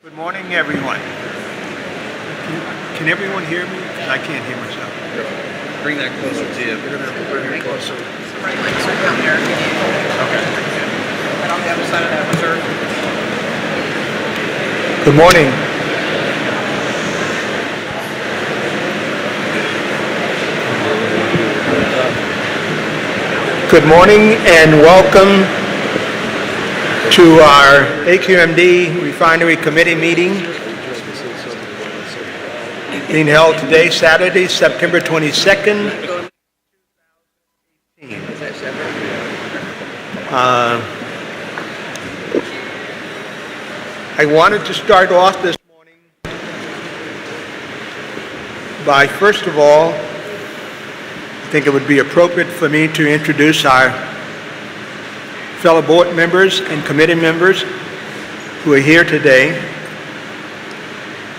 Good morning, everyone. Can everyone hear me? I can't hear myself. Bring that closer to you. You're going to have to bring it closer. Right, like, so down there, if you need. Okay. And on the other side of that reserve. Good morning. Good morning and welcome to our SCAQMD Refinery Committee meeting being held today, Saturday, September 22nd. I wanted to start off this morning by, first of all, I think it would be appropriate for me to introduce our fellow board members and committee members who are here today.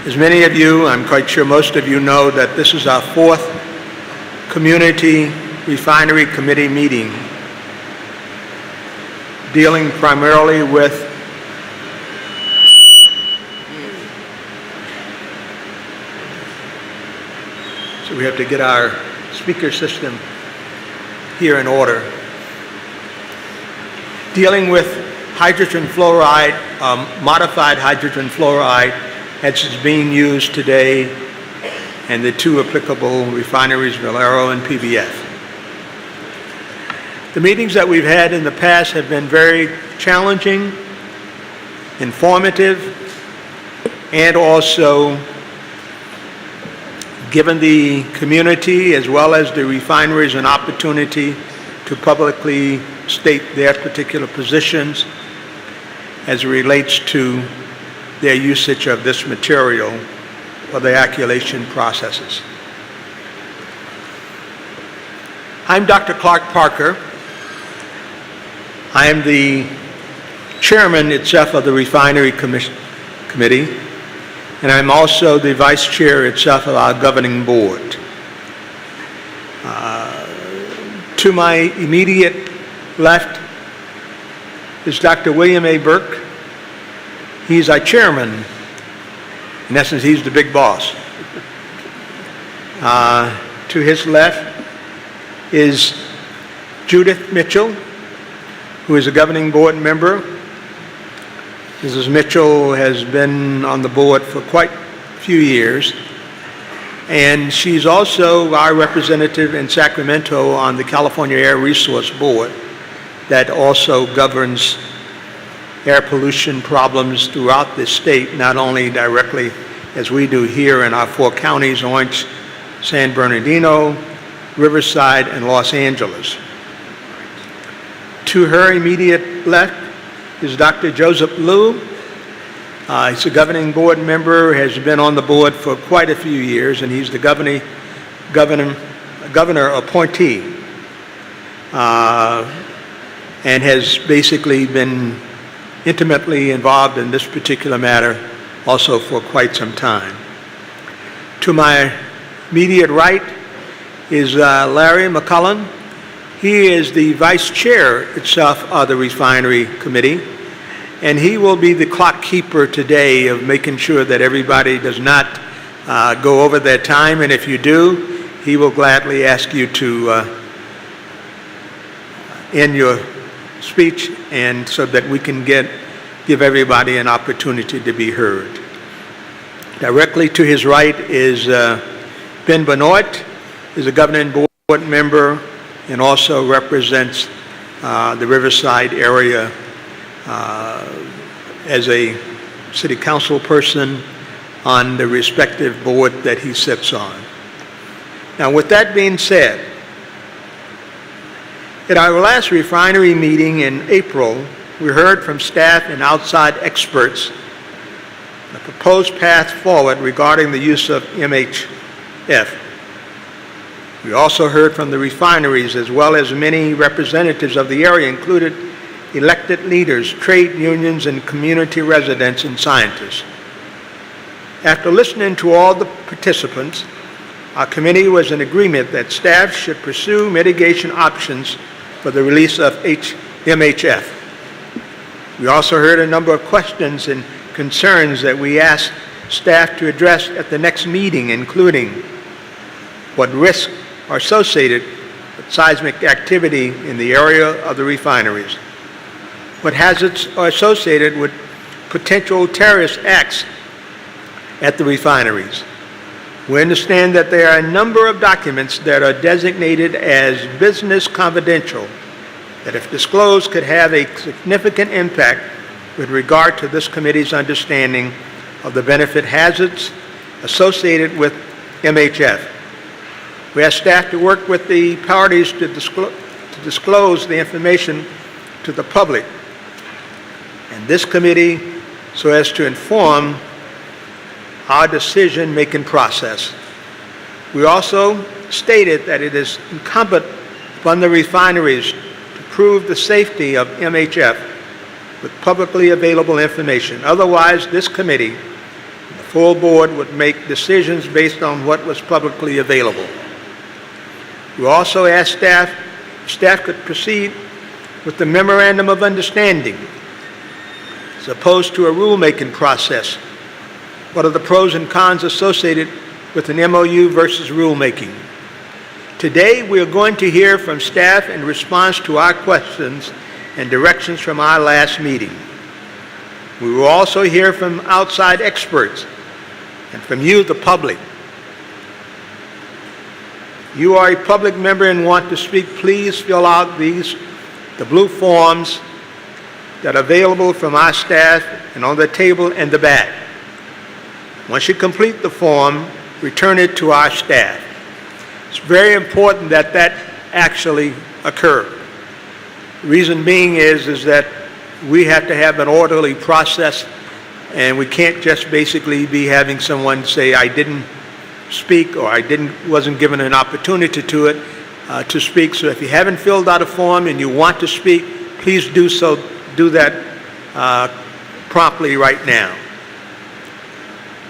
As many of you, I'm quite sure most of you know that this is our fourth Community Refinery Committee meeting, dealing primarily with so we have to get our speaker system here in order. Dealing with hydrogen fluoride, modified hydrogen fluoride, as is being used today, and the two applicable refineries, Valero and PBF. The meetings that we've had in the past have been very challenging, informative, and also given the community as well as the refineries an opportunity to publicly state their particular positions as it relates to their usage of this material for the alkylation processes. I'm Dr. Clark Parker. I am the chairman itself of the Refinery Committee, and I'm also the vice chair itself of our governing board. To my immediate left is Dr. William A. Burke. He's our chairman. In essence, he's the big boss. To his left is Judith Mitchell, who is a governing board member. Mrs. Mitchell has been on the board for quite a few years, and she's also our representative in Sacramento on the California Air Resource Board that also governs air pollution problems throughout the state, not only directly as we do here in our four counties, Orange, San Bernardino, Riverside, and Los Angeles. To her immediate left is Dr. Joseph Liu. He's a governing board member, has been on the board for quite a few years, and he's the governor appointee, and has basically been intimately involved in this particular matter also for quite some time. To my immediate right is Larry McCullen. He is the vice chair itself of the Refinery Committee, and he will be the clock keeper today of making sure that everybody does not go over their time, and if you do, he will gladly ask you to end your speech, and so that we can give everybody an opportunity to be heard. Directly to his right is Ben Benoit, is a governing board member and also represents the Riverside area as a city council person on the respective board that he sits on. Now, with that being said, at our last refinery meeting in April, we heard from staff and outside experts the proposed path forward regarding the use of MHF. We also heard from the refineries as well as many representatives of the area, included elected leaders, trade unions, and community residents and scientists. After listening to all the participants, our committee was in agreement that staff should pursue mitigation options for the release of MHF. We also heard a number of questions and concerns that we asked staff to address at the next meeting, including what risks are associated with seismic activity in the area of the refineries, what hazards are associated with potential terrorist acts at the refineries. We understand that there are a number of documents that are designated as business confidential that, if disclosed, could have a significant impact with regard to this committee's understanding of the benefit hazards associated with MHF. We ask staff to work with the parties to disclose the information to the public and this committee so as to inform our decision-making process. We also stated that it is incumbent upon the refineries to prove the safety of MHF with publicly available information. Otherwise, this committee and the full board would make decisions based on what was publicly available. We also asked staff if staff could proceed with the Memorandum of Understanding as opposed to a rulemaking process. What are the pros and cons associated with an MOU versus rulemaking? Today, we are going to hear from staff in response to our questions and directions from our last meeting. We will also hear from outside experts and from you, the public. You are a public member and want to speak, please fill out the blue forms that are available from our staff and on the table in the back. Once you complete the form, return it to our staff. It's very important that that actually occur. The reason being is that we have to have an orderly process, and we can't just basically be having someone say, I didn't speak, or wasn't given an opportunity to speak. So if you haven't filled out a form and you want to speak, please do so. Do that promptly right now.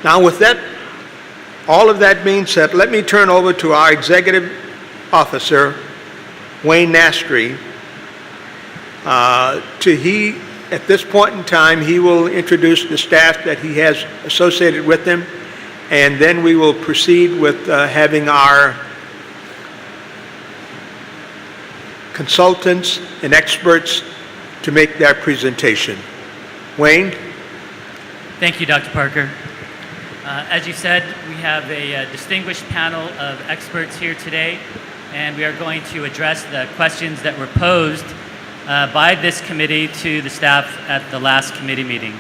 Now, with that, all of that being said, let me turn over to our executive officer, Wayne Nastry. At this point in time, he will introduce the staff that he has associated with him, and then we will proceed with having our consultants and experts to make their presentation. Wayne? Thank you, Dr. Parker. As you said, we have a distinguished panel of experts here today, and we are going to address the questions that were posed by this committee to the staff at the last committee meeting.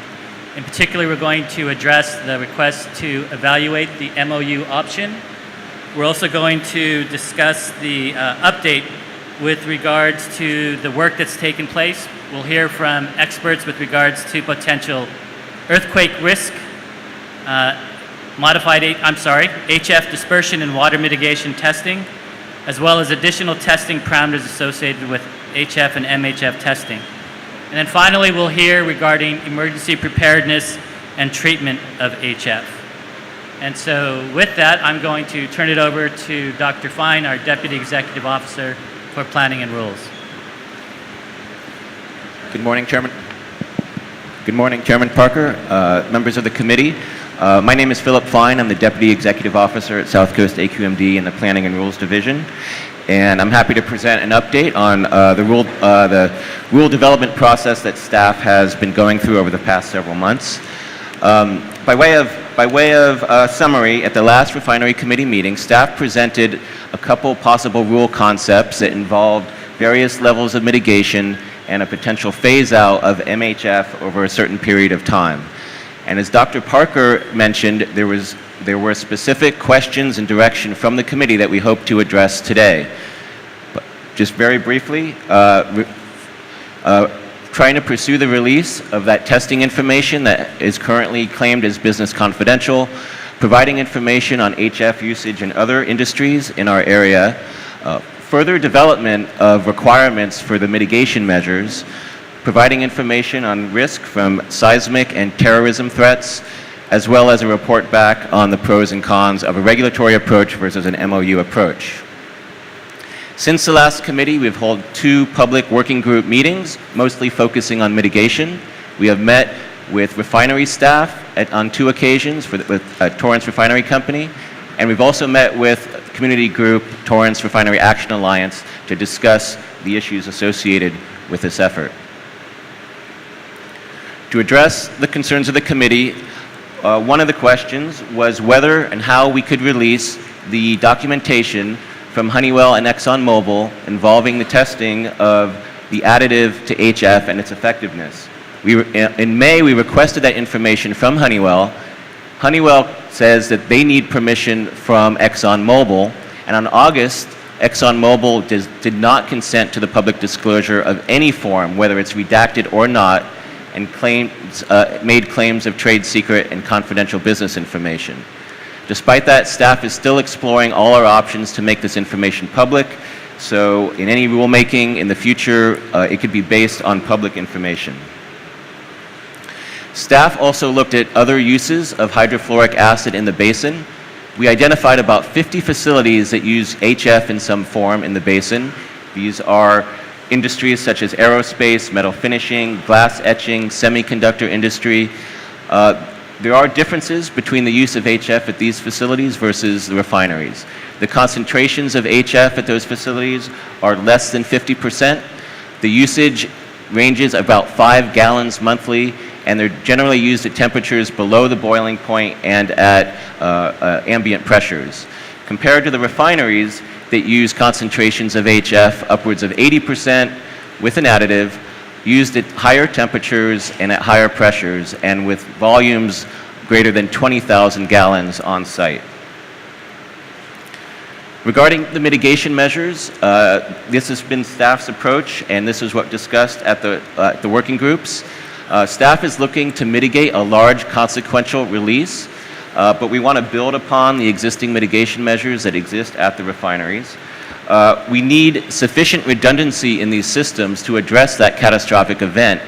In particular, we're going to address the request to evaluate the MOU option. We're also going to discuss the update with regards to the work that's taken place. We'll hear from experts with regards to potential earthquake risk, HF dispersion and water mitigation testing, as well as additional testing parameters associated with HF and MHF testing. And then finally, we'll hear regarding emergency preparedness and treatment of HF. And so with that, I'm going to turn it over to Dr. Fine, our Deputy Executive Officer for Planning and Rules. Good morning, Chairman. Good morning, Chairman Parker, members of the committee. My name is Philip Fine. I'm the Deputy Executive Officer at South Coast AQMD in the Planning and Rules Division. And I'm happy to present an update on the rule development process that staff has been going through over the past several months. By way of summary, at the last refinery committee meeting, staff presented a couple possible rule concepts that involved various levels of mitigation and a potential phase out of MHF over a certain period of time. And as Dr. Parker mentioned, there were specific questions and direction from the committee that we hope to address today. But just very briefly, trying to pursue the release of that testing information that is currently claimed as business confidential, providing information on HF usage in other industries in our area, further development of requirements for the mitigation measures, providing information on risk from seismic and terrorism threats, as well as a report back on the pros and cons of a regulatory approach versus an MOU approach. Since the last committee, we've held 2 public working group meetings, mostly focusing on mitigation. We have met with refinery staff on 2 occasions with Torrance Refinery Company, and we've also met with community group Torrance Refinery Action Alliance to discuss the issues associated with this effort. To address the concerns of the committee, one of the questions was whether and how we could release the documentation from Honeywell and ExxonMobil involving the testing of the additive to HF and its effectiveness. In May, we requested that information from Honeywell. Honeywell says that they need permission from ExxonMobil, and on August, ExxonMobil did not consent to the public disclosure of any form, whether it's redacted or not, and made claims of trade secret and confidential business information. Despite that, staff is still exploring all our options to make this information public, so in any rulemaking in the future, it could be based on public information. Staff also looked at other uses of hydrofluoric acid in the basin. We identified about 50 facilities that use HF in some form in the basin. These are industries such as aerospace, metal finishing, glass etching, semiconductor industry. There are differences between the use of HF at these facilities versus the refineries. The concentrations of HF at those facilities are less than 50%. The usage ranges about 5 gallons monthly, and they're generally used at temperatures below the boiling point and at ambient pressures. Compared to the refineries that use concentrations of HF upwards of 80% with an additive, used at higher temperatures and at higher pressures, and with volumes greater than 20,000 gallons on site. Regarding the mitigation measures, this has been staff's approach, and this is what discussed at the working groups. Staff is looking to mitigate a large consequential release, but we want to build upon the existing mitigation measures that exist at the refineries. We need sufficient redundancy in these systems to address that catastrophic event,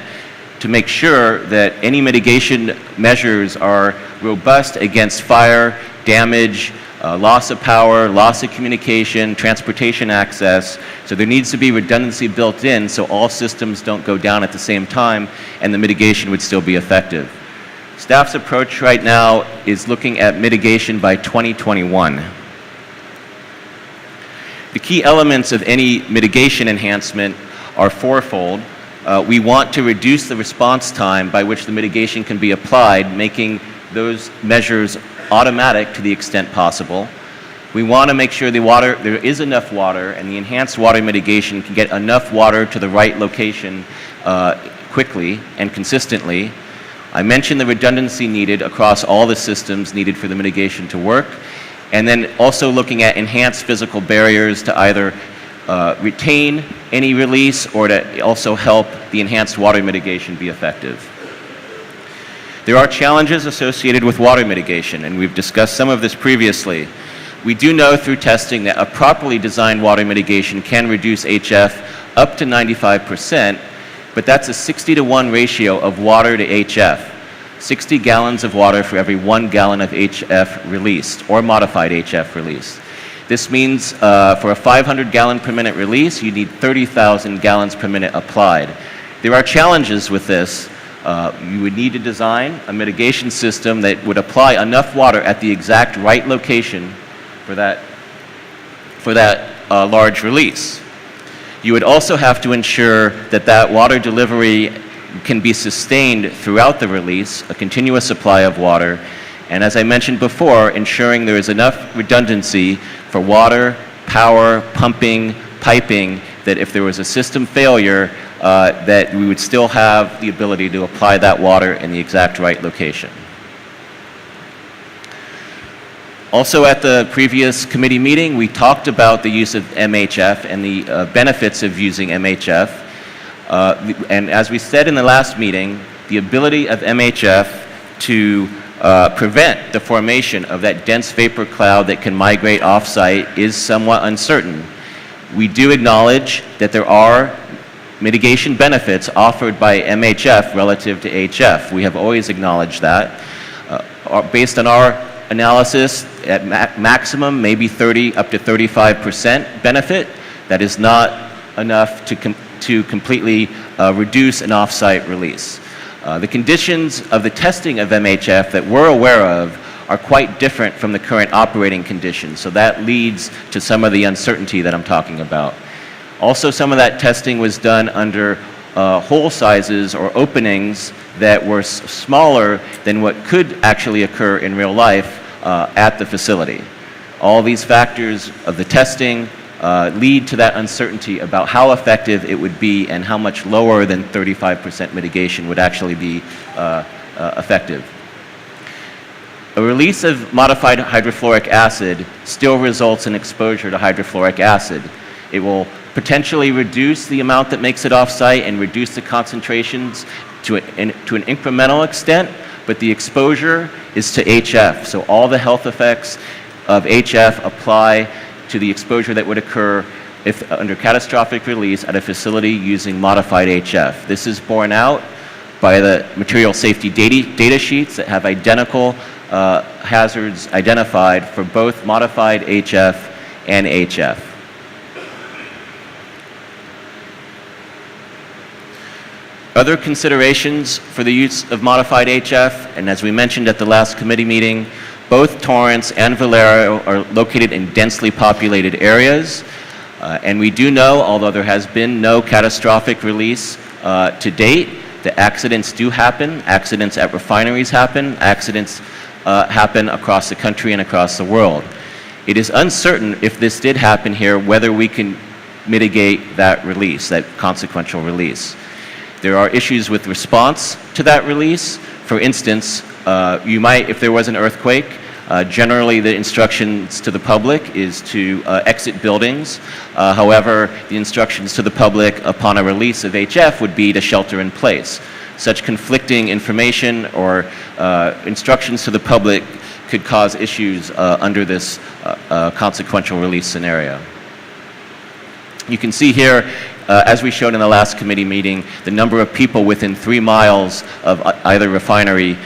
to make sure that any mitigation measures are robust against fire, damage, loss of power, loss of communication, transportation access. So there needs to be redundancy built in so all systems don't go down at the same time and the mitigation would still be effective. Staff's approach right now is looking at mitigation by 2021. The key elements of any mitigation enhancement are fourfold. We want to reduce the response time by which the mitigation can be applied, making those measures automatic to the extent possible. We want to make sure there is enough water, and the enhanced water mitigation can get enough water to the right location quickly and consistently. I mentioned the redundancy needed across all the systems needed for the mitigation to work, and then also looking at enhanced physical barriers to either retain any release or to also help the enhanced water mitigation be effective. There are challenges associated with water mitigation, and we've discussed some of this previously. We do know through testing that a properly designed water mitigation can reduce HF up to 95%, but that's a 60-to-1 ratio of water to HF. 60 gallons of water for every 1 gallon of HF released, or modified HF released. This means for a 500-gallon per minute release, you need 30,000 gallons per minute applied. There are challenges with this. You would need to design a mitigation system that would apply enough water at the exact right location for that large release. You would also have to ensure that that water delivery can be sustained throughout the release, a continuous supply of water, and as I mentioned before, ensuring there is enough redundancy for water, power, pumping, piping, that if there was a system failure, that we would still have the ability to apply that water in the exact right location. Also at the previous committee meeting, we talked about the use of MHF and the benefits of using MHF. And as we said in the last meeting, the ability of MHF to prevent the formation of that dense vapor cloud that can migrate off-site is somewhat uncertain. We do acknowledge that there are mitigation benefits offered by MHF relative to HF. We have always acknowledged that. Based on our analysis, at maximum, maybe 30 up to 35% benefit. That is not enough to completely reduce an off-site release. The conditions of the testing of MHF that we're aware of are quite different from the current operating conditions, so that leads to some of the uncertainty that I'm talking about. Also, some of that testing was done under hole sizes or openings that were smaller than what could actually occur in real life at the facility. All these factors of the testing lead to that uncertainty about how effective it would be and how much lower than 35% mitigation would actually be effective. A release of modified hydrofluoric acid still results in exposure to hydrofluoric acid. It will potentially reduce the amount that makes it off-site and reduce the concentrations to an incremental extent, but the exposure is to HF. So all the health effects of HF apply to the exposure that would occur if under catastrophic release at a facility using modified HF. This is borne out by the material safety data sheets that have identical hazards identified for both modified HF and HF. Other considerations for the use of modified HF, and as we mentioned at the last committee meeting, both Torrance and Valero are located in densely populated areas, and we do know, although there has been no catastrophic release to date, that accidents do happen. Accidents at refineries happen. Accidents happen across the country and across the world. It is uncertain if this did happen here, whether we can mitigate that release, that consequential release. There are issues with response to that release. For instance, you might, if there was an earthquake, generally the instructions to the public is to exit buildings. However, the instructions to the public upon a release of HF would be to shelter in place. Such conflicting information or instructions to the public could cause issues under this consequential release scenario. You can see here, as we showed in the last committee meeting, the number of people within 3 miles of either refinery.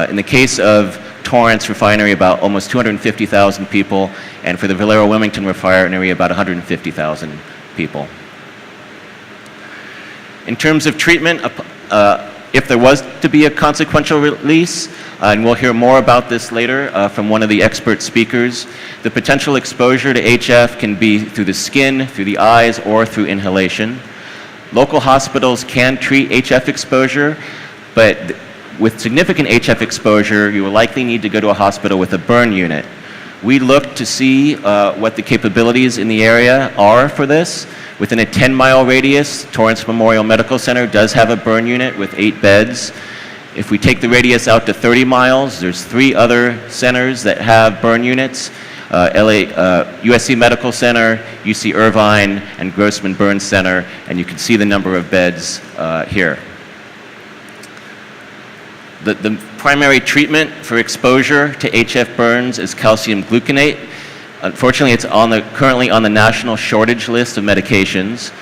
In the case of Torrance Refinery, about almost 250,000 people, and for the Valero Wilmington Refinery, about 150,000 people. In terms of treatment, if there was to be a consequential release, and we'll hear more about this later from one of the expert speakers, the potential exposure to HF can be through the skin, through the eyes, or through inhalation. Local hospitals can treat HF exposure, but with significant HF exposure, you will likely need to go to a hospital with a burn unit. We look to see what the capabilities in the area are for this. Within a 10-mile radius, Torrance Memorial Medical Center does have a burn unit with 8 beds. If we take the radius out to 30 miles, there's 3 other centers that have burn units, USC Medical Center, UC Irvine, and Grossman Burn Center, and you can see the number of beds here. The primary treatment for exposure to HF burns is calcium gluconate. Unfortunately, it's currently on the national shortage list of medications.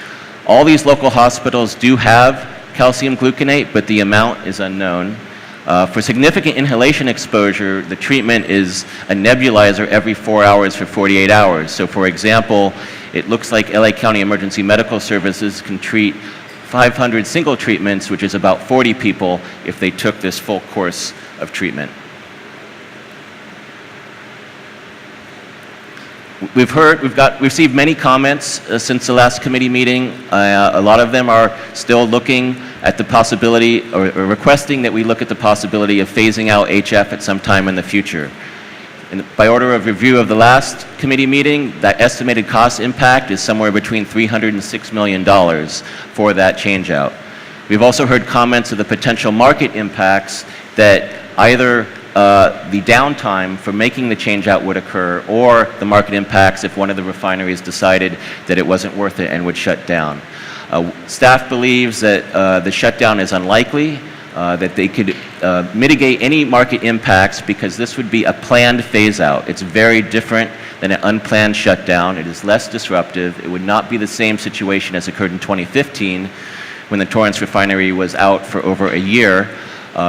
All these local hospitals do have calcium gluconate, but the amount is unknown. For significant inhalation exposure, the treatment is a nebulizer every 4 hours for 48 hours. So for example, it looks like LA County Emergency Medical Services can treat 500 single treatments, which is about 40 people if they took this full course of treatment. We've received many comments since the last committee meeting. A lot of them are still looking at the possibility or requesting that we look at the possibility of phasing out HF at some time in the future. By order of review of the last committee meeting, that estimated cost impact is somewhere between $300 and $6 million for that change out. We've also heard comments of the potential market impacts that either the downtime for making the change out would occur, or the market impacts if one of the refineries decided that it wasn't worth it and would shut down. Staff believes that the shutdown is unlikely, that they could mitigate any market impacts because this would be a planned phase out. It's very different than an unplanned shutdown. It is less disruptive. It would not be the same situation as occurred in 2015 when the Torrance refinery was out for over a year.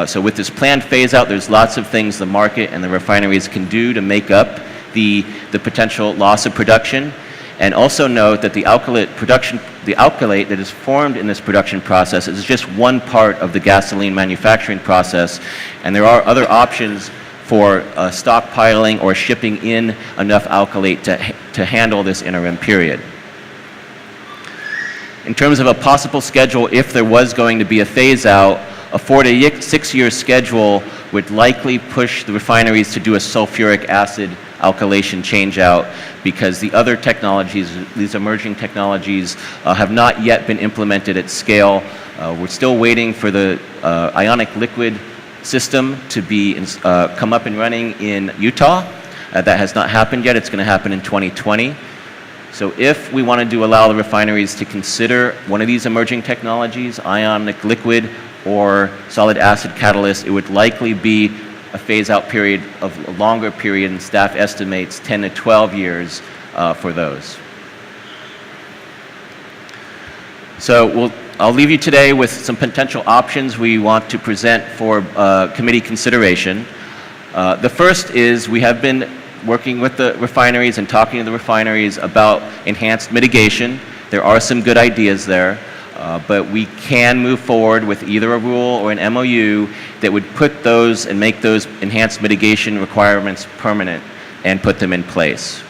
So with this planned phase out, there's lots of things the market and the refineries can do to make up the potential loss of production. And also note that the alkylate that is formed in this production process is just one part of the gasoline manufacturing process, and there are other options for stockpiling or shipping in enough alkylate to handle this interim period. In terms of a possible schedule, if there was going to be a phase out, a 4 to 6 year schedule would likely push the refineries to do a sulfuric acid alkylation change out, because the other technologies, these emerging technologies, have not yet been implemented at scale. We're still waiting for the ionic liquid system to be come up and running in Utah. That has not happened yet. It's going to happen in 2020. So if we wanted to allow the refineries to consider one of these emerging technologies, ionic liquid or solid acid catalyst, it would likely be a phase-out period of a longer period, and staff estimates 10 to 12 years for those. So I'll leave you today with some potential options we want to present for committee consideration. The first is we have been working with the refineries and talking to the refineries about enhanced mitigation. There are some good ideas there, but we can move forward with either a rule or an MOU that would put those and make those enhanced mitigation requirements permanent and put them in place.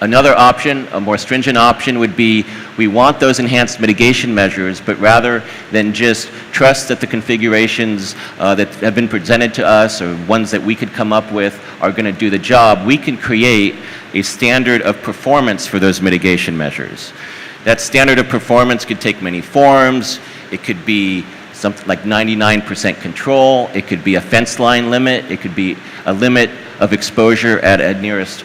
Another option, a more stringent option, would be we want those enhanced mitigation measures, but rather than just trust that the configurations that have been presented to us or ones that we could come up with are going to do the job, we can create a standard of performance for those mitigation measures. That standard of performance could take many forms. It could be something like 99% control. It could be a fence line limit. It could be a limit of exposure at a nearest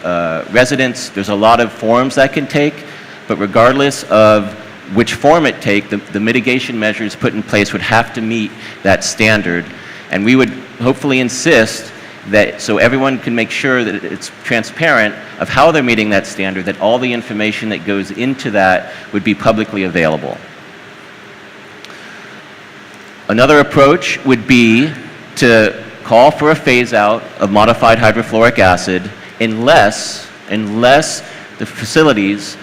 residence. There's a lot of forms that can take, but regardless of which form it take, the mitigation measures put in place would have to meet that standard. And we would hopefully insist that, so everyone can make sure that it's transparent of how they're meeting that standard, that all the information that goes into that would be publicly available. Another approach would be to call for a phase out of modified hydrofluoric acid unless the facilities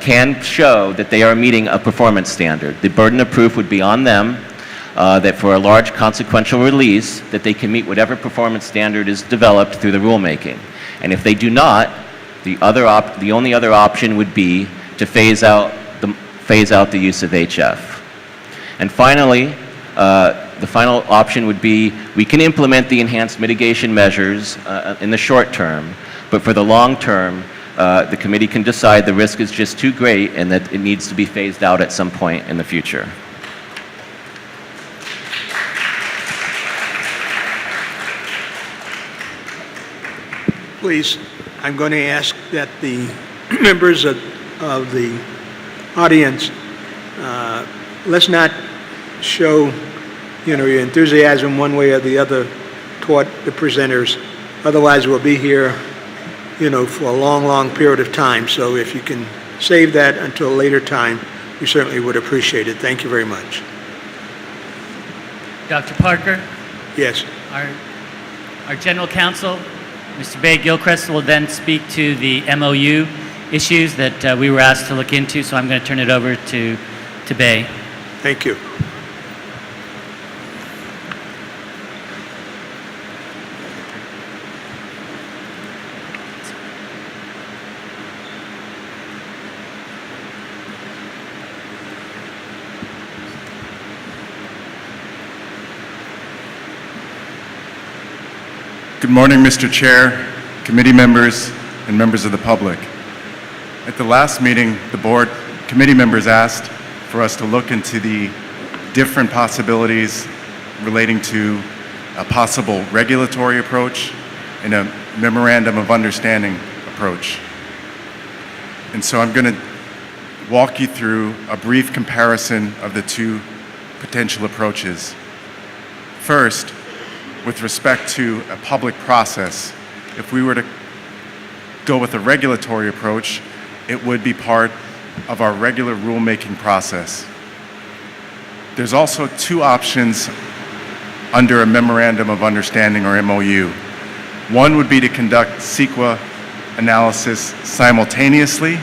can show that they are meeting a performance standard. The burden of proof would be on them that for a large consequential release that they can meet whatever performance standard is developed through the rulemaking. And if they do not, the only other option would be to phase out the use of HF. And finally, the final option would be we can implement the enhanced mitigation measures in the short term, but for the long term, the committee can decide the risk is just too great and that it needs to be phased out at some point in the future. Please, I'm going to ask that the members of the audience, let's not show, your enthusiasm one way or the other toward the presenters. Otherwise, we'll be here, for a long, long period of time. So if you can save that until a later time, we certainly would appreciate it. Thank you very much. Dr. Parker, Yes. our General Counsel, Mr. Bay Gilchrist, will then speak to the MOU issues that we were asked to look into, so I'm going to turn it over to Bay. Thank you. Good morning, Mr. Chair, committee members, and members of the public. At the last meeting, the board committee members asked for us to look into the different possibilities relating to a possible regulatory approach and a memorandum of understanding approach. And so I'm going to walk you through a brief comparison of the two potential approaches. First, with respect to a public process, if we were to go with a regulatory approach, it would be part of our regular rulemaking process. There's also two options under a Memorandum of Understanding or MOU. One would be to conduct CEQA analysis simultaneously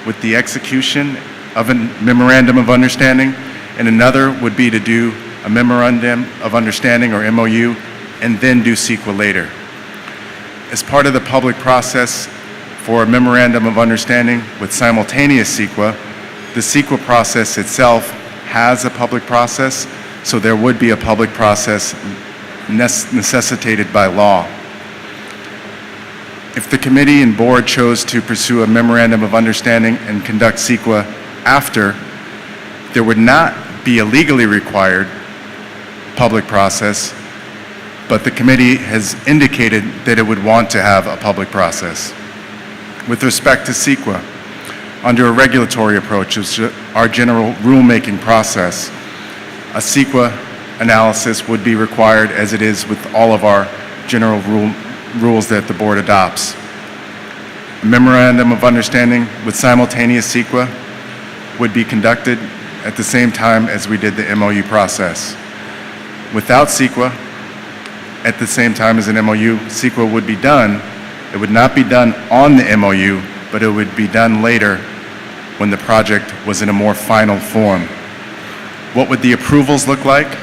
with the execution of a memorandum of understanding, and another would be to do a memorandum of understanding, or MOU, and then do CEQA later. As part of the public process for a memorandum of understanding with simultaneous CEQA, the CEQA process itself has a public process, so there would be a public process necessitated by law. If the committee and board chose to pursue a memorandum of understanding and conduct CEQA after, there would not be a legally required public process, but the committee has indicated that it would want to have a public process. With respect to CEQA, under a regulatory approach, which is our general rulemaking process, a CEQA analysis would be required, as it is with all of our general rules that the board adopts. A memorandum of understanding with simultaneous CEQA would be conducted at the same time as we did the MOU process. Without CEQA, at the same time as an MOU, CEQA would be done. It would not be done on the MOU, but it would be done later when the project was in a more final form. What would the approvals look like?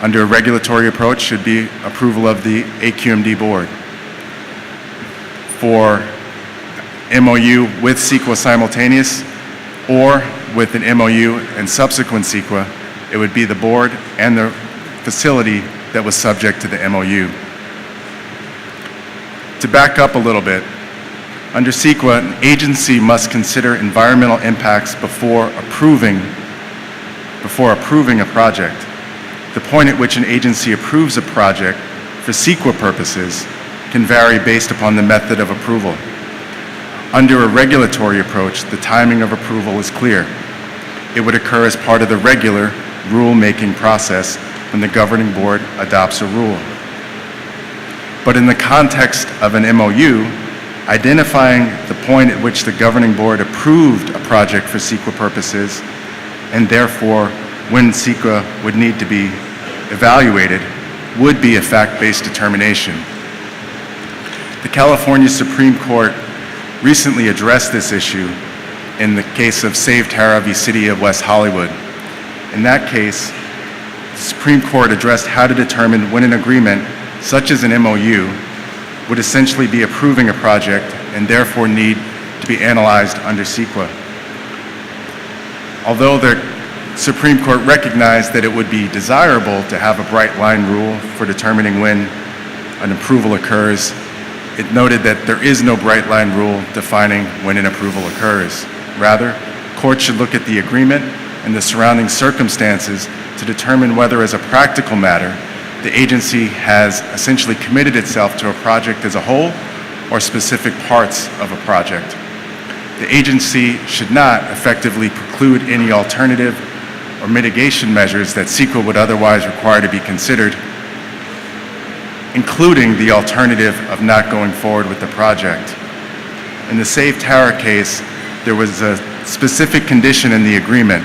Under a regulatory approach should be approval of the AQMD board. For MOU with CEQA simultaneous, or with an MOU and subsequent CEQA, it would be the board and the facility that was subject to the MOU. To back up a little bit, under CEQA, an agency must consider environmental impacts before approving a project. The point at which an agency approves a project for CEQA purposes can vary based upon the method of approval. Under a regulatory approach, the timing of approval is clear. It would occur as part of the regular rule-making process when the governing board adopts a rule. But in the context of an MOU, identifying the point at which the governing board approved a project for CEQA purposes, and therefore when CEQA would need to be evaluated, would be a fact-based determination. The California Supreme Court recently addressed this issue in the case of Save Tara v. City of West Hollywood. In that case, the Supreme Court addressed how to determine when an agreement, such as an MOU, would essentially be approving a project and therefore need to be analyzed under CEQA. Although the Supreme Court recognized that it would be desirable to have a bright line rule for determining when an approval occurs, it noted that there is no bright line rule defining when an approval occurs. Rather, courts should look at the agreement and the surrounding circumstances to determine whether, as a practical matter, the agency has essentially committed itself to a project as a whole or specific parts of a project. The agency should not effectively preclude any alternative or mitigation measures that CEQA would otherwise require to be considered, including the alternative of not going forward with the project. In the Save Tara case, there was a specific condition in the agreement,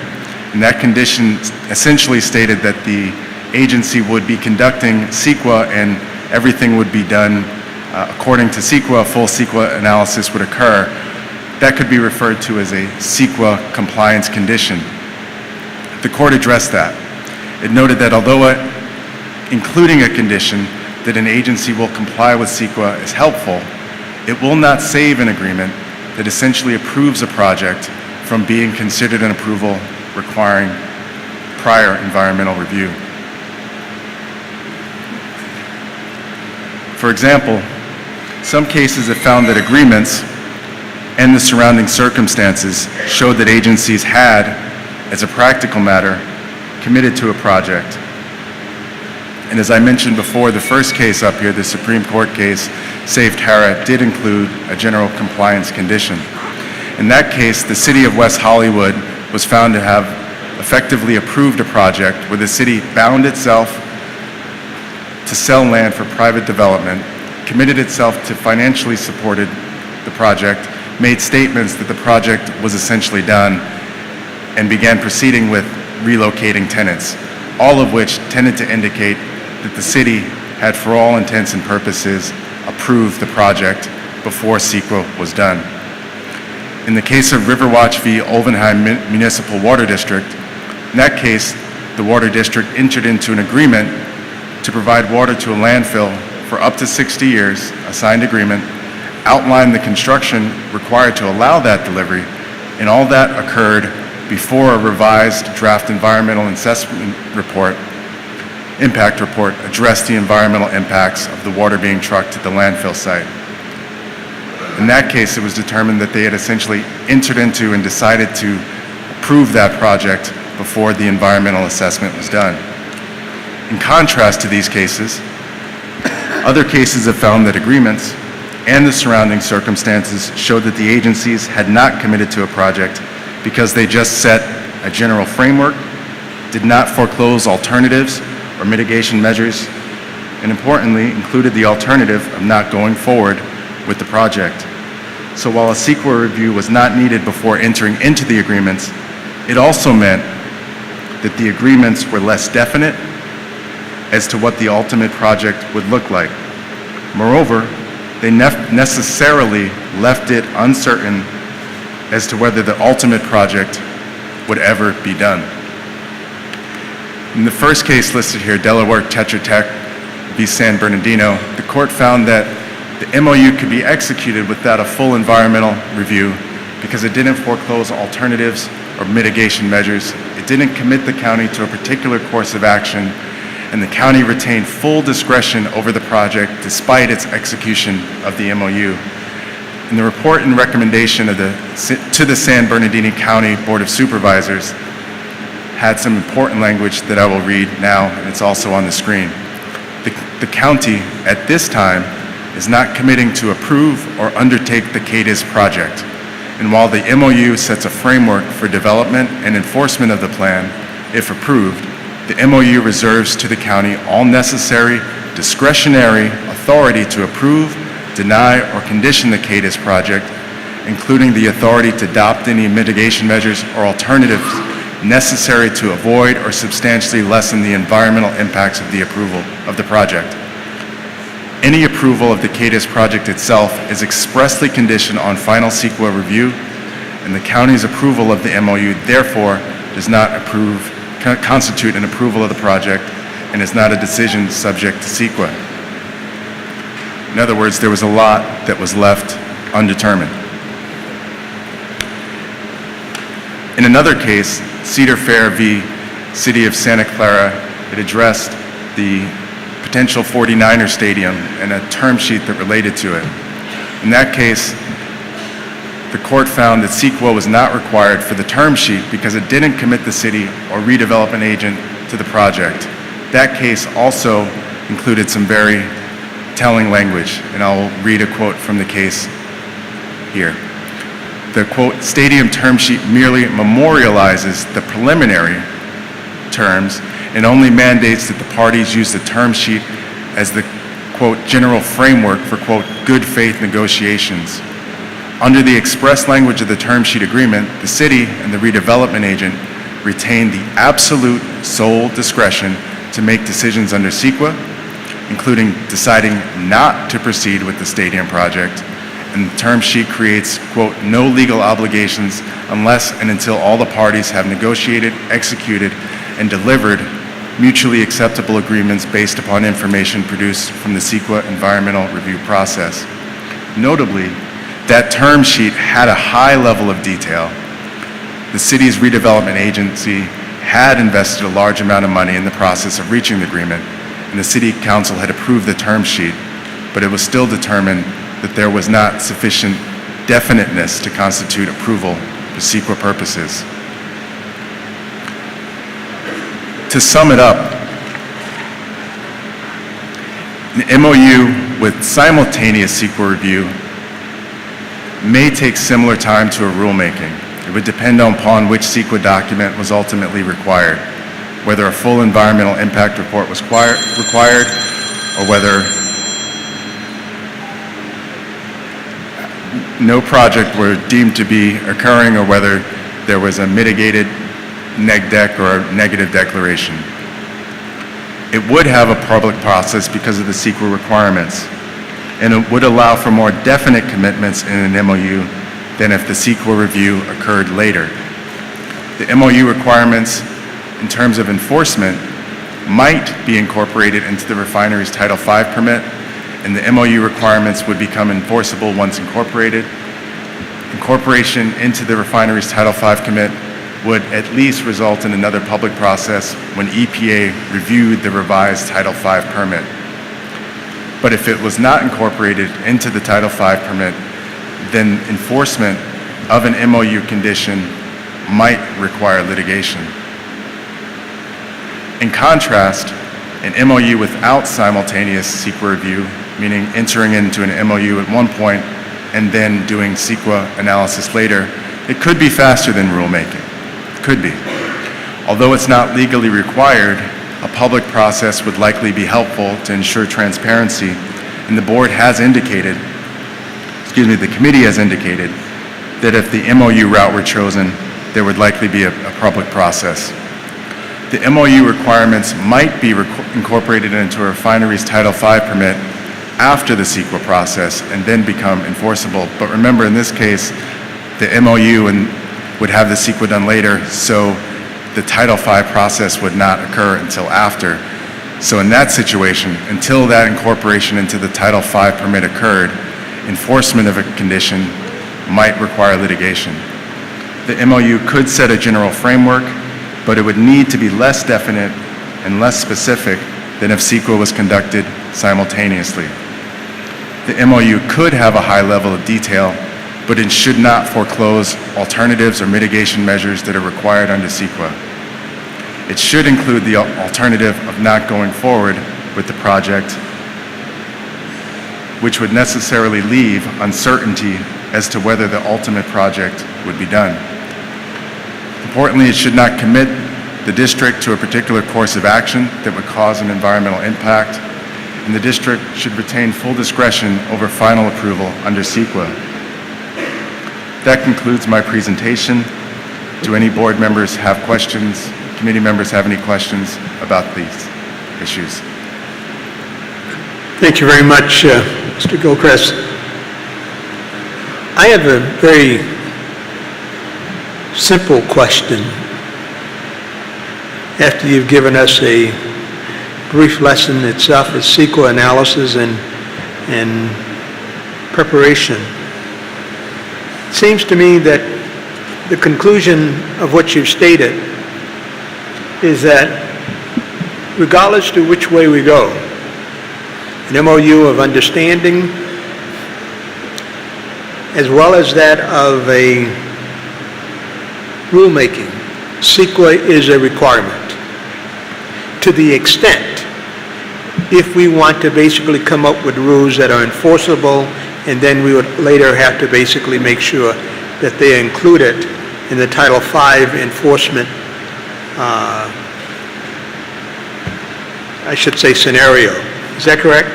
and that condition essentially stated that the agency would be conducting CEQA and everything would be done according to CEQA. A full CEQA analysis would occur. That could be referred to as a CEQA compliance condition. The court addressed that. It noted that although including a condition that an agency will comply with CEQA is helpful, it will not save an agreement that essentially approves a project from being considered an approval requiring prior environmental review. For example, some cases have found that agreements and the surrounding circumstances showed that agencies had, as a practical matter, committed to a project. And as I mentioned before, the first case up here, the Supreme Court case, Save Tara, did include a general compliance condition. In that case, the City of West Hollywood was found to have effectively approved a project where the city bound itself to sell land for private development, committed itself to financially supported the project, made statements that the project was essentially done, and began proceeding with relocating tenants, all of which tended to indicate that the city had, for all intents and purposes, approved the project before CEQA was done. In the case of Riverwatch v. Olvenheim Municipal Water District, in that case, the water district entered into an agreement to provide water to a landfill for up to 60 years, a signed agreement, outlined the construction required to allow that delivery, and all that occurred before a revised draft environmental assessment report, impact report, addressed the environmental impacts of the water being trucked to the landfill site. In that case, it was determined that they had essentially entered into and decided to approve that project before the environmental assessment was done. In contrast to these cases, other cases have found that agreements and the surrounding circumstances showed that the agencies had not committed to a project because they just set a general framework, did not foreclose alternatives or mitigation measures, and importantly, included the alternative of not going forward with the project. So while a CEQA review was not needed before entering into the agreements, it also meant that the agreements were less definite as to what the ultimate project would look like. Moreover, they necessarily left it uncertain as to whether the ultimate project would ever be done. In the first case listed here, Delaware Tetra Tech v. San Bernardino, the court found that the MOU could be executed without a full environmental review because it didn't foreclose alternatives or mitigation measures. It didn't commit the county to a particular course of action, and the county retained full discretion over the project despite its execution of the MOU. And the report and recommendation to the San Bernardino County Board of Supervisors had some important language that I will read now, and it's also on the screen. The county, at this time, is not committing to approve or undertake the CADIS project. And while the MOU sets a framework for development and enforcement of the plan, if approved, the MOU reserves to the county all necessary discretionary authority to approve, deny, or condition the CADIS project, including the authority to adopt any mitigation measures or alternatives necessary to avoid or substantially lessen the environmental impacts of the approval of the project. Any approval of the CADIS project itself is expressly conditioned on final CEQA review, and the county's approval of the MOU therefore does not constitute an approval of the project and is not a decision subject to CEQA. In other words, there was a lot that was left undetermined. In another case, Cedar Fair v. City of Santa Clara, it addressed the potential 49er stadium and a term sheet that related to it. In that case, the court found that CEQA was not required for the term sheet because it didn't commit the city or redevelopment agent to the project. That case also included some very telling language, and I'll read a quote from the case here. The quote, "Stadium term sheet merely memorializes the preliminary terms and only mandates that the parties use the term sheet as the quote, general framework for quote, good faith negotiations. Under the express language of the term sheet agreement, the city and the redevelopment agent retain the absolute sole discretion to make decisions under CEQA, including deciding not to proceed with the stadium project, and the term sheet creates, quote, no legal obligations unless and until all the parties have negotiated, executed, and delivered mutually acceptable agreements based upon information produced from the CEQA environmental review process. Notably, that term sheet had a high level of detail. The city's redevelopment agency had invested a large amount of money in the process of reaching the agreement, and the city council had approved the term sheet, but it was still determined that there was not sufficient definiteness to constitute approval for CEQA purposes. To sum it up, an MOU with simultaneous CEQA review may take similar time to a rulemaking. It would depend upon which CEQA document was ultimately required, whether a full environmental impact report was required, or whether no project were deemed to be occurring, or whether there was a mitigated neg deck or a negative declaration. It would have a public process because of the CEQA requirements. and it would allow for more definite commitments in an MOU than if the CEQA review occurred later. The MOU requirements in terms of enforcement might be incorporated into the refinery's Title V permit, and the MOU requirements would become enforceable once incorporated. Incorporation into the refinery's Title V commit would at least result in another public process when EPA reviewed the revised Title V permit. But if it was not incorporated into the Title V permit, then enforcement of an MOU condition might require litigation. In contrast, an MOU without simultaneous CEQA review, meaning entering into an MOU at one point and then doing CEQA analysis later, it could be faster than rulemaking. It could be. Although it's not legally required, a public process would likely be helpful to ensure transparency, and the board has indicated, the committee has indicated, that if the MOU route were chosen, there would likely be a public process. The MOU requirements might be incorporated into a refinery's Title V permit after the CEQA process and then become enforceable. But remember, in this case, the MOU would have the CEQA done later, so the Title V process would not occur until after. So in that situation, until that incorporation into the Title V permit occurred, enforcement of a condition might require litigation. The MOU could set a general framework, but it would need to be less definite and less specific than if CEQA was conducted simultaneously. The MOU could have a high level of detail, but it should not foreclose alternatives or mitigation measures that are required under CEQA. It should include the alternative of not going forward with the project, which would necessarily leave uncertainty as to whether the ultimate project would be done. Importantly, it should not commit the district to a particular course of action that would cause an environmental impact, and the district should retain full discretion over final approval under CEQA. That concludes my presentation. Do any board members have questions? Committee members have any questions about these issues? Thank you very much, Mr. Gilchrist. I have a very simple question. After you've given us a brief lesson itself as CEQA analysis and preparation, it seems to me that the conclusion of what you've stated is that regardless to which way we go, an MOU of understanding as well as that of a rulemaking, CEQA is a requirement. To the extent, if we want to basically come up with rules that are enforceable, and then we would later have to basically make sure that they are included in the Title V enforcement, I should say, scenario. Is that correct?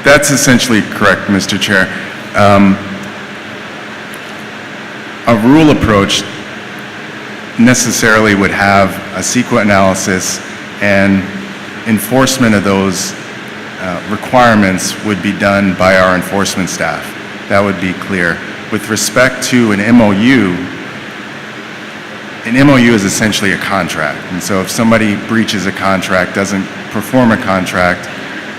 That's essentially correct, Mr. Chair. A rule approach necessarily would have a CEQA analysis, and enforcement of those requirements would be done by our enforcement staff. That would be clear. With respect to an MOU is essentially a contract. And so if somebody breaches a contract, doesn't perform a contract,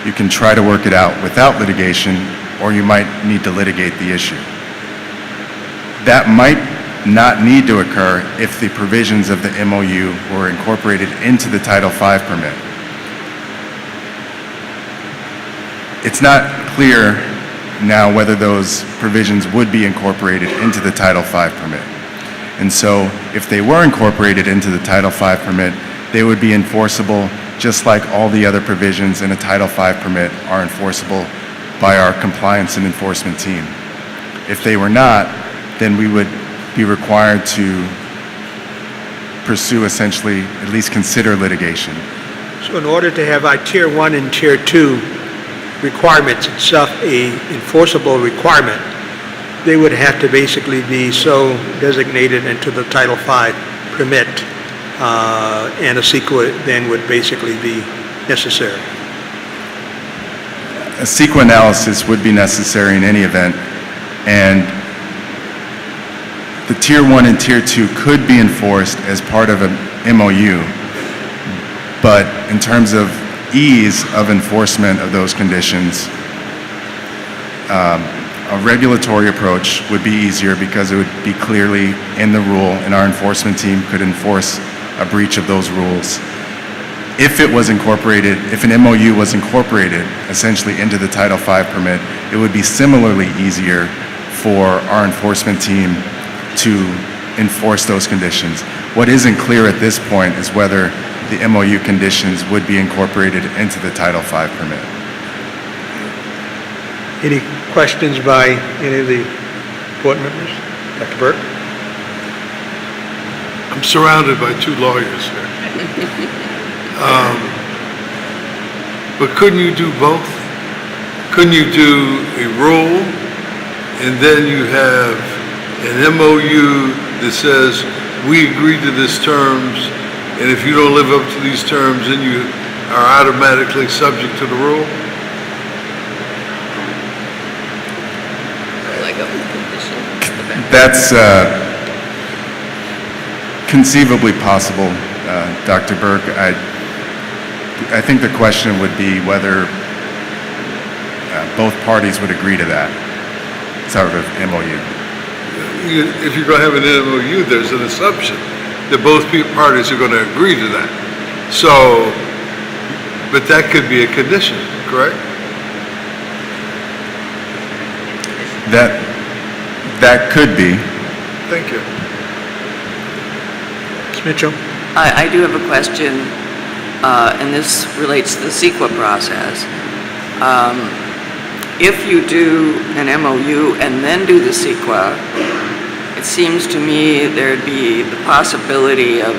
you can try to work it out without litigation, or you might need to litigate the issue. That might not need to occur if the provisions of the MOU were incorporated into the Title V permit. It's not clear now whether those provisions would be incorporated into the Title V permit. And so if they were incorporated into the Title V permit, they would be enforceable just like all the other provisions in a Title V permit are enforceable by our compliance and enforcement team. If they were not, then we would be required to pursue, essentially, at least consider litigation. So in order to have our Tier 1 and Tier 2 requirements itself a enforceable requirement, they would have to basically be so designated into the Title V permit, and a CEQA then would basically be necessary. a CEQA analysis would be necessary in any event, and the Tier 1 and Tier 2 could be enforced as part of an MOU, but in terms of ease of enforcement of those conditions, a regulatory approach would be easier because it would be clearly in the rule, and our enforcement team could enforce a breach of those rules. If it was incorporated, if an MOU was incorporated essentially into the Title V permit, it would be similarly easier for our enforcement team to enforce those conditions. What isn't clear at this point is whether the MOU conditions would be incorporated into the Title V permit. Any questions by any of the board members? Dr. Burke? I'm surrounded by two lawyers here. But couldn't you do both? Couldn't you do a rule and then you have an MOU that says we agree to these terms, and if you don't live up to these terms, then you are automatically subject to the rule? Like a condition. That's conceivably possible, Dr. Burke. I think the question would be whether both parties would agree to that sort of MOU. If you're going to have an MOU, there's an assumption that both parties are going to agree to that. So, but that could be a condition, correct? That could be. Thank you. Ms. Mitchell? I do have a question, and this relates to the CEQA process. If you do an MOU and then do the CEQA, it seems to me there'd be the possibility of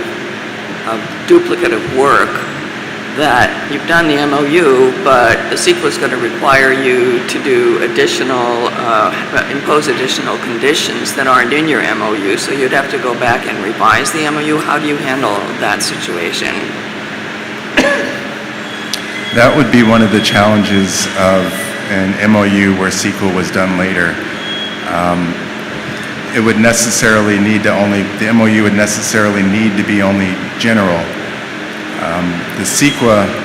duplicative work, that you've done the MOU, but the CEQA is going to require you to do additional, impose additional conditions that aren't in your MOU, so you'd have to go back and revise the MOU. How do you handle that situation? That would be one of the challenges of an MOU where CEQA was done later. It would necessarily need to the MOU would necessarily need to be only general. The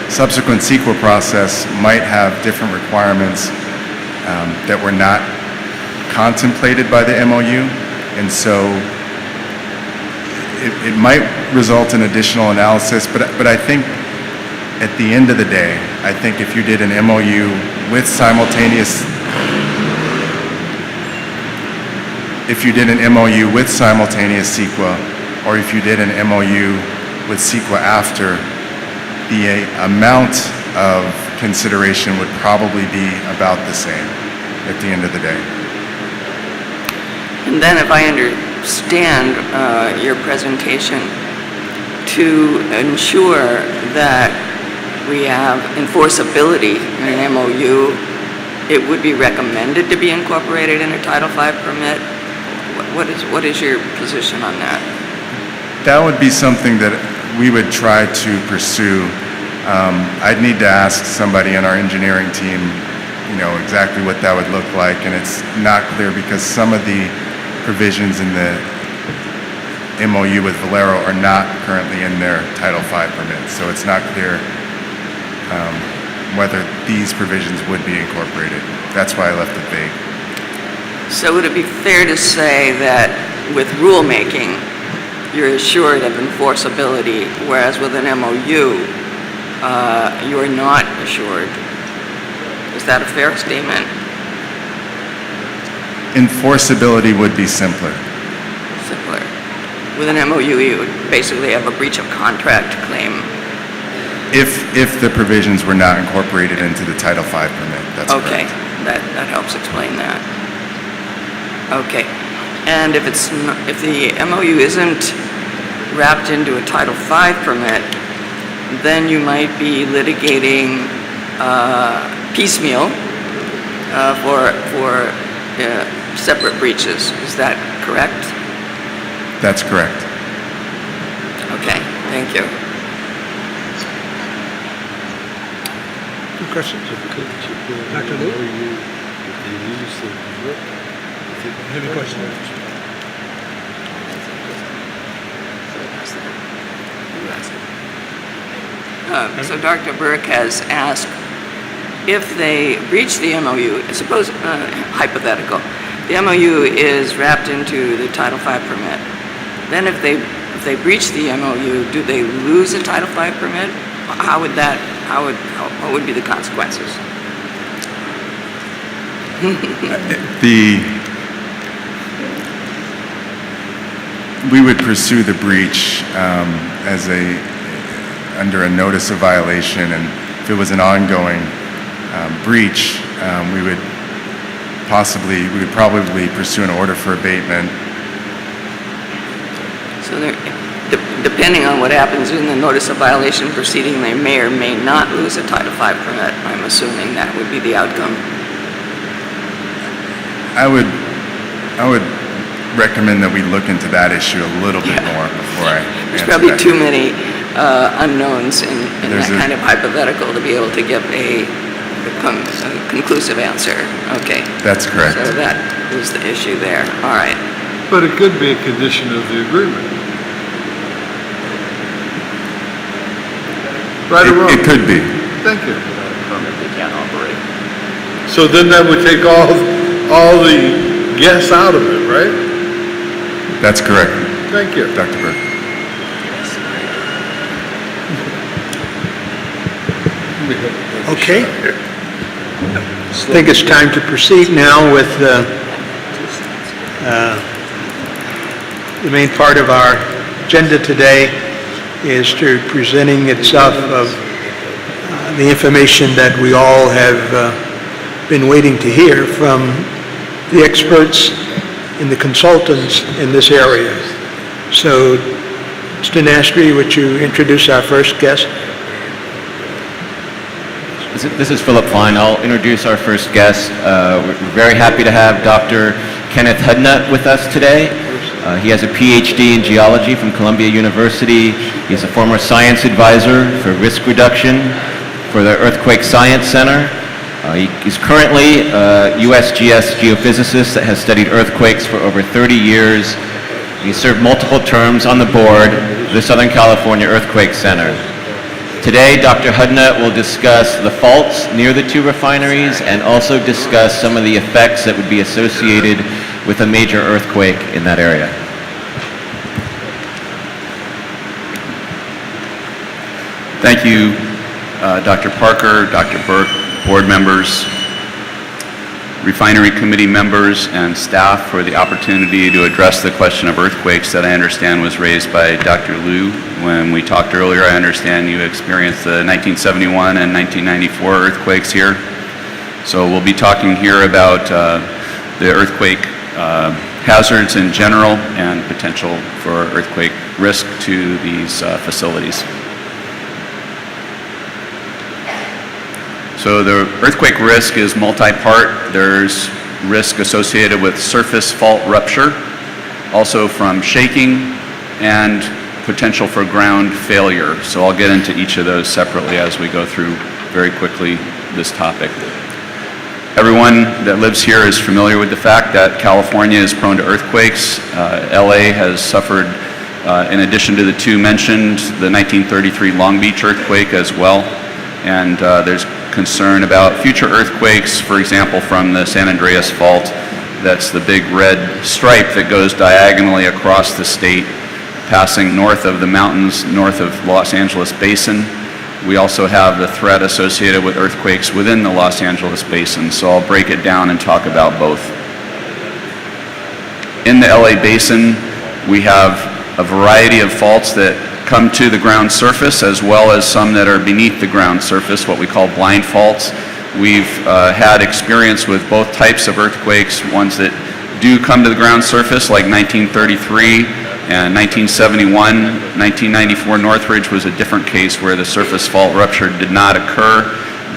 subsequent CEQA process might have different requirements that were not contemplated by the MOU, and so it might result in additional analysis, but I think at the end of the day, I think if you did an MOU with simultaneous CEQA, or if you did an MOU with CEQA after, the amount of consideration would probably be about the same at the end of the day. And then if I understand your presentation, to ensure that we have enforceability in an MOU, it would be recommended to be incorporated in a Title V permit. What is your position on that? That would be something that we would try to pursue. I'd need to ask somebody on our engineering team, exactly what that would look like, and it's not clear because some of the provisions in the MOU with Valero are not currently in their Title V permit, so it's not clear whether these provisions would be incorporated. That's why I left it vague. So would it be fair to say that with rulemaking, you're assured of enforceability, whereas with an MOU, you are not assured? Is that a fair statement? Enforceability would be simpler. Simpler. With an MOU, you would basically have a breach of contract claim. If the provisions were not incorporated into the Title V permit, that's Okay, correct. that helps explain that. Okay, and if the MOU isn't wrapped into a Title V permit, then you might be litigating piecemeal for separate breaches. Is that correct? That's correct. Okay, thank you. questions? Dr. Lou? Have any questions? So Dr. Burke has asked if they breach the MOU, suppose, hypothetical, the MOU is wrapped into the Title V permit. Then if they breach the MOU, do they lose a Title V permit? What would be the consequences? We would pursue the breach under a notice of violation, and if it was an ongoing breach, we would probably pursue an order for abatement. So depending on what happens in the notice of violation proceeding, they may or may not lose a Title V permit. I'm assuming that would be the outcome. I would recommend that we look into that issue a little bit more before I There's answer probably that. too many unknowns in that kind of hypothetical to be able to give a conclusive answer. Okay. That's correct. So that is the issue there. All right. But it could be a condition of the agreement. Right or wrong? It could be. Thank you. They can't operate. So then that would take all the guess out of it, right? That's correct, Thank you. Dr. Burke. Okay. I think it's time to proceed now with the main part of our agenda today is to presenting itself of the information that we all have been waiting to hear from the experts and the consultants in this area. So, Mr. Nastri, would you introduce our first guest? This is Philip Fine. I'll introduce our first guest. We're very happy to have Dr. Kenneth Hudnut with us today. He has a PhD in geology from Columbia University. He's a former science advisor for risk reduction for the Earthquake Science Center. He's currently a USGS geophysicist that has studied earthquakes for over 30 years. He served multiple terms on the board of the Southern California Earthquake Center. Today, Dr. Hudnut will discuss the faults near the two refineries and also discuss some of the effects that would be associated with a major earthquake in that area. Thank you, Dr. Parker, Dr. Burke, board members, refinery committee members, and staff for the opportunity to address the question of earthquakes that I understand was raised by Dr. Liu. When we talked earlier, I understand you experienced the 1971 and 1994 earthquakes here. So we'll be talking here about the earthquake hazards in general and potential for earthquake risk to these facilities. So the earthquake risk is multi-part. There's risk associated with surface fault rupture, also from shaking, and potential for ground failure. So I'll get into each of those separately as we go through very quickly this topic. Everyone that lives here is familiar with the fact that California is prone to earthquakes. LA has suffered, in addition to the two mentioned, the 1933 Long Beach earthquake as well. And there's concern about future earthquakes, for example, from the San Andreas Fault. That's the big red stripe that goes diagonally across the state, passing north of the mountains, north of Los Angeles Basin. We also have the threat associated with earthquakes within the Los Angeles Basin, so I'll break it down and talk about both. In the LA Basin, we have a variety of faults that come to the ground surface, as well as some that are beneath the ground surface, what we call blind faults. We've had experience with both types of earthquakes, ones that do come to the ground surface, like 1933 and 1971. 1994 Northridge was a different case where the surface fault rupture did not occur,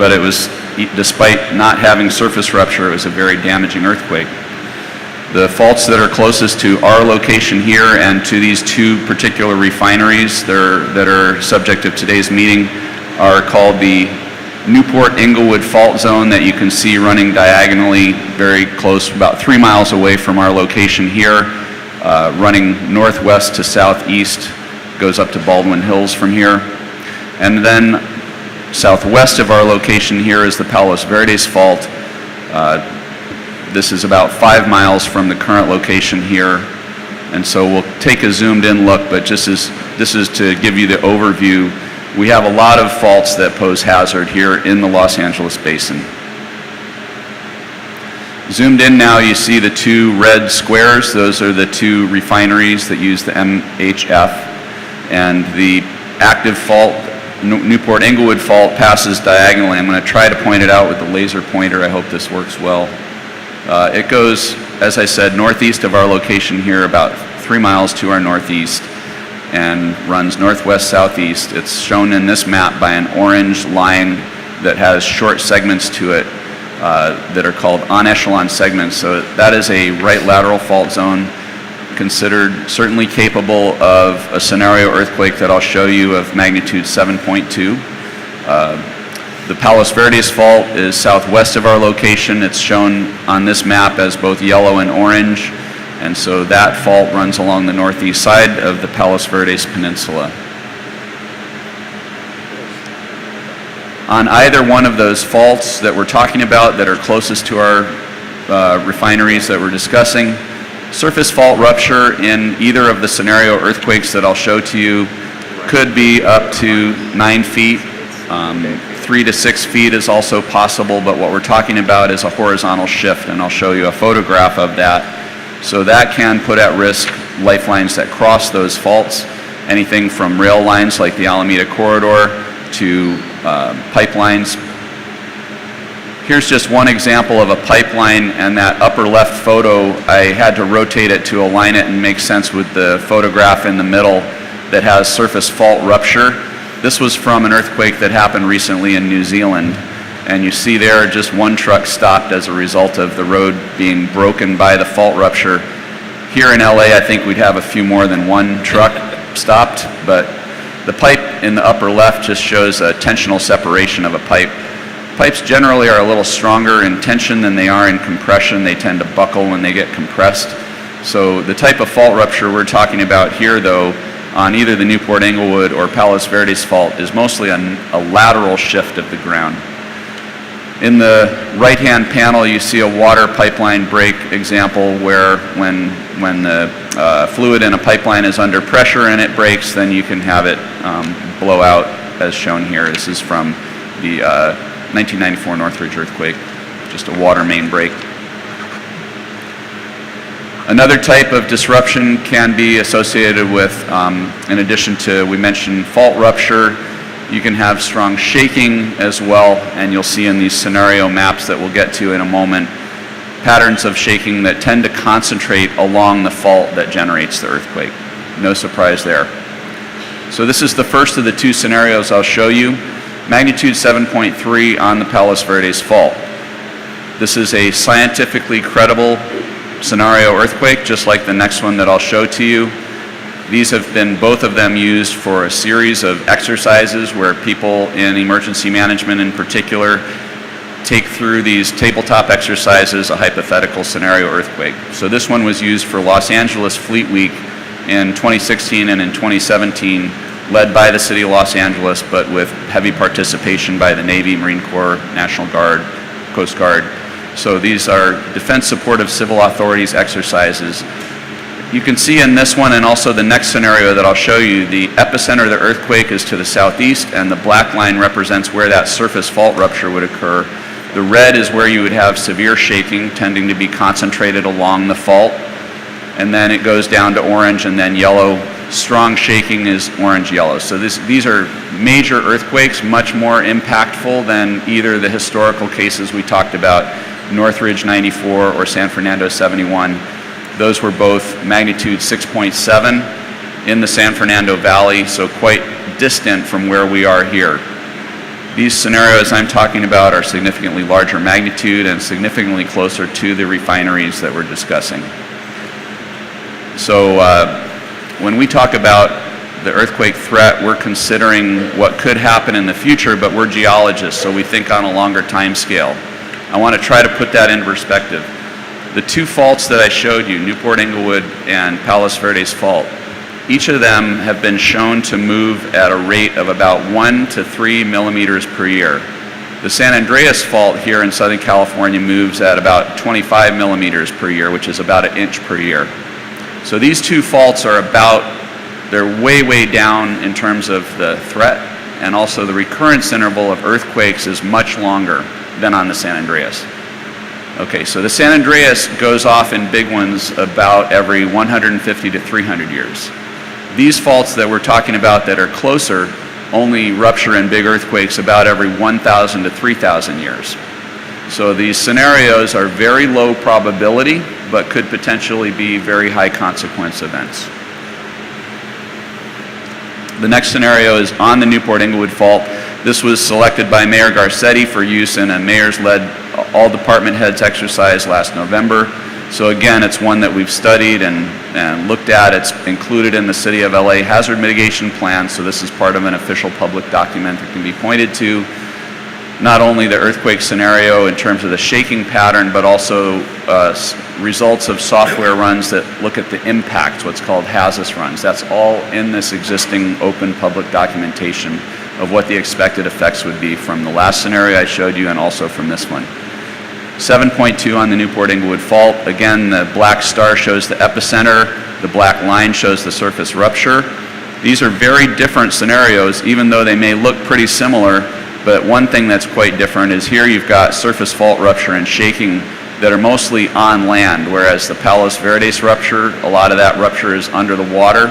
but it was, despite not having surface rupture, it was a very damaging earthquake. The faults that are closest to our location here and to these two particular refineries that are subject of today's meeting are called the Newport-Inglewood fault zone that you can see running diagonally very close, about 3 miles away from our location here, running northwest to southeast, goes up to Baldwin Hills from here. And then southwest of our location here is the Palos Verdes Fault. This is about 5 miles from the current location here. And so we'll take a zoomed in look, but this is to give you the overview. We have a lot of faults that pose hazard here in the Los Angeles Basin. Zoomed in now, you see the 2 red squares. Those are the 2 refineries that use the MHF. And the active fault, Newport-Inglewood fault, passes diagonally. I'm going to try to point it out with the laser pointer. I hope this works well. It goes, as I said, northeast of our location here, about 3 miles to our northeast, and runs northwest-southeast. It's shown in this map by an orange line that has short segments to it that are called en-echelon segments. So that is a right lateral fault zone, considered certainly capable of a scenario earthquake that I'll show you of magnitude 7.2. The Palos Verdes Fault is southwest of our location. It's shown on this map as both yellow and orange, and so that fault runs along the northeast side of the Palos Verdes Peninsula. On either one of those faults that we're talking about that are closest to our refineries that we're discussing, surface fault rupture in either of the scenario earthquakes that I'll show to you could be up to 9 feet. 3 to 6 feet is also possible, but what we're talking about is a horizontal shift, and I'll show you a photograph of that. So that can put at risk lifelines that cross those faults, anything from rail lines like the Alameda Corridor to pipelines. Here's just one example of a pipeline, and that upper left photo, I had to rotate it to align it and make sense with the photograph in the middle that has surface fault rupture. This was from an earthquake that happened recently in New Zealand, and you see there just one truck stopped as a result of the road being broken by the fault rupture. Here in LA, I think we'd have a few more than one truck stopped, but the pipe in the upper left just shows a tensional separation of a pipe. Pipes generally are a little stronger in tension than they are in compression. They tend to buckle when they get compressed. So the type of fault rupture we're talking about here, though, on either the Newport-Inglewood or Palos Verdes fault is mostly a lateral shift of the ground. In the right-hand panel, you see a water pipeline break example where when the fluid in a pipeline is under pressure and it breaks, then you can have it blow out as shown here. This is from the 1994 Northridge earthquake, just a water main break. Another type of disruption can be associated with, in addition to, we mentioned fault rupture, you can have strong shaking as well, and you'll see in these scenario maps that we'll get to in a moment, patterns of shaking that tend to concentrate along the fault that generates the earthquake. No surprise there. So this is the first of the 2 scenarios I'll show you. Magnitude 7.3 on the Palos Verdes Fault. This is a scientifically credible scenario earthquake, just like the next one that I'll show to you. These have been, both of them, used for a series of exercises where people in emergency management in particular take through these tabletop exercises a hypothetical scenario earthquake. So this one was used for Los Angeles Fleet Week in 2016 and in 2017, led by the City of Los Angeles, but with heavy participation by the Navy, Marine Corps, National Guard, Coast Guard. So these are defense supportive civil authorities exercises. You can see in this one and also the next scenario that I'll show you, the epicenter of the earthquake is to the southeast, and the black line represents where that surface fault rupture would occur. The red is where you would have severe shaking, tending to be concentrated along the fault, and then it goes down to orange and then yellow. Strong shaking is orange-yellow. So these are major earthquakes, much more impactful than either the historical cases we talked about, Northridge 94 or San Fernando 71. Those were both magnitude 6.7 in the San Fernando Valley, so quite distant from where we are here. These scenarios I'm talking about are significantly larger magnitude and significantly closer to the refineries that we're discussing. So when we talk about the earthquake threat, we're considering what could happen in the future, but we're geologists, so we think on a longer time scale. I want to try to put that in perspective. The two faults that I showed you, Newport Inglewood and Palos Verdes Fault, each of them have been shown to move at a rate of about 1 to 3 millimeters per year. The San Andreas Fault here in Southern California moves at about 25 millimeters per year, which is about 1 inch per year. So these two faults are they're way, way down in terms of the threat, and also the recurrence interval of earthquakes is much longer than on the San Andreas. Okay, so the San Andreas goes off in big ones about every 150 to 300 years. These faults that we're talking about that are closer only rupture in big earthquakes about every 1,000 to 3,000 years. So these scenarios are very low probability, but could potentially be very high consequence events. The next scenario is on the Newport Inglewood Fault. This was selected by Mayor Garcetti for use in a mayor's-led all department heads exercise last November. So again, it's one that we've studied and looked at. It's included in the City of LA Hazard Mitigation Plan, so this is part of an official public document that can be pointed to. Not only the earthquake scenario in terms of the shaking pattern, but also results of software runs that look at the impacts, what's called HAZUS runs. That's all in this existing open public documentation of what the expected effects would be from the last scenario I showed you and also from this one. 7.2 on the Newport Inglewood Fault. Again, the black star shows the epicenter, the black line shows the surface rupture. These are very different scenarios, even though they may look pretty similar, but one thing that's quite different is here you've got surface fault rupture and shaking that are mostly on land, whereas the Palos Verdes rupture, a lot of that rupture is under the water.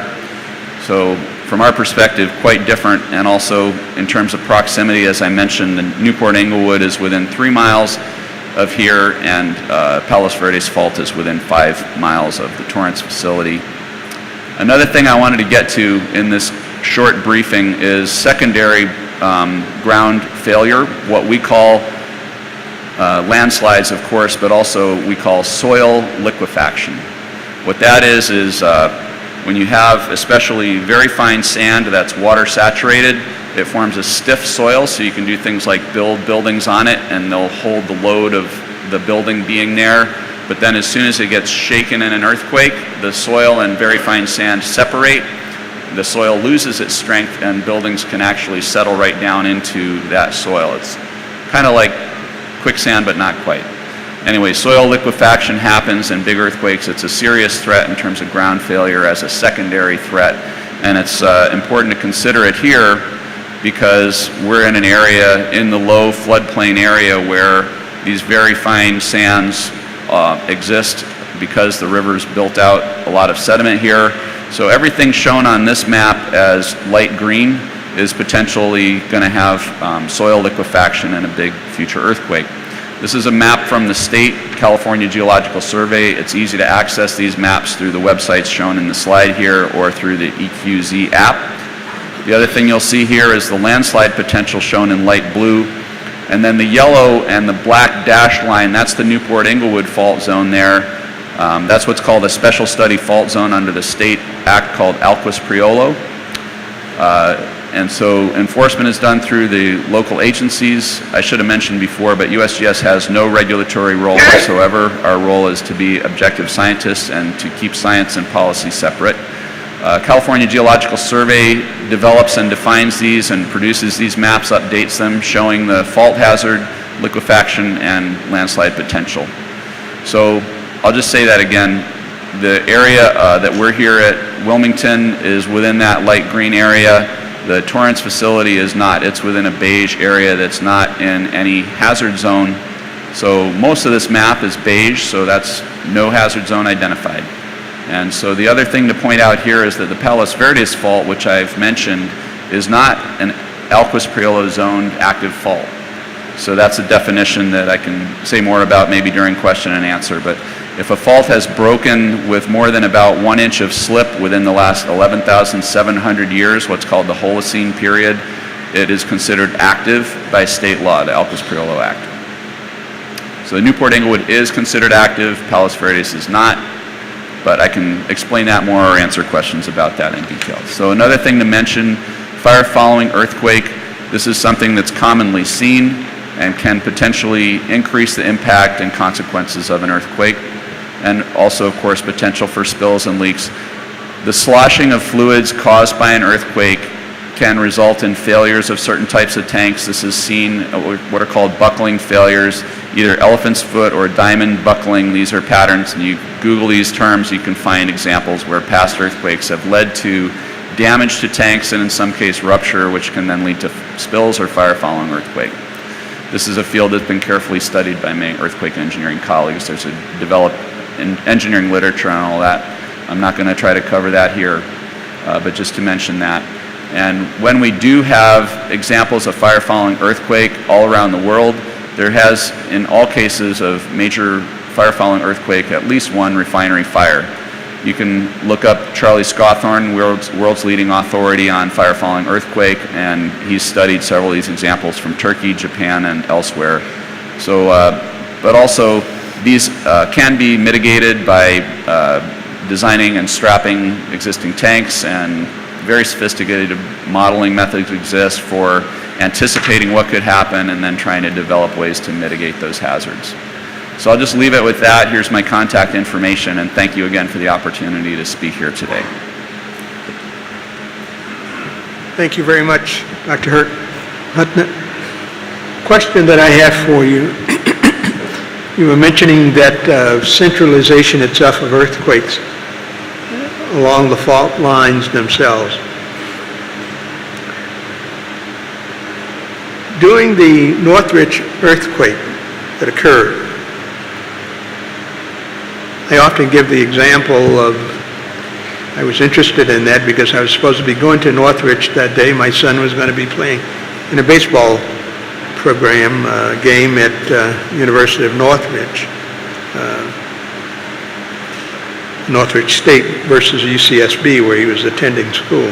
So from our perspective, quite different, and also in terms of proximity, as I mentioned, the Newport Inglewood is within 3 miles of here, and Palos Verdes Fault is within 5 miles of the Torrance facility. Another thing I wanted to get to in this short briefing is secondary ground failure, what we call landslides, of course, but also we call soil liquefaction. What that is when you have especially very fine sand that's water saturated, it forms a stiff soil, so you can do things like build buildings on it and they'll hold the load of the building being there. But then as soon as it gets shaken in an earthquake, the soil and very fine sand separate, the soil loses its strength, and buildings can actually settle right down into that soil. It's kind of like quicksand, but not quite. Anyway, soil liquefaction happens in big earthquakes. It's a serious threat in terms of ground failure as a secondary threat, and it's important to consider it here because we're in an area in the low floodplain area where these very fine sands exist because the river's built out a lot of sediment here. So everything shown on this map as light green is potentially going to have soil liquefaction in a big future earthquake. This is a map from the state California Geological Survey. It's easy to access these maps through the websites shown in the slide here or through the EQZ app. The other thing you'll see here is the landslide potential shown in light blue. And then the yellow and the black dashed line, that's the Newport Inglewood fault zone there. That's what's called a special study fault zone under the state act called Alquist Priolo. And so enforcement is done through the local agencies. I should have mentioned before, but USGS has no regulatory role whatsoever. Our role is to be objective scientists and to keep science and policy separate. California Geological Survey develops and defines these and produces these maps, updates them, showing the fault hazard, liquefaction, and landslide potential. So I'll just say that again. The area that we're here at Wilmington is within that light green area. The Torrance facility is not. It's within a beige area that's not in any hazard zone. So most of this map is beige, so that's no hazard zone identified. And so the other thing to point out here is that the Palos Verdes fault, which I've mentioned, is not an Alquist Priolo zoned active fault. So that's a definition that I can say more about maybe during question and answer. But if a fault has broken with more than about 1 inch of slip within the last 11,700 years, what's called the Holocene period, it is considered active by state law, the Alquist Priolo Act. So the Newport Inglewood is considered active, Palos Verdes is not. but I can explain that more or answer questions about that in detail. So another thing to mention, fire following earthquake, this is something that's commonly seen and can potentially increase the impact and consequences of an earthquake, and also, of course, potential for spills and leaks. The sloshing of fluids caused by an earthquake can result in failures of certain types of tanks. This is seen, what are called buckling failures, either elephant's foot or diamond buckling. These are patterns, and you Google these terms, you can find examples where past earthquakes have led to damage to tanks and in some case rupture, which can then lead to spills or fire following earthquake. This is a field that's been carefully studied by many earthquake engineering colleagues. There's a developed engineering literature on all that. I'm not going to try to cover that here, but just to mention that. And when we do have examples of fire following earthquake all around the world, there has, in all cases of major fire following earthquake, at least one refinery fire. You can look up Charlie Scawthorne, world's leading authority on fire following earthquake, and he's studied several of these examples from Turkey, Japan, and elsewhere. So, but also these can be mitigated by designing and strapping existing tanks, and very sophisticated modeling methods exist for anticipating what could happen and then trying to develop ways to mitigate those hazards. So I'll just leave it with that. Here's my contact information, and thank you again for the opportunity to speak here today. Thank you very much, Dr. Hutner. Question that I have for you. You were mentioning that centralization itself of earthquakes along the fault lines themselves. During the Northridge earthquake that occurred, I often give the example of, I was interested in that because I was supposed to be going to Northridge that day. My son was going to be playing in a baseball program game at University of Northridge, Northridge State versus UCSB, where he was attending school.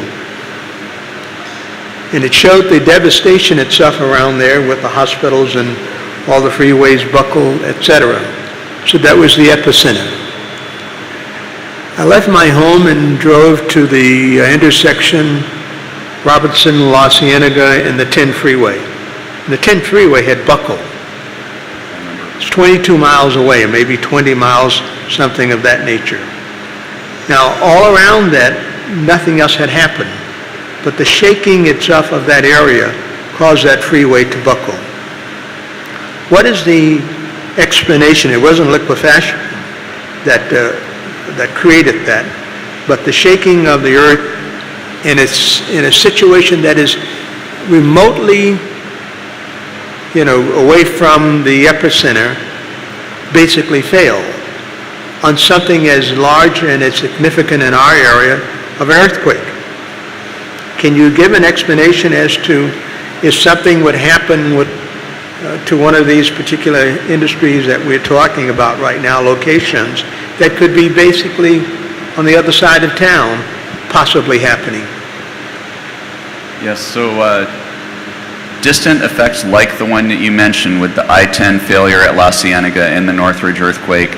And it showed the devastation itself around there with the hospitals and all the freeways buckled, etc. So that was the epicenter. I left my home and drove to the intersection Robertson, La Cienega, and the 10 freeway. And the 10 freeway had buckled. It's 22 miles away, maybe 20 miles, something of that nature. Now, all around that, nothing else had happened. But the shaking itself of that area caused that freeway to buckle. What is the explanation? It wasn't liquefaction that created that, but the shaking of the earth in a situation that is remotely, away from the epicenter, basically failed on something as large and as significant in our area of an earthquake. Can you give an explanation as to if something would happen to one of these particular industries that we're talking about right now, locations, that could be basically on the other side of town, possibly happening? Yes, so distant effects like the one that you mentioned with the I-10 failure at La Cienega in the Northridge earthquake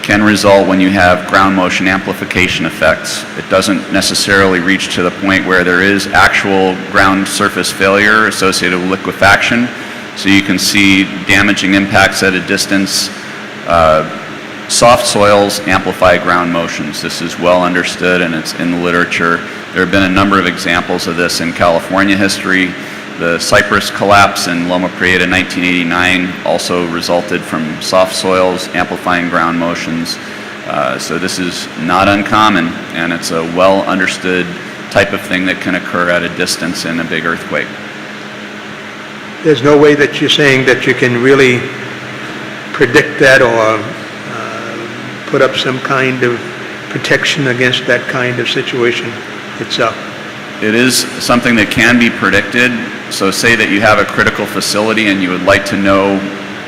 can result when you have ground motion amplification effects. It doesn't necessarily reach to the point where there is actual ground surface failure associated with liquefaction. So you can see damaging impacts at a distance. Soft soils amplify ground motions. This is well understood and it's in the literature. There have been a number of examples of this in California history. The Cypress collapse in Loma Prieta in 1989 also resulted from soft soils amplifying ground motions. So this is not uncommon, and it's a well understood type of thing that can occur at a distance in a big earthquake. There's no way that you're saying that you can really predict that or put up some kind of protection against that kind of situation itself? It is something that can be predicted. So say that you have a critical facility and you would like to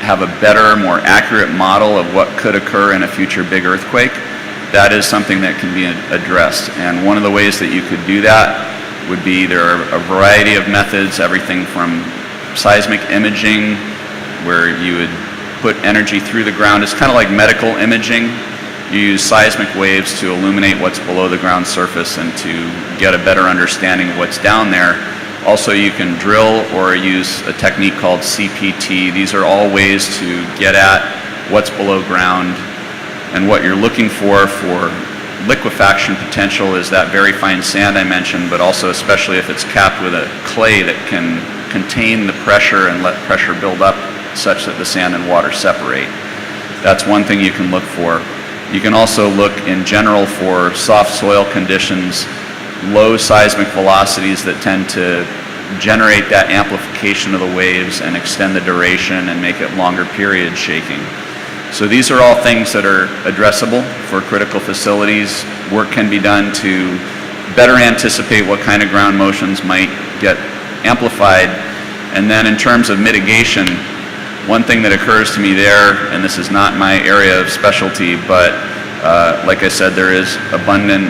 have a better, more accurate model of what could occur in a future big earthquake. That is something that can be addressed. And one of the ways that you could do that would be, there are a variety of methods, everything from seismic imaging, where you would put energy through the ground. It's kind of like medical imaging. You use seismic waves to illuminate what's below the ground surface and to get a better understanding of what's down there. Also, you can drill or use a technique called CPT. These are all ways to get at what's below ground. And what you're looking for liquefaction potential is that very fine sand I mentioned, but also especially if it's capped with a clay that can contain the pressure and let pressure build up such that the sand and water separate. That's one thing you can look for. You can also look in general for soft soil conditions, low seismic velocities that tend to generate that amplification of the waves and extend the duration and make it longer period shaking. So these are all things that are addressable for critical facilities. Work can be done to better anticipate what kind of ground motions might get amplified. And then in terms of mitigation, one thing that occurs to me there, and this is not my area of specialty, but like I said, there is abundant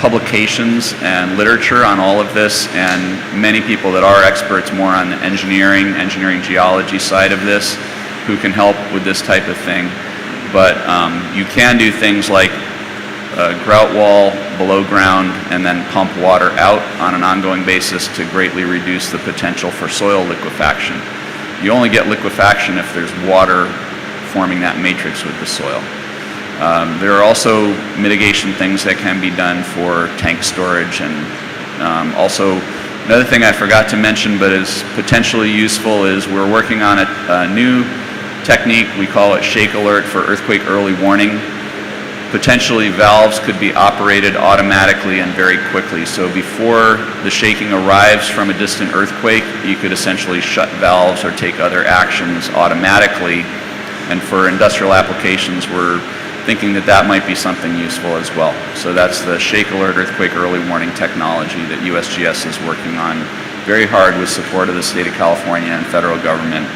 publications and literature on all of this, and many people that are experts more on the engineering geology side of this who can help with this type of thing. But you can do things like grout wall below ground and then pump water out on an ongoing basis to greatly reduce the potential for soil liquefaction. You only get liquefaction if there's water forming that matrix with the soil. There are also mitigation things that can be done for tank storage, and also another thing I forgot to mention but is potentially useful is we're working on a new technique. We call it shake alert for earthquake early warning. Potentially valves could be operated automatically and very quickly. So before the shaking arrives from a distant earthquake, you could essentially shut valves or take other actions automatically. And for industrial applications, we're thinking that that might be something useful as well. So that's the shake alert earthquake early warning technology that USGS is working on very hard with support of the state of California and federal government.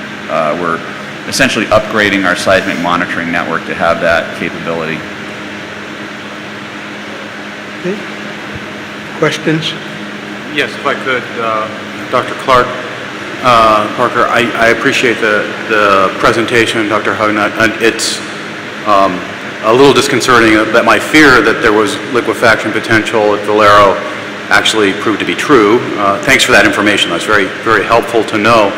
We're essentially upgrading our seismic monitoring network to have that capability. Okay. Questions? Yes, if I could, Dr. Clark, Parker, I appreciate the presentation, Dr. Hugnut. It's a little disconcerting that my fear that there was liquefaction potential at Valero actually proved to be true. Thanks for that information. That's very, very helpful to know.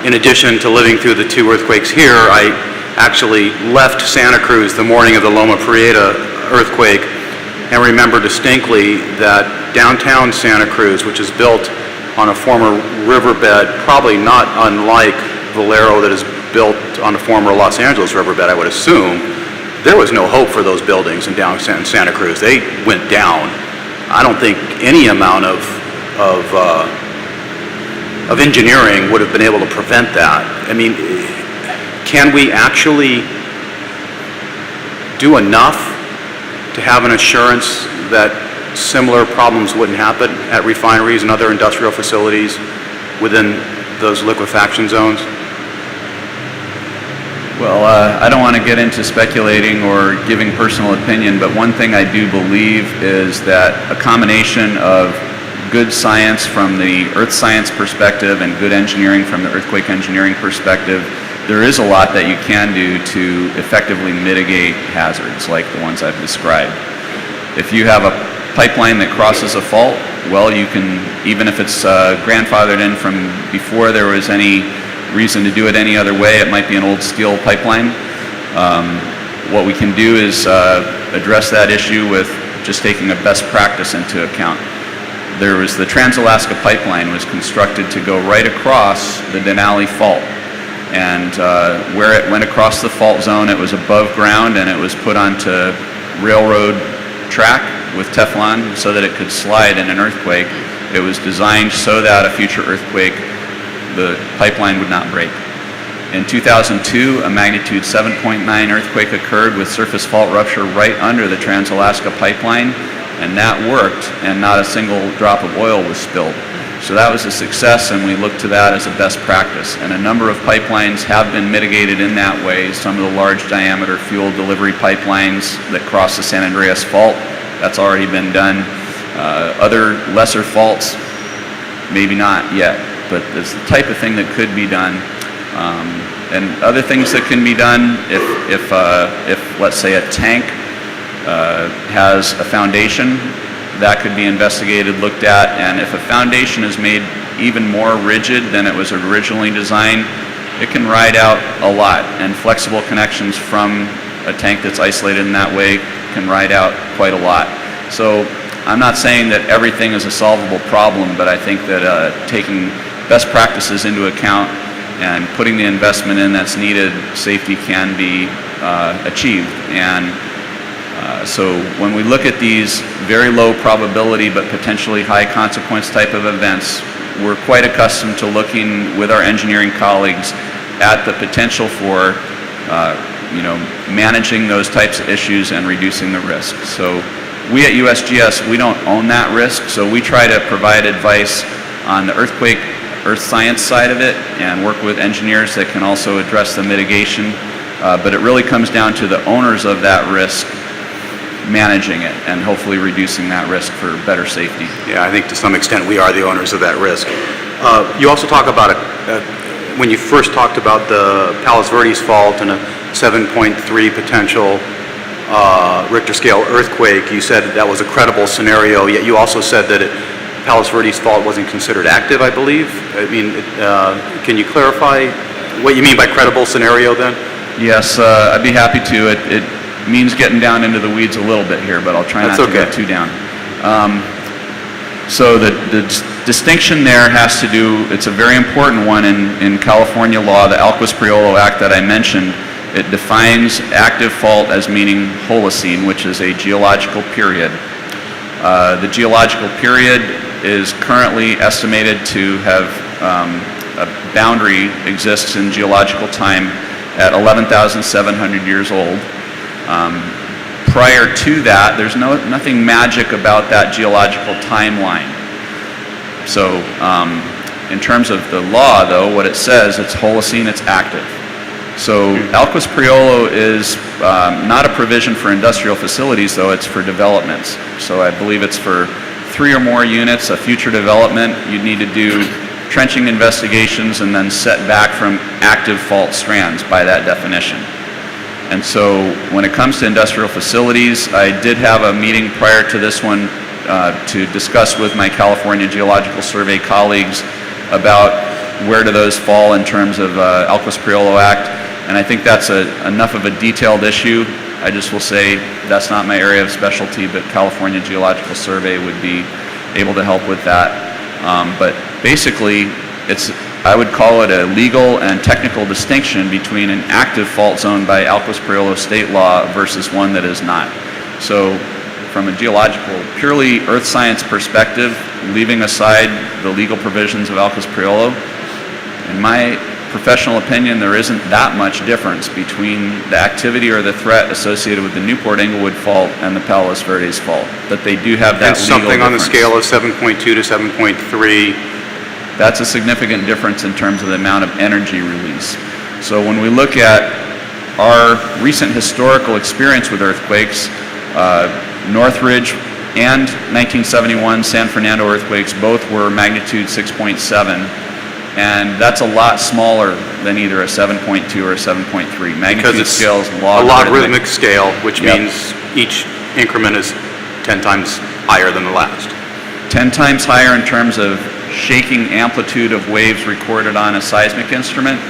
In addition to living through the 2 earthquakes here, I actually left Santa Cruz the morning of the Loma Prieta earthquake and remember distinctly that downtown Santa Cruz, which is built on a former riverbed, probably not unlike Valero that is built on a former Los Angeles riverbed, I would assume, there was no hope for those buildings in downtown Santa Cruz. They went down. I don't think any amount of engineering would have been able to prevent that. I mean, can we actually do enough to have an assurance that similar problems wouldn't happen at refineries and other industrial facilities within those liquefaction zones? Well, I don't want to get into speculating or giving personal opinion, but one thing I do believe is that a combination of good science from the earth science perspective and good engineering from the earthquake engineering perspective, there is a lot that you can do to effectively mitigate hazards like the ones I've described. If you have a pipeline that crosses a fault, well, you can, even if it's grandfathered in from before there was any reason to do it any other way, it might be an old steel pipeline. What we can do is address that issue with just taking a best practice into account. There was the Trans-Alaska Pipeline was constructed to go right across the Denali Fault. And where it went across the fault zone, it was above ground and it was put onto railroad track with Teflon so that it could slide in an earthquake. It was designed so that a future earthquake, the pipeline would not break. In 2002, a magnitude 7.9 earthquake occurred with surface fault rupture right under the Trans-Alaska Pipeline, and that worked, and not a single drop of oil was spilled. So that was a success, and we look to that as a best practice. And a number of pipelines have been mitigated in that way. Some of the large diameter fuel delivery pipelines that cross the San Andreas Fault, that's already been done. Other lesser faults, maybe not yet, but it's the type of thing that could be done. And other things that can be done if let's say a tank has a foundation, that could be investigated, looked at, and if a foundation is made even more rigid than it was originally designed, it can ride out a lot, and flexible connections from a tank that's isolated in that way can ride out quite a lot. So I'm not saying that everything is a solvable problem, but I think that taking best practices into account and putting the investment in that's needed, safety can be achieved. And so when we look at these very low probability but potentially high consequence type of events, we're quite accustomed to looking with our engineering colleagues at the potential for managing those types of issues and reducing the risk. So we at USGS, we don't own that risk, so we try to provide advice on the earth science side of it and work with engineers that can also address the mitigation, but it really comes down to the owners of that risk managing it and hopefully reducing that risk for better safety. Yeah, I think to some extent we are the owners of that risk. You also talk about when you first talked about the Palos Verdes fault and a 7.3 potential Richter scale earthquake, you said that was a credible scenario, yet you also said that Palos Verdes fault wasn't considered active, I believe. I mean, can you clarify what you mean by credible scenario then? Yes, I'd be happy to. It means getting down into the weeds a little bit here, but I'll try not to get too down. So the distinction there has to do, it's a very important one in California law, the Alquist-Priolo Act that I mentioned. It defines active fault as meaning Holocene, which is a geological period. The geological period is currently estimated to have a boundary exists in geological time at 11,700 years old. Prior to that, there's nothing magic about that geological timeline. So in terms of the law, though, what it says, it's Holocene, it's active. So Alquist-Priolo is not a provision for industrial facilities, though it's for developments. So I believe it's for 3 or more units, a future development. You'd need to do trenching investigations and then set back from active fault strands by that definition. And so when it comes to industrial facilities, I did have a meeting prior to this one to discuss with my California Geological Survey colleagues about where do those fall in terms of Alquist-Priolo Act. And I think that's enough of a detailed issue. I just will say that's not my area of specialty, but California Geological Survey would be able to help with that. But basically, I would call it a legal and technical distinction between an active fault zone by Alquist-Priolo state law versus one that is not. So from a geological, purely earth science perspective, leaving aside the legal provisions of Alquist-Priolo, in my professional opinion, there isn't that much difference between the activity or the threat associated with the Newport-Englewood fault and the Palos Verdes fault. But they do have that legal something on the difference. scale of 7.2 to 7.3. That's a significant difference in terms of the amount of energy release. So when we look at our recent historical experience with earthquakes, Northridge and 1971 San Fernando earthquakes both were magnitude 6.7, and that's a lot smaller than either a 7.2 or a 7.3. Magnitude scale is a logarithmic scale, which means each increment is 10 times higher than the last. 10 times higher in terms of shaking amplitude of waves recorded on a seismic instrument,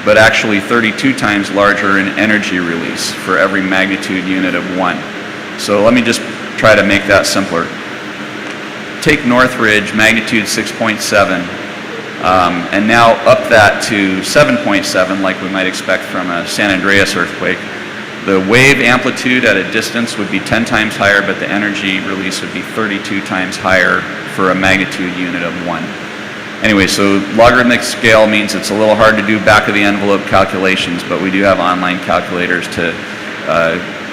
but actually 32 times larger in energy release for every magnitude unit of 1. So let me just try to make that simpler. Take Northridge, magnitude 6.7, and now up that to 7.7 like we might expect from a San Andreas earthquake. The wave amplitude at a distance would be 10 times higher, but the energy release would be 32 times higher for a magnitude unit of 1. Anyway, so logarithmic scale means it's a little hard to do back of the envelope calculations, but we do have online calculators to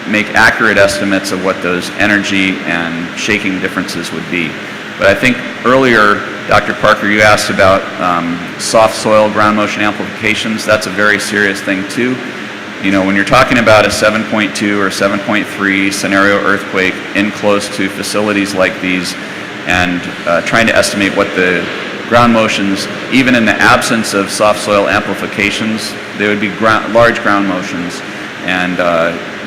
make accurate estimates of what those energy and shaking differences would be. But I think earlier, Dr. Parker, you asked about soft soil ground motion amplifications. That's a very serious thing too. You know, when you're talking about a 7.2 or 7.3 scenario earthquake in close to facilities like these and trying to estimate what the ground motions, even in the absence of soft soil amplifications, they would be large ground motions. And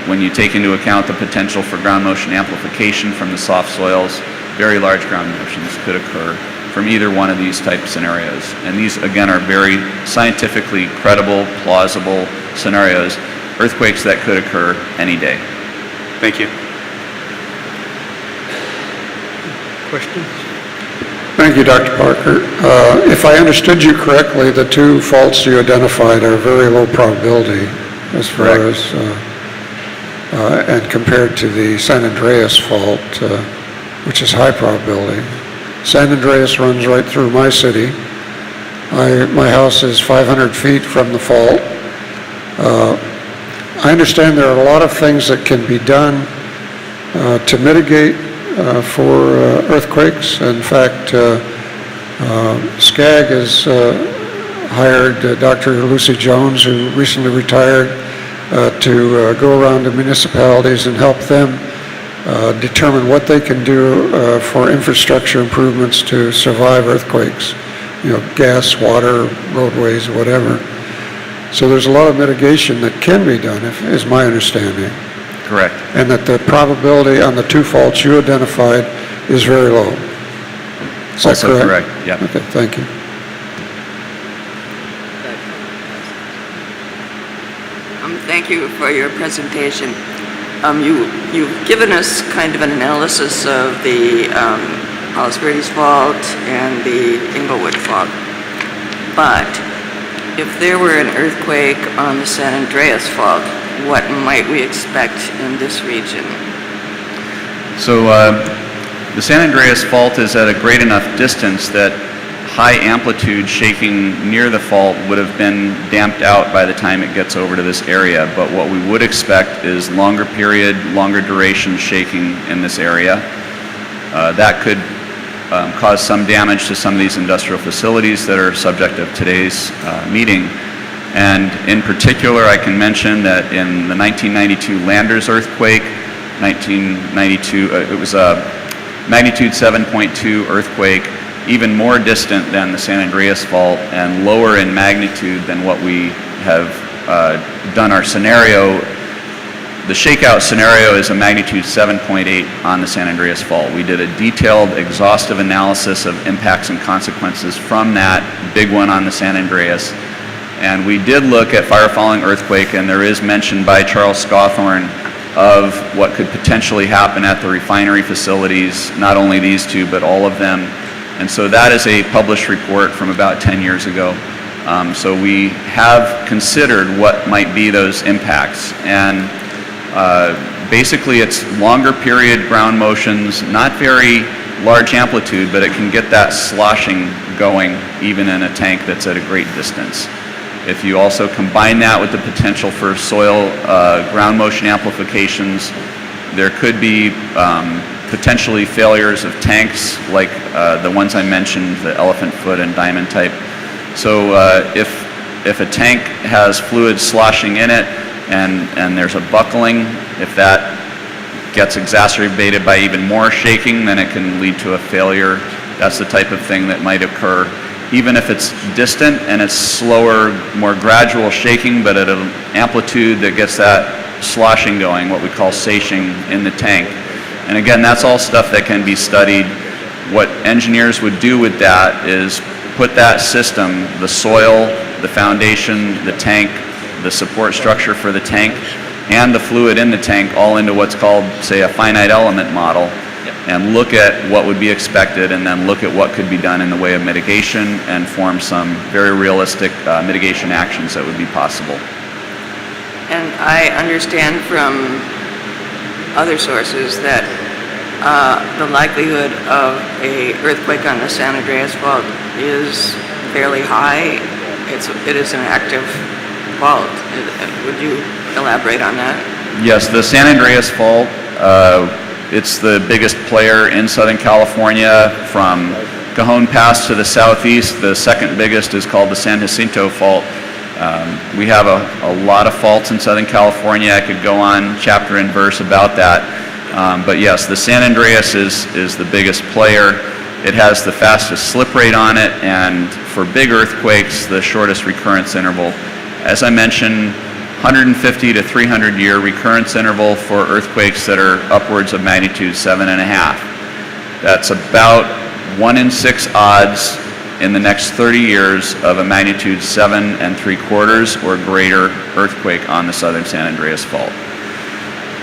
when you take into account the potential for ground motion amplification from the soft soils, very large ground motions could occur from either one of these type scenarios. And these, again, are very scientifically credible, plausible scenarios, earthquakes that could occur any day. Thank you. Questions? Thank you, Dr. Parker. If I understood you correctly, the two faults you identified are very low probability as far Correct. as, and compared to the San Andreas fault, which is high probability. San Andreas runs right through my city. My house is 500 feet from the fault. I understand there are a lot of things that can be done to mitigate for earthquakes. In fact, SCAG has hired Dr. Lucy Jones, who recently retired, to go around to municipalities and help them determine what they can do for infrastructure improvements to survive earthquakes, gas, water, roadways, whatever. So there's a lot of mitigation that can be done, is my understanding. Correct. And that the probability on the two faults you identified is very low. Is that Also correct, yeah. Okay, thank you. Thank you for your presentation. You've given us kind of an analysis of the Palos Verdes Fault and the Inglewood Fault. But if there were an earthquake on the San Andreas Fault, what might we expect in this region? So the San Andreas Fault is at a great enough distance that high amplitude shaking near the fault would have been damped out by the time it gets over to this area. But what we would expect is longer period, longer duration shaking in this area. That could cause some damage to some of these industrial facilities that are subject of today's meeting. And in particular, I can mention that in the 1992 Landers earthquake, it was a magnitude 7.2 earthquake, even more distant than the San Andreas Fault and lower in magnitude than what we have done our scenario. The shakeout scenario is a magnitude 7.8 on the San Andreas Fault. We did a detailed, exhaustive analysis of impacts and consequences from that big one on the San Andreas. And we did look at fire-following earthquake, and there is mention by Charles Scawthorne of what could potentially happen at the refinery facilities, not only these two, but all of them. And so that is a published report from about 10 years ago. So we have considered what might be those impacts. And basically it's longer period ground motions, not very large amplitude, but it can get that sloshing going even in a tank that's at a great distance. If you also combine that with the potential for soil ground motion amplifications, there could be potentially failures of tanks like the ones I mentioned, the elephant foot and diamond type. So if a tank has fluid sloshing in it and there's a buckling, if that gets exacerbated by even more shaking, then it can lead to a failure. That's the type of thing that might occur. Even if it's distant and it's slower, more gradual shaking, but at an amplitude that gets that sloshing going, what we call sashing in the tank. And again, that's all stuff that can be studied. What engineers would do with that is put that system, the soil, the foundation, the tank, the support structure for the tank, and the fluid in the tank all into what's called, say, a finite element model, and look at what would be expected, and then look at what could be done in the way of mitigation and form some very realistic mitigation actions that would be possible. And I understand from other sources that the likelihood of an earthquake on the San Andreas Fault is fairly high. It is an active fault. Would you elaborate on that? Yes, the San Andreas Fault, it's the biggest player in Southern California from Cajon Pass to the southeast. The second biggest is called the San Jacinto Fault. We have a lot of faults in Southern California. I could go on chapter and verse about that. But yes, the San Andreas is the biggest player. It has the fastest slip rate on it, and for big earthquakes, the shortest recurrence interval. As I mentioned, 150 to 300 year recurrence interval for earthquakes that are upwards of magnitude 7.5. That's about 1 in 6 odds in the next 30 years of a magnitude 7.75 or greater earthquake on the southern San Andreas Fault.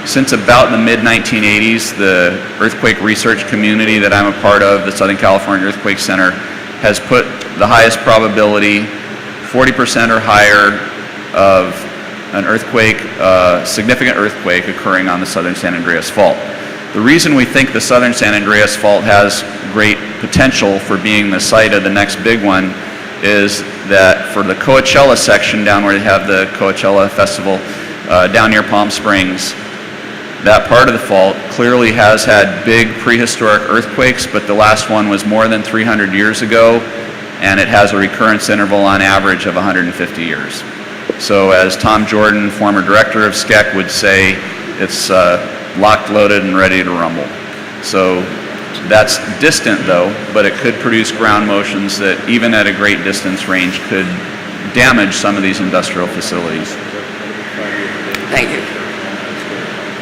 Since about the mid-1980s, the earthquake research community that I'm a part of, the Southern California Earthquake Center, has put the highest probability, 40% or higher, of an earthquake, significant earthquake occurring on the southern San Andreas Fault. The reason we think the southern San Andreas Fault has great potential for being the site of the next big one is that for the Coachella section down where they have the Coachella Festival down near Palm Springs, that part of the fault clearly has had big prehistoric earthquakes, but the last one was more than 300 years ago, and it has a recurrence interval on average of 150 years. So as Tom Jordan, former director of SCAQ, would say, it's locked, loaded, and ready to rumble. So that's distant though, but it could produce ground motions that even at a great distance range could damage some of these industrial facilities. Thank you.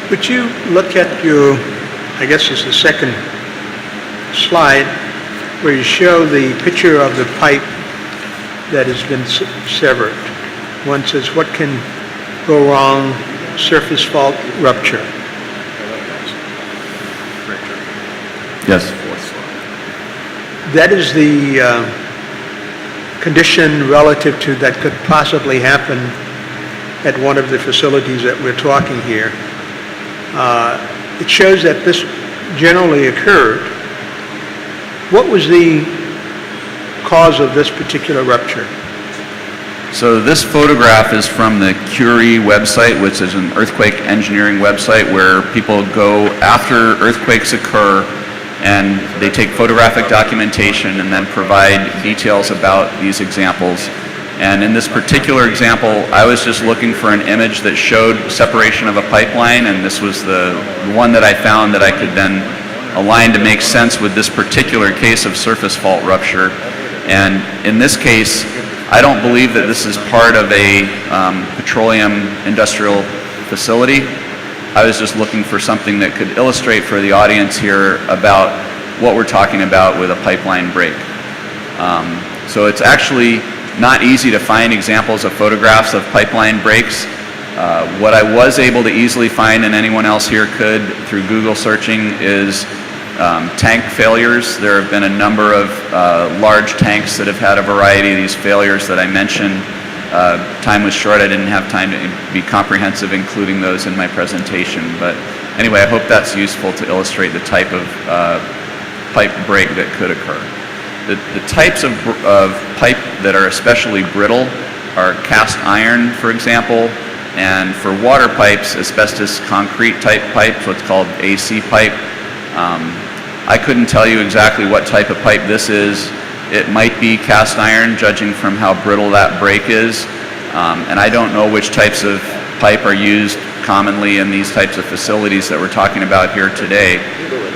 Would you look at your, I guess it's the second slide, where you show the picture of the pipe that has been severed. One says, what can go wrong? Surface fault rupture. Yes. That is the condition relative to that could possibly happen at one of the facilities that we're talking here. It shows that this generally occurred. What was the cause of this particular rupture? So this photograph is from the Curie website, which is an earthquake engineering website where people go after earthquakes occur and they take photographic documentation and then provide details about these examples. And in this particular example, I was just looking for an image that showed separation of a pipeline, and this was the one that I found that I could then align to make sense with this particular case of surface fault rupture. And in this case, I don't believe that this is part of a petroleum industrial facility. I was just looking for something that could illustrate for the audience here about what we're talking about with a pipeline break. So it's actually not easy to find examples of photographs of pipeline breaks. What I was able to easily find, and anyone else here could through Google searching, is tank failures. There have been a number of large tanks that have had a variety of these failures that I mentioned. Time was short. I didn't have time to be comprehensive including those in my presentation. But anyway, I hope that's useful to illustrate the type of pipe break that could occur. The types of pipe that are especially brittle are cast iron, for example, and for water pipes, asbestos concrete type pipes, what's called AC pipe. I couldn't tell you exactly what type of pipe this is. It might be cast iron, judging from how brittle that break is. And I don't know which types of pipe are used commonly in these types of facilities that we're talking about here today.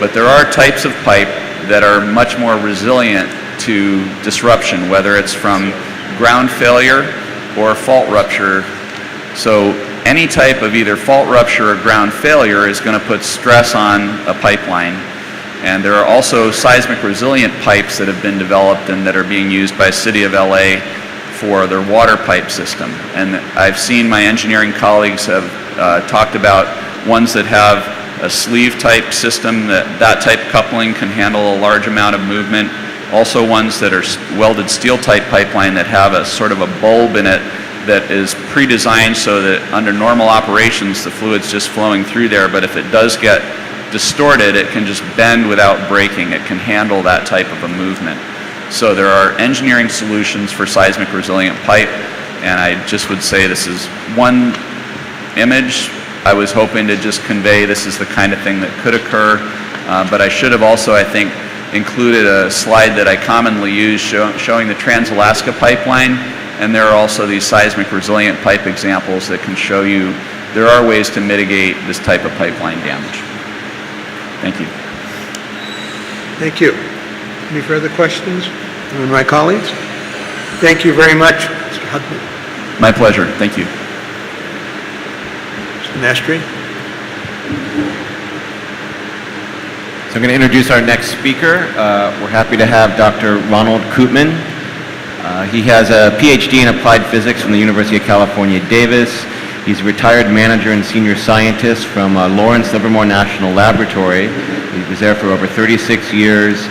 But there are types of pipe that are much more resilient to disruption, whether it's from ground failure or fault rupture. So any type of either fault rupture or ground failure is going to put stress on a pipeline. And there are also seismic resilient pipes that have been developed and that are being used by City of LA for their water pipe system. And I've seen my engineering colleagues have talked about ones that have a sleeve type system, that type coupling can handle a large amount of movement. Also ones that are welded steel type pipeline that have a sort of a bulb in it that is pre-designed so that under normal operations the fluid's just flowing through there, but if it does get distorted, it can just bend without breaking. It can handle that type of a movement. So there are engineering solutions for seismic resilient pipe, and I just would say this is one image. I was hoping to just convey this is the kind of thing that could occur, but I should have also, I think, included a slide that I commonly use showing the Trans-Alaska pipeline, and there are also these seismic resilient pipe examples that can show you there are ways to mitigate this type of pipeline damage. Thank you. Thank you. Any further questions from my colleagues? Thank you very much, Mr. Hudman. My pleasure. Thank you. Mr. Nastri? So I'm going to introduce our next speaker. We're happy to have Dr. Ronald Koopman. He has a PhD in applied physics from the University of California, Davis. He's a retired manager and senior scientist from Lawrence Livermore National Laboratory. He was there for over 36 years.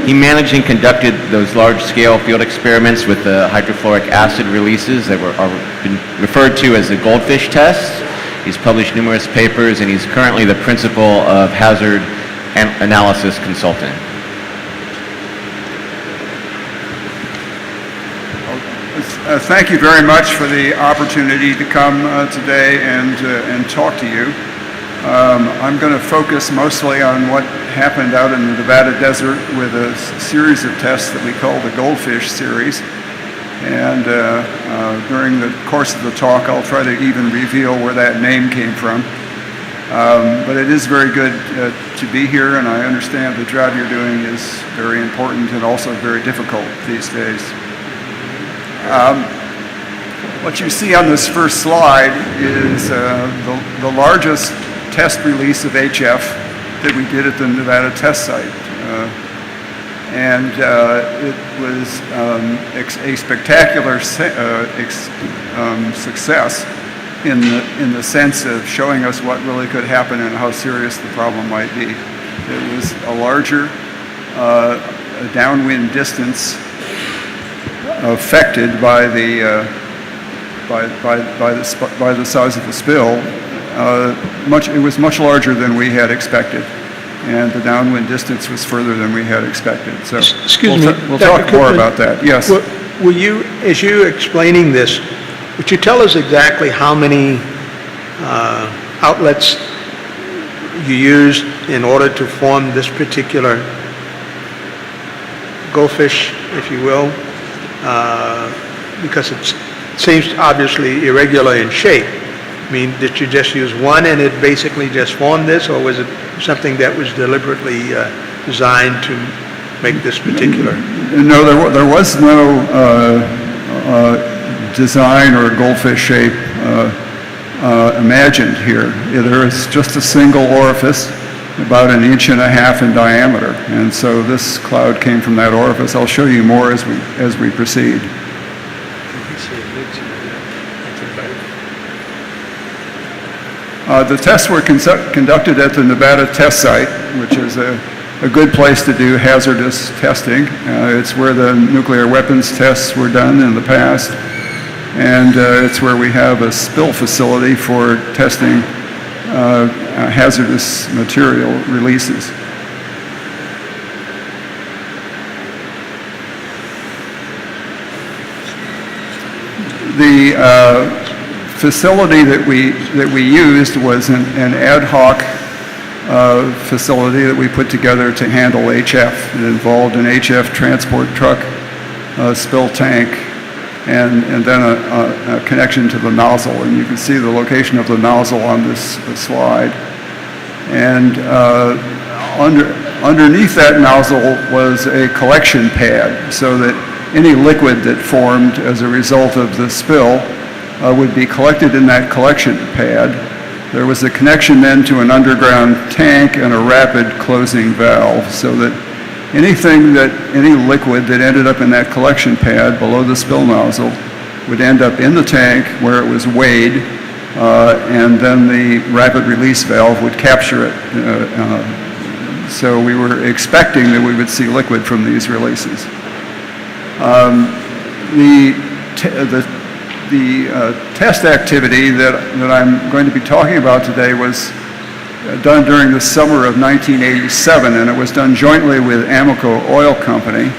He managed and conducted those large-scale field experiments with the hydrofluoric acid releases that are been referred to as the goldfish tests. He's published numerous papers, and he's currently the principal of hazard analysis consultant. Thank you very much for the opportunity to come today and talk to you. I'm going to focus mostly on what happened out in the Nevada desert with a series of tests that we call the Goldfish series. And during the course of the talk, I'll try to even reveal where that name came from. But it is very good to be here, and I understand the job you're doing is very important and also very difficult these days. What you see on this first slide is the largest test release of HF that we did at the Nevada test site. And it was a spectacular success in the sense of showing us what really could happen and how serious the problem might be. It was a larger downwind distance affected by the size of the spill. It was much larger than we had expected, and the downwind distance was further than we had expected. So we'll talk more about that. Yes. Will you, as you explaining this, would you tell us exactly how many outlets you used in order to form this particular goldfish, if you will? Because it seems obviously irregular in shape. I mean, did you just use one and it basically just formed this, or was it something that was deliberately designed to make this particular? No, there was no design or goldfish shape imagined here. There is just a single orifice, about 1.5 inches in diameter, and so this cloud came from that orifice. I'll show you more as we proceed. The tests were conducted at the Nevada test site, which is a good place to do hazardous testing. It's where the nuclear weapons tests were done in the past, and it's where we have a spill facility for testing hazardous material releases. The facility that we used was an ad hoc facility that we put together to handle HF. It involved an HF transport truck, a spill tank, and then a connection to the nozzle. And you can see the location of the nozzle on this slide. And underneath that nozzle was a collection pad, so that any liquid that formed as a result of the spill would be collected in that collection pad. There was a connection then to an underground tank and a rapid closing valve, so that any liquid that ended up in that collection pad below the spill nozzle would end up in the tank where it was weighed, and then the rapid release valve would capture it. So we were expecting that we would see liquid from these releases. The test activity that I'm going to be talking about today was done during the summer of 1987, and it was done jointly with Amoco Oil Company.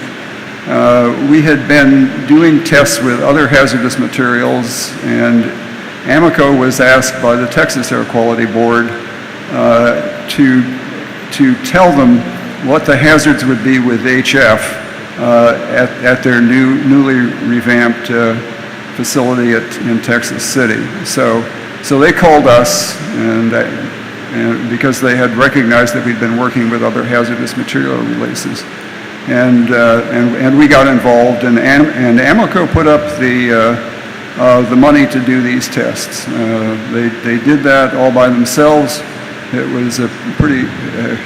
We had been doing tests with other hazardous materials, and Amoco was asked by the Texas Air Quality Board to tell them what the hazards would be with HF at their newly revamped facility in Texas City. So they called us, and because they had recognized that we'd been working with other hazardous material releases. and we got involved, and Amoco put up the money to do these tests. They did that all by themselves. It was a pretty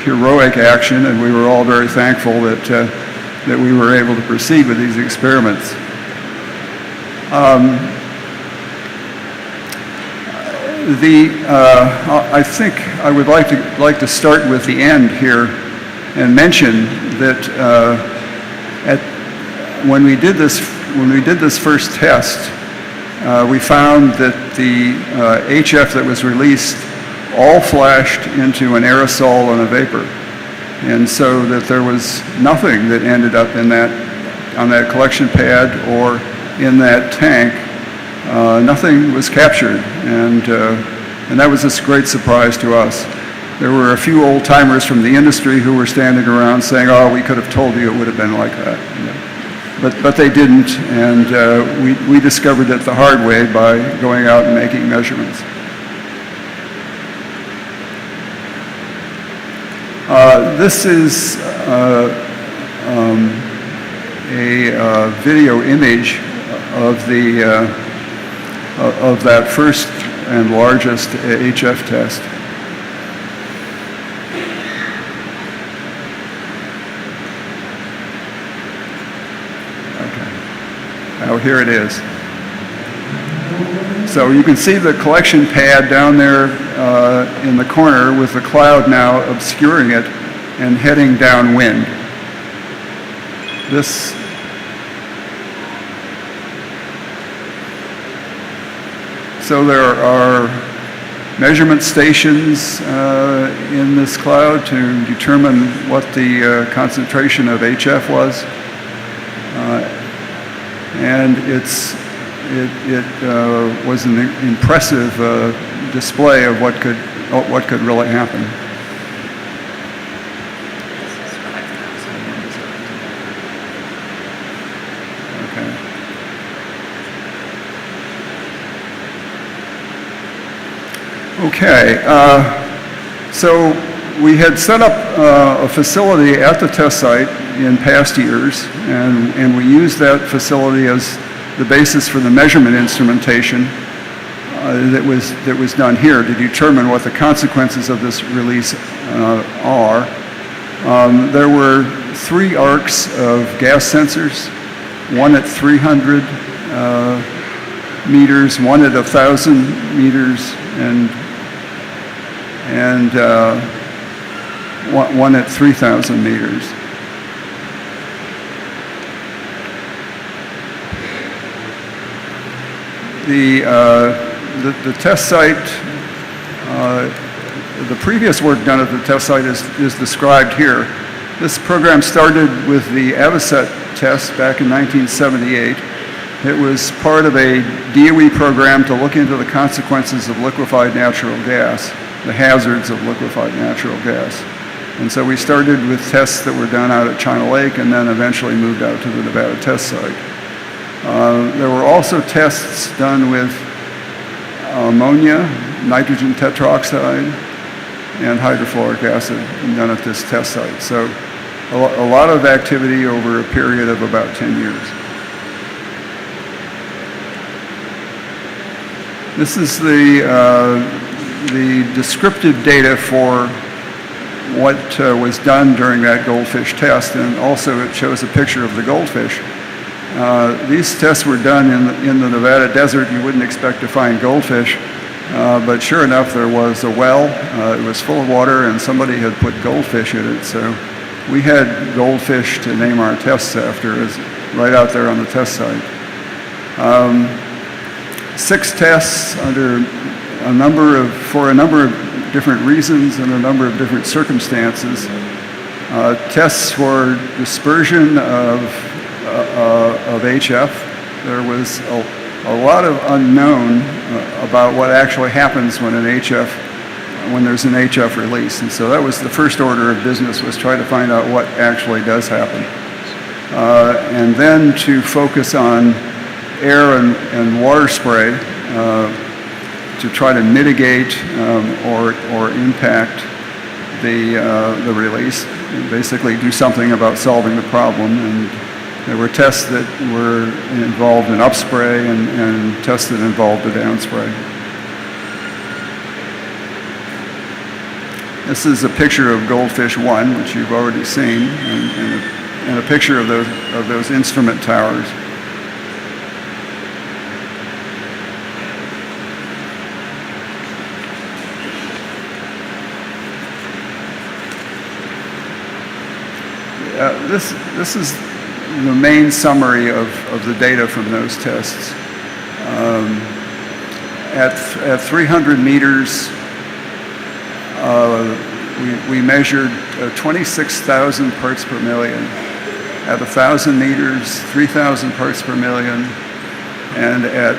heroic action, and we were all very thankful that we were able to proceed with these experiments. I think I would like to start with the end here and mention that when we did this first test, we found that the HF that was released all flashed into an aerosol and a vapor, and so that there was nothing that ended up on that collection pad or in that tank. Nothing was captured, and that was a great surprise to us. There were a few old timers from the industry who were standing around saying, "Oh, we could have told you it would have been like that," but they didn't, and we discovered it the hard way by going out and making measurements. This is a video image of that first and largest HF test. Okay. Now here it is. So you can see the collection pad down there in the corner with the cloud now obscuring it and heading downwind. So there are measurement stations in this cloud to determine what the concentration of HF was, and it was an impressive display of what could really happen. Okay, so we had set up a facility at the test site in past years, and we used that facility as the basis for the measurement instrumentation that was done here to determine what the consequences of this release are. There were 3 arcs of gas sensors, one at 300 meters, one at 1,000 meters, and one at 3,000 meters. The test site, the previous work done at the test site is described here. This program started with the Avocet test back in 1978. It was part of a DOE program to look into the consequences of liquefied natural gas, the hazards of liquefied natural gas. And so we started with tests that were done out at China Lake and then eventually moved out to the Nevada test site. There were also tests done with ammonia, nitrogen tetroxide, and hydrofluoric acid done at this test site. So a lot of activity over a period of about 10 years. This is the descriptive data for what was done during that goldfish test, and also it shows a picture of the goldfish. These tests were done in the Nevada desert. You wouldn't expect to find goldfish, but sure enough, there was a well. It was full of water, and somebody had put goldfish in it. So we had goldfish to name our tests after, right out there on the test site. 6 tests for a number of different reasons and a number of different circumstances. Tests for dispersion of HF. There was a lot of unknown about what actually happens when there's an HF release, and so that was the first order of business, was try to find out what actually does happen, and then to focus on air and water spray to try to mitigate or impact the release, and basically do something about solving the problem. And there were tests that were involved in upspray and tests that involved the downspray. This is a picture of Goldfish 1, which you've already seen, and a picture of those instrument towers. This is the main summary of the data from those tests. At 300 meters, we measured 26,000 parts per million. At 1,000 meters, 3,000 parts per million. And at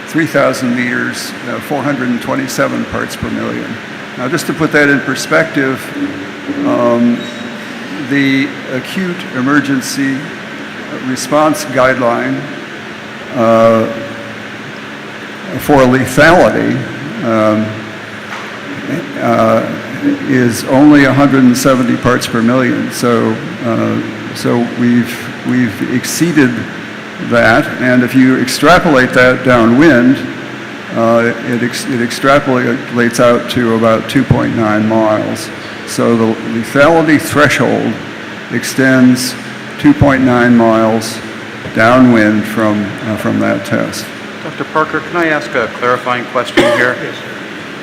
3,000 meters, 427 parts per million. Now, just to put that in perspective, the acute emergency response guideline for lethality is only 170 parts per million. So we've exceeded that, and if you extrapolate that downwind, it extrapolates out to about 2.9 miles. So the lethality threshold extends 2.9 miles downwind from that test. Dr. Parker, can I ask a clarifying question here?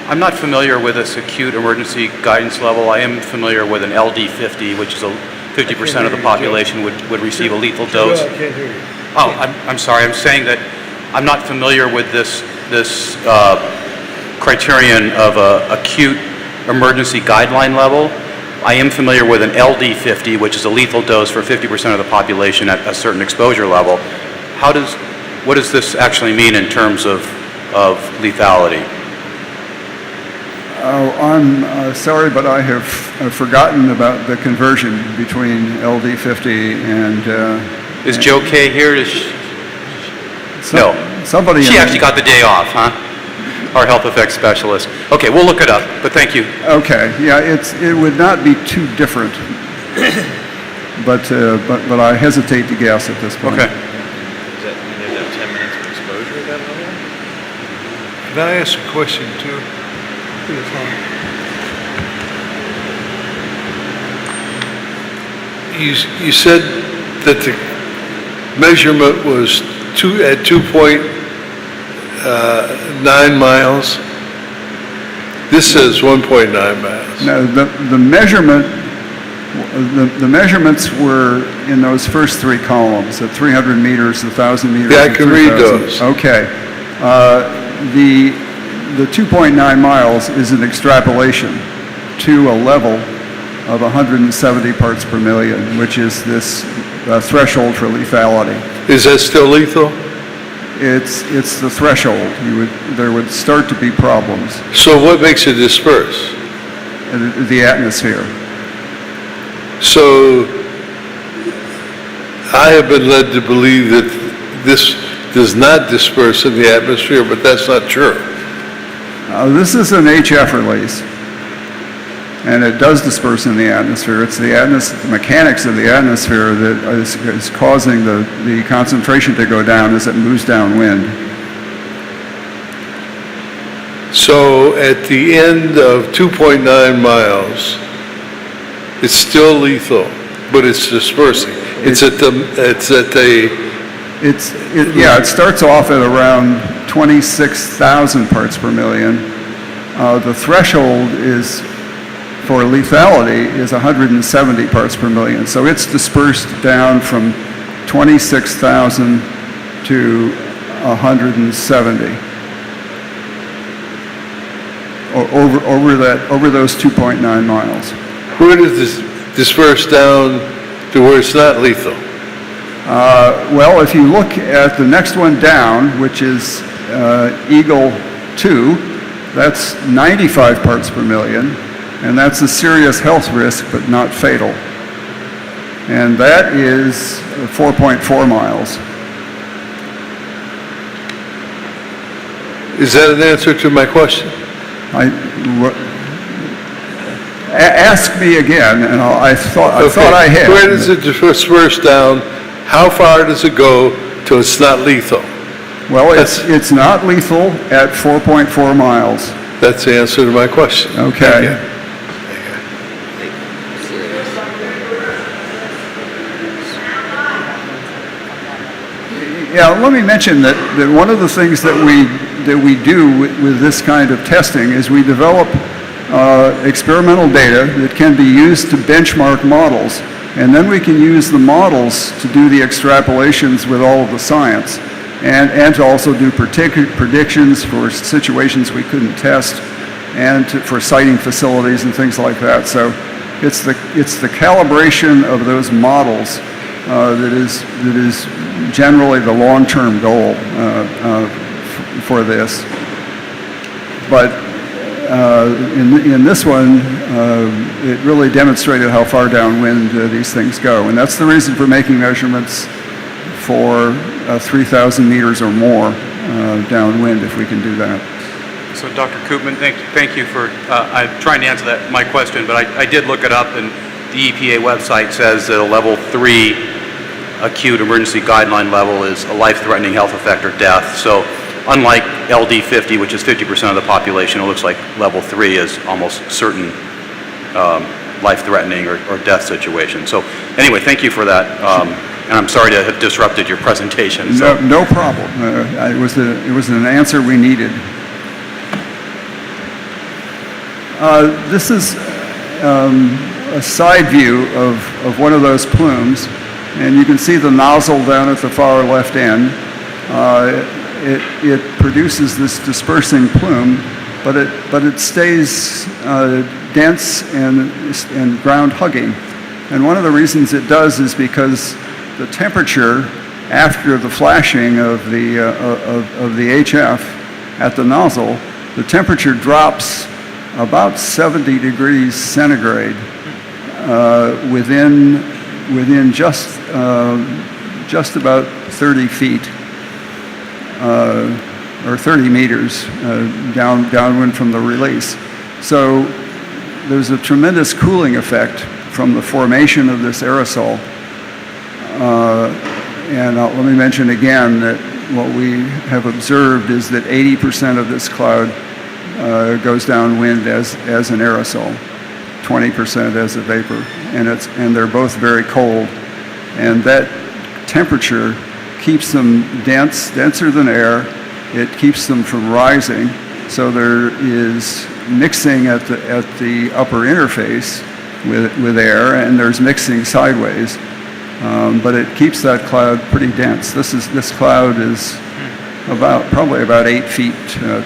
I'm not familiar with this acute emergency guidance level. I am familiar with an LD50, which is 50% of the population would receive a lethal dose. I can't hear you. Oh, I'm sorry. I'm saying that I'm not familiar with this criterion of a acute emergency guideline level. I am familiar with an LD50, which is a lethal dose for 50% of the population at a certain exposure level. What does this actually mean in terms of lethality? Oh, I'm sorry, but I have forgotten about the conversion between LD50 and... Is Joe Kay here? No. Somebody... She actually got the day off, huh? Our health effects specialist. Okay, we'll look it up, but thank you. Okay, yeah, it would not be too different, but I hesitate to guess at this point. Okay. Does that mean there's that 10 minutes of exposure at that level? Can I ask a question too? You said that the measurement was at 2.9 miles. This says 1.9 miles. No, the measurements were in those first three columns, at 300 meters, 1,000 meters. Yeah, I can read those. Okay. The 2.9 miles is an extrapolation to a level of 170 parts per million, which is this threshold for lethality. Is that still lethal? It's the threshold. There would start to be problems. So what makes it disperse? The atmosphere. So I have been led to believe that this does not disperse in the atmosphere, but that's not true. This is an HF release, and it does disperse in the atmosphere. It's the mechanics of the atmosphere that is causing the concentration to go down as it moves downwind. So at the end of 2.9 miles, it's still lethal, but it's dispersing. It starts off at around 26,000 parts per million. The threshold for lethality is 170 parts per million. So it's dispersed down from 26,000 to 170 over those 2.9 miles. Where does this disperse down to where it's not lethal? Well, if you look at the next one down, which is Eagle 2, that's 95 parts per million, and that's a serious health risk, but not fatal. And that is 4.4 miles. Is that an answer to my question? ask me again, and I thought I had. Where does it disperse down? How far does it go till it's not lethal? Well, it's not lethal at 4.4 miles. That's the answer to my question. Okay. Yeah, let me mention that one of the things that we do with this kind of testing is we develop experimental data that can be used to benchmark models, and then we can use the models to do the extrapolations with all of the science, and to also do predictions for situations we couldn't test, and for siting facilities and things like that. So it's the calibration of those models that is generally the long-term goal for this. But in this one, it really demonstrated how far downwind these things go. And that's the reason for making measurements for 3,000 meters or more downwind, if we can do that. So Dr. Koopman, thank you for, I'm trying to answer my question, but I did look it up, and the EPA website says that a level 3 acute emergency guideline level is a life-threatening health effect or death. So unlike LD50, which is 50% of the population, it looks like level 3 is almost certain life-threatening or death situation. So anyway, thank you for that. And I'm sorry to have disrupted your presentation. So. No problem. It was an answer we needed. This is a side view of one of those plumes, and you can see the nozzle down at the far left end. It produces this dispersing plume, but it stays dense and ground hugging. And one of the reasons it does is because the temperature after the flashing of the HF at the nozzle, the temperature drops about 70 degrees centigrade within just about 30 feet or 30 meters downwind from the release. So there's a tremendous cooling effect from the formation of this aerosol. And let me mention again that what we have observed is that 80% of this cloud goes downwind as an aerosol, 20% as a vapor, and they're both very cold. And that temperature keeps them denser than air. It keeps them from rising. So there is mixing at the upper interface with air, and there's mixing sideways. But it keeps that cloud pretty dense. This cloud is probably about 8 feet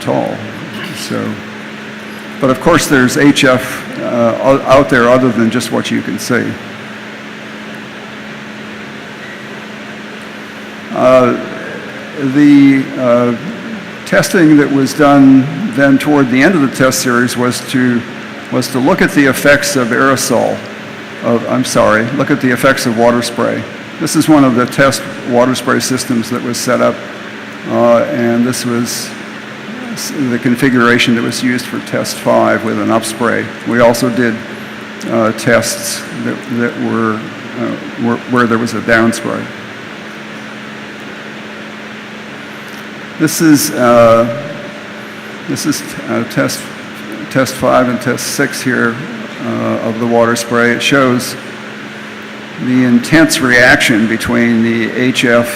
tall. So, but of course there's HF out there other than just what you can see. The testing that was done then toward the end of the test series was to look at the effects of aerosol. Look at the effects of water spray. This is one of the test water spray systems that was set up, and this was the configuration that was used for test 5 with an upspray. We also did tests that were where there was a downspray. This is test 5 and test 6 here of the water spray. It shows the intense reaction between the HF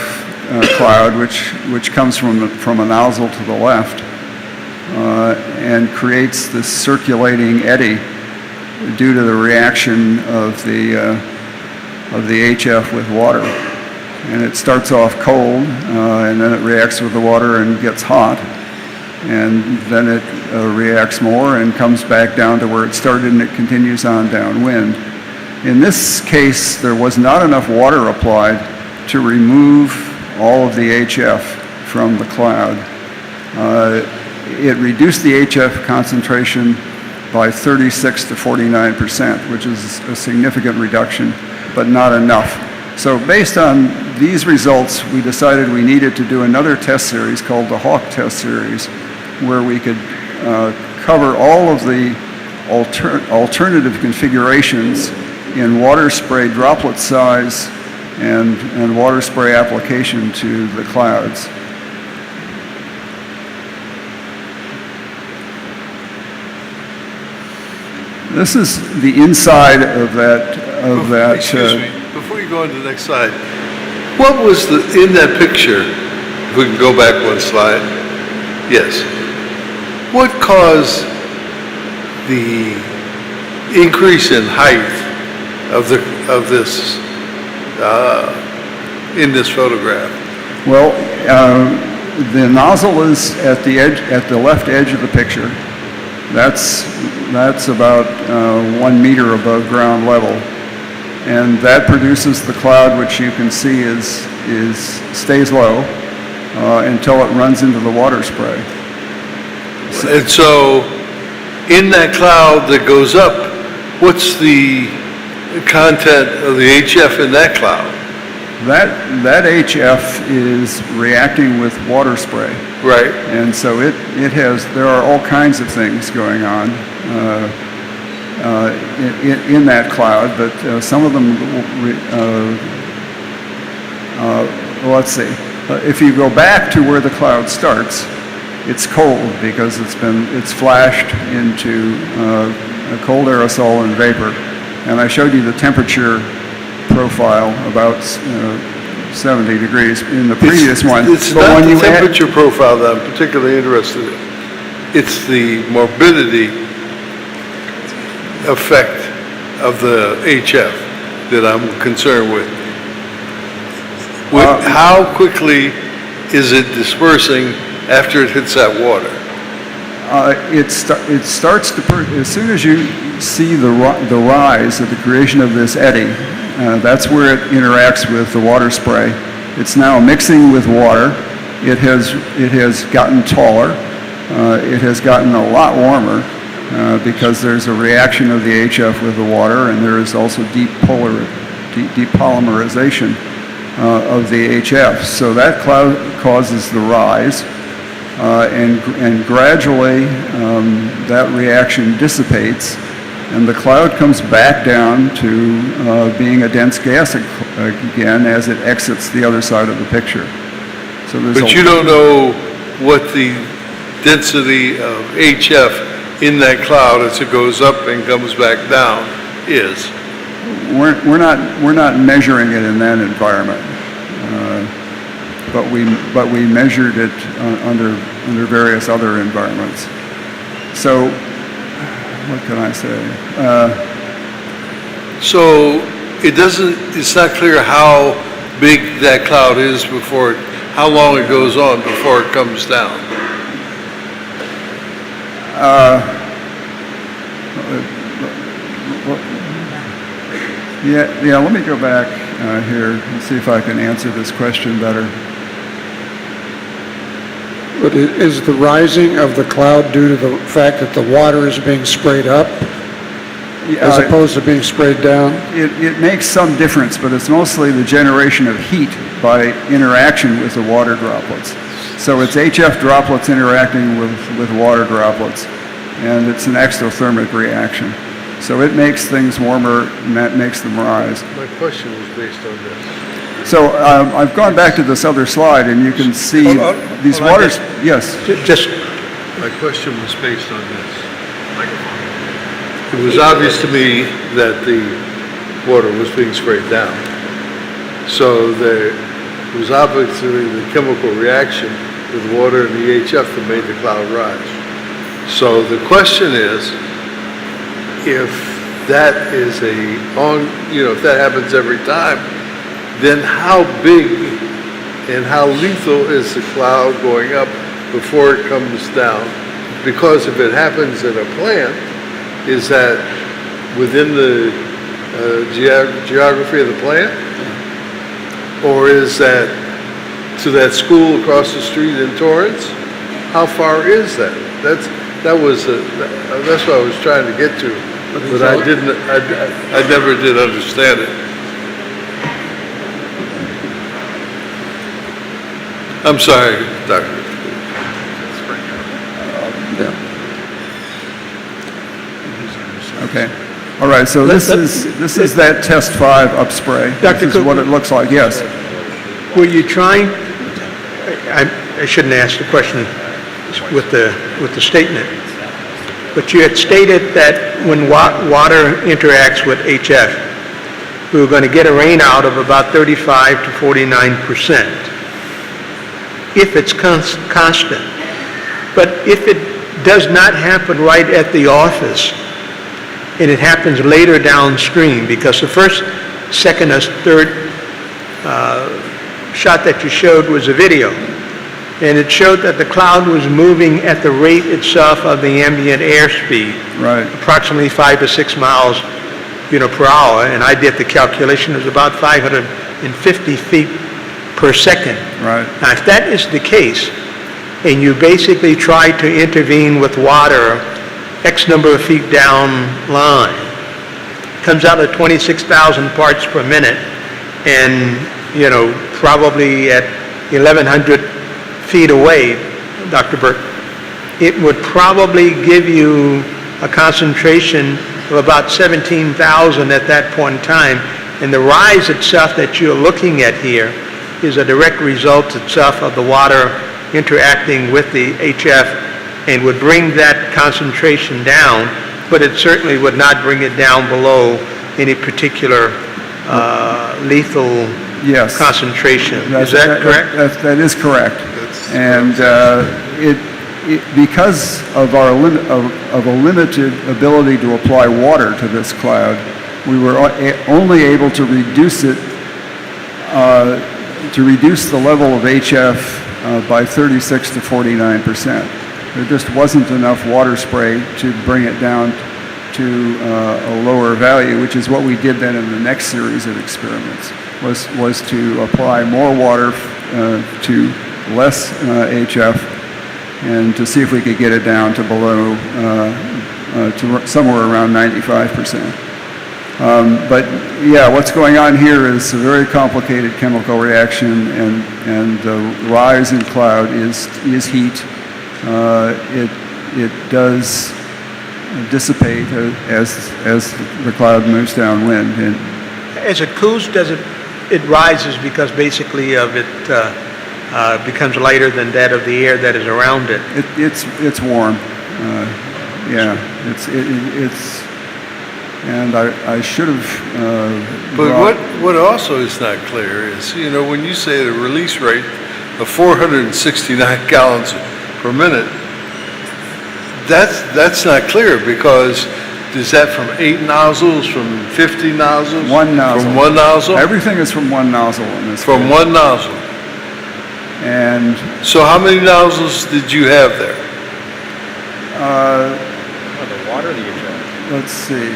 cloud, which comes from a nozzle to the left, and creates this circulating eddy due to the reaction of the HF with water. And it starts off cold, and then it reacts with the water and gets hot, and then it reacts more and comes back down to where it started, and it continues on downwind. In this case, there was not enough water applied to remove all of the HF from the cloud. It reduced the HF concentration by 36 to 49%, which is a significant reduction, but not enough. So based on these results, we decided we needed to do another test series called the Hawk test series, where we could cover all of the alternative configurations in water spray droplet size and water spray application to the clouds. This is the inside of that. Excuse me, before you go on to the next slide, what was in that picture, if we can go back one slide, yes. What caused the increase in height of this, in this photograph? Well, the nozzle is at the edge, at the left edge of the picture. That's about 1 meter above ground level, and that produces the cloud, which you can see stays low until it runs into the water spray. And so, in that cloud that goes up, what's the content of the HF in that cloud? That HF is reacting with water spray. Right. And so there are all kinds of things going on in that cloud, but some of them, let's see. If you go back to where the cloud starts, it's cold because it's flashed into a cold aerosol and vapor. And I showed you the temperature profile about 70 degrees in the previous one. It's not the temperature profile that I'm particularly interested in. It's the morbidity effect of the HF that I'm concerned with. How quickly is it dispersing after it hits that water? It starts to, as soon as you see the rise of the creation of this eddy, that's where it interacts with the water spray. It's now mixing with water. It has gotten taller. It has gotten a lot warmer because there's a reaction of the HF with the water, and there is also deep polymerization of the HF. So that cloud causes the rise, and gradually that reaction dissipates, and the cloud comes back down to being a dense gas again as it exits the other side of the picture. So but you don't know what the density of HF in that cloud as it goes up and comes back down is. We're not measuring it in that environment, but we measured it under various other environments. So, what can I say? So it's not clear how big that cloud is before, how long it goes on before it comes down. Yeah, let me go back here and see if I can answer this question better. But is the rising of the cloud due to the fact that the water is being sprayed up as opposed to being sprayed down? It makes some difference, but it's mostly the generation of heat by interaction with the water droplets. So it's HF droplets interacting with water droplets, and it's an exothermic reaction. So it makes things warmer, and that makes them rise. My question was based on this. So I've gone back to this other slide, and you can see these waters. Yes. My question was based on this. It was obvious to me that the water was being sprayed down. So it was obviously the chemical reaction with water and the HF that made the cloud rise. So the question is, if that is if that happens every time, then how big and how lethal is the cloud going up before it comes down? Because if it happens in a plant, is that within the geography of the plant? Or is that to that school across the street in Torrance? How far is that? That's what I was trying to get to, but I never did understand it. I'm sorry, Doctor. Okay. All right, so this is that test 5 upspray. Dr. This is what it looks like, yes. Were you trying, I shouldn't ask the question with the statement, but you had stated that when water interacts with HF, we were going to get a rain out of about 35 to 49%, if it's constant. But if it does not happen right at the office, and it happens later downstream, because the first, second, or third shot that you showed was a video, and it showed that the cloud was moving at the rate itself of the ambient airspeed, Right. approximately 5 to 6 miles, per hour, and I did the calculation. It was about 550 feet per second. Right. Now, if that is the case, and you basically try to intervene with water X number of feet down line, comes out at 26,000 parts per minute, and, probably at 1,100 feet away, Dr. Burke, it would probably give you a concentration of about 17,000 at that point in time, and the rise itself that you're looking at here is a direct result itself of the water interacting with the HF, and would bring that concentration down, but it certainly would not bring it down below any particular lethal Yes. concentration. Is that correct? That is correct. And because of our of a limited ability to apply water to this cloud, we were only able to reduce it, to reduce the level of HF by 36 to 49%. There just wasn't enough water spray to bring it down to a lower value, which is what we did then in the next series of experiments, was to apply more water to less HF, and to see if we could get it down to below, to somewhere around 95%. But yeah, what's going on here is a very complicated chemical reaction, and the rise in cloud is heat. It does dissipate as the cloud moves downwind. And As it cools, it rises because basically of it becomes lighter than that of the air that is around it. it's warm. Yeah, it's and I should have. But what also is not clear is, when you say the release rate of 469 gallons per minute, that's not clear, because is that from 8 nozzles, from 50 nozzles? One nozzle. From one nozzle? Everything is from one nozzle in this From case. one nozzle. And So how many nozzles did you have there? The water that you chose. let's see.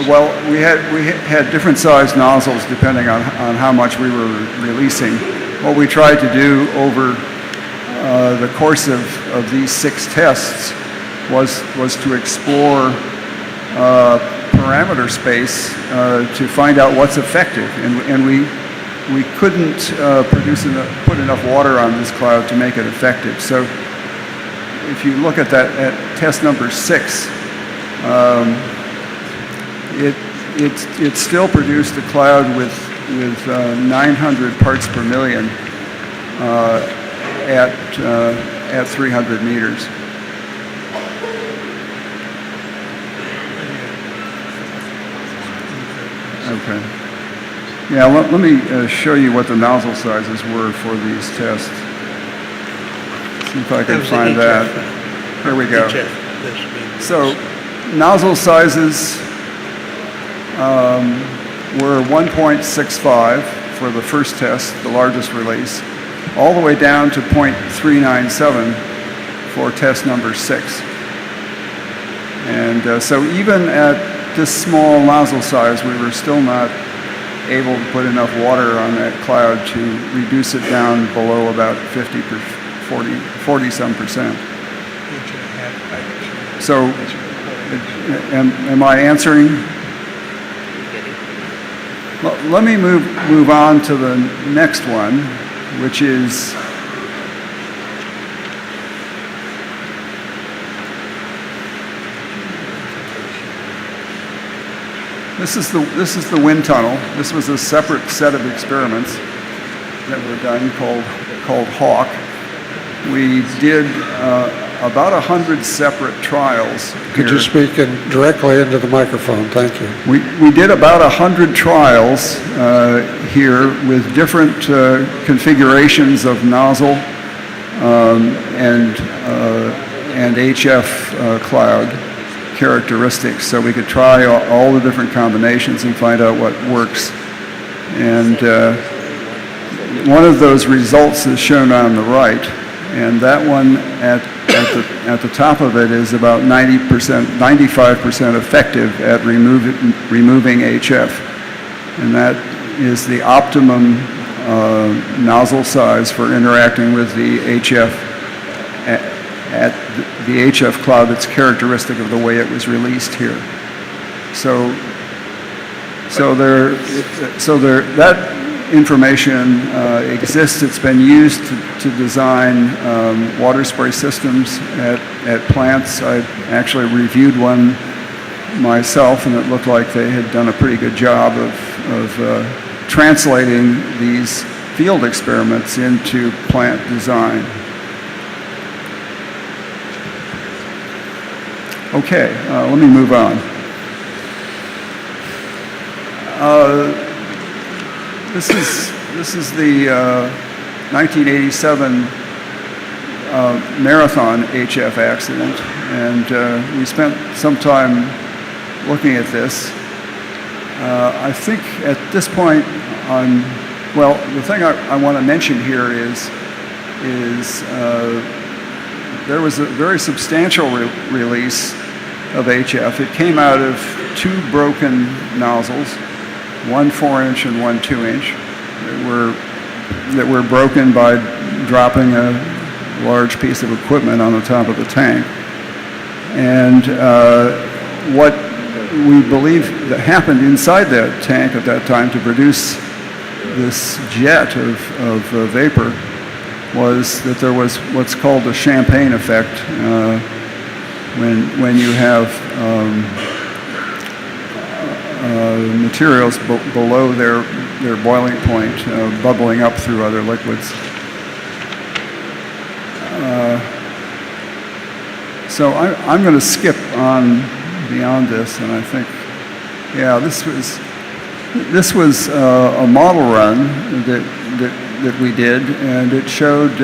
Well, we had different sized nozzles depending on how much we were releasing. What we tried to do over the course of these 6 tests was to explore parameter space to find out what's effective, and we couldn't put enough water on this cloud to make it effective. So if you look at test number 6, it still produced a cloud with 900 parts per million at 300 meters. Okay. Yeah, let me show you what the nozzle sizes were for these tests. See if I can find that. Here we go. So, nozzle sizes were 1.65 for the first test, the largest release, all the way down to 0.397 for test number 6. And so even at this small nozzle size, we were still not able to put enough water on that cloud to reduce it down below about 40-some%. So, am I answering? Well, let me move on to the next one, which is This is the wind tunnel. This was a separate set of experiments that were done called HAWK. We did about 100 separate trials. Could you speak directly into the microphone? Thank you. We did about 100 trials here with different configurations of nozzle and HF cloud characteristics, so we could try all the different combinations and find out what works. And one of those results is shown on the right, and that one at the top of it is about 90%, 95% effective at removing HF, and that is the optimum nozzle size for interacting with the HF at the HF cloud that's characteristic of the way it was released here. That information exists. It's been used to design water spray systems at plants. I actually reviewed one myself, and it looked like they had done a pretty good job of translating these field experiments into plant design. Okay, let me move on. This is the 1987 marathon HF accident, and we spent some time looking at this. I think at this point, the thing I want to mention here is there was a very substantial release of HF. It came out of two broken nozzles, one 4-inch and one 2-inch, that were broken by dropping a large piece of equipment on the top of the tank. And what we believe that happened inside that tank at that time to produce this jet of vapor was that there was what's called the champagne effect when you have materials below their boiling point bubbling up through other liquids. So I'm going to skip on beyond this, and I think, yeah, this was a model run that we did, and it showed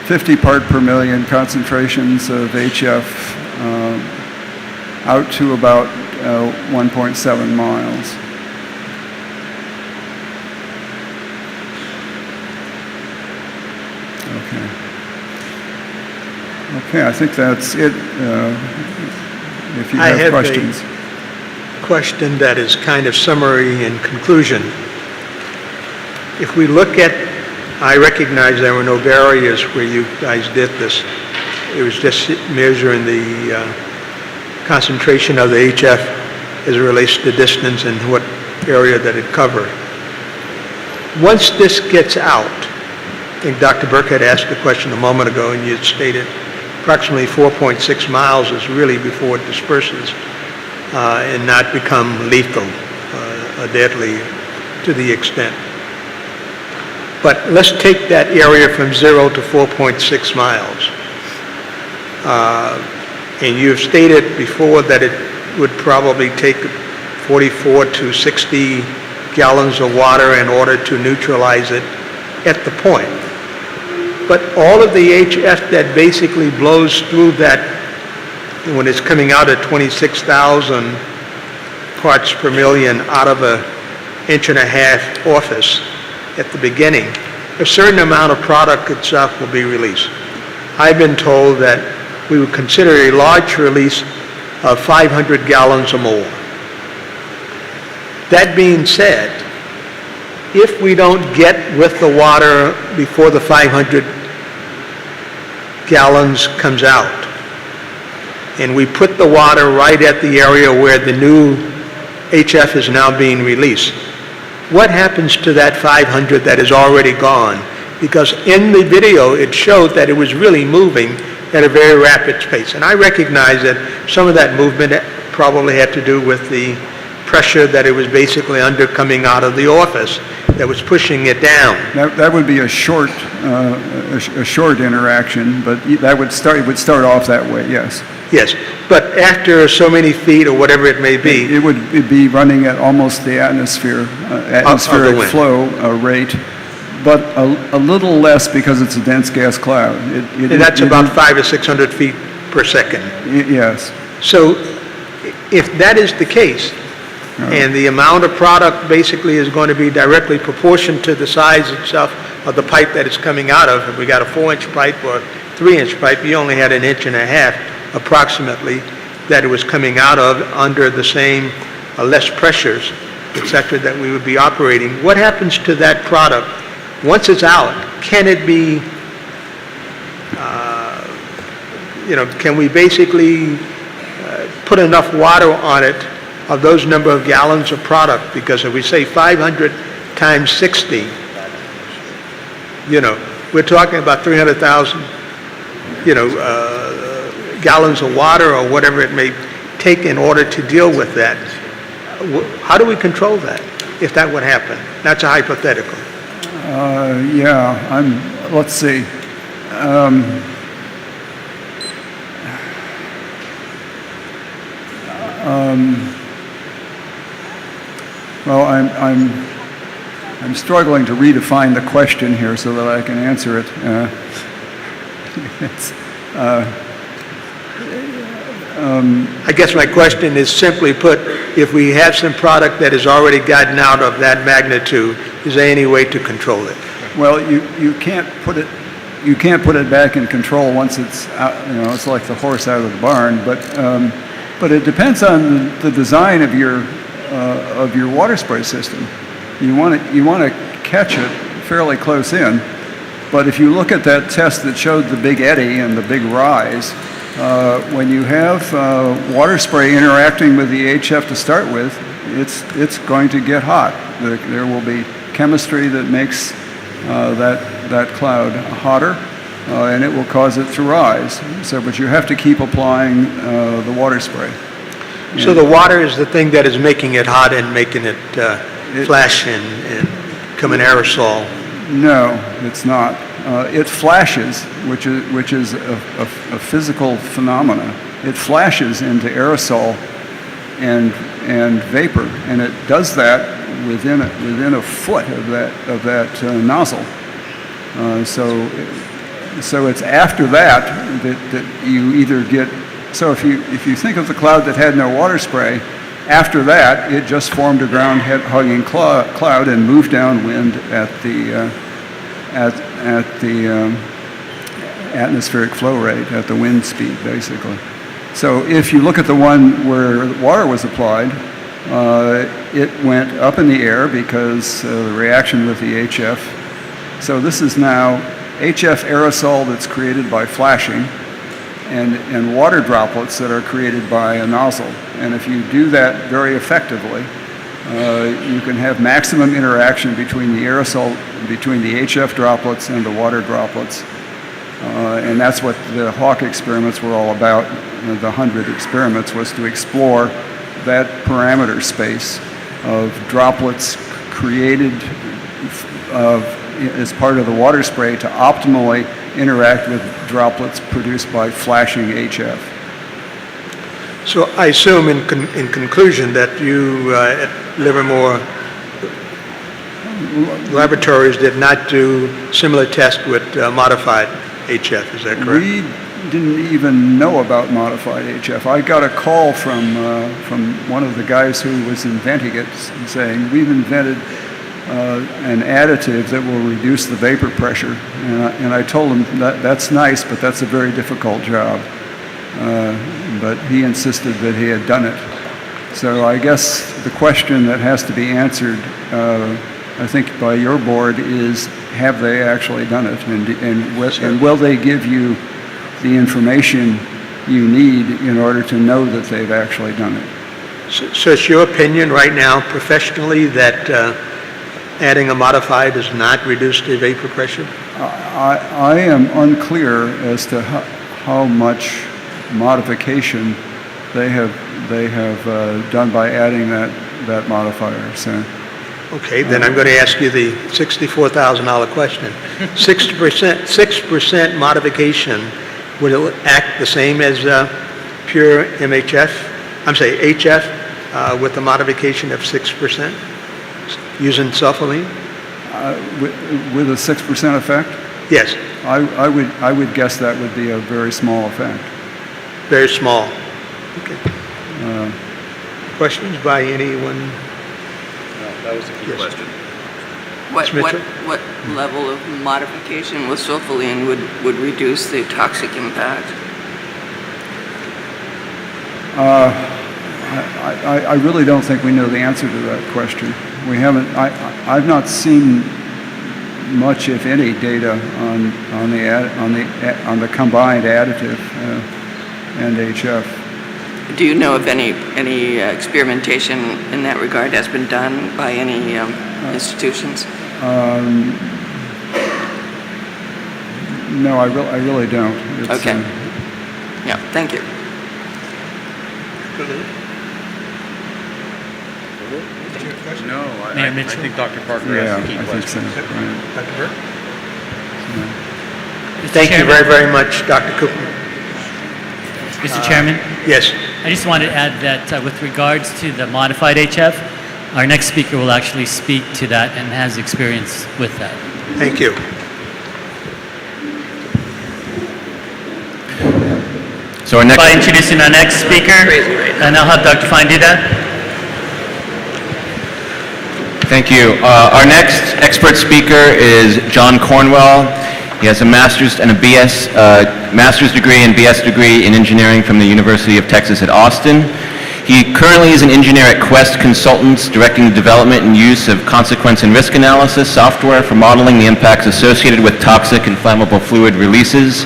50 part per million concentrations of HF out to about 1.7 miles. Okay, I think that's it. If you have questions. I have a question that is kind of summary and conclusion. If we look at, I recognize there were no barriers where you guys did this. It was just measuring the concentration of the HF as it relates to distance and what area that it covered. Once this gets out, I think Dr. Burke had asked the question a moment ago, and you had stated approximately 4.6 miles is really before it disperses and not become lethal, deadly to the extent. But let's take that area from 0 to 4.6 miles. And you've stated before that it would probably take 44 to 60 gallons of water in order to neutralize it at the point. But all of the HF that basically blows through that when it's coming out at 26,000 parts per million out of an 1.5-inch orifice at the beginning, a certain amount of product itself will be released. I've been told that we would consider a large release of 500 gallons or more. That being said, if we don't get with the water before the 500 gallons comes out, and we put the water right at the area where the new HF is now being released, what happens to that 500 that is already gone? Because in the video it showed that it was really moving at a very rapid pace. And I recognize that some of that movement probably had to do with the pressure that it was basically under coming out of the office that was pushing it down. That would be a short interaction, but it would start off that way, yes. Yes, but after so many feet or whatever it may be, It'd be running at almost the atmospheric wind. flow rate, but a little less because it's a dense gas cloud. and that's about 500 or 600 feet per second. Yes. So if that is the case, and the amount of product basically is going to be directly proportioned to the size itself of the pipe that it's coming out of, if we got a 4-inch pipe or 3-inch pipe, you only had 1.5 inches approximately that it was coming out of under the same less pressures, et cetera, that we would be operating. What happens to that product once it's out? Can it be, can we basically put enough water on it of those number of gallons of product? Because if we say 500 times 60, we're talking about 300,000, gallons of water or whatever it may take in order to deal with that. How do we control that if that would happen? That's a hypothetical. Let's see. Well, I'm struggling to redefine the question here so that I can answer it. I guess my question is simply put, if we have some product that has already gotten out of that magnitude, is there any way to control it? Well, you can't put it back in control once it's out. It's like the horse out of the barn. But it depends on the design of your water spray system. You want to catch it fairly close in. But if you look at that test that showed the big eddy and the big rise, when you have water spray interacting with the HF to start with, it's going to get hot. There will be chemistry that makes that cloud hotter, and it will cause it to rise. But you have to keep applying the water spray. So the water is the thing that is making it hot and making it flash and come an aerosol? No, it's not. It flashes, which is a physical phenomena. It flashes into aerosol and vapor, and it does that within a foot of that nozzle. So it's after that you either get. So if you think of the cloud that had no water spray, after that it just formed a ground-hugging cloud and moved downwind at the atmospheric flow rate, at the wind speed, basically. So if you look at the one where water was applied, it went up in the air because the reaction with the HF. So this is now HF aerosol that's created by flashing, and water droplets that are created by a nozzle. And if you do that very effectively, you can have maximum interaction between the HF droplets and the water droplets. And that's what the Hawk experiments were all about. The 100 experiments was to explore that parameter space of droplets created as part of the water spray to optimally interact with droplets produced by flashing HF. So I assume in conclusion that you at Livermore Laboratories did not do similar tests with modified HF, is that correct? We didn't even know about modified HF. I got a call from one of the guys who was inventing it saying, we've invented an additive that will reduce the vapor pressure. And I told him that's nice, but that's a very difficult job. But he insisted that he had done it. So I guess the question that has to be answered, I think by your board, is have they actually done it? And will they give you the information you need in order to know that they've actually done it? So it's your opinion right now, professionally, that adding a modified does not reduce the vapor pressure? I am unclear as to how much modification they have done by adding that modifier, so. Okay, then I'm going to ask you the $64,000 question. 6% modification, would it act the same as pure MHF? I'm sorry, HF with the modification of 6% using sulfoline? With a 6% effect? Yes, I would guess that would be a very small effect. very small. Okay. Questions by anyone? That was the key Yes. question. What, Ms. what, Mitchell? what level of modification with sulfoline would reduce the toxic impact? I really don't think we know the answer to that question. We haven't, I've not seen much, if any, data on the combined additive and HF. Do you know if any experimentation in that regard has been done by any institutions? No, I really don't. It's, Okay. Yeah, thank you. No, Mayor I Mitchell? think Dr. Parker Yeah, asked the key I think so. question. Right. Dr. Burke? Mr. Thank you Chairman- very, very much, Dr. Cooper. Mr. Chairman, Yes, I just wanted to add that with regards to the modified HF, our next speaker will actually speak to that and has experience with that. thank you. So our next... By introducing our next speaker, and I'll have Dr. Fine do that. Thank you. Our next expert speaker is John Cornwell. He has a master's and a master's degree and BS degree in engineering from the University of Texas at Austin. He currently is an engineer at Quest Consultants, directing the development and use of consequence and risk analysis software for modeling the impacts associated with toxic and flammable fluid releases.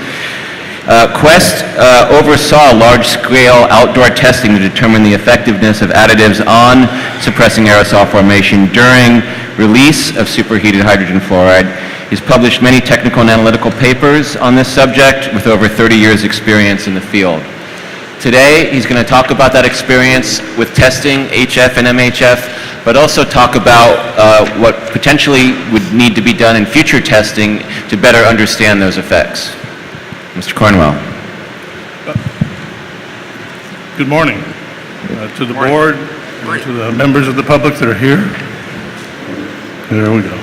Quest oversaw large-scale outdoor testing to determine the effectiveness of additives on suppressing aerosol formation during release of superheated hydrogen fluoride. He's published many technical and analytical papers on this subject with over 30 years' experience in the field. Today, he's going to talk about that experience with testing HF and MHF, but also talk about what potentially would need to be done in future testing to better understand those effects. Mr. Cornwell. Good morning to the board, and to the members of the public that are here. There we go.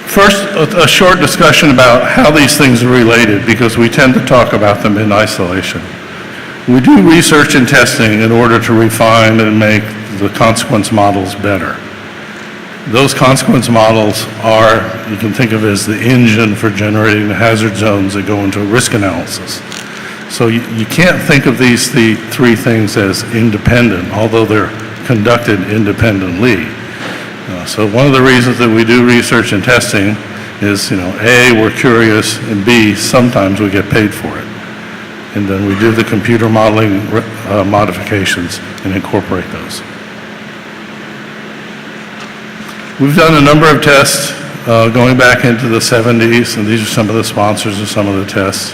First, a short discussion about how these things are related, because we tend to talk about them in isolation. We do research and testing in order to refine and make the consequence models better. Those consequence models are, you can think of as the engine for generating the hazard zones that go into a risk analysis. So you can't think of these three things as independent, although they're conducted independently. So one of the reasons that we do research and testing is, A, we're curious, and B, sometimes we get paid for it. And then we do the computer modeling modifications and incorporate those. We've done a number of tests going back into the 70s, and these are some of the sponsors of some of the tests.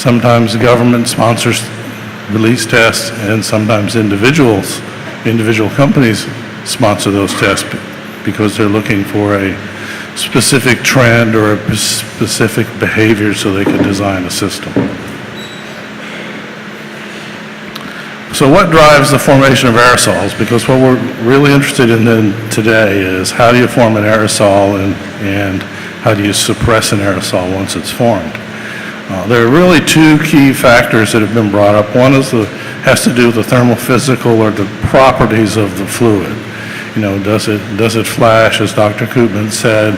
Sometimes the government sponsors release tests, and sometimes individual companies sponsor those tests because they're looking for a specific trend or a specific behavior so they can design a system. So what drives the formation of aerosols? Because what we're really interested in today is how do you form an aerosol and how do you suppress an aerosol once it's formed? There are really two key factors that have been brought up. One has to do with the thermophysical or the properties of the fluid. Does it flash, as Dr. Koopman said?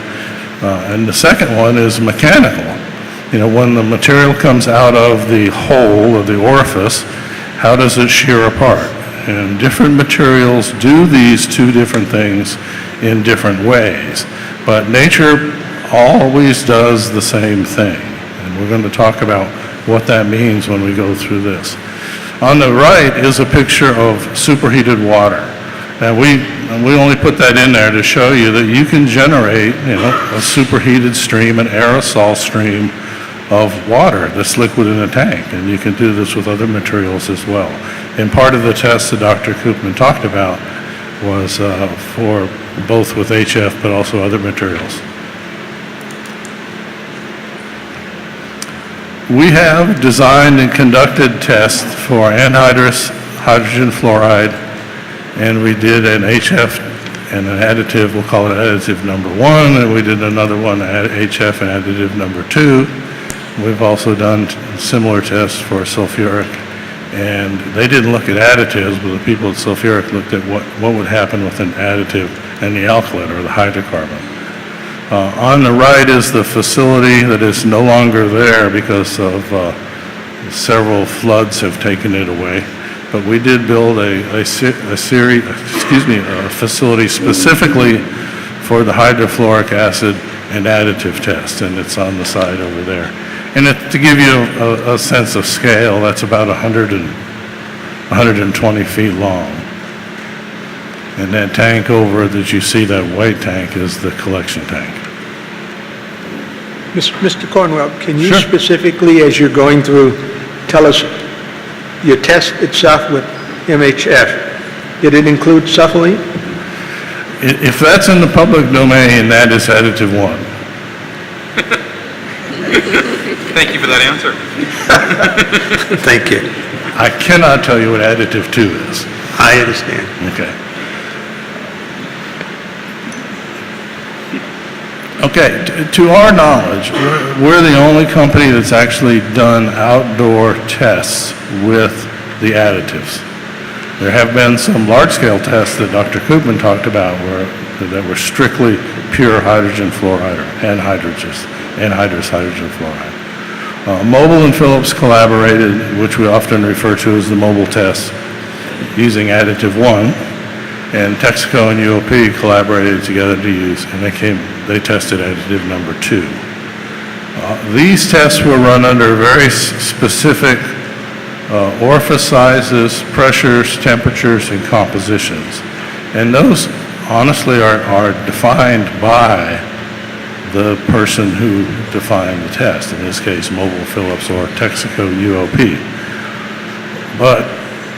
And the second one is mechanical. When the material comes out of the hole or the orifice, how does it shear apart? And different materials do these two different things in different ways. But nature always does the same thing. And we're going to talk about what that means when we go through this. On the right is a picture of superheated water. And we only put that in there to show you that you can generate, a superheated stream, an aerosol stream, of water that's liquid in a tank, and you can do this with other materials as well. And part of the test that Dr. Koopman talked about was for both with HF but also other materials. We have designed and conducted tests for anhydrous hydrogen fluoride, and we did an HF and an additive, we'll call it additive number 1, and we did another one, HF and additive number 2. We've also done similar tests for sulfuric, and they didn't look at additives, but the people at sulfuric looked at what would happen with an additive and the alkylate or the hydrocarbon. On the right is the facility that is no longer there because of several floods have taken it away. But we did build a facility specifically for the hydrofluoric acid and additive test, and it's on the side over there. And to give you a sense of scale, that's about 120 feet long. And that tank over that you see, that white tank, is the collection tank. Mr. Cornwell, can you Sure. specifically, as you're going through, tell us your test itself with MHF, did it include sulfurine? If that's in the public domain, that is additive 1. Thank you for that answer. Thank you. I cannot tell you what additive 2 is. I understand. Okay. Okay, to our knowledge, we're the only company that's actually done outdoor tests with the additives. There have been some large-scale tests that Dr. Koopman talked about that were strictly pure hydrogen fluoride, anhydrous hydrogen fluoride. Mobile and Phillips collaborated, which we often refer to as the mobile test, using additive 1, and Texaco and UOP collaborated together to use, and they tested additive number 2. These tests were run under very specific orifice sizes, pressures, temperatures, and compositions. And those honestly are defined by the person who defined the test, in this case Mobile Phillips or Texaco UOP. But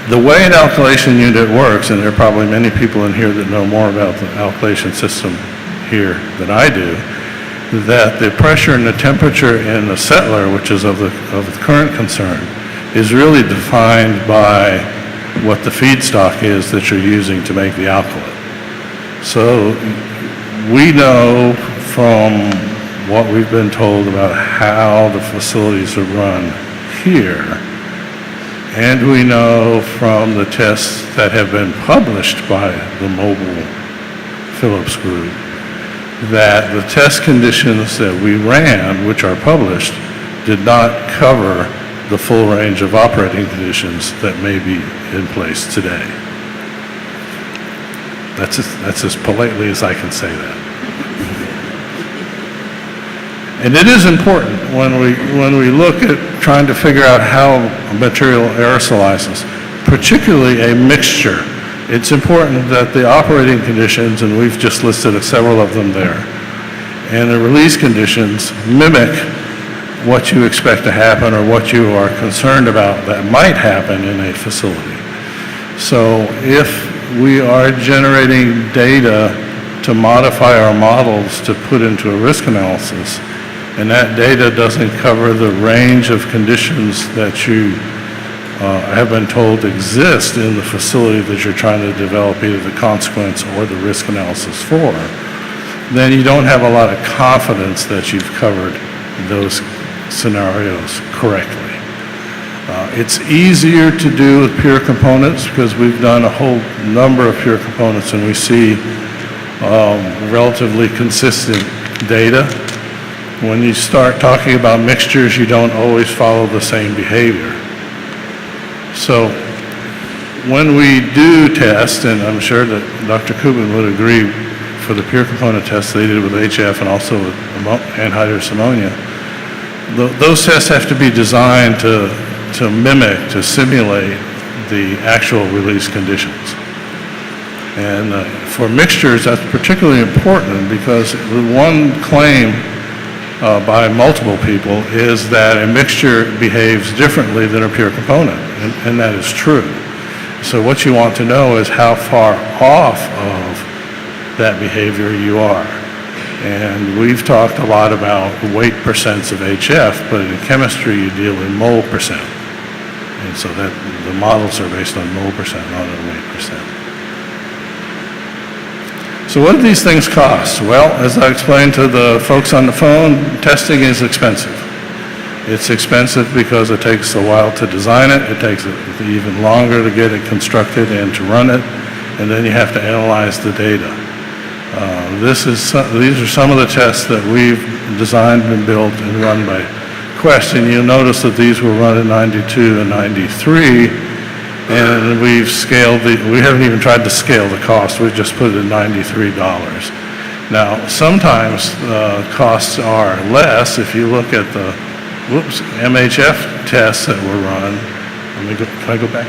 the way an alkylation unit works, and there are probably many people in here that know more about the alkylation system here than I do, that the pressure and the temperature in the settler, which is of the current concern, is really defined by what the feedstock is that you're using to make the alkylate. So we know from what we've been told about how the facilities are run here, and we know from the tests that have been published by the Mobile Phillips group that the test conditions that we ran, which are published, did not cover the full range of operating conditions that may be in place today. That's as politely as I can say that. And it is important when we look at trying to figure out how a material aerosolizes, particularly a mixture. It's important that the operating conditions, and we've just listed several of them there, and the release conditions mimic what you expect to happen or what you are concerned about that might happen in a facility. So if we are generating data to modify our models to put into a risk analysis, and that data doesn't cover the range of conditions that you have been told exist in the facility that you're trying to develop either the consequence or the risk analysis for, then you don't have a lot of confidence that you've covered those scenarios correctly. It's easier to do with pure components because we've done a whole number of pure components and we see relatively consistent data. When you start talking about mixtures, you don't always follow the same behavior. So when we do test, and I'm sure that Dr. Koopman would agree for the pure component tests they did with HF and also with anhydrous ammonia, those tests have to be designed to mimic, to simulate the actual release conditions. And for mixtures, that's particularly important because the one claim by multiple people is that a mixture behaves differently than a pure component, and that is true. So what you want to know is how far off of that behavior you are. And we've talked a lot about weight percents of HF, but in chemistry you deal in mole percent. And so that the models are based on mole percent, not on weight percent. So what do these things cost? Well, as I explained to the folks on the phone, testing is expensive. It's expensive because it takes a while to design it, it takes even longer to get it constructed and to run it, and then you have to analyze the data. These are some of the tests that we've designed and built and run by Quest, and you'll notice that these were run in 92 and 93, and we haven't even tried to scale the cost, we've just put it at $93. Now, sometimes costs are less if you look at the MHF tests that were run. Can I go back?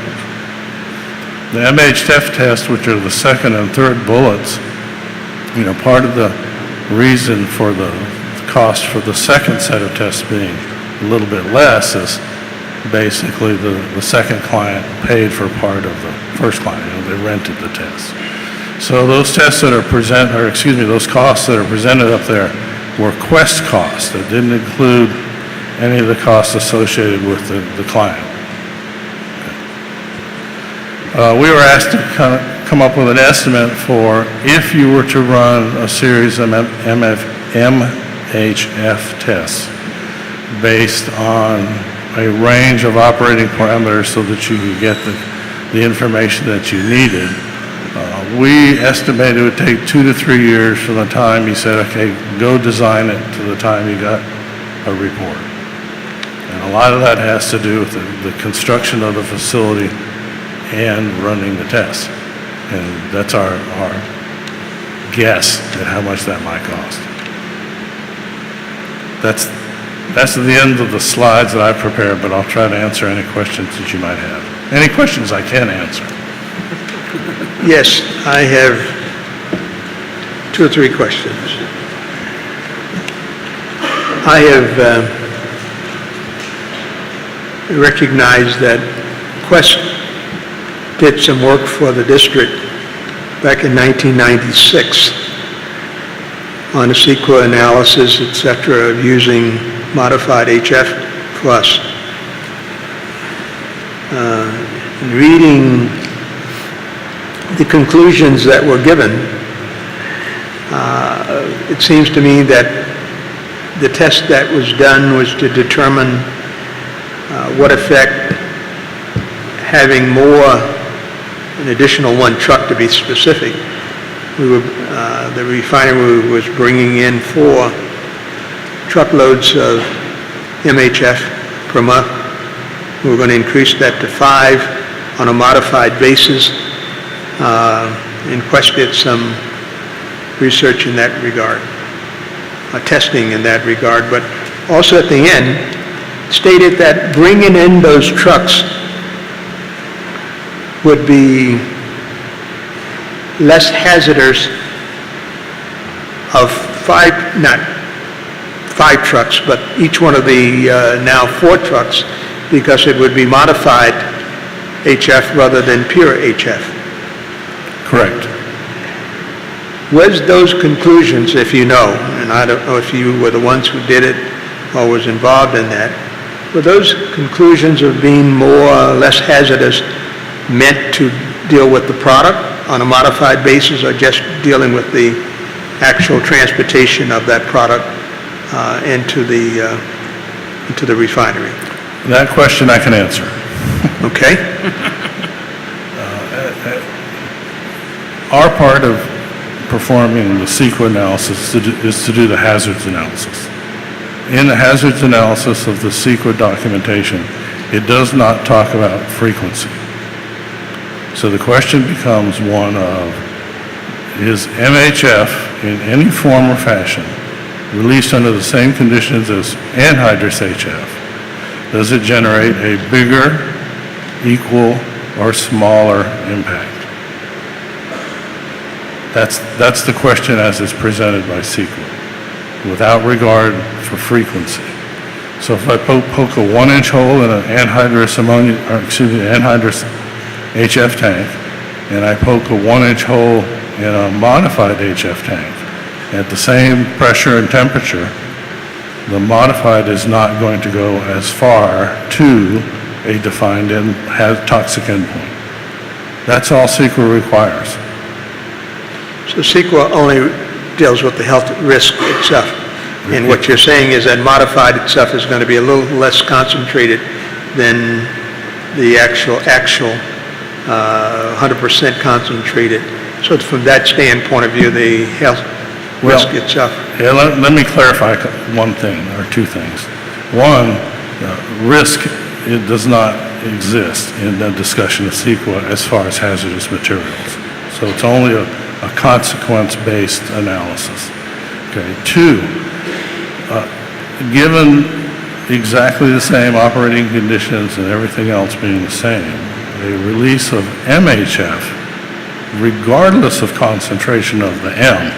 The MHF tests, which are the second and third bullets, part of the reason for the cost for the second set of tests being a little bit less is basically the second client paid for part of the first client. They rented the test. So those tests that are those costs that are presented up there were Quest costs that didn't include any of the costs associated with the client. We were asked to come up with an estimate for if you were to run a series of MHF tests based on a range of operating parameters so that you could get the information that you needed. We estimated it would take 2 to 3 years from the time you said, okay, go design it, to the time you got a report. And a lot of that has to do with the construction of the facility and running the tests. And that's our guess at how much that might cost. That's the end of the slides that I've prepared, but I'll try to answer any questions that you might have. Any questions I can answer? Yes, I have 2 or 3 questions. I have recognized that Quest did some work for the district back in 1996 on a CEQA analysis, etc., of using modified HF for us. In reading the conclusions that were given, it seems to me that the test that was done was to determine what effect having an additional 1 truck to be specific. The refinery was bringing in 4 truckloads of MHF per month. We were going to increase that to 5 on a modified basis. And Quest did some research in that regard, testing in that regard, but also at the end stated that bringing in those trucks would be less hazardous of 5 trucks, but each one of the now 4 trucks, because it would be modified HF rather than pure HF. Correct. Was those conclusions, if you know, and I don't know if you were the ones who did it or was involved in that, were those conclusions of being more or less hazardous meant to deal with the product on a modified basis, or just dealing with the actual transportation of that product into the refinery? That question I can answer. Okay. Our part of performing the CEQA analysis is to do the hazards analysis. In the hazards analysis of the CEQA documentation, it does not talk about frequency. So the question becomes one of, is MHF in any form or fashion released under the same conditions as anhydrous HF? Does it generate a bigger, equal, or smaller impact? That's the question as it's presented by CEQA, without regard for frequency. So if I poke a 1-inch hole in an anhydrous anhydrous HF tank, and I poke a 1-inch hole in a modified HF tank, at the same pressure and temperature, the modified is not going to go as far to a defined and has toxic endpoint. That's all CEQA requires. So CEQA only deals with the health risk itself. And what you're saying is that modified itself is going to be a little less concentrated than the actual 100% concentrated. So from that standpoint of view, the health risk itself. Yeah, let me clarify one thing, or two things. One, risk, it does not exist in the discussion of CEQA as far as hazardous materials. So it's only a consequence-based analysis. Okay. Two, given exactly the same operating conditions and everything else being the same, a release of MHF, regardless of concentration of the M,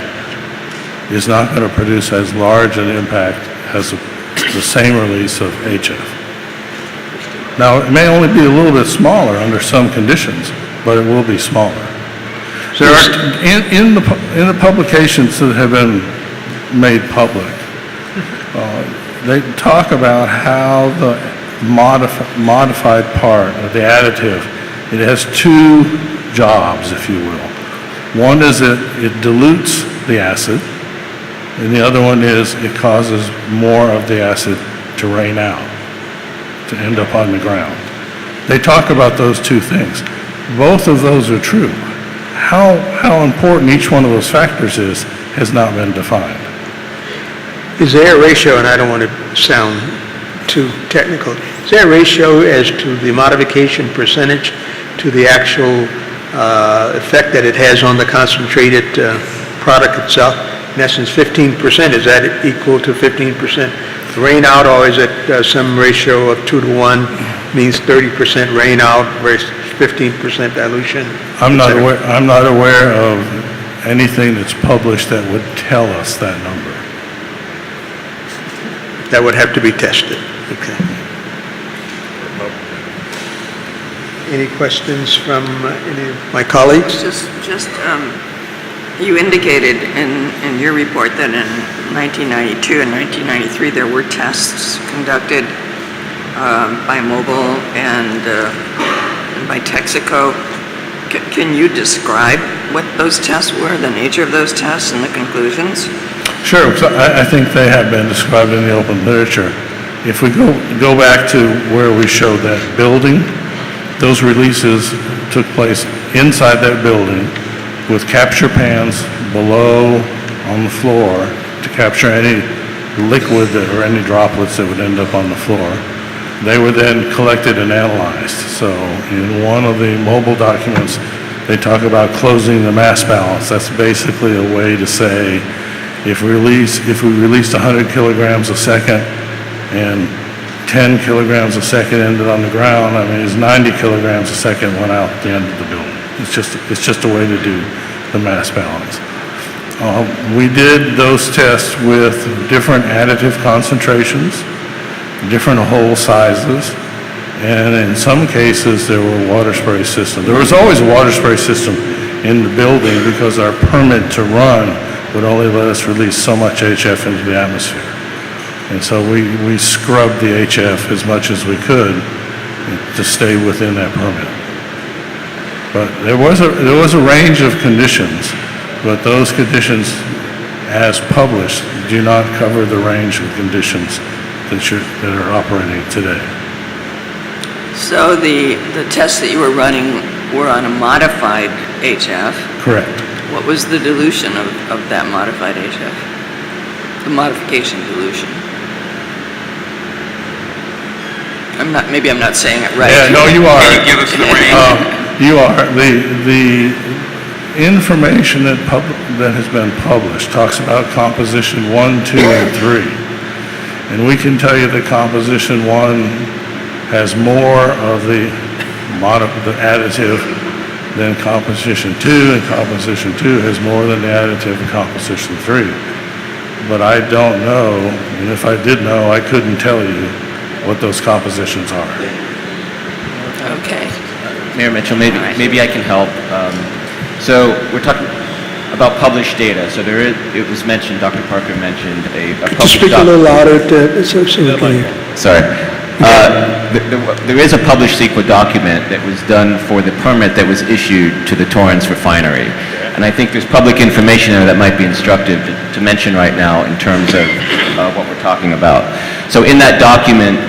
is not going to produce as large an impact as the same release of HF. Now, it may only be a little bit smaller under some conditions, but it will be smaller. There are, in the publications that have been made public, they talk about how the modified part of the additive, it has two jobs, if you will. One is it dilutes the acid, and the other one is it causes more of the acid to rain out, to end up on the ground. They talk about those two things. Both of those are true. How important each one of those factors is has not been defined. Is there a ratio, and I don't want to sound too technical, is there a ratio as to the modification percentage to the actual effect that it has on the concentrated product itself? In essence, 15%, is that equal to 15% rain out, or is it some ratio of 2 to 1, means 30% rain out versus 15% dilution? I'm not aware of anything that's published that would tell us that number. That would have to be tested. Okay. Any questions from any of my colleagues? You indicated in your report that in 1992 and 1993 there were tests conducted by Mobile and by Texaco. Can you describe what those tests were, the nature of those tests and the conclusions? Sure. So I think they have been described in the open literature. If we go back to where we showed that building, those releases took place inside that building with capture pans below on the floor to capture any liquid or any droplets that would end up on the floor. They were then collected and analyzed. So in one of the Mobile documents, they talk about closing the mass balance. That's basically a way to say if we released 100 kilograms a second and 10 kilograms a second ended on the ground, I mean, it's 90 kilograms a second went out the end of the building. It's just a way to do the mass balance. We did those tests with different additive concentrations, different hole sizes, and in some cases there were water spray systems. There was always a water spray system in the building because our permit to run would only let us release so much HF into the atmosphere. And so we scrubbed the HF as much as we could to stay within that permit. But there was a range of conditions, but those conditions, as published, do not cover the range of conditions that are operating today. So the tests that you were running were on a modified HF. Correct. What was the dilution of that modified HF? The modification dilution? Maybe I'm not saying it right. Yeah, no, you are. Can you give us the range? You are. The information that has been published talks about composition 1, 2, and 3. And we can tell you that composition 1 has more of the additive than composition 2, and composition 2 has more than the additive in composition 3. but I don't know, and if I did know, I couldn't tell you what those compositions are. Okay. Mayor Mitchell, maybe, All right. maybe I can help. So we're talking about published data. So there is, it was mentioned, Dr. Parker mentioned a Just published speak a little louder so we can hear. Sorry. There is a published CEQA document that was done for the permit that was issued to the Torrance refinery. And I think there's public information there that might be instructive to mention right now in terms of what we're talking about. So in that document,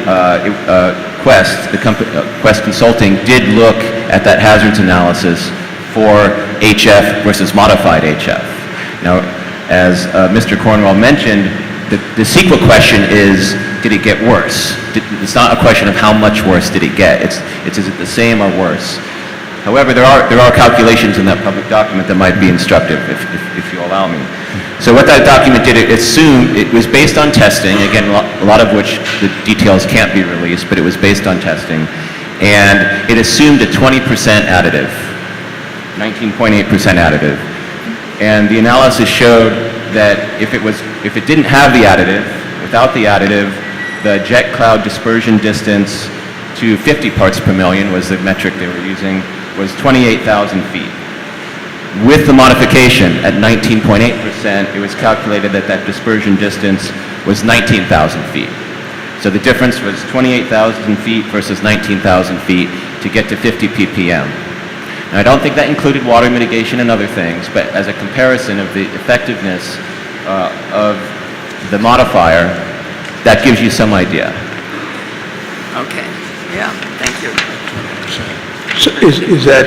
Quest, the company, Quest Consulting did look at that hazards analysis for HF versus modified HF. Now, as Mr. Cornwell mentioned, the CEQA question is, did it get worse? It's not a question of how much worse did it get. It's is it the same or worse? However, there are calculations in that public document that might be instructive, if you allow me. So what that document did, it assumed, it was based on testing, again, a lot of which the details can't be released, but it was based on testing, and it assumed a 20% additive, 19.8% additive. And the analysis showed that if it didn't have the additive, without the additive, the jet cloud dispersion distance to 50 parts per million was the metric they were using, was 28,000 feet. With the modification at 19.8%, it was calculated that that dispersion distance was 19,000 feet. So the difference was 28,000 feet versus 19,000 feet to get to 50 ppm. Now, I don't think that included water mitigation and other things, but as a comparison of the effectiveness of the modifier, that gives you some idea. Okay. Yeah, thank you. So is that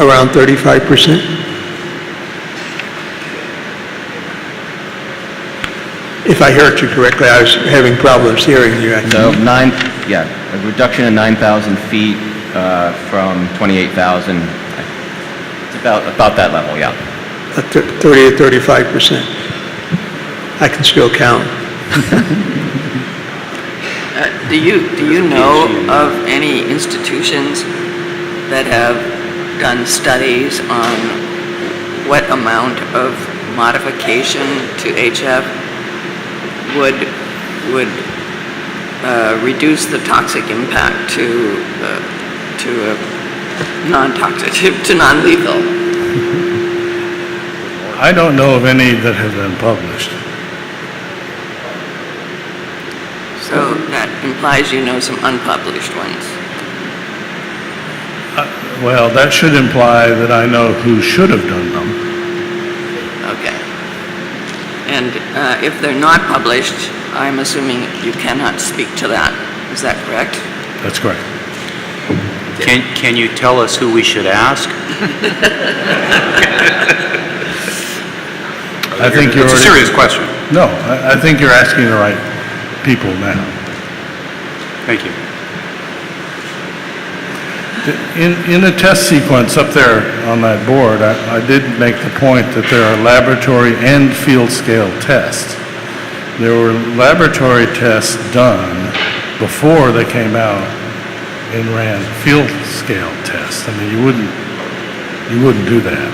around 35%? If I heard you correctly, I was having problems hearing you. So a reduction of 9,000 feet from 28,000. It's about that level, yeah. 30 to 35%. I can still count. Do you know of any institutions that have done studies on what amount of modification to HF would reduce the toxic impact to non-toxic, to non-lethal? I don't know of any that have been published. So that implies you know some unpublished ones. Well, that should imply that I know who should have done them. Okay. And if they're not published, I'm assuming you cannot speak to that. Is that correct? That's correct. Can you tell us who we should ask? I think you're It's a serious question. No, I think you're asking the right people now. Thank you. In the test sequence up there on that board, I did make the point that there are laboratory and field scale tests. There were laboratory tests done before they came out and ran field scale tests. I mean, you wouldn't do that.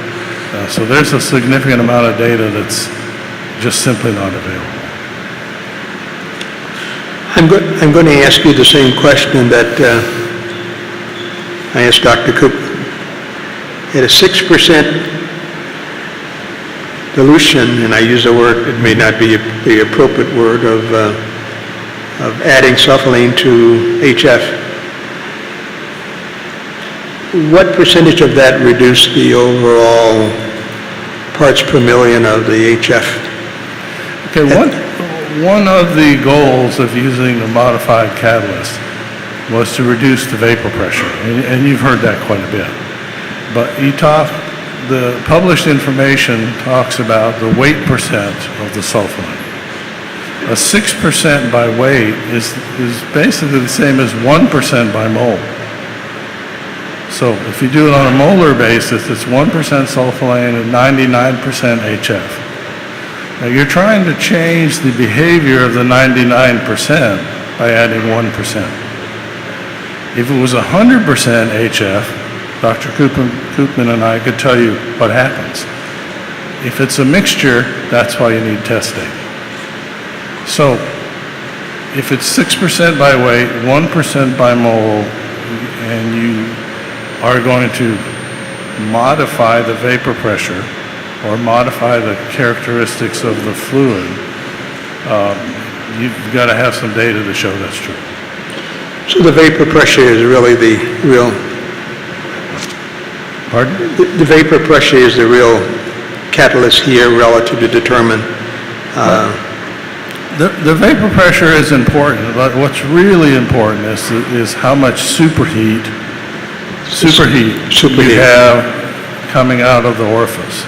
So there's a significant amount of data that's just simply not available. I'm going to ask you the same question that I asked Dr. Cooper. At a 6% dilution, and I use the word, it may not be the appropriate word, of adding sulfolane to HF, what percentage of that reduced the overall parts per million of the HF? Okay, one of the goals of using the modified catalyst was to reduce the vapor pressure, and you've heard that quite a bit. But the published information talks about the weight percent of the sulfonate. A 6% by weight is basically the same as 1% by mole. So if you do it on a molar basis, it's 1% sulfolane and 99% HF. Now you're trying to change the behavior of the 99% by adding 1%. If it was 100% HF, Dr. Koopman and I could tell you what happens. If it's a mixture, that's why you need testing. So if it's 6% by weight, 1% by mole, and you are going to modify the vapor pressure or modify the characteristics of the fluid, you've got to have some data to show that's true. So the vapor pressure is really the real, Pardon? the vapor pressure is the real catalyst here relative to determine, The vapor pressure is important, but what's really important is how much superheat you have coming out of the orifice.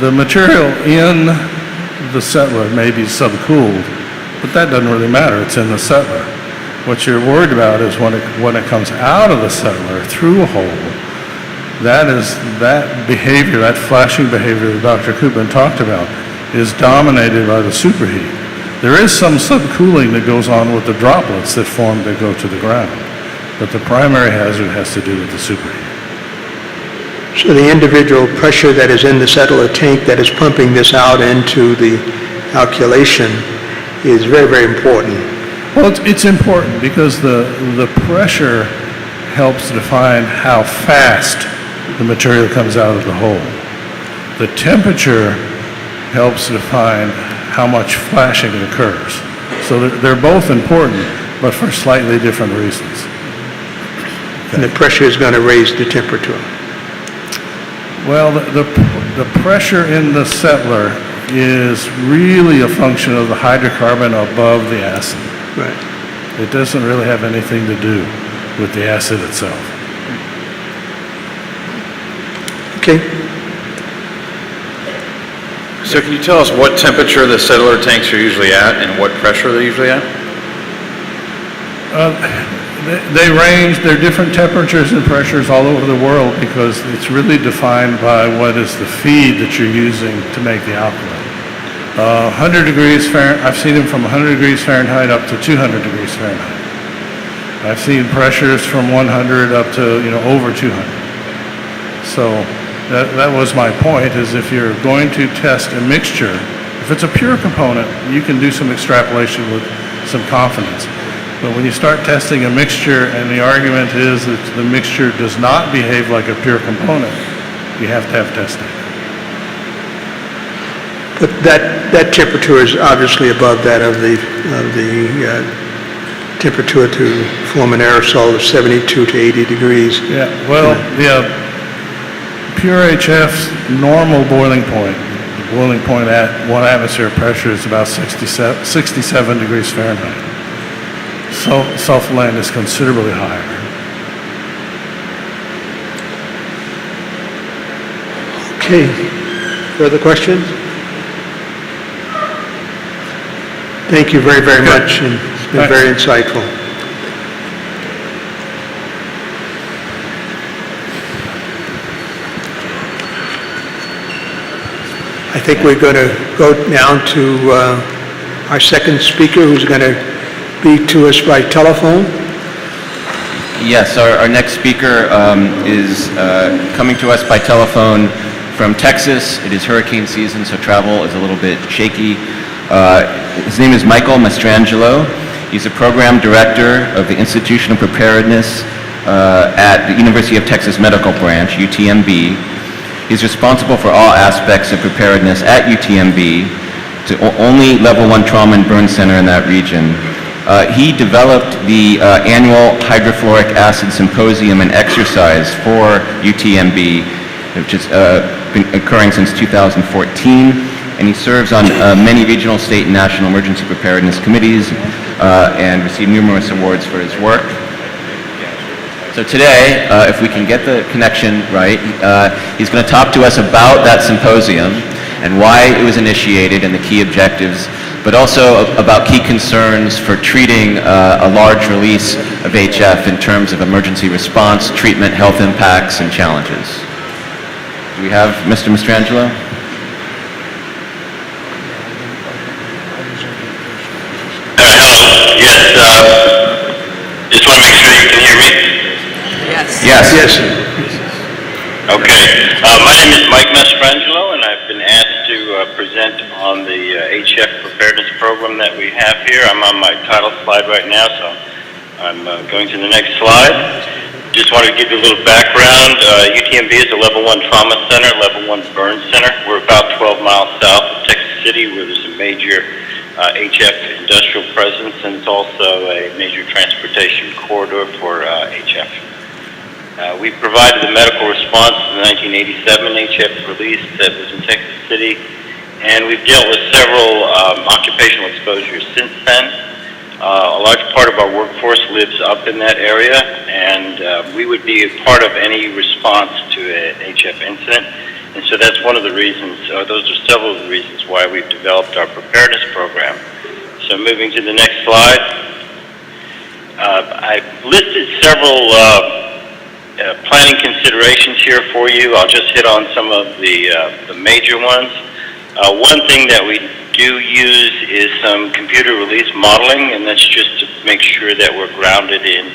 The material in the settler may be subcooled, but that doesn't really matter. It's in the settler. What you're worried about is when it comes out of the settler through a hole. That behavior, that flashing behavior that Dr. Koopman talked about, is dominated by the superheat. There is some subcooling that goes on with the droplets that form to go to the ground, but the primary hazard has to do with the superheat. so the individual pressure that is in the settler tank that is pumping this out into the alkylation is very, very important. Well, it's important because the pressure helps define how fast the material comes out of the hole. The temperature helps define how much flashing occurs. So they're both important, but for slightly different reasons. And the pressure is going to raise the temperature. Well, the pressure in the settler is really a function of the hydrocarbon above the acid. Right. It doesn't really have anything to do with the acid itself. Okay. So can you tell us what temperature the settler tanks are usually at and what pressure they're usually at? They range, they're different temperatures and pressures all over the world because it's really defined by what is the feed that you're using to make the alkaline. 100 degrees Fahrenheit, I've seen them from 100 degrees Fahrenheit up to 200 degrees Fahrenheit. I've seen pressures from 100 up to, over 200. So that was my point, is if you're going to test a mixture, if it's a pure component, you can do some extrapolation with some confidence. But when you start testing a mixture and the argument is that the mixture does not behave like a pure component, you have to have testing. But that temperature is obviously above that of the temperature to form an aerosol of 72 to 80 degrees. Yeah, well, pure HF's normal boiling point, the boiling point at 1 atmosphere pressure is about 67 degrees Fahrenheit. Sulfur is considerably higher. Okay. Further questions? Thank you very, very much, and it's been very insightful. I think we're going to go now to our second speaker, who's going to be to us by telephone. Yes, our next speaker is coming to us by telephone from Texas. It is hurricane season, so travel is a little bit shaky. His name is Michael Mastrangelo. He's a program director of the Institution of Preparedness at the University of Texas Medical Branch, UTMB. He's responsible for all aspects of preparedness at UTMB, the only level 1 trauma and burn center in that region. He developed the annual hydrofluoric acid symposium and exercise for UTMB, which has been occurring since 2014, and he serves on many regional, state, and national emergency preparedness committees and received numerous awards for his work. So today, if we can get the connection right, he's going to talk to us about that symposium and why it was initiated and the key objectives, but also about key concerns for treating a large release of HF in terms of emergency response, treatment, health impacts, and challenges. Do we have Mr. Mastrangelo? Hello. Yes. Just want to make sure you can hear me. Yes. Yes. Yes. Okay. My name is Mike Mastrangelo, and I've been asked to present on the HF preparedness program that we have here. I'm on my title slide right now, so I'm going to the next slide. Just wanted to give you a little background. UTMB is a level 1 trauma center, level 1 burn center. We're about 12 miles south of Texas City, where there's a major HF industrial presence, and it's also a major transportation corridor for HF. We provided the medical response to the 1987 HF release that was in Texas City, and we've dealt with several occupational exposures since then. A large part of our workforce lives up in that area, and we would be a part of any response to an HF incident. And so that's one of the reasons, those are several of the reasons why we've developed our preparedness program. So moving to the next slide. I've listed several planning considerations here for you. I'll just hit on some of the major ones. One thing that we do use is some computer release modeling, and that's just to make sure that we're grounded in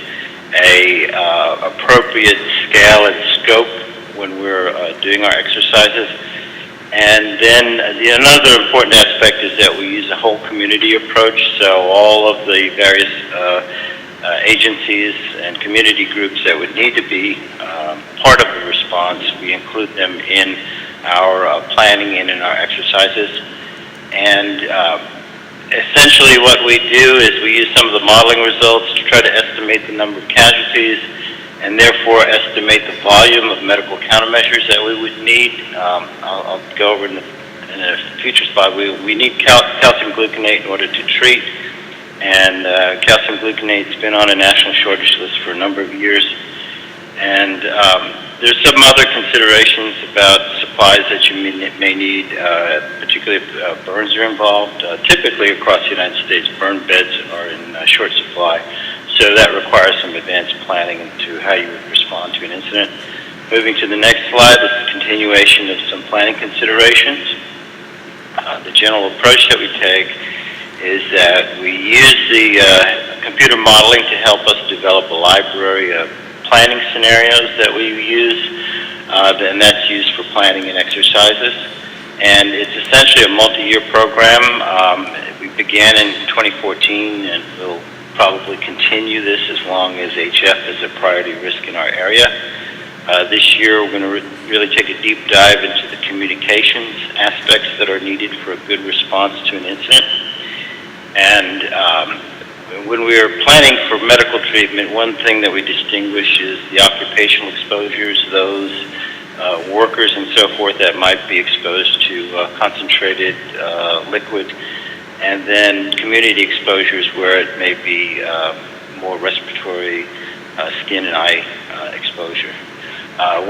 a appropriate scale and scope when we're doing our exercises. And then another important aspect is that we use a whole community approach, so all of the various agencies and community groups that would need to be part of the response, we include them in our planning and in our exercises. And essentially what we do is we use some of the modeling results to try to estimate the number of casualties and therefore estimate the volume of medical countermeasures that we would need. I'll go over in a future slide. We need calcium gluconate in order to treat, and calcium gluconate's been on a national shortage list for a number of years. And there's some other considerations about supplies that you may need, particularly if burns are involved. Typically across the United States, burn beds are in short supply, so that requires some advanced planning into how you would respond to an incident. Moving to the next slide, this is a continuation of some planning considerations. The general approach that we take is that we use the computer modeling to help us develop a library of planning scenarios that we use, and that's used for planning and exercises. And it's essentially a multi-year program. We began in 2014, and we'll probably continue this as long as HF is a priority risk in our area. This year, we're going to really take a deep dive into the communications aspects that are needed for a good response to an incident. And when we are planning for medical treatment, one thing that we distinguish is the occupational exposures, those workers and so forth that might be exposed to concentrated liquid, and then community exposures where it may be more respiratory, skin and eye exposure.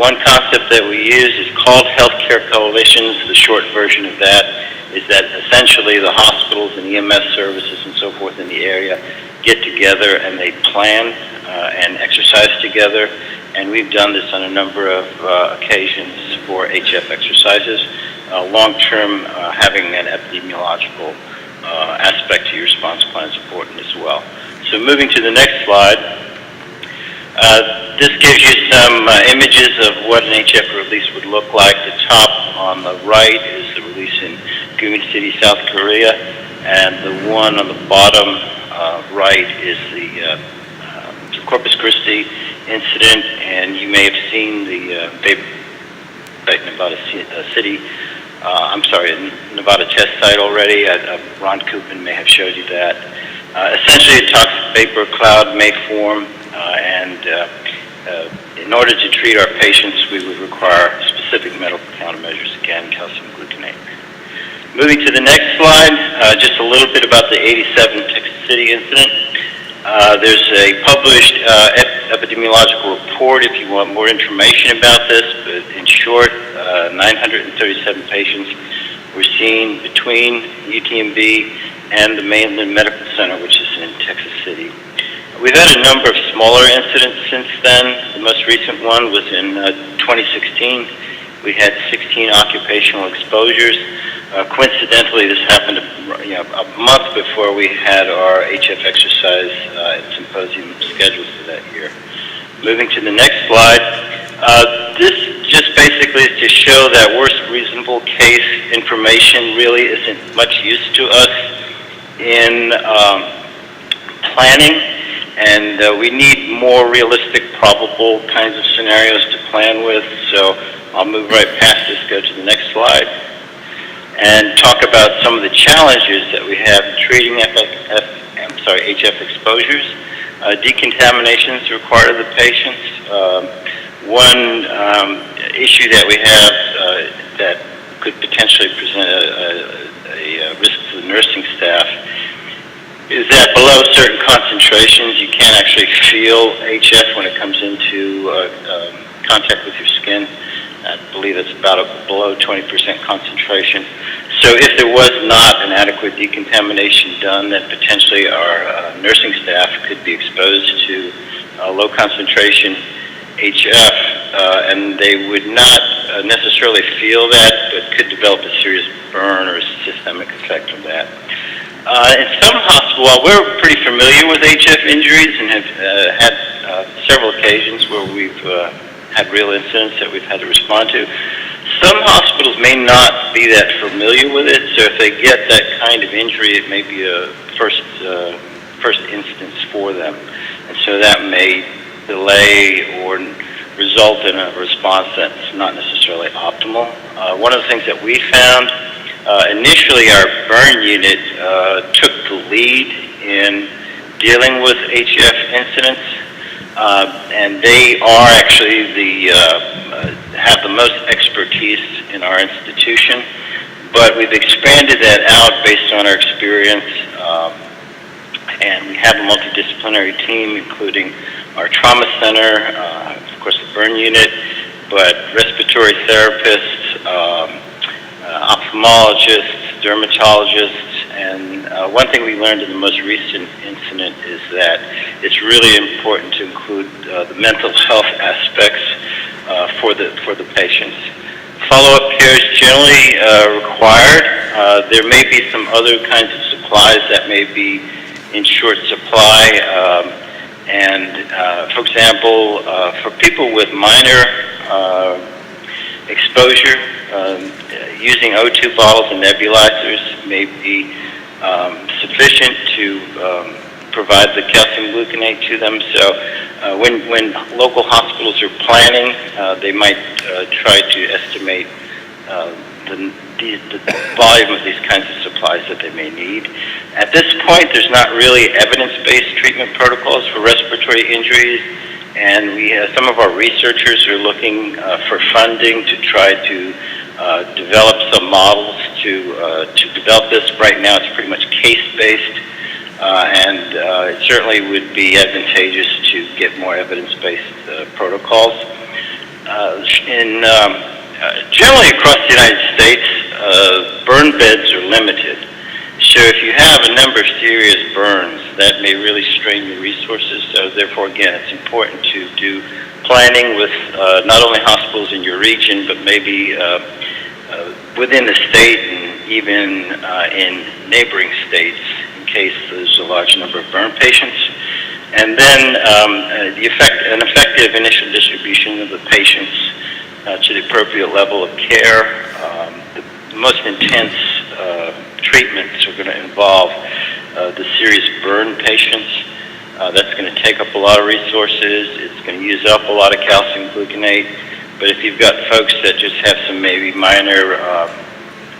One concept that we use is called healthcare coalitions. The short version of that is that essentially the hospitals and EMS services and so forth in the area get together and they plan and exercise together. And we've done this on a number of occasions for HF exercises. Long-term, having an epidemiological aspect to your response plan is important as well. So moving to the next slide. This gives you some images of what an HF release would look like. The top on the right is the release in Gumi City, South Korea, and the one on the bottom right is the Corpus Christi incident, and you may have seen the Nevada City, Nevada test site already. Ron Koopman may have showed you that. Essentially, a toxic vapor cloud may form, and in order to treat our patients, we would require specific medical countermeasures, again, calcium gluconate. Moving to the next slide, just a little bit about the 87 Texas City incident. There's a published epidemiological report if you want more information about this, but in short, 937 patients were seen between UTMB and the Mainland Medical Center, which is in Texas City. We've had a number of smaller incidents since then. The most recent one was in 2016. We had 16 occupational exposures. Coincidentally, this happened a month before we had our HF exercise symposium scheduled for that year. Moving to the next slide. This just basically basically is to show that worst reasonable case information really isn't much use to us in planning, and we need more realistic, probable kinds of scenarios to plan with. So I'll move right past this, go to the next slide, and talk about some of the challenges that we have in treating HF exposures. Decontaminations required of the patients. One issue that we have that could potentially present a risk to the nursing staff is that below certain concentrations, you can't actually feel HF when it comes into contact with your skin. I believe it's about below 20% concentration. So if there was not an adequate decontamination done, then potentially our nursing staff could be exposed to low concentration HF, and they would not necessarily feel that, but could develop a serious burn or a systemic effect of that. In some hospitals, while we're pretty familiar with HF injuries and have had several occasions where we've had real incidents that we've had to respond to, some hospitals may not be that familiar with it, so if they get that kind of injury, it may be a first instance for them. And so that may delay or result in a response that's not necessarily optimal. One of the things that we found, initially our burn unit took the lead in dealing with HF incidents, and they are actually have the most expertise in our institution, but we've expanded that out based on our experience, and we have a multidisciplinary team, including our trauma center, of course the burn unit, but respiratory therapists, ophthalmologists, dermatologists, and one thing we learned in the most recent incident is that it's really important to include the mental health aspects for the patients. Follow-up care is generally required. There may be some other kinds of supplies that may be in short supply, for example, for people with minor exposure, using O2 bottles and nebulizers may be sufficient to provide the calcium gluconate to them. So when local hospitals are planning, they might try to estimate the volume of these kinds of supplies that they may need. At this point, there's not really evidence-based treatment protocols for respiratory injuries, and some of our researchers are looking for funding to try to develop some models to develop this. Right now, it's pretty much case-based, and it certainly would be advantageous to get more evidence-based protocols. Generally across the United States, burn beds are limited. So if you have a number of serious burns, that may really strain your resources. So therefore, again, it's important to do planning with not only hospitals in your region, but maybe within the state and even in neighboring states in case there's a large number of burn patients. And then an effective initial distribution of the patients to the appropriate level of care. The most intense treatments are going to involve the serious burn patients. That's going to take up a lot of resources. It's going to use up a lot of calcium gluconate. But if you've got folks that just have some maybe minor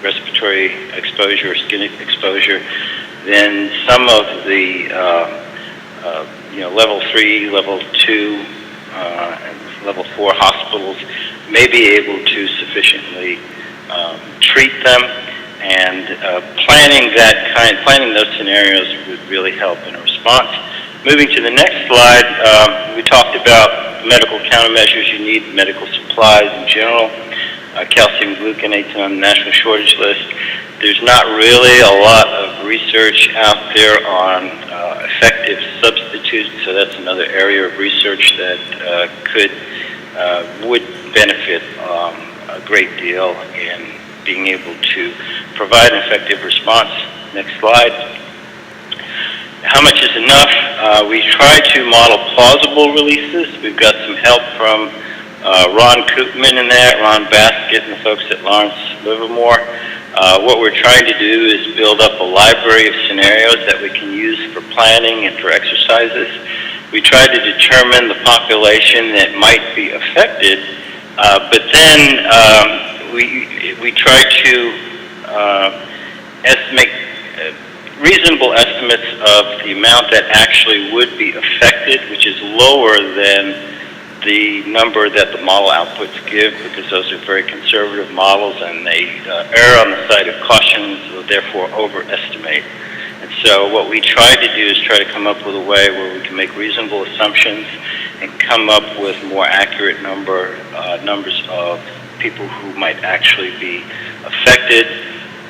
respiratory exposure or skin exposure, then some of the level 3, level 2, and level 4 hospitals may be able to sufficiently treat them, and planning those scenarios would really help in a response. Moving to the next slide, we talked about medical countermeasures. You need medical supplies in general. Calcium gluconate's on the national shortage list. There's not really a lot of research out there on effective substitutes, so that's another area of research that would benefit a great deal in being able to provide an effective response. Next slide. How much is enough? We try to model plausible releases. We've got some help from Ron Koopman in that, Ron Baskett, and the folks at Lawrence Livermore. What we're trying to do is build up a library of scenarios that we can use for planning and for exercises. We try to determine the population that might be affected, but then we try to estimate reasonable estimates of the amount that actually would be affected, which is lower than the number that the model outputs give, because those are very conservative models and they err on the side of caution, so therefore overestimate. And so what we try to do is try to come up with a way where we can make reasonable assumptions and come up with more accurate numbers of people who might actually be affected.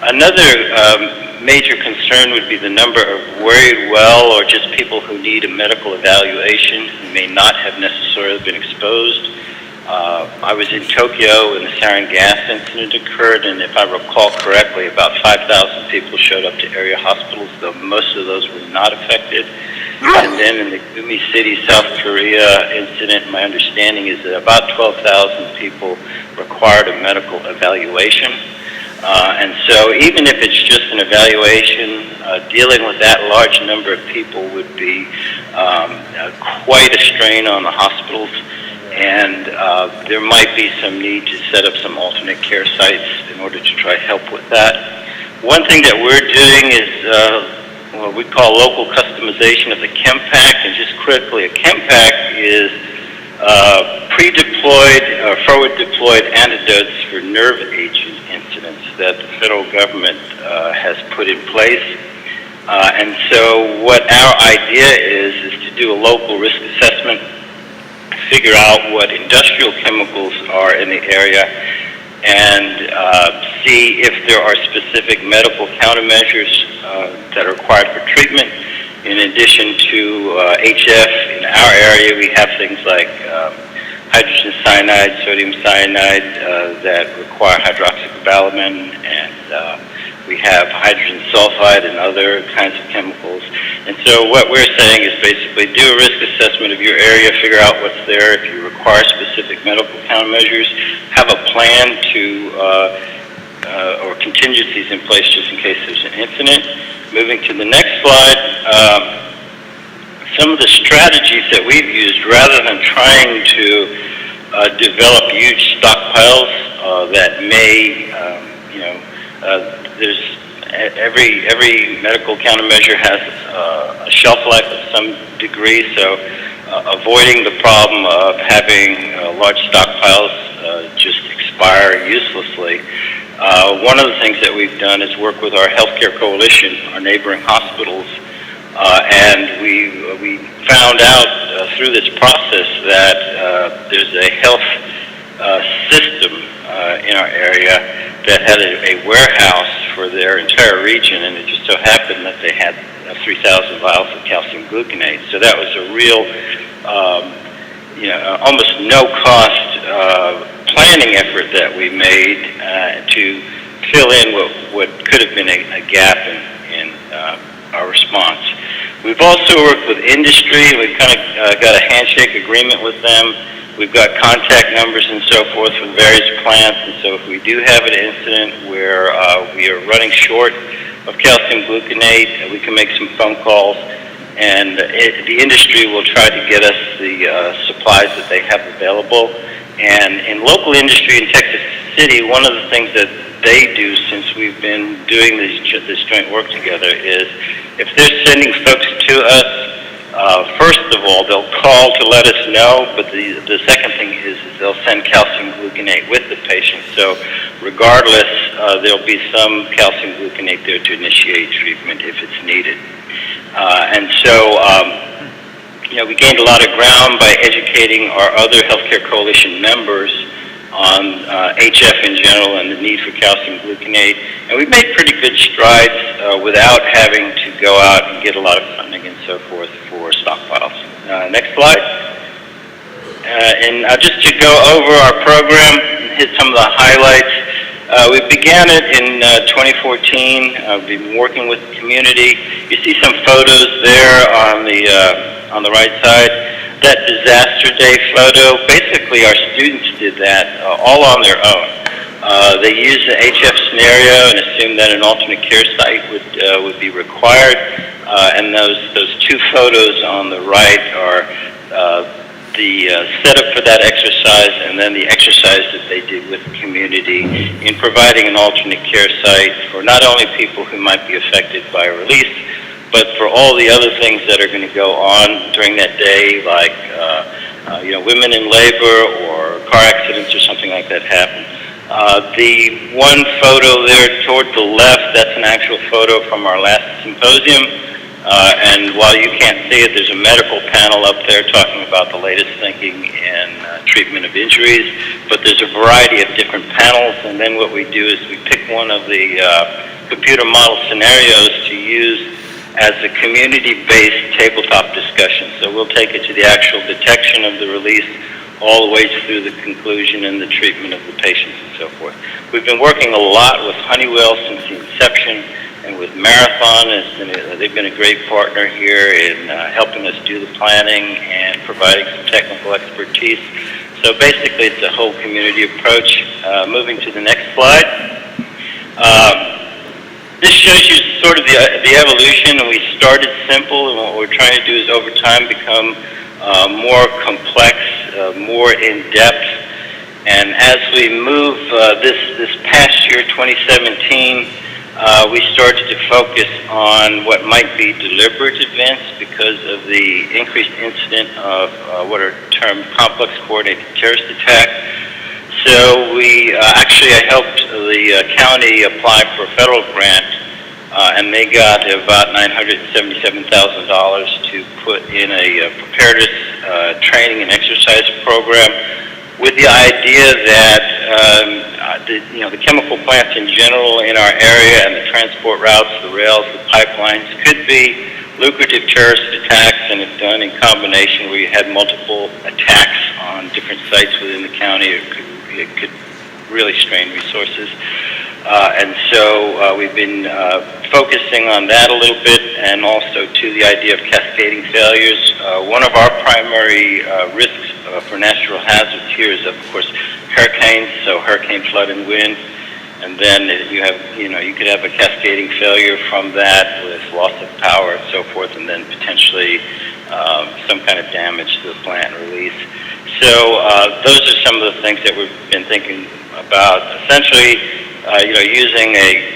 Another major concern would be the number of worried well or just people who need a medical evaluation who may not have necessarily been exposed. I was in Tokyo when the sarin gas incident occurred, and if I recall correctly, about 5,000 people showed up to area hospitals, though most of those were not affected. And then in the Gumi City, South Korea incident, my understanding is that about 12,000 people required a medical evaluation. And so even if it's just an evaluation, dealing with that large number of people would be quite a strain on the hospitals, and there might be some need to set up some alternate care sites in order to try to help with that. One thing that we're doing is what we call local customization of the chem pack, and just quickly, a chem pack is pre-deployed or forward-deployed antidotes for nerve agent incidents that the federal government has put in place. And so what our idea is to do a local risk assessment, figure out what industrial chemicals are in the area, and see if there are specific medical countermeasures that are required for treatment. In addition to HF, in our area we have things like hydrogen cyanide, sodium cyanide that require hydroxycobalamin, and we have hydrogen sulfide and other kinds of chemicals. And so what we're saying is basically do a risk assessment of your area, figure out what's there. If you require specific medical countermeasures, have a plan to or contingencies in place just in case there's an incident. Moving to the next slide, some of the strategies that we've used, rather than trying to develop huge stockpiles that may, there's every medical countermeasure has a shelf life of some degree, so avoiding the problem of having large stockpiles just expire uselessly. One of the things that we've done is work with our healthcare coalition, our neighboring hospitals, and we found out through this process that there's a health system in our area that had a warehouse for their entire region, and it just so happened that they had 3,000 vials of calcium gluconate. So that was a real, almost no-cost planning effort that we made to fill in what could have been a gap in our response. We've also worked with industry. We've kind of got a handshake agreement with them. We've got contact numbers and so forth from various plants, and so if we do have an incident where we are running short of calcium gluconate, we can make some phone calls, and the industry will try to get us the supplies that they have available. And in local industry in Texas City, one of the things that they do since we've been doing this joint work together is if they're sending folks to us, first of all, they'll call to let us know, but the second thing is they'll send calcium gluconate with the patient. So regardless, there'll be some calcium gluconate there to initiate treatment if it's needed. And so, we gained a lot of ground by educating our other healthcare coalition members on HF in general and the need for calcium gluconate. And we've made pretty good strides without having to go out and get a lot of funding and so forth for stockpiles. Next slide. And just to go over our program and hit some of the highlights. We began it in 2014. We've been working with the community. You see some photos there on the right side. that disaster day photo, basically our students did that all on their own. They used the HF scenario and assumed that an alternate care site would be required. And those two photos on the right are the setup for that exercise, and then the exercise that they did with the community in providing an alternate care site for not only people who might be affected by a release, but for all the other things that are going to go on during that day, like women in labor or car accidents or something like that happen. The one photo there toward the left, that's an actual photo from our last symposium. And while you can't see it, there's a medical panel up there talking about the latest thinking in treatment of injuries. But there's a variety of different panels, and then what we do is we pick one of the computer model scenarios to use as a community-based tabletop discussion. So we'll take it to the actual detection of the release all the way through the conclusion and the treatment of the patients and so forth. We've been working a lot with Honeywell since the inception, and with Marathon. They've been a great partner here in helping us do the planning and providing some technical expertise. So basically it's a whole community approach. Moving to the next slide. This shows you sort of the evolution, and we started simple, and what we're trying to do is over time become more complex, more in-depth. And as we move this past year, 2017, we started to focus on what might be deliberate events because of the increased incident of what are termed complex coordinated terrorist attacks. So I helped the county apply for a federal grant, and they got about $977,000 to put in a preparedness training and exercise program, with the idea that the chemical plants in general in our area and the transport routes, the rails, the pipelines could be lucrative terrorist attacks, and if done in combination where you had multiple attacks on different sites within the county, it could really strain resources. And so we've been focusing on that a little bit, and also to the idea of cascading failures. One of our primary risks for natural hazards here is, of course, hurricanes, so hurricane, flood, and wind. And then you could have a cascading failure from that with loss of power and so forth, and then potentially some kind of damage to the plant release. So those are some of the things that we've been thinking about. Essentially, using a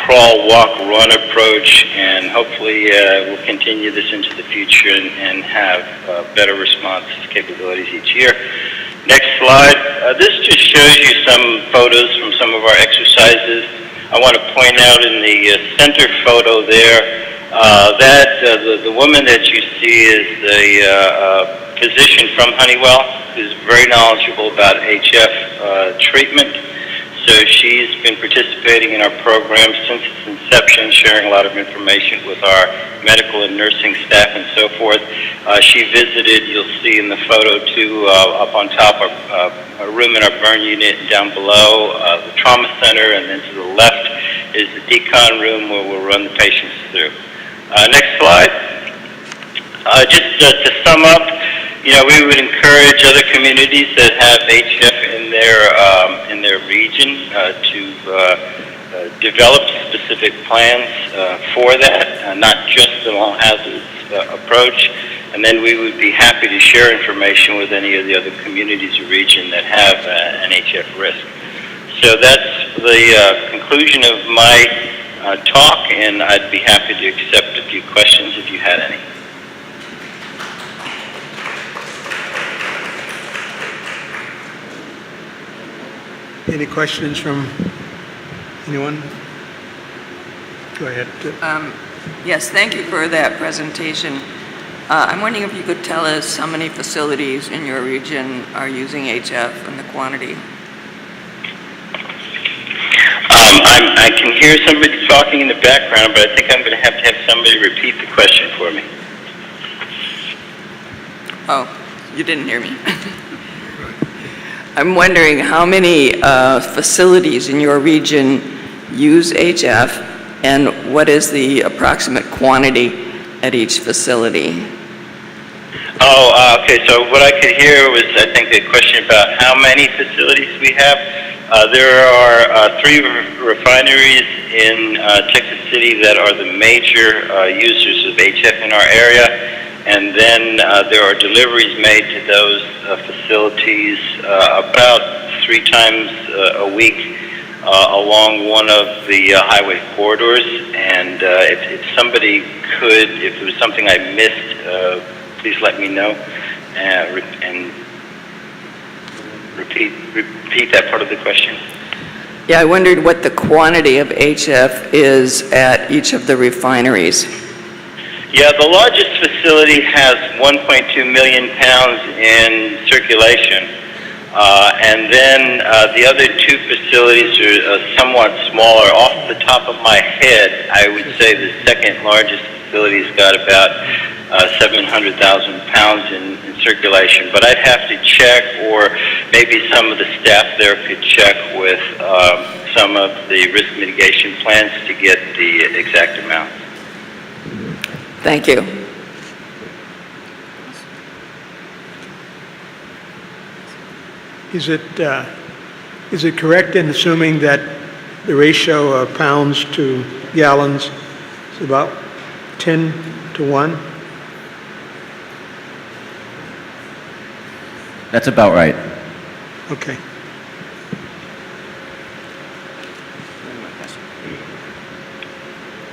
crawl, walk, run approach, and hopefully we'll continue this into the future and have better response capabilities each year. Next slide. This just shows you some photos from some of our exercises. I want to point out in the center photo there that the woman that you see is the physician from Honeywell who's very knowledgeable about HF treatment. So she's been participating in our program since its inception, sharing a lot of information with our medical and nursing staff and so forth. She visited, you'll see in the photo too, up on top, a room in our burn unit, down below the trauma center, and then to the left is the decon room where we'll run the patients through. Next slide. Just to sum up, we would encourage other communities that have HF in their region to develop specific plans for that, not just the all hazards approach. And then we would be happy to share information with any of the other communities or region that have an HF risk. So that's the conclusion of my talk, and I'd be happy to accept a few questions if you had any. Any questions from anyone? Go ahead. Yes, thank you for that presentation. I'm wondering if you could tell us how many facilities in your region are using HF and the quantity. I can hear somebody talking in the background, but I think I'm going to have somebody repeat the question for me. Oh, you didn't hear me. I'm wondering how many facilities in your region use HF, and what is the approximate quantity at each facility? Okay, so what I could hear was, I think, a question about how many facilities we have. There are 3 refineries in Texas City that are the major users of HF in our area, and then there are deliveries made to those facilities about 3 times a week along one of the highway corridors. And if somebody could, if it was something I missed, please let me know and repeat that part of the question. Yeah, I wondered what the quantity of HF is at each of the refineries. Yeah, the largest facility has 1.2 million pounds in circulation. And then the other 2 facilities are somewhat smaller. Off the top of my head, I would say the second largest facility's got about 700,000 pounds in circulation. But I'd have to check, or maybe some of the staff there could check with some of the risk mitigation plans to get the exact amount. Thank you. Is it correct in assuming that the ratio of pounds to gallons is about 10 to 1? That's about right. Okay.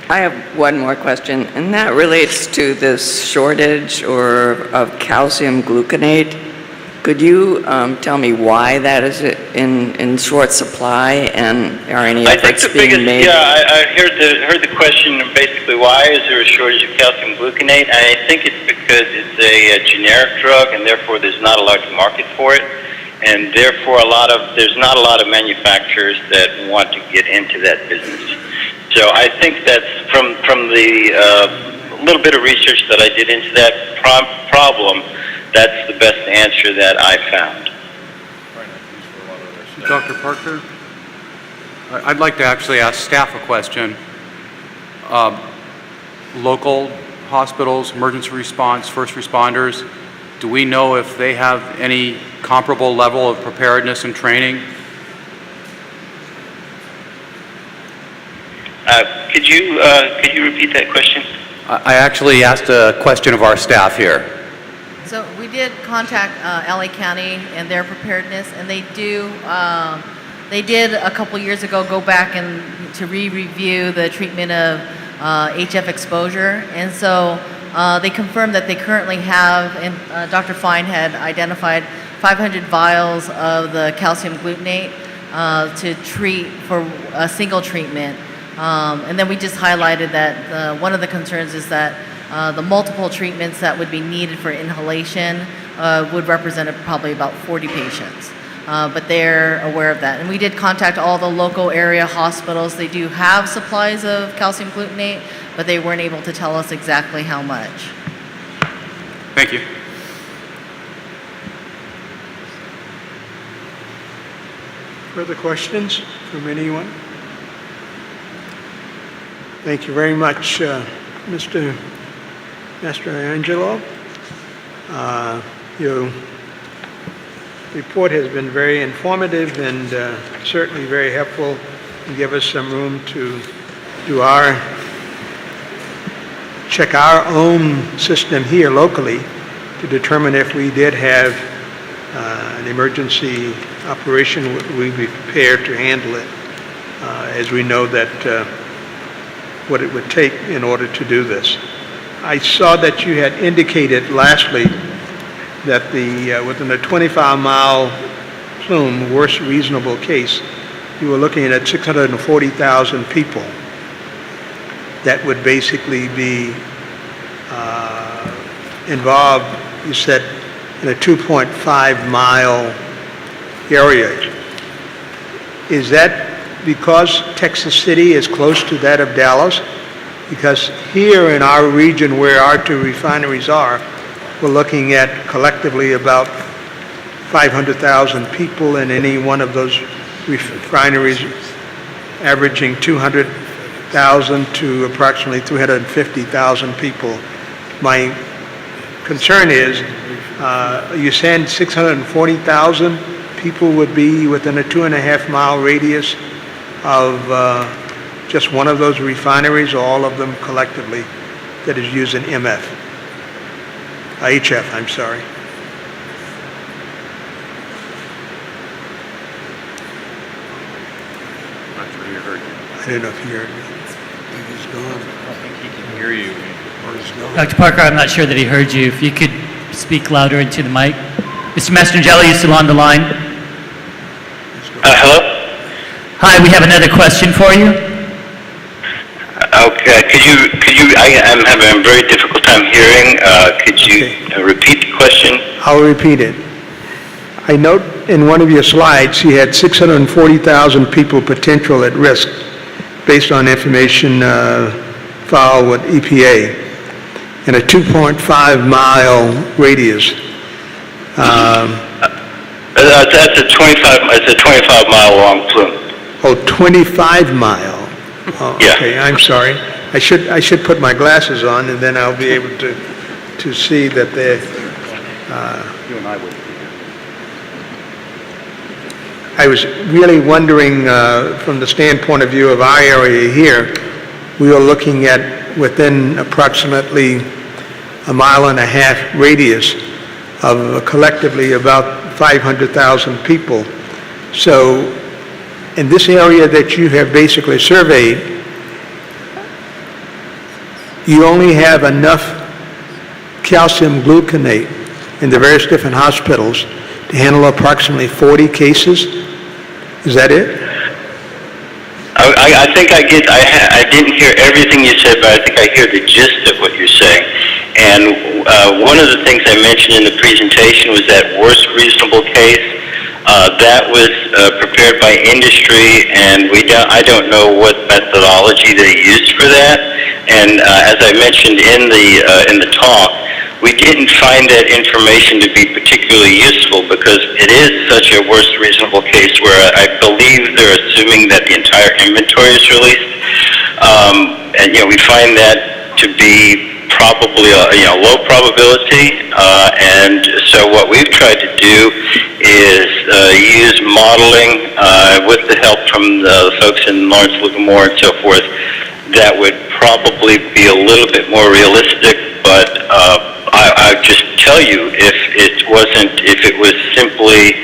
I have one more question, and that relates to this shortage of calcium gluconate. Could you tell me why that is in short supply, and are any efforts being made? Yeah, I heard the question. Basically, why is there a shortage of calcium gluconate? I think it's because it's a generic drug, and therefore there's not a large market for it, and therefore there's not a lot of manufacturers that want to get into that business. So I think that's from the little bit of research that I did into that problem. That's the best answer that I found. Dr. Parker, I'd like to actually ask staff a question. Local hospitals, emergency response, first responders, do we know if they have any comparable level of preparedness and training? Could you repeat that question? I actually asked a question of our staff here. So we did contact LA County and their preparedness, and they did a couple years ago go back and to re-review the treatment of HF exposure, and so they confirmed that they currently have, and Dr. Fine had identified 500 vials of the calcium gluconate to treat for a single treatment. And then we just highlighted that one of the concerns is that the multiple treatments that would be needed for inhalation would represent probably about 40 patients. But they're aware of that. And we did contact all the local area hospitals. They do have supplies of calcium gluconate, but they weren't able to tell us exactly how much. Thank you. Further questions from anyone? Thank you very much, Mr. Angelo. Your report has been very informative and certainly very helpful and give us some room to do check our own system here locally to determine if we did have an emergency operation, we'd be prepared to handle it, as we know that what it would take in order to do this. I saw that you had indicated lastly that within a 25-mile plume, worst reasonable case, you were looking at 640,000 people that would basically be involved, you said, in a 2.5-mile area. Is that because Texas City is close to that of Dallas? Because here in our region where our 2 refineries are, we're looking at collectively about 500,000 people in any one of those refineries, averaging 200,000 to approximately 350,000 people. My concern is, you saying 640,000 people would be within a 2.5-mile radius of just one of those refineries, or all of them collectively that is using HF, I'm sorry. Not sure you heard me. I don't know if you heard me. He's gone. I don't think he can hear you. Or he's gone. Dr. Parker, I'm not sure that he heard you. If you could speak louder into the mic. Mr. Mastrangelo, you still on the line? Hello? Hi, we have another question for you. Okay, I'm having a very difficult time hearing. Could you repeat the question? I'll repeat it. I note in one of your slides, you had 640,000 people potential at risk based on information filed with EPA in a 2.5-mile radius. That's a 25-mile long plume. Oh, 25 mile. Oh, Yeah. okay, I'm sorry. I should put my glasses on, and then I'll be able to see that they're... You and I would. I was really wondering, from the standpoint of view of our area here, we are looking at within approximately 1.5 mile radius of collectively about 500,000 people. So in this area that you have basically surveyed, you only have enough calcium gluconate in the various different hospitals to handle approximately 40 cases? Is that it? I think I didn't hear everything you said, but I think I hear the gist of what you're saying. And one of the things I mentioned in the presentation was that worst reasonable case. That was prepared by industry, and I don't know what methodology they used for that. And as I mentioned in the talk, we didn't find that information to be particularly useful because it is such a worst reasonable case where I believe they're assuming that the entire inventory is released. And we find that to be probably a low probability, and so what we've tried to do is use modeling with the help from the folks in Lawrence Livermore and so forth that would probably be a little bit more realistic, but I just tell you, if it was simply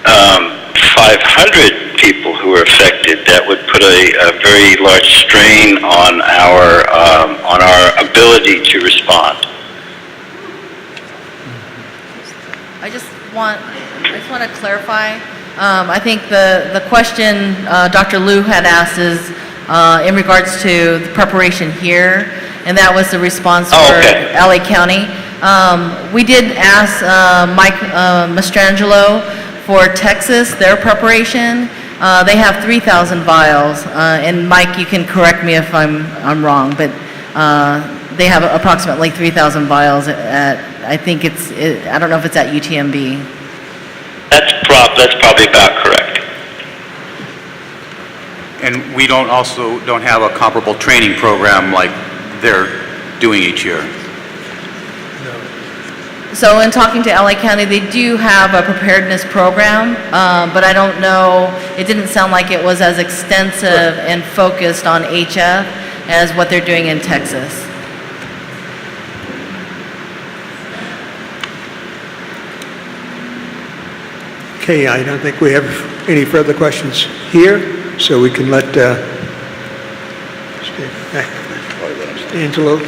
500 people who were affected, that would put a very large strain on our ability to respond. I just want to clarify. I think the question Dr. Liu had asked is in regards to the preparation here, and that was the response for LA County. We did ask Mike Mastrangelo for Texas, their preparation. They have 3,000 vials, and Mike, you can correct me if I'm wrong, but they have approximately 3,000 vials at, I think I don't know if it's at UTMB. That's probably about correct. And we don't have a comparable training program like they're doing each year. So in talking to LA County, they do have a preparedness program, but I don't know, it didn't sound like it was as extensive and focused on HF as what they're doing in Texas. Okay, I don't think we have any further questions here, so we can let Angelo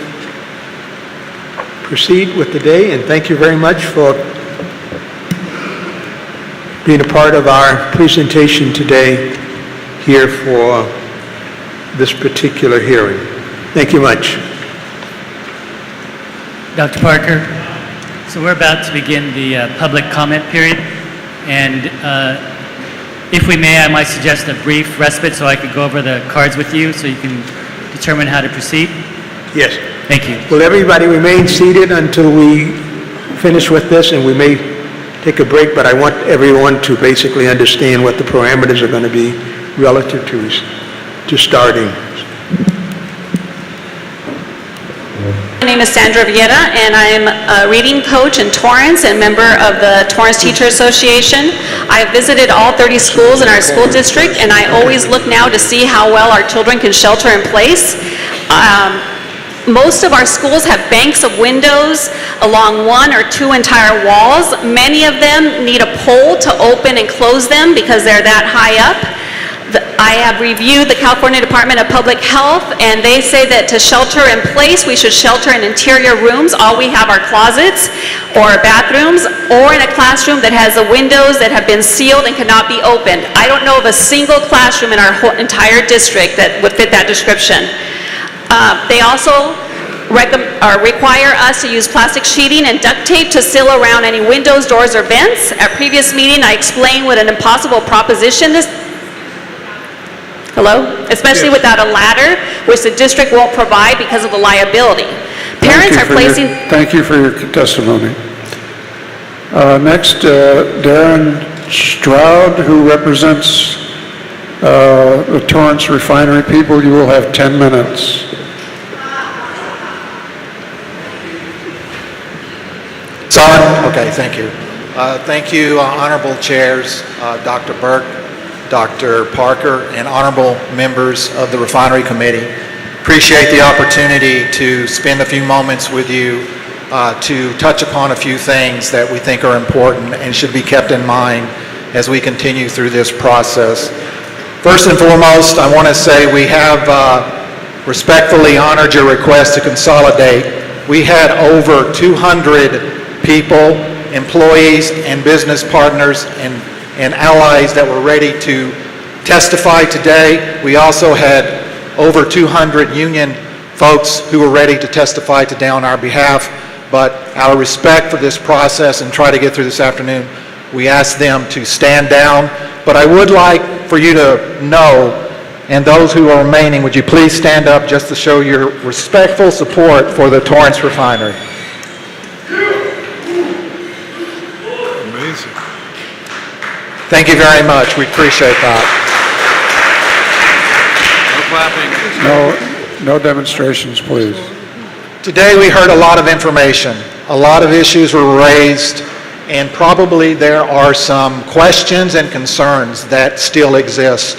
proceed with the day, and thank you very much for being a part of our presentation today here for this particular hearing. Thank you much. Dr. Parker, so we're about to begin the public comment period, and if we may, I might suggest a brief respite so I could go over the cards with you so you can determine how to proceed. Yes. Thank you. Will everybody remain seated until we finish with this, and we may take a break, but I want everyone to basically understand what the parameters are going to be relative to starting. My name name is Sandra Vieira, and I'm a reading coach in Torrance and member of the Torrance Teacher Association. I've visited all 30 schools in our school district, and I always look now to see how well our children can shelter in place. Most of our schools have banks of windows along one or two entire walls. Many of them need a pole to open and close them because they're that high up. I have reviewed the California Department of Public Health, and they say that to shelter in place, we should shelter in interior rooms. All we have are closets or bathrooms, or in a classroom that has the windows that have been sealed and cannot be opened. I don't know of a single classroom in our whole entire district that would fit that description. They also require us to use plastic sheeting and duct tape to seal around any windows, doors, or vents. At previous meeting, I explained what an impossible proposition this. Hello? Especially without a ladder, which the district won't provide because of the liability. Parents are placing. Thank you for your testimony. Next, Darren Stroud, who represents the Torrance Refinery people. You will have 10 minutes. It's on? Okay, thank you. Thank you, honorable chairs, Dr. Burke, Dr. Parker, and honorable members of the Refinery Committee. Appreciate the opportunity to spend a few moments with you to touch upon a few things that we think are important and should be kept in mind as we continue through this process. First and foremost, I want to say we have respectfully honored your request to consolidate. We had over 200 people, employees, and business partners and allies that were ready to testify today. We also had over 200 union folks who were ready to testify today on our behalf, but out of respect for this process and try to get through this afternoon, we asked them to stand down. But I would like for you to know, and those who are remaining, would you please stand up just to show your respectful support for the Torrance Refinery. Amazing. Thank you very much. We appreciate that. No demonstrations, please. Today we heard a lot of information. A lot of issues were raised, and probably there are some questions and concerns that still exist.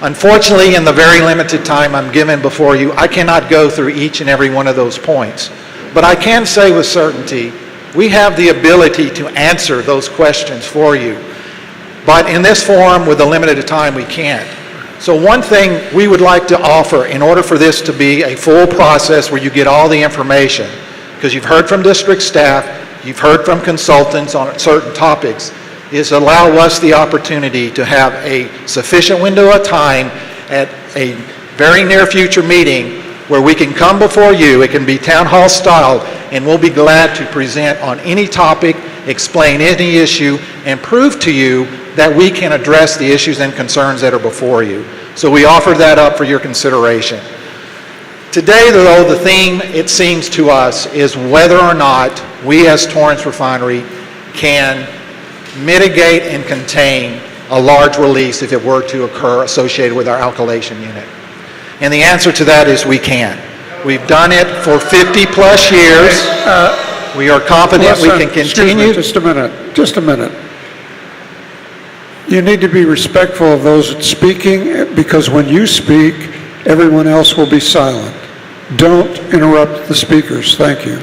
Unfortunately, in the very limited time I'm given before you, I cannot go through each and every one of those points. But I can say with certainty, we have the ability to answer those questions for you. But in this forum, with the limited time, we can't. So one thing we would like to offer in order for this to be a full process where you get all the information, because you've heard from district staff, you've heard from consultants on certain topics, is allow us the opportunity to have a sufficient window of time at a very near future meeting where we can come before you. It can be town hall style, and we'll be glad to present on any topic, explain any issue, and prove to you that we can address the issues and concerns that are before you. So we offer that up for your consideration. Today, though, the theme, it seems to us, is whether or not we as Torrance Refinery can mitigate and contain a large release if it were to occur associated with our alkylation unit. And the answer to that is we can. We've done it for 50 plus years. We are confident we can continue. Just a minute. You need to be respectful of those speaking, because when you speak, everyone else will be silent. Don't interrupt the speakers. Thank you.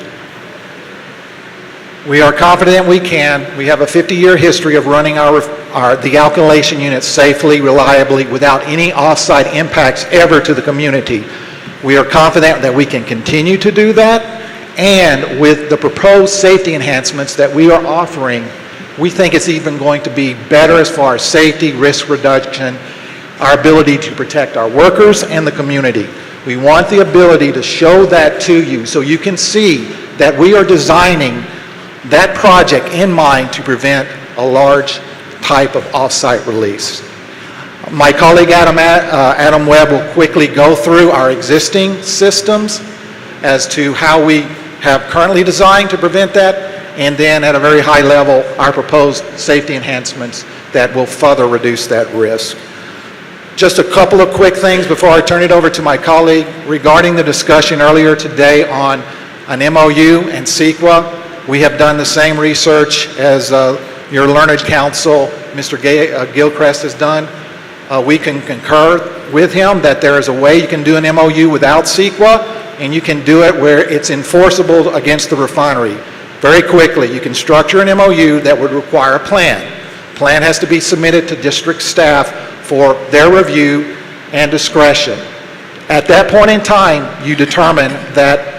We are confident we can. We have a 50-year history of running the alkylation unit safely, reliably, without any off-site impacts ever to the community. We are confident that we can continue to do that, and with the proposed safety enhancements that we are offering, we think it's even going to be better as far as safety, risk reduction, our ability to protect our workers and the community. We want the ability to show that to you so you can see that we are designing that project in mind to prevent a large type of off-site release. My colleague Adam Webb will quickly go through our existing systems as to how we have currently designed to prevent that, and then at a very high level, our proposed safety enhancements that will further reduce that risk. Just a couple of quick things before I turn it over to my colleague regarding the discussion earlier today on an MOU and CEQA. We have done the same research as your learned counsel, Mr. Gilchrist, has done. We can concur with him that there is a way you can do an MOU without CEQA, and you can do it where it's enforceable against the refinery. Very quickly, you can structure an MOU that would require a plan. Plan has to be submitted to district staff for their review and discretion. At that point in time, you determine that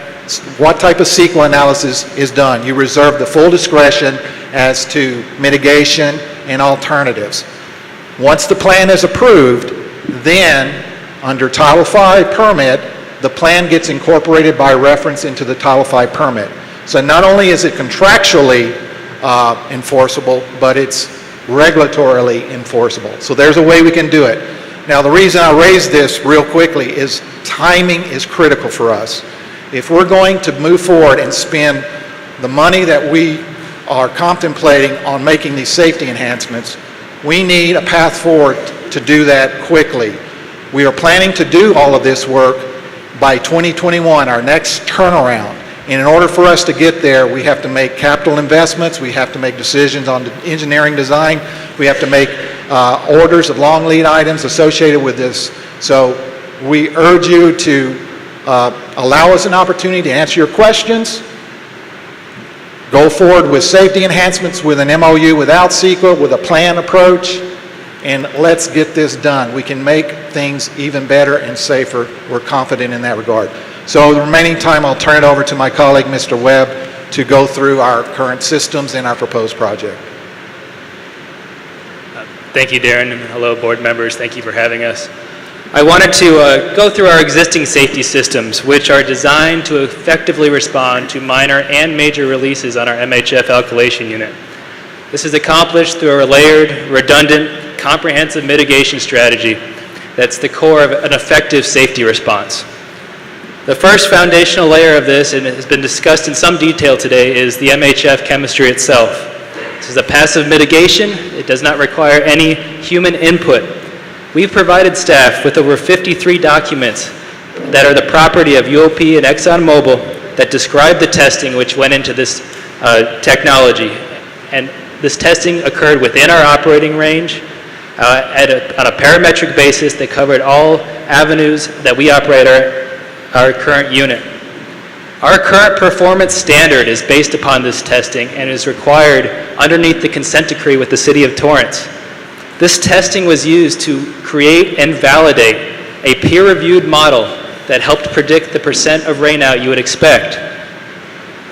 what type of CEQA analysis is done. You reserve the full discretion as to mitigation and alternatives. Once the plan is approved, then under Title V permit, the plan gets incorporated by reference into the Title V permit. So not only is it contractually enforceable, but it's regulatorily enforceable. So there's a way we can do it. Now the reason I raise this real quickly is timing is critical for us. If we're going to move forward and spend the money that we are contemplating on making these safety enhancements, we need a path forward to do that quickly. We are planning to do all of this work by 2021, our next turnaround. And in order for us to get there, we have to make capital investments, we have to make decisions on the engineering design, we have to make orders of long lead items associated with this. So we urge you to allow us an opportunity to answer your questions, go forward with safety enhancements with an MOU without CEQA, with a plan approach, and let's get this done. We can make things even better and safer. We're confident in that regard. So the remaining time, I'll turn it over to my colleague, Mr. Webb, to go through our current systems and our proposed project. Thank you, Darren, and hello, board members. Thank you for having us. I wanted to go through our existing safety systems, which are designed to effectively respond to minor and major releases on our MHF alkylation unit. This is accomplished through a layered, redundant, comprehensive mitigation strategy that's the core of an effective safety response. The first foundational layer of this, and it has been discussed in some detail today, is the MHF chemistry itself. This is a passive mitigation. It does not require any human input. We've provided staff with over 53 documents that are the property of UOP and ExxonMobil that describe the testing which went into this technology. And this testing occurred within our operating range on a parametric basis that covered all avenues that we operate our current unit. Our current performance standard is based upon this testing and is required underneath the consent decree with the City of Torrance. This testing was used to create and validate a peer-reviewed model that helped predict the percent of rainout you would expect.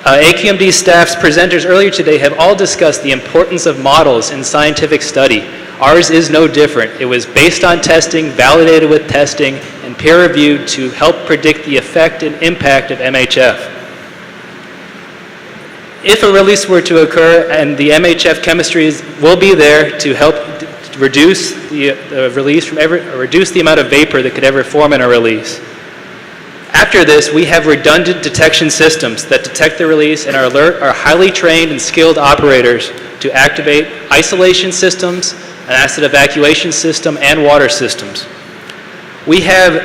AQMD staff's presenters earlier today have all discussed the importance of models in scientific study. Ours is no different. It was based on testing, validated with testing, and peer-reviewed to help predict the effect and impact of MHF. If a release were to occur, and the MHF chemistries will be there to help reduce the release from reduce the amount of vapor that could ever form in a release. After this, we have redundant detection systems that detect the release and alert our highly trained and skilled operators to activate isolation systems, an acid evacuation system, and water systems. We have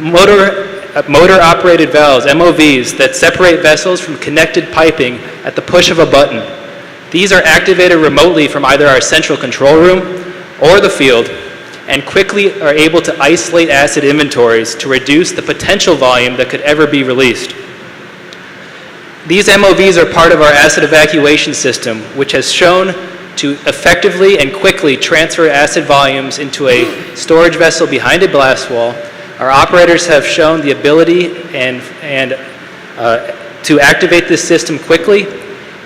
motor-operated valves, MOVs, that separate vessels from connected piping at the push of a button. These are activated remotely from either our central control room or the field, and quickly are able to isolate acid inventories to reduce the potential volume that could ever be released. These MOVs are part of our acid evacuation system, which has shown to effectively and quickly transfer acid volumes into a storage vessel behind a blast wall. Our operators have shown the ability to activate this system quickly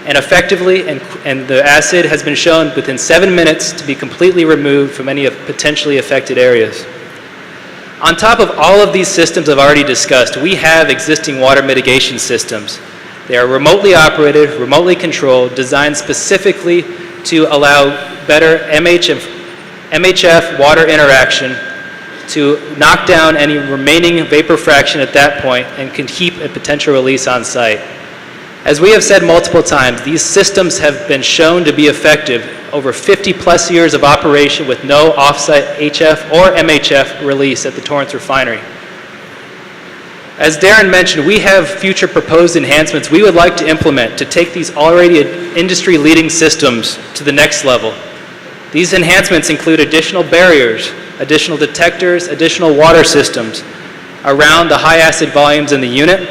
and effectively, and the acid has been shown within 7 minutes to be completely removed from any potentially affected areas. On top of all of these systems I've already discussed, we have existing water mitigation systems. They are remotely operated, remotely controlled, designed specifically to allow better MHF water interaction to knock down any remaining vapor fraction at that point and can keep a potential release on site. As we have said multiple times, these systems have been shown to be effective over 50 plus years of operation with no offsite HF or MHF release at the Torrance refinery. As Darren mentioned, we have future proposed enhancements we would like to implement to take these already industry-leading systems to the next level. These enhancements include additional barriers, additional detectors, additional water systems around the high acid volumes in the unit.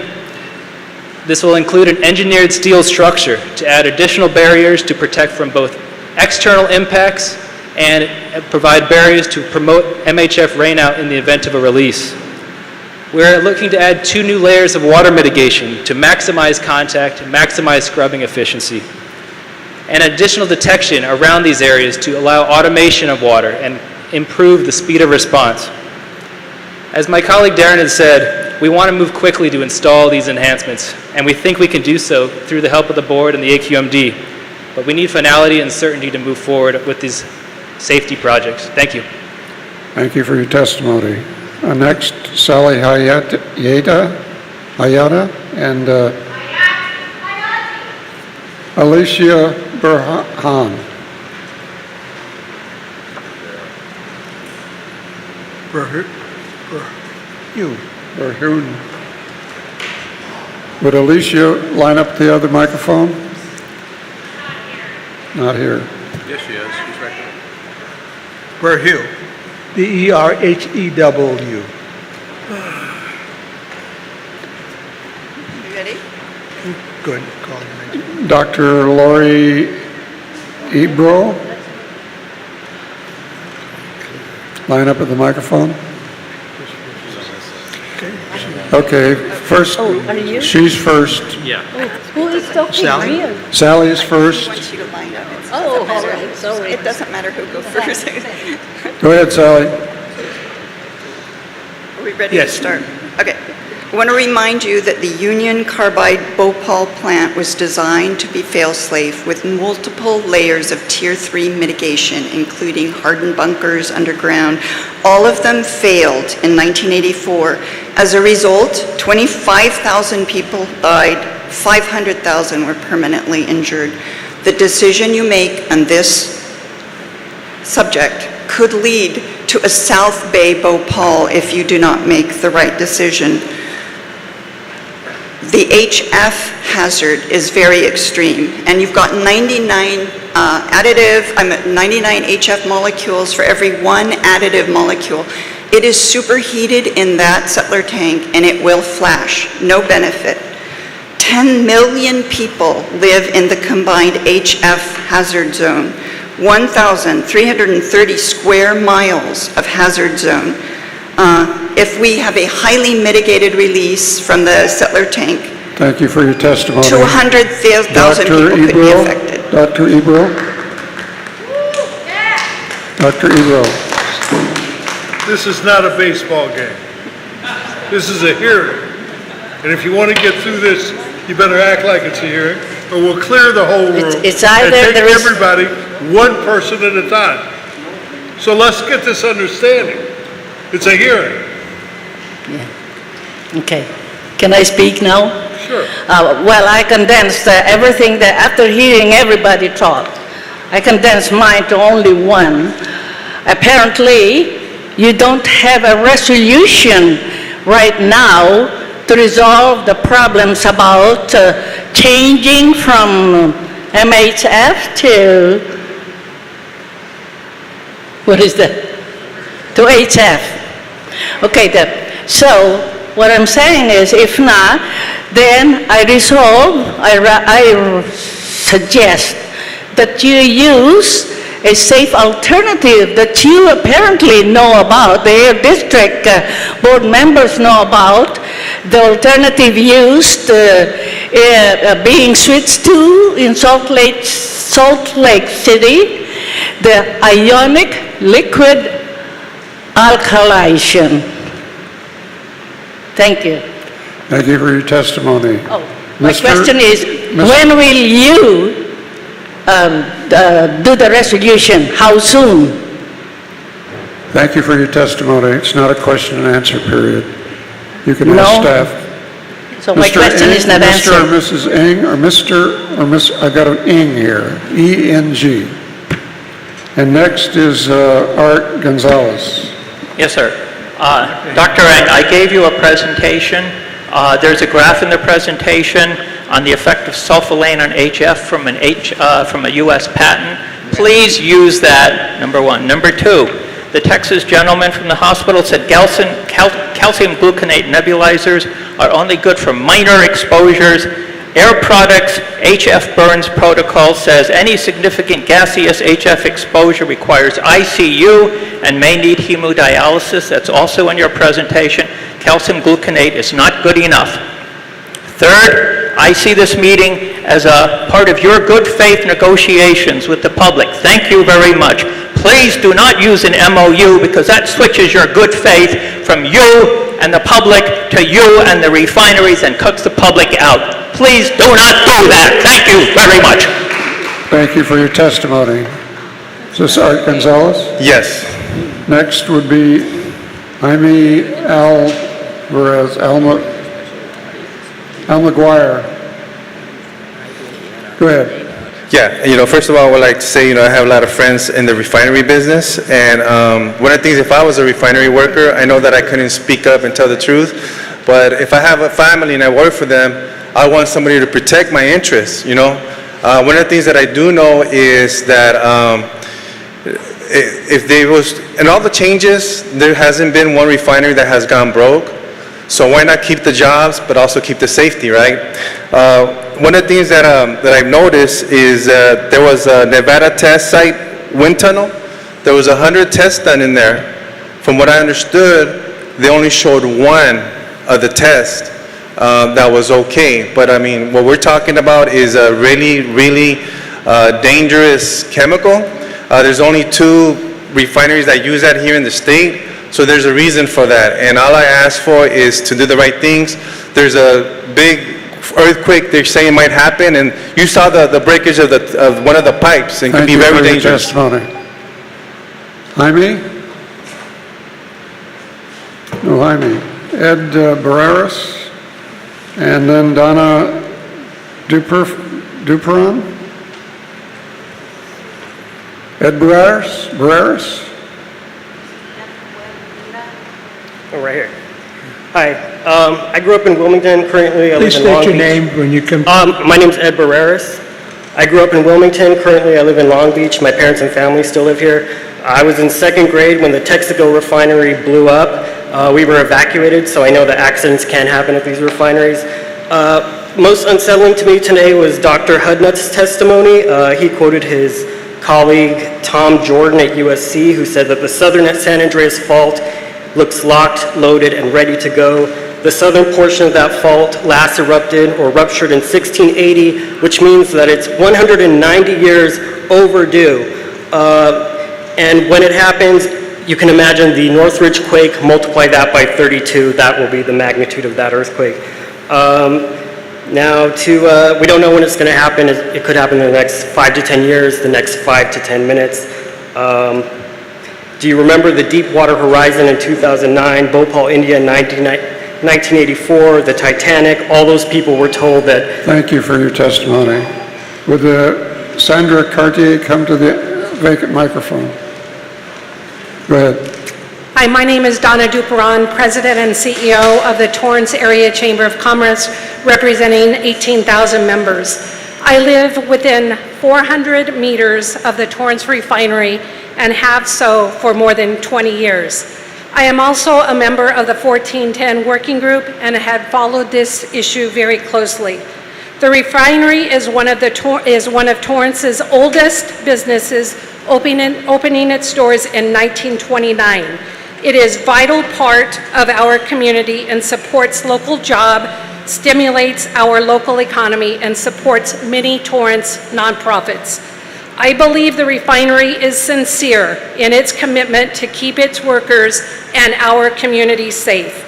This will include an engineered steel structure to add additional barriers to protect from both external impacts and provide barriers to promote MHF rainout in the event of a release. We're looking to add 2 new layers of water mitigation to maximize contact, maximize scrubbing efficiency, and additional detection around these areas to allow automation of water and improve the speed of response. As my colleague Darren has said, we want to move quickly to install these enhancements, and we think we can do so through the help of the board and the AQMD, but we need finality and certainty to move forward with these safety projects. Thank you. Thank you for your testimony. Next, Sally Hayata and Alicia Burhan. Burhoon. Would Alicia line up the other microphone? Not here. Yes, she is. She's right there. Berhew. B-E-R-H-E-W. You ready? Go ahead, call your name. Dr. Lori Ebro. Line up at the microphone. Okay, first, she's first. Yeah. Who is talking? Sally? Real? Sally is first. Want you to line up. Oh, all right, sorry. It doesn't matter who goes first. Go ahead, Sally. Are we ready to Yes. start? Okay. I want to remind you that the Union Carbide Bhopal plant was designed to be fail-safe with multiple layers of Tier 3 mitigation, including hardened bunkers underground. All of them failed in 1984. As a result, 25,000 people died, 500,000 were permanently injured. The decision you make on this subject could lead to a South Bay Bhopal if you do not make the right decision. The HF hazard is very extreme, and you've got 99 99 HF molecules for every 1 additive molecule. It is superheated in that settler tank, and it will flash. No benefit. 10 million people live in the combined HF hazard zone. 1,330 square miles of hazard zone. If we have a highly mitigated release from the settler tank, Thank you for your testimony. 200,000 people could be affected. Dr. Ebro? Dr. Ebro? This is not a baseball game. This is a hearing. And if you want to get through this, you better act like it's a hearing, or we'll clear the whole room. It's either and take there is- everybody, one person at a time. So let's get this understanding. It's a hearing. Okay. Can I speak now? Sure. Well, I condensed everything that after hearing everybody talk, I condensed mine to only one. Apparently, you don't have a resolution right now to resolve the problems about changing from MHF to, what is that? To HF. Okay, so what I'm saying is, if not, then I suggest that you use a safe alternative that you apparently know about, the district board members know about, the alternative used being switched to in Salt Lake City, the ionic liquid alkylation. Thank you. Thank you for your testimony. Oh, my question is, when will you do the resolution? How soon? Thank you for your testimony. It's not a question and answer period. You can ask No. staff. So my Mr. question is not Mr. or answered. Mrs. Ing, or Mr. or Miss, I got an Ing here, E-N-G. And next is Art Gonzalez. Yes, sir. Dr. Eng, I gave you a presentation There's a graph in the presentation on the effect of sulfolane on HF from a U.S. patent. Please use that, number one. Number two, the Texas gentleman from the hospital said calcium gluconate nebulizers are only good for minor exposures. Air Products HF burns protocol says any significant gaseous HF exposure requires ICU and may need hemodialysis. That's also in your presentation. Calcium gluconate is not good enough. Third, I see this meeting as a part of your good faith negotiations with the public. Thank you very much. Please do not use an MOU because that switches your good faith from you and the public to you and the refineries and cuts the public out. Please do not do that. Thank you very much. Thank you for your testimony. Is this Art Gonzalez? Yes. Next would be Jaime Alvarez, Al McGuire. Go ahead. Yeah, first of all, I would like to say, I have a lot of friends in the refinery business, and one of the things, if I was a refinery worker, I know that I couldn't speak up and tell the truth, but if I have a family and I work for them, I want somebody to protect my interests, One of the things that I do know is that if there was, in all the changes, there hasn't been one refinery that has gone broke. So why not keep the jobs, but also keep the safety, right? One of the things that I've noticed is there was a Nevada test site wind tunnel. There was 100 tests done in there. From what I understood, they only showed one of the tests that was okay. But I mean, what we're talking about is a really, really dangerous chemical. There's only 2 refineries that use that here in the state. So there's a reason for that, and all I ask for is to do the right things. There's a big earthquake they're saying might happen, and you saw the breakage of one of the pipes, and it could be very dangerous. Thank you for your testimony. Jaime? No, Jaime. Ed Barreras, and then Donna Duperon? Ed Barreras? Oh, right here. Hi. I grew up in Wilmington. Currently, I live in Long Beach. Please state your name when you come. My name's Ed Barreras. I grew up in Wilmington. Currently, I live in Long Beach. My parents and family still live here. I was in 2nd grade when the Texaco refinery blew up. We were evacuated, so I know that accidents can happen at these refineries. Most unsettling to me today was Dr. Hudnut's testimony. He quoted his colleague Tom Jordan at USC, who said that the southern San Andreas fault looks locked, loaded, and ready to go. The southern portion of that fault last erupted or ruptured in 1680, which means that it's 190 years overdue. And when it happens, you can imagine the Northridge quake, multiply that by 32, that will be the magnitude of that earthquake. We don't know when it's going to happen. It could happen in the next 5 to 10 years, the next 5 to 10 minutes. Do you remember the Deepwater Horizon in 2009, Bhopal, India in 1984, the Titanic? All those people were told that... Thank you for your testimony. Would Sandra Cartier come to the vacant microphone? Go ahead. Hi, my name is Donna Duperon, President and CEO of the Torrance Area Chamber of Commerce, representing 18,000 members. I live within 400 meters of the Torrance refinery and have so for more than 20 years. I am also a member of the 1410 Working Group and have followed this issue very closely. The refinery is one of Torrance's oldest businesses, opening its doors in 1929. It is a vital part of our community and supports local jobs, stimulates our local economy, and supports many Torrance nonprofits. I believe the refinery is sincere in its commitment to keep its workers and our community safe.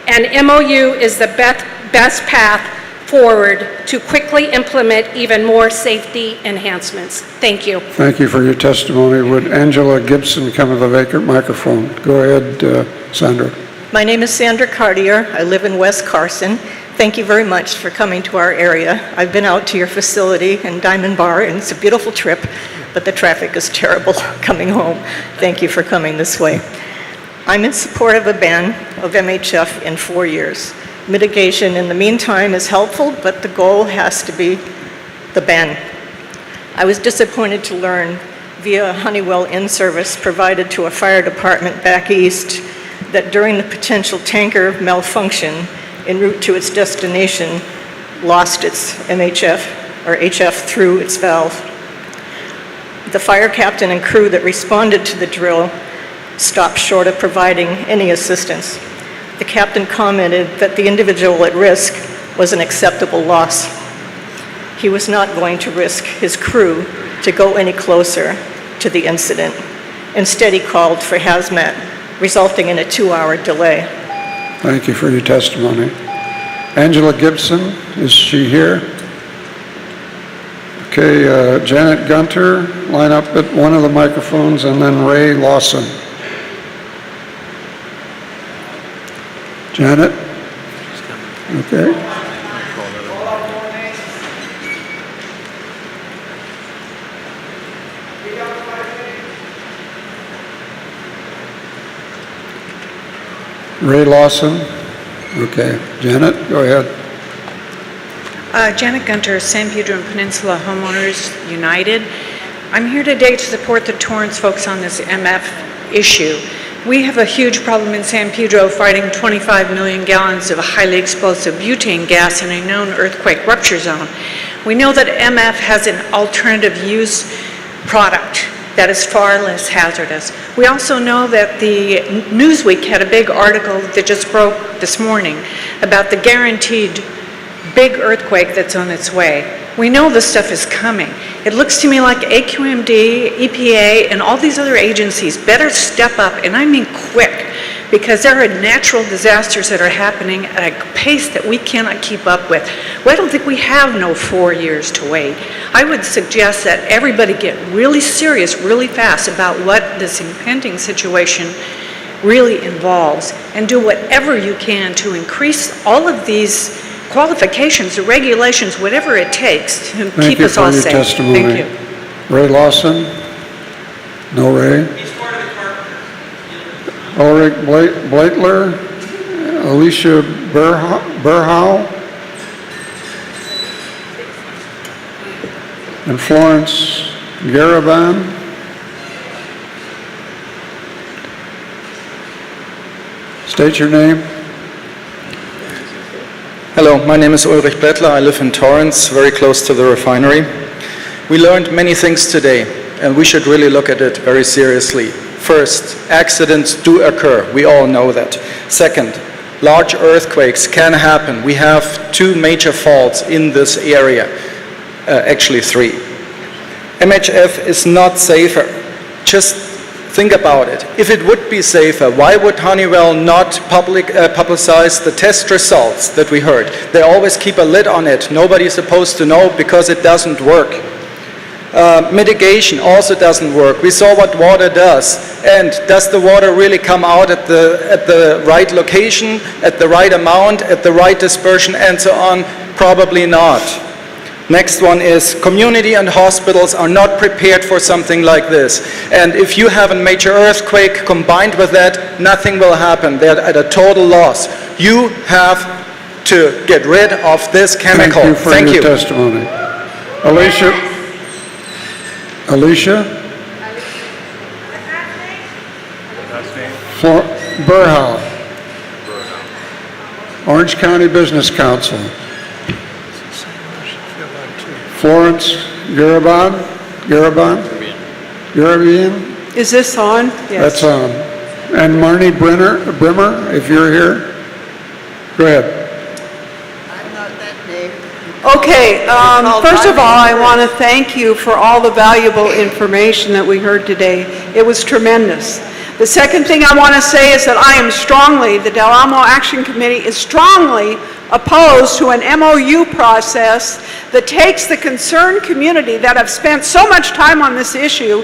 An MOU is the best path forward to quickly implement even more safety enhancements. Thank you. Thank you for your testimony. Would Angela Gibson come to the vacant microphone? Go ahead, Sandra. My name is Sandra Cartier. I live in West Carson. Thank you very much for coming to our area. I've been out to your facility in Diamond Bar, and it's a beautiful trip, but the traffic is terrible coming home. Thank you for coming this way. I'm in support of a ban of MHF in 4 years. Mitigation in the meantime is helpful, but the goal has to be the ban. I was disappointed to learn via a Honeywell in-service provided to a fire department back east that during the potential tanker malfunction en route to its destination, lost its MHF or HF through its valve. The fire captain and crew that responded to the drill stopped short of providing any assistance. The captain commented that the individual at risk was an acceptable loss. He was not going to risk his crew to go any closer to the incident. Instead, he called for hazmat, resulting in a 2-hour delay. Thank you for your testimony. Angela Gibson, is she here? Okay, Janet Gunter, line up at one of the microphones, and then Ray Lawson. Janet? Okay. Ray Lawson? Okay. Janet, go ahead. Janet Gunter, San Pedro and Peninsula Homeowners United. I'm here today to support the Torrance folks on this MF issue. We have a huge problem in San Pedro fighting 25 million gallons of highly explosive butane gas in a known earthquake rupture zone. We know that MF has an alternative use product that is far less hazardous. We also know that the Newsweek had a big article that just broke this morning about the guaranteed big earthquake that's on its way. We know this stuff is coming. It looks to me like AQMD, EPA, and all these other agencies better step up, and I mean quick, because there are natural disasters that are happening at a pace that we cannot keep up with. Well, I don't think we have no 4 years to wait. I would suggest that everybody get really serious really fast about what this impending situation really involves, and do whatever you can to increase all of these qualifications, the regulations, whatever it takes to keep us all safe. Thank you. Ray Lawson? No Ray? Ulrich Blaitler? Alicia Burhow? And Florence Garaban? State your name. Hello, my name is Ulrich Bettler. I live in Torrance, very close to the refinery. We learned many things today, and we should really look at it very seriously. First, accidents do occur. We all know that. Second, large earthquakes can happen. We have 2 major faults in this area, actually 3. MHF is not safer. Just think about it. If it would be safer, why would Honeywell not publicize the test results that we heard? They always keep a lid on it. Nobody's supposed to know because it doesn't work. Mitigation also doesn't work. We saw what water does. And does the water really come out at the right location, at the right amount, at the right dispersion, and so on? Probably not. Next one is community and hospitals are not prepared for something like this. And if you have a major earthquake combined with that, nothing will happen. They're at a total loss. You have to get rid of this chemical. Thank you for your testimony. Alicia? Burhow. Orange County Business Council. Florence Garaban? Is this on? Yes. That's on. And Marnie Brimmer, if you're here, go ahead. Okay, first of all, I want to thank you for all the valuable information that we heard today. It was tremendous. The second thing I want to say is that the Del Amo Action Committee is strongly opposed to an MOU process that takes the concerned community that have spent so much time on this issue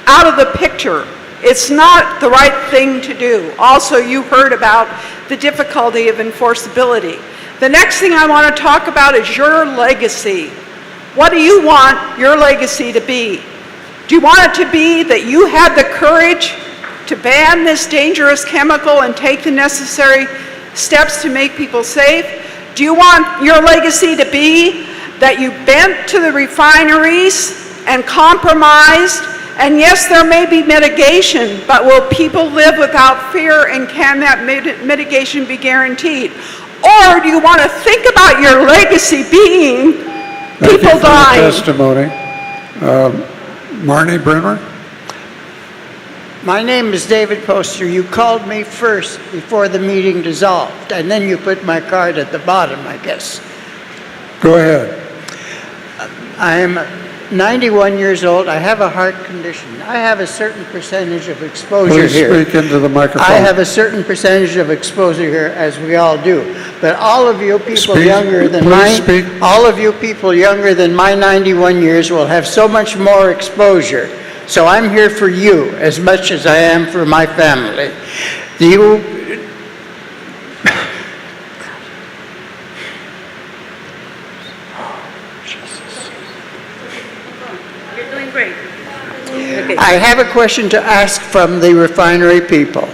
out of the picture. It's not the right thing to do. Also, you heard about the difficulty of enforceability. The next thing I want to talk about is your legacy. What do you want your legacy to be? Do you want it to be that you had the courage to ban this dangerous chemical and take the necessary steps to make people safe? Do you want your legacy to be that you bent to the refineries and compromised? And yes, there may be mitigation, but will people live without fear, and can that mitigation be guaranteed? Or do you want to think about your legacy being people dying? Testimony. Marnie Brimmer? My name is David Poster. You called me first before the meeting dissolved, and then you put my card at the bottom, I guess. Go ahead. I am 91 years old. I have a heart condition. I have a certain percentage of exposure here. Please speak into the microphone. I have a certain percentage of exposure here, as we all do. But all of you people younger than all of you people younger than my 91 years will have so much more exposure. So I'm here for you as much as I am for my family. You're doing great. I have a question to ask from the refinery people.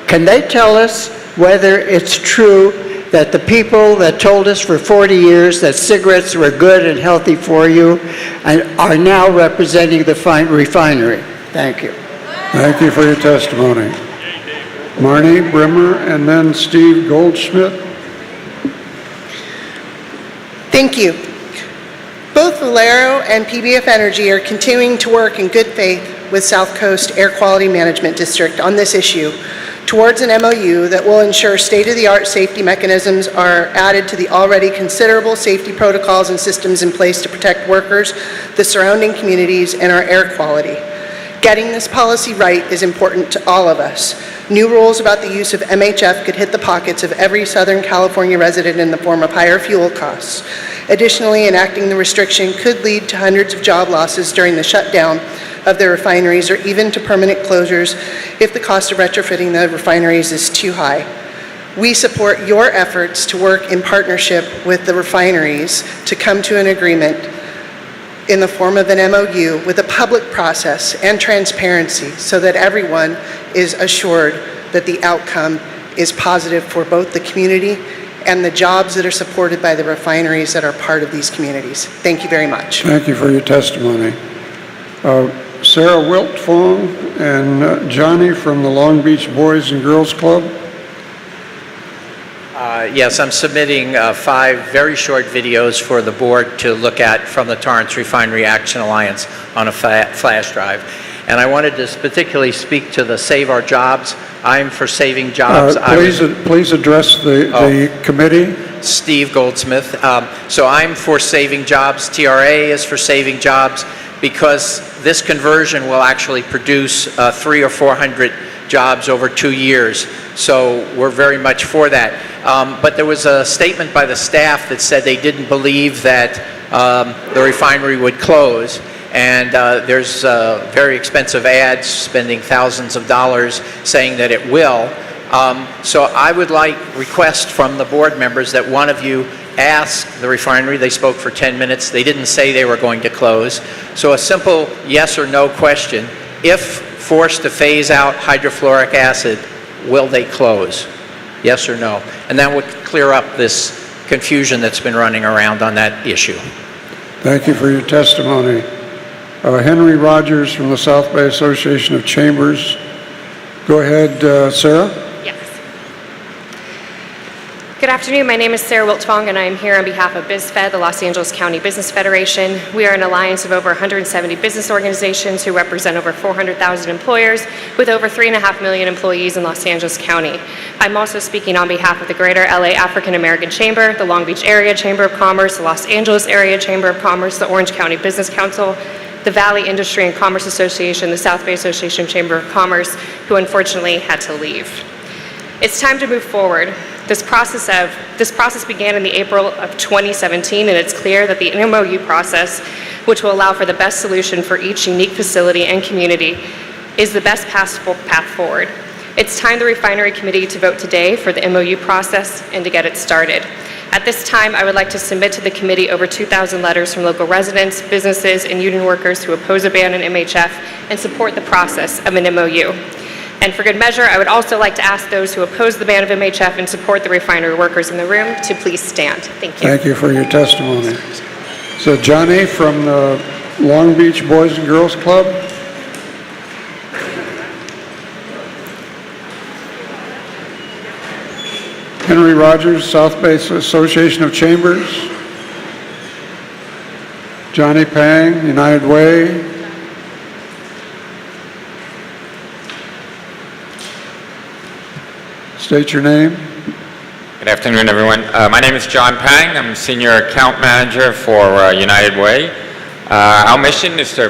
Can they tell us whether it's true that the people that told us for 40 years that cigarettes were good and healthy for you and are now representing the refinery? Thank you. Thank you for your testimony. Marnie Brimmer and then Steve Goldschmidt. Thank you. Both Valero and PBF Energy are continuing to work in good faith with South Coast Air Quality Management District on this issue towards an MOU that will ensure state-of-the-art safety mechanisms are added to the already considerable safety protocols and systems in place to protect workers, the surrounding communities, and our air quality. Getting this policy right is important to all of us. New rules about the use of MHF could hit the pockets of every Southern California resident in the form of higher fuel costs. Additionally, enacting the restriction could lead to hundreds of job losses during the shutdown of the refineries, or even to permanent closures if the cost of retrofitting the refineries is too high. We support your efforts to work in partnership with the refineries to come to an agreement in the form of an MOU with a public process and transparency so that everyone is assured that the outcome is positive for both the community and the jobs that are supported by the refineries that are part of these communities. Thank you very much. Thank you for your testimony. Sarah Wiltfong and Johnny from the Long Beach Boys and Girls Club. Yes, I'm submitting 5 very short videos for the board to look at from the Torrance Refinery Action Alliance on a flash drive. And I wanted to particularly speak to the Save Our Jobs. I'm for saving jobs. Please address the committee. Steve Goldsmith. So I'm for saving jobs. TRA is for saving jobs because this conversion will actually produce 300 or 400 jobs over 2 years. So we're very much for that. But there was a statement by the staff that said they didn't believe that the refinery would close. And there's very expensive ads spending thousands of dollars saying that it will. So I would request from the board members that one of you ask the refinery. They spoke for 10 minutes. They didn't say they were going to close. So a simple yes or no question. If forced to phase out hydrofluoric acid, will they close? Yes or no? And that would clear up this confusion that's been running around on that issue. Thank you for your testimony. Henry Rogers from the South Bay Association of Chambers. Go ahead, Sarah. Yes. Good afternoon. My name is Sarah Wiltfong, and I am here on behalf of BizFed, the Los Angeles County Business Federation. We are an alliance of over 170 business organizations who represent over 400,000 employers with over 3.5 million employees in Los Angeles County. I'm also speaking on behalf of the Greater LA African American Chamber, the Long Beach Area Chamber of Commerce, the Los Angeles Area Chamber of Commerce, the Orange County Business Council, the Valley Industry and Commerce Association, the South Bay Association Chamber of Commerce, who unfortunately had to leave. It's time to move forward. This process began in the April of 2017, and it's clear that the MOU process, which will allow for the best solution for each unique facility and community, is the best path forward. It's time the refinery committee to vote today for the MOU process and to get it started. At this time, I would like to submit to the committee over 2,000 letters from local residents, businesses, and union workers who oppose a ban on MHF and support the process of an MOU. And for good measure, I would also like to ask those who oppose the ban of MHF and support the refinery workers in the room to please stand. Thank you. Thank you for your testimony. So Johnny from the Long Beach Boys and Girls Club. Henry Rogers, South Bay Association of Chambers. Johnny Pang, United Way. State your name. Good afternoon, everyone. My name is John Pang. I'm Senior Account Manager for United Way. Our mission is to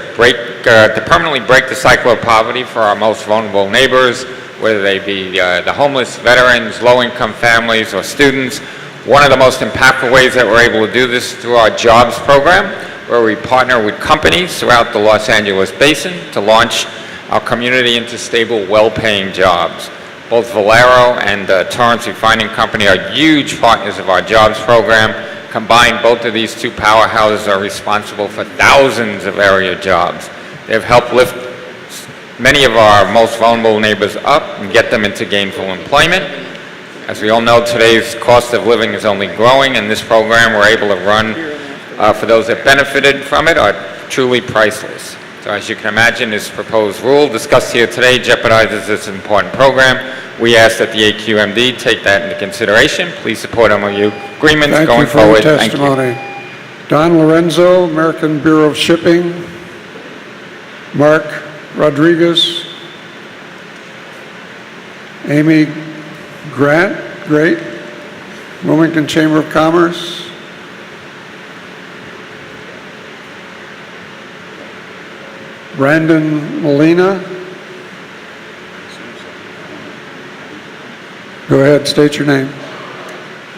permanently break the cycle of poverty for our most vulnerable neighbors, whether they be the homeless, veterans, low-income families, or students. One of the most impactful ways that we're able to do this is through our jobs program, where we partner with companies throughout the Los Angeles basin to launch our community into stable, well-paying jobs. Both Valero and Torrance Refining Company are huge partners of our jobs program. Combined, both of these two powerhouses are responsible for thousands of area jobs. They've helped lift many of our most vulnerable neighbors up and get them into gainful employment. As we all know, today's cost of living is only growing, and this program we're able to run for those that benefited from it are truly priceless. So as you can imagine, this proposed rule discussed here today jeopardizes this important program. We ask that the AQMD take that into consideration. Please support MOU agreements going forward. Thank you for your testimony. Don Lorenzo, American Bureau of Shipping. Mark Rodriguez. Amy Great, Wilmington Chamber of Commerce. Brandon Molina. Go ahead, state your name.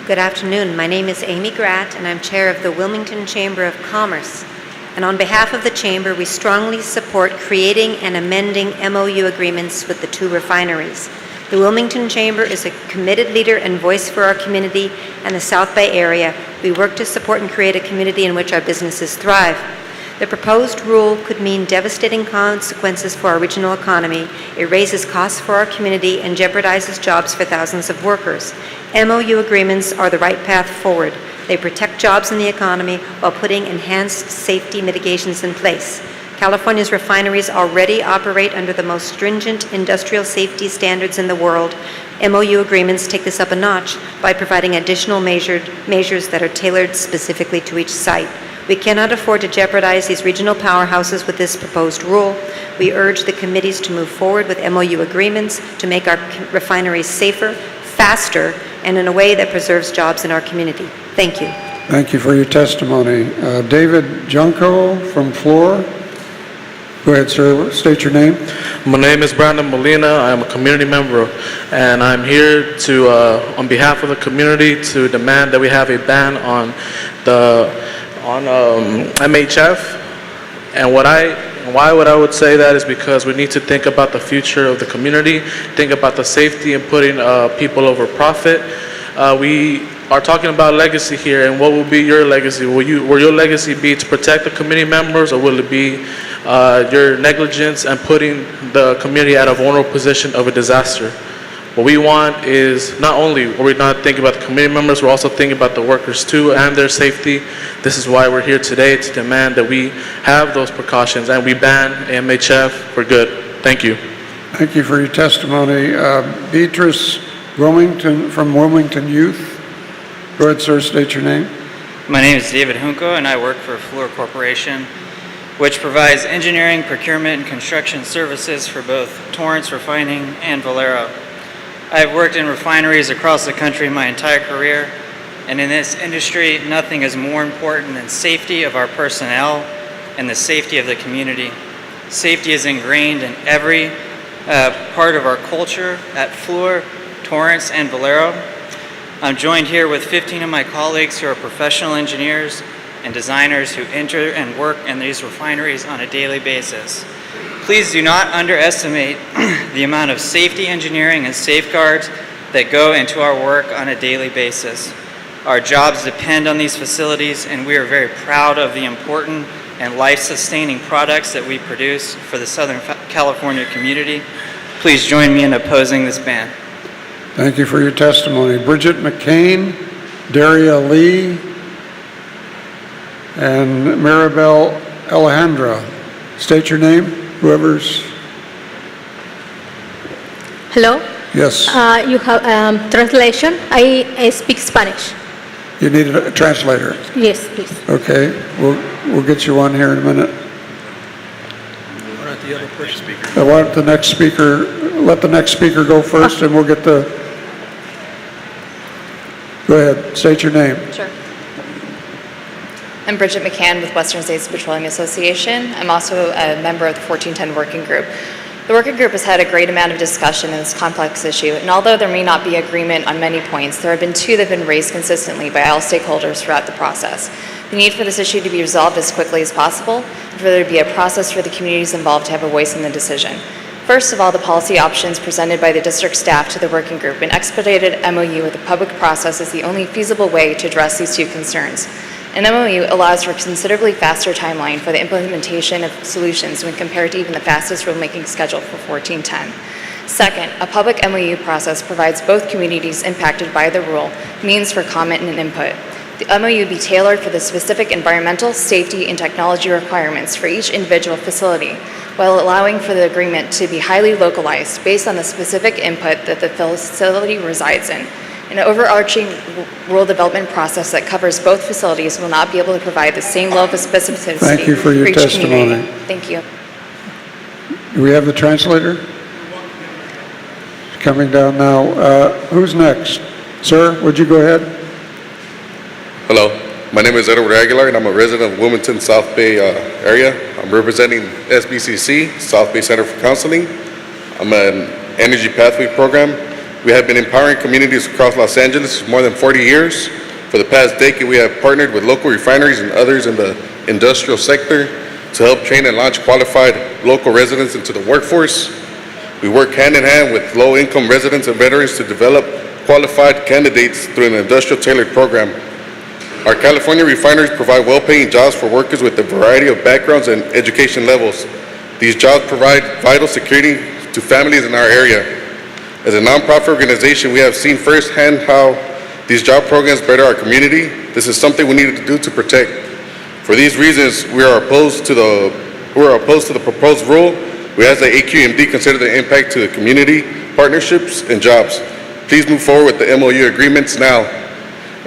Good afternoon. My name is Amy Gratt, and I'm chair of the Wilmington Chamber of Commerce. And on behalf of the Chamber, we strongly support creating and amending MOU agreements with the two refineries. The Wilmington Chamber is a committed leader and voice for our community and the South Bay area. We work to support and create a community in which our businesses thrive. The proposed rule could mean devastating consequences for our regional economy. It raises costs for our community and jeopardizes jobs for thousands of workers. MOU agreements are the right path forward. They protect jobs in the economy while putting enhanced safety mitigations in place. California's refineries already operate under the most stringent industrial safety standards in the world. MOU agreements take this up a notch by providing additional measures that are tailored specifically to each site. We cannot afford to jeopardize these regional powerhouses with this proposed rule. We urge the committees to move forward with MOU agreements to make our refineries safer, faster, and in a way that preserves jobs in our community. Thank you. Thank you for your testimony. David Junko from Floor. Go ahead, sir. State your name. My name is Brandon Molina. I'm a community member, and I'm here to, on behalf of the community, to demand that we have a ban on MHF. And why would I would say that is because we need to think about the future of the community, think about the safety and putting people over profit. We are talking about legacy here, and what will be your legacy? Will your legacy be to protect the community members, or will it be your negligence and putting the community at a vulnerable position of a disaster? What we want is not only are we not thinking about the community members, we're also thinking about the workers too and their safety. This is why we're here today, to demand that we have those precautions and we ban MHF for good. Thank you. Thank you for your testimony. Beatrice Wilmington from Wilmington Youth. Go ahead, sir. State your name. My name is David Junko, and I work for Fluor Corporation, which provides engineering, procurement, and construction services for both Torrance Refining and Valero. I've worked in refineries across the country my entire career, and in this industry, nothing is more important than safety of our personnel and the safety of the community. Safety is ingrained in every part of our culture at Fluor, Torrance, and Valero. I'm joined here with 15 of my colleagues who are professional engineers and designers who enter and work in these refineries on a daily basis. Please do not underestimate the amount of safety engineering and safeguards that go into our work on a daily basis. Our jobs depend on these facilities, and we are very proud of the important and life-sustaining products that we produce for the Southern California community. Please join me in opposing this ban. Thank you for your testimony. Bridget McCain, Daria Lee, and Maribel Alejandra. State your name, whoever's. Hello? Yes. You have translation. I speak Spanish. You need a translator. Yes, please. Okay, we'll get you one here in a minute. I want the next speaker, let the next speaker go first, and we'll get the. Go ahead, state your name. Sure. I'm Bridget McCann with Western States Petroleum Association. I'm also a member of the 1410 Working Group. The working group has had a great amount of discussion in this complex issue, and although there may not be agreement on many points, there have been two that have been raised consistently by all stakeholders throughout the process. The need for this issue to be resolved as quickly as possible, and for there to be a process for the communities involved to have a voice in the decision. First of all, the policy options presented by the district staff to the working group. An expedited MOU with a public process is the only feasible way to address these two concerns. An MOU allows for a considerably faster timeline for the implementation of solutions when compared to even the fastest rulemaking schedule for 1410. Second, a public MOU process provides both communities impacted by the rule means for comment and input. The MOU be tailored for the specific environmental, safety, and technology requirements for each individual facility, while allowing for the agreement to be highly localized based on the specific input that the facility resides in. An overarching rural development process that covers both facilities will not be able to provide the same level of specificity. Thank you for your each testimony. community. Thank you. Do we have the translator? Coming down now. Who's next? Sir, would you go ahead? Hello, my name is Edward Aguilar, and I'm a resident of Wilmington, South Bay area. I'm representing SBCC, South Bay Center for Counseling. I'm an Energy Pathway Program. We have been empowering communities across Los Angeles for more than 40 years. For the past decade, we have partnered with local refineries and others in the industrial sector to help train and launch qualified local residents into the workforce. We work hand in hand with low-income residents and veterans to develop qualified candidates through an industrial tailored program. Our California refineries provide well-paying jobs for workers with a variety of backgrounds and education levels. These jobs provide vital security to families in our area. As a nonprofit organization, we have seen firsthand how these job programs better our community. This is something we need to do to protect. For these reasons, we are opposed to the proposed rule. We ask that AQMD consider the impact to the community, partnerships, and jobs. Please move forward with the MOU agreements now.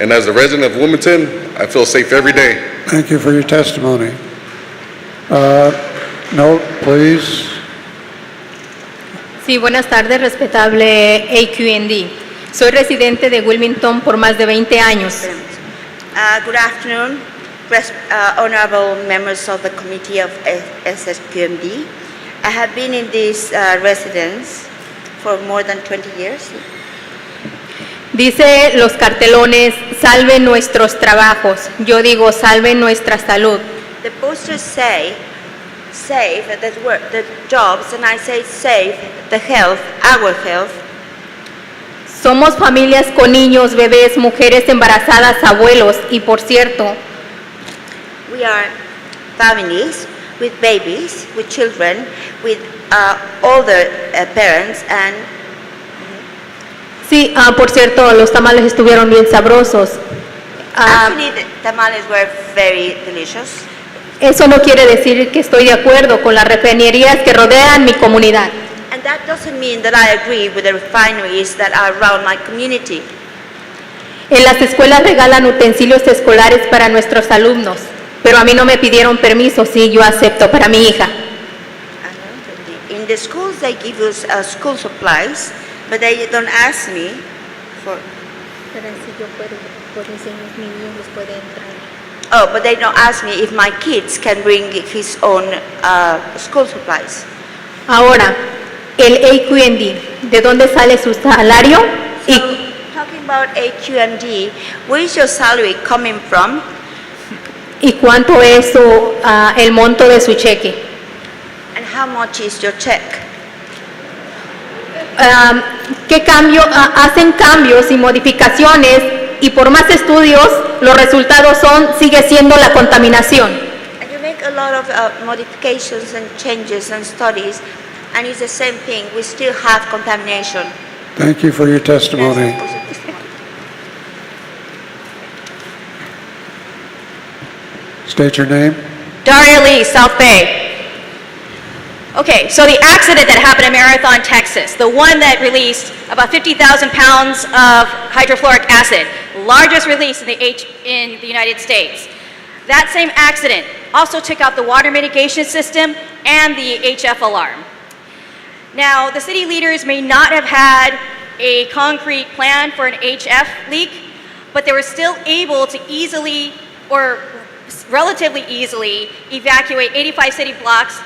And as a resident of Wilmington, I feel safe every day. Thank you for your testimony. Note, please. Sí, buenas tardes, respetable AQMD. Soy residente de Wilmington por más de 20 años. Good afternoon, honorable members of the committee of SCAQMD. I have been in this residence for more than 20 years. Dice los cartelones, salven nuestros trabajos. Yo digo, salven nuestra salud. The posters say, save the jobs, and I say save the health, our health. Somos familias con niños, bebés, mujeres embarazadas, abuelos y, por cierto, We are families with babies, with children, with older parents, and sí, por cierto, los tamales estuvieron bien sabrosos. actually the tamales were very delicious. Eso no quiere decir que estoy de acuerdo con las refinerías que rodean mi comunidad. And that doesn't mean that I agree with the refineries that are around my community. En las escuelas regalan utensilios escolares para nuestros alumnos, pero a mí no me pidieron permiso, sí, yo acepto para mi hija. In the schools they give us school supplies, but they don't ask me for. Oh, but they don't ask me if my kids can bring his own school supplies. Ahora, el AQMD, ¿de dónde sale su salario? So, talking about AQMD, where is your salary coming from? ¿Y cuánto es el monto de su cheque? And how much is your check? ¿Qué cambio? Hacen cambios y modificaciones y por más estudios, los resultados sigue siendo la contaminación. And you make a lot of modifications and changes and studies, and it's the same thing. We still have contamination. Thank you for your testimony. State your name. Daria Lee, South Bay. Okay, so the accident that happened in Marathon, Texas, the one that released about 50,000 pounds of hydrofluoric acid, largest release in the United States. That same accident also took out the water mitigation system and the HF alarm. Now, the city leaders may not have had a concrete plan for an HF leak, but they were still able to easily, or relatively easily, evacuate 85 city blocks,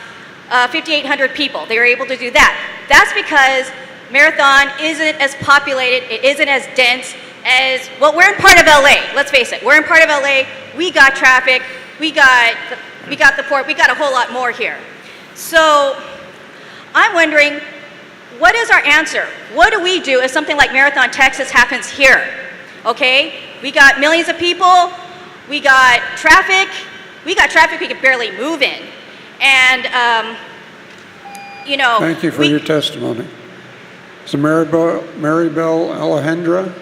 5,800 people. They were able to do that. That's because Marathon isn't as populated, it isn't as dense as, well, we're in part of LA, let's face it. We're in part of LA, we got traffic, we got the port, we got a whole lot more here. So, I'm wondering, what is our answer? What do we do if something like Marathon, Texas happens here? Okay, we got millions of people, we got traffic we could barely move in. And, you know. Thank you for your testimony. So Maribel Alejandra.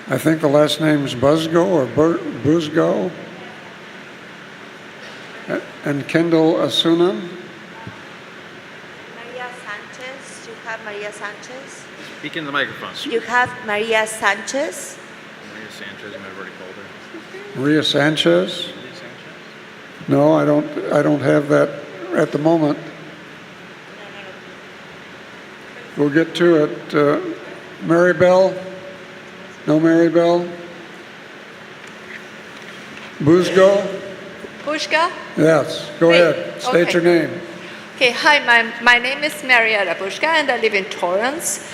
I think the last name is Buzgo or Buzgo. And Kendall Asunan. Maria Sanchez. You have Maria Sanchez. Speak in the microphone. You have Maria Sanchez. Maria Sanchez, I've already called her. Maria Sanchez? No, I don't have that at the moment. We'll get to it. Maribel? No Maribel? Buzgo? Pushka? Yes, go ahead. State your name. Okay, hi, my name is Marietta Pushka and I live in Torrance.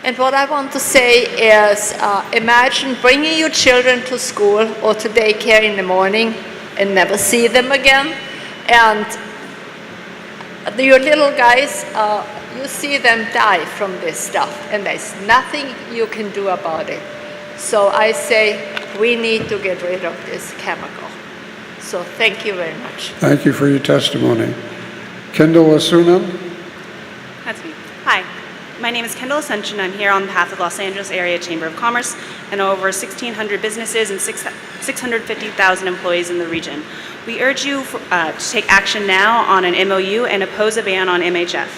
And what I want to say is, imagine bringing your children to school or to daycare in the morning and never see them again. And your little guys, you see them die from this stuff and there's nothing you can do about it. So I say we need to get rid of this chemical. So thank you very much. Thank you for your testimony. Kendall Asunan? That's me. Hi, my name is Kendall Ascension. I'm here on behalf of the Los Angeles Area Chamber of Commerce and over 1,600 businesses and 650,000 employees in the region. We urge you to take action now on an MOU and oppose a ban on MHF.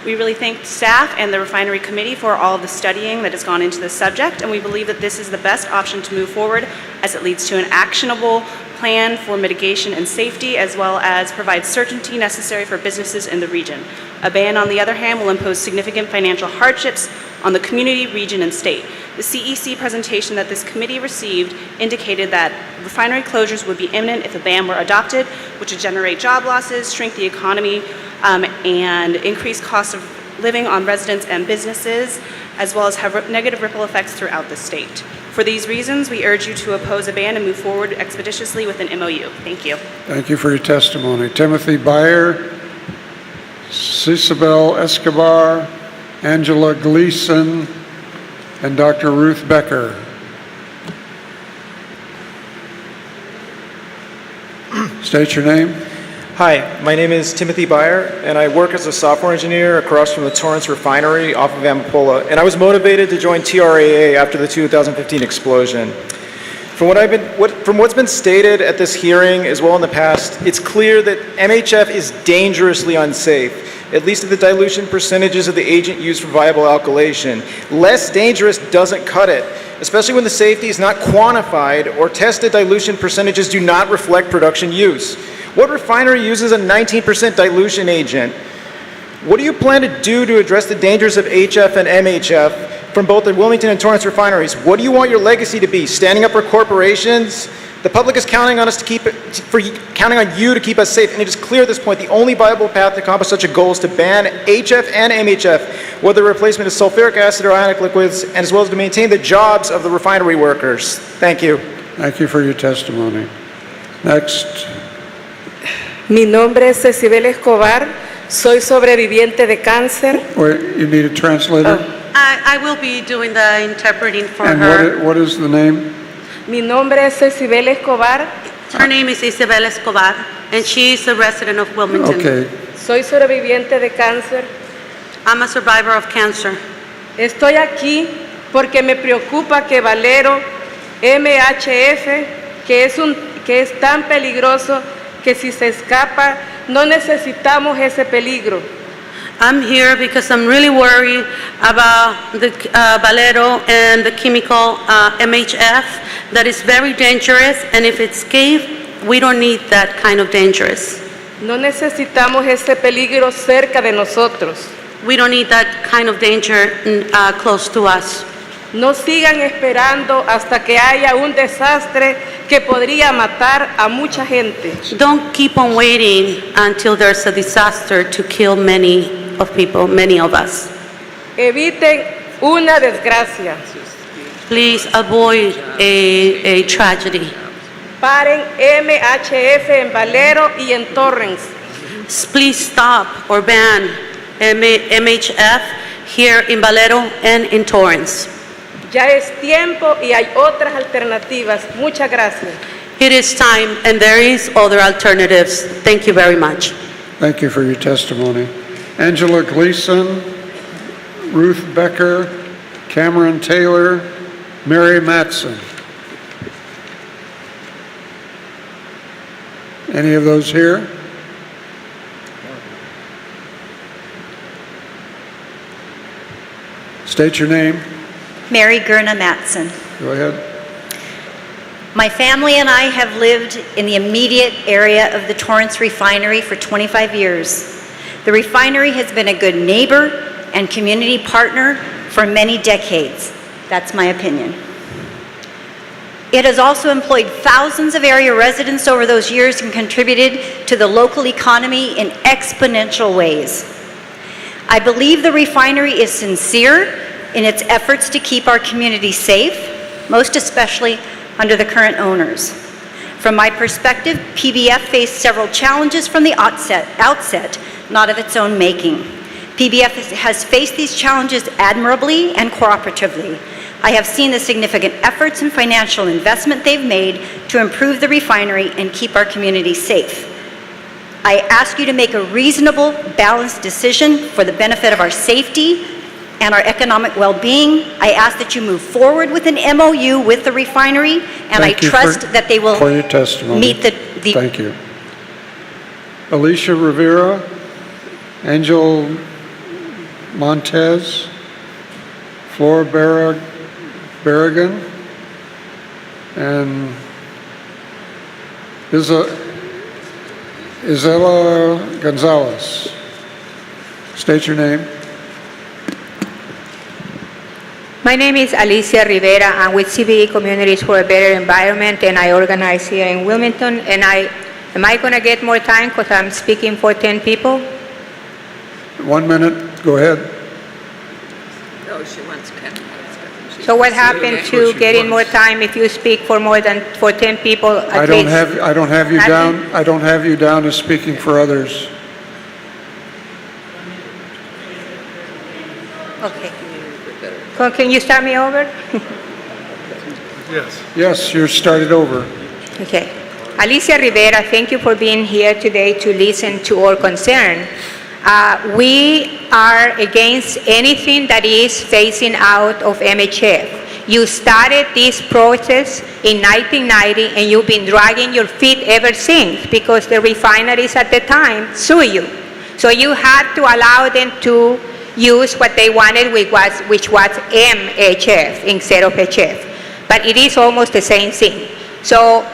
We really thank staff and the refinery committee for all of the studying that has gone into this subject, and we believe that this is the best option to move forward as it leads to an actionable plan for mitigation and safety, as well as provide certainty necessary for businesses in the region. A ban, on the other hand, will impose significant financial hardships on the community, region, and state. The CEC presentation that this committee received indicated that refinery closures would be imminent if a ban were adopted, which would generate job losses, shrink the economy, and increase costs of living on residents and businesses, as well as have negative ripple effects throughout the state. For these reasons, we urge you to oppose a ban and move forward expeditiously with an MOU. Thank you. Thank you for your testimony. Timothy Byer, Cicibel Escobar, Angela Gleason, and Dr. Ruth Becker. State your name. Hi, my name is Timothy Byer, and I work as a software engineer across from the Torrance refinery off of Amapola. And I was motivated to join TRAA after the 2015 explosion. From what's been stated at this hearing as well in the past, it's clear that MHF is dangerously unsafe, at least at the dilution percentages of the agent used for viable alkylation. Less dangerous doesn't cut it, especially when the safety is not quantified or tested dilution percentages do not reflect production use. What refinery uses a 19% dilution agent? What do you plan to do to address the dangers of HF and MHF from both the Wilmington and Torrance refineries? What do you want your legacy to be? Standing up for corporations? The public is counting on us counting on you to keep us safe, and it is clear at this point the only viable path to accomplish such a goal is to ban HF and MHF, whether the replacement is sulfuric acid or ionic liquids, and as well as to maintain the jobs of the refinery workers. Thank you. Thank you for your testimony. Next. Mi nombre es Cecibel Escobar. Soy sobreviviente de cáncer. Wait, you need a translator? I will be doing the interpreting for and her. What is the name? Mi nombre es Cecibel Escobar. Her name is Isabel Escobar, and she is a resident of Wilmington. Okay. Soy sobreviviente de cáncer. I'm a survivor of cancer. Estoy aquí porque me preocupa que Valero MHF, que es tan peligroso que si se escapa no necesitamos ese peligro. I'm here because I'm really worried about the Valero and the chemical MHF that is very dangerous, and if it escapes, we don't need that kind of dangerous. No necesitamos ese peligro cerca de nosotros. We don't need that kind of danger close to us. No sigan esperando hasta que haya un desastre que podría matar a mucha gente. Don't keep on waiting until there's a disaster to kill many of us. Eviten una desgracia. Please avoid a tragedy. Paren MHF en Valero y en Torrance. Please stop or ban MHF here in Valero and in Torrance. Ya es tiempo y hay otras alternativas. Muchas gracias. It is time and there is other alternatives. Thank you very much. Thank you for your testimony. Angela Gleason, Ruth Becker, Cameron Taylor, Mary Matson. Any of those here? State your name. Mary Gerna Matson. Go ahead. My family and I have lived in the immediate area of the Torrance refinery for 25 years. The refinery has been a good neighbor and community partner for many decades. That's my opinion. It has also employed thousands of area residents over those years and contributed to the local economy in exponential ways. I believe the refinery is sincere in its efforts to keep our community safe, most especially under the current owners. From my perspective, PBF faced several challenges from the outset, not of its own making. PBF has faced these challenges admirably and cooperatively. I have seen the significant efforts and financial investment they've made to improve the refinery and keep our community safe. I ask you to make a reasonable, balanced decision for the benefit of our safety and our economic well-being. I ask that you move forward with an MOU with the refinery, and I trust that they will for your testimony. meet the Thank you. Alicia Rivera, Angel Montez, Flora Barragan, and Isela Gonzalez. State your name. My name is Alicia Rivera. I'm with CBE Communities for a Better Environment, and I organize here in Wilmington. And am I going to get more time because I'm speaking for 10 people? 1 minute, go ahead. No, she wants 10 minutes. So what happened to getting more time if you speak for 10 people? I don't have you down. I don't have you down as speaking for others. Okay. Can you start me over? Yes. Yes, you're started over. Okay. Alicia Rivera, thank you for being here today to listen to our concern. We are against anything that is phasing out of MHF. You started this process in 1990 and you've been dragging your feet ever since because the refineries at the time sue you. So you had to allow them to use what they wanted, which was MHF instead of HF. But it is almost the same thing. So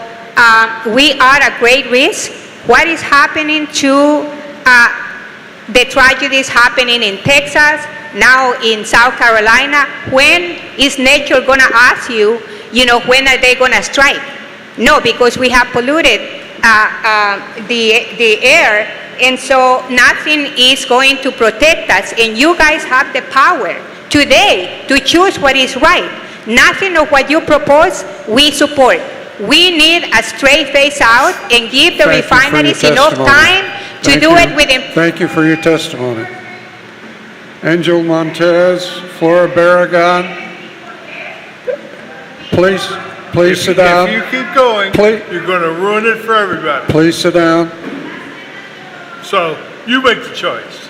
we are at great risk. What is happening to the tragedies happening in Texas, now in South Carolina? When is nature going to ask you, when are they going to strike? No, because we have polluted the air, and so nothing is going to protect us. And you guys have the power today to choose what is right. Nothing of what you propose we support. We need a straight face out and give the refineries enough time to do it within. Thank you for your testimony. Angel Montez, Flora Barragan, please. Please sit down. If you keep going, you're going to ruin it for everybody. Please sit down. So you make the choice.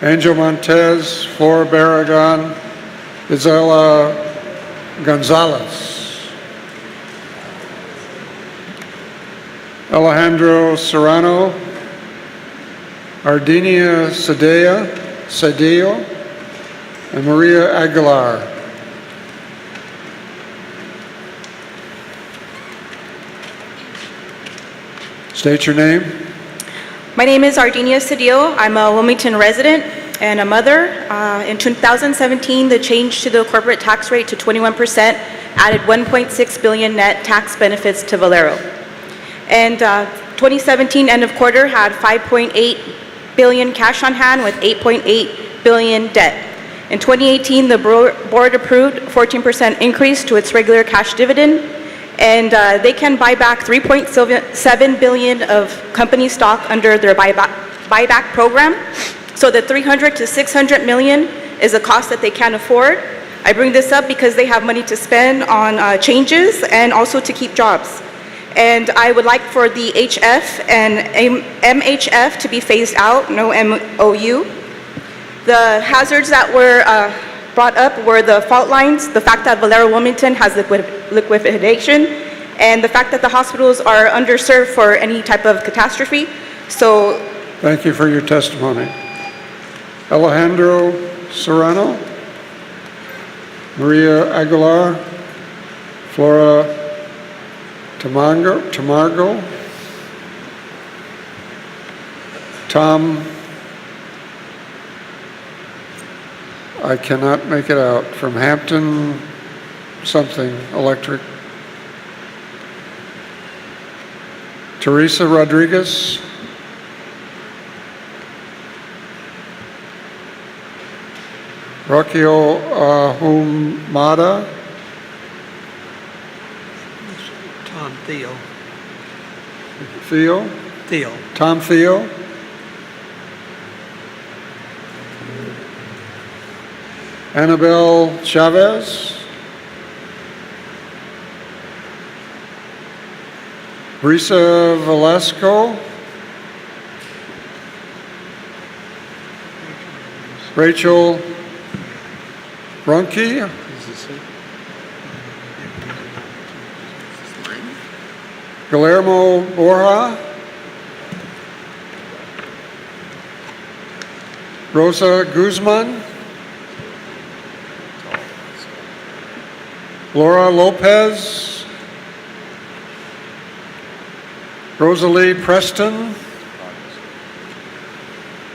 Angel Montez, Flora Barragan, Isela Gonzalez, Alejandro Serrano, Ardinia Cedillo, and Maria Aguilar. State your name. My name is Ardinia Cedillo. I'm a Wilmington resident and a mother. In 2017, the change to the corporate tax rate to 21% added 1.6 billion net tax benefits to Valero. And 2017 end of quarter had 5.8 billion cash on hand with 8.8 billion debt. In 2018, the board approved 14% increase to its regular cash dividend, and they can buy back 3.7 billion of company stock under their buyback program. So the 300 to 600 million is a cost that they can't afford. I bring this up because they have money to spend on changes and also to keep jobs. And I would like for the HF and MHF to be phased out, no MOU. The hazards that were brought up were the fault lines, the fact that Valero Wilmington has liquefaction, and the fact that the hospitals are underserved for any type of catastrophe. So, thank you for your testimony. Alejandro Serrano, Maria Aguilar, Flora Tamargo, Tom, I cannot make it out, from Hampton something Electric. Teresa Rodriguez. Rocio Humada. Tom Theo. Theo? Theo. Tom Theo. Annabelle Chavez. Risa Velasco. Rachel Ronke. Guillermo Borja. Rosa Guzman. Laura Lopez. Rosalie Preston.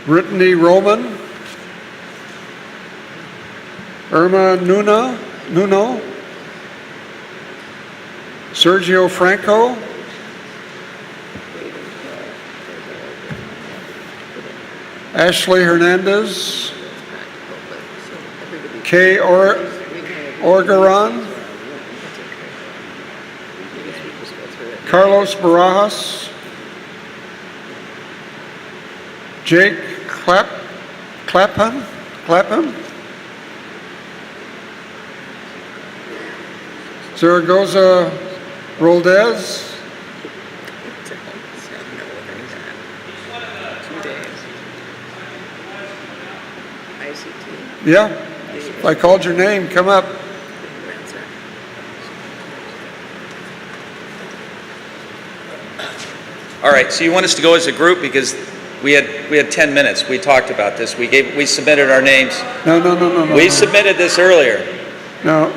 Brittany Roman. Irma Nuno. Sergio Franco. Ashley Hernandez. Kay Orgaron. Carlos Barajas. Jake Clapham. Zaragoza Roldez. Yeah, if I called your name, come up. All right, so you want us to go as a group because we had 10 minutes. We talked about this. We submitted our names. No. We submitted this earlier. No.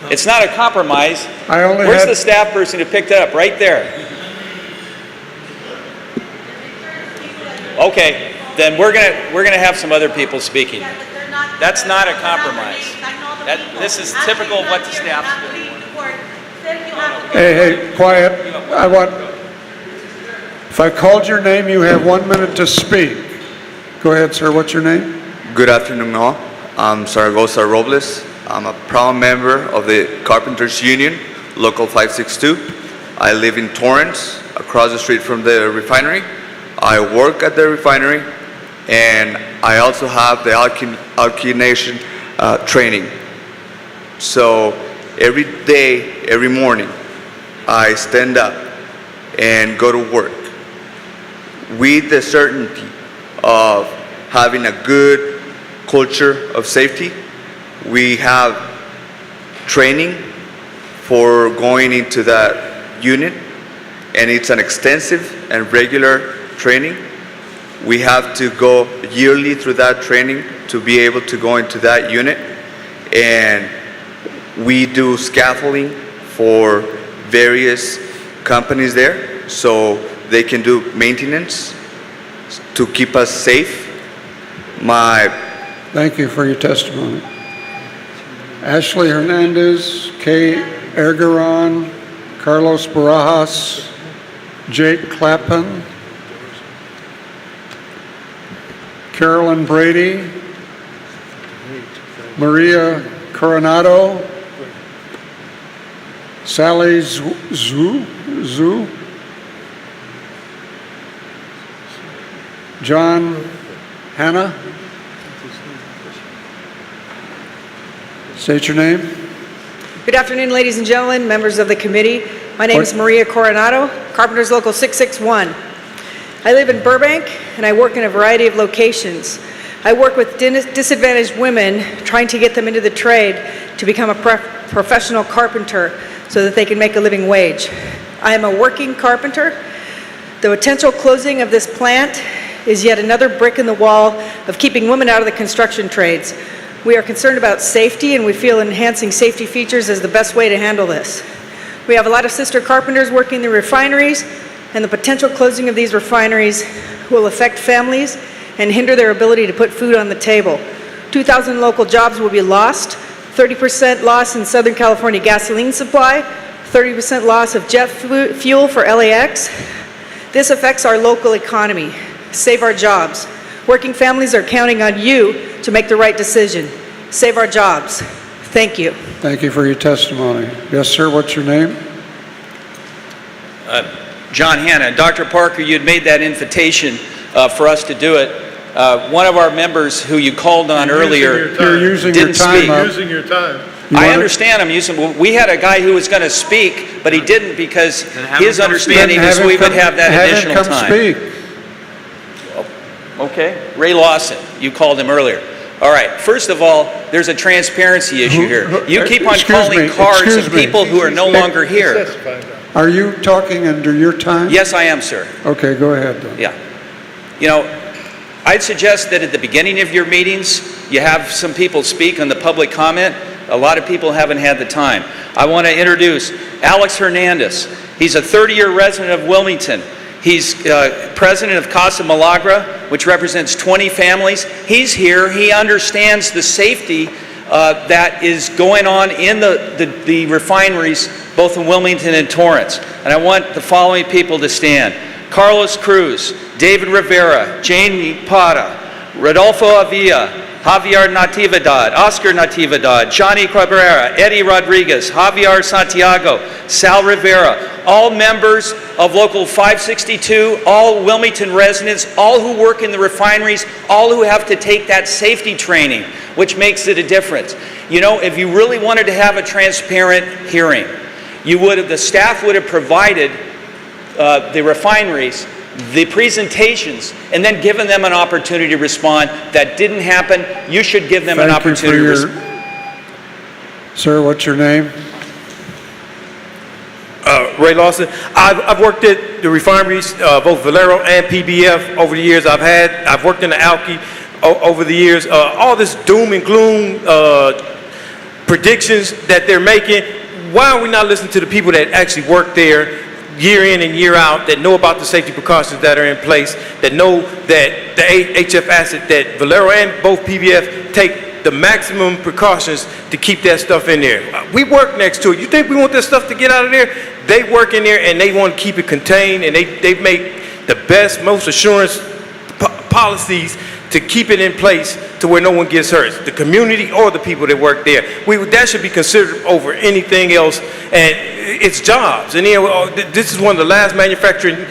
It's not a compromise. Where's Where's the staff person who picked it up? Right there. Okay, then we're gonna have some other people speaking. That's not a compromise. This is typical of what the staff's doing. Hey, quiet. If I called your name, you have 1 minute to speak. Go ahead, sir. What's your name? Good afternoon, all. I'm Zaragoza Robles. I'm a proud member of the Carpenters Union, Local 562. I live in Torrance, across the street from the refinery. I work at the refinery, and I also have the alkylation training. So every day, every morning, I stand up and go to work with the certainty of having a good culture of safety. We have training for going into that unit, and it's an extensive and regular training. We have to go yearly through that training to be able to go into that unit, and we do scaffolding for various companies there so they can do maintenance to keep us safe. Thank you for your testimony. Ashley Hernandez, Kay Ergeron, Carlos Barajas, Jake Clapham, Carolyn Brady, Maria Coronado, Sally Zhu, John Hanna. State your name. Good afternoon, ladies and gentlemen, members of the committee. My name is Maria Coronado, Carpenters Local 661. I live in Burbank, and I work in a variety of locations. I work with disadvantaged women, trying to get them into the trade to become a professional carpenter so that they can make a living wage. I am a working carpenter. The potential closing of this plant is yet another brick in the wall of keeping women out of the construction trades. We are concerned about safety, and we feel enhancing safety features is the best way to handle this. We have a lot of sister carpenters working the refineries, and the potential closing of these refineries will affect families and hinder their ability to put food on the table. 2,000 local jobs will be lost, 30% loss in Southern California gasoline supply, 30% loss of jet fuel for LAX. This affects our local economy. Save our jobs. Working families are counting on you to make the right decision. Save our jobs. Thank you. Thank you for your testimony. Yes, sir, what's your name? John Hanna. Dr. Parker, you had made that invitation for us to do it. One of our members who you called on earlier didn't speak. You're using your time. I understand I'm using, we had a guy who was going to speak, but he didn't because his understanding was we would have that additional time. Speak. Okay. Ray Lawson, you called him earlier. All right. First of all, there's a transparency issue here. You keep on calling cards of people who are no longer here. Are you talking under your time? Yes, I am, sir. Okay, go ahead then. Yeah. You know, I'd suggest that at the beginning of your meetings, you have some people speak on the public comment. A lot of people haven't had the time. I want to introduce Alex Hernandez. He's a 30-year resident of Wilmington. He's president of Casa Malagra, which represents 20 families. He's here. He understands the safety that is going on in the refineries, both in Wilmington and Torrance. And I want the following people to stand. Carlos Cruz, David Rivera, Jane Pata, Rodolfo Avila, Javier Natividad, Oscar Natividad, Johnny Cabrera, Eddie Rodriguez, Javier Santiago, Sal Rivera, all members of Local 562, all Wilmington residents, all who work in the refineries, all who have to take that safety training, which makes it a difference. You know, if you really wanted to have a transparent hearing, the staff would have provided the refineries the presentations and then given them an opportunity to respond. That didn't happen. You should give them an opportunity to respond. Sir, what's your name? Ray Lawson. I've worked at the refineries, both Valero and PBF over the years. I've worked in the Alky over the years. All this doom and gloom predictions that they're making, why are we not listening to the people that actually work there year in and year out, that know about the safety precautions that are in place, that know that the HF acid, that Valero and both PBF take the maximum precautions to keep that stuff in there. We work next to it. You think we want this stuff to get out of there? They work in there and they want to keep it contained, and they make the best, most assurance policies to keep it in place to where no one gets hurt, the community or the people that work there. That should be considered over anything else, and it's jobs. And this is one of the last manufacturing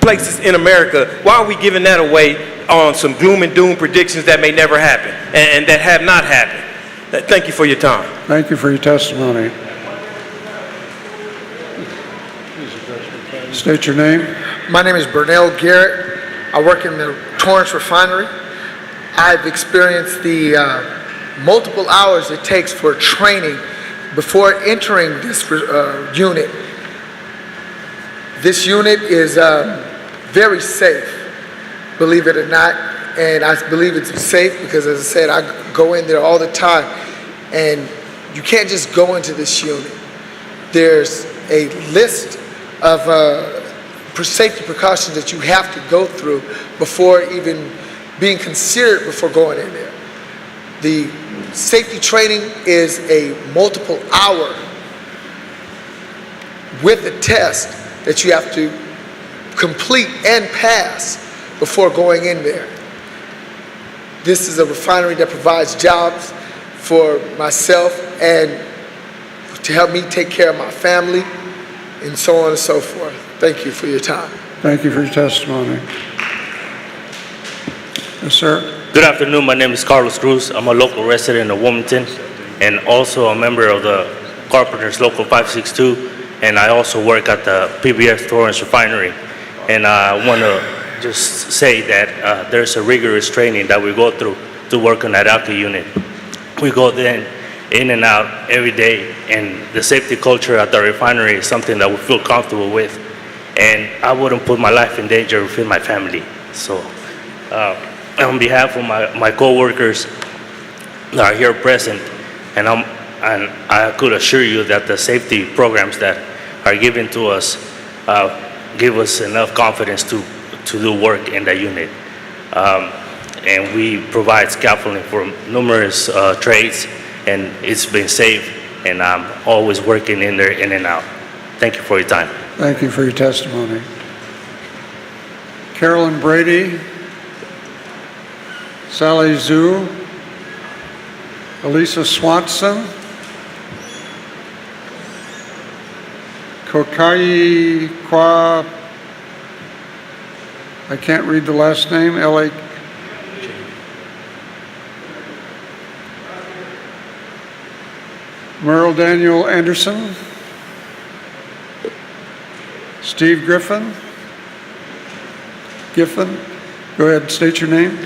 places in America. Why are we giving that away on some gloom and doom predictions that may never happen and that have not happened? Thank you for your time. Thank you for your testimony. State your name. My name is Burnell Garrett. I work in the Torrance Refinery. I've experienced the multiple hours it takes for training before entering this unit. This unit is very safe, believe it or not, and I believe it's safe because, as I said, I go in there all the time, and you can't just go into this unit. There's a list of safety precautions that you have to go through before even being considered before going in there. The safety training is a multiple hour with a test that you have to complete and pass before going in there. This is a refinery that provides jobs for myself and to help me take care of my family and so on and so forth. Thank you for your time. Thank you for your testimony. Yes, sir. Good afternoon. My name is Carlos Cruz. I'm a local resident of Wilmington and also a member of the Carpenters Local 562, and I also work at the PBF Torrance Refinery. And I want to just say that there's a rigorous training that we go through to work on that alky unit. We go then in and out every day, and the safety culture at the refinery is something that we feel comfortable with, and I wouldn't put my life in danger with my family. So on behalf of my co-workers that are here present, and I could assure you that the safety programs that are given to us give us enough confidence to do work in the unit. And we provide scaffolding for numerous trades, and it's been safe, and I'm always working in there, in and out. Thank you for your time. Thank you for your testimony. Carolyn Brady, Sally Zhu, Elisa Swanson, Kokai Kwa, I can't read the last name, L.A. Merle Daniel Anderson, Steve Giffen, go ahead, state your name.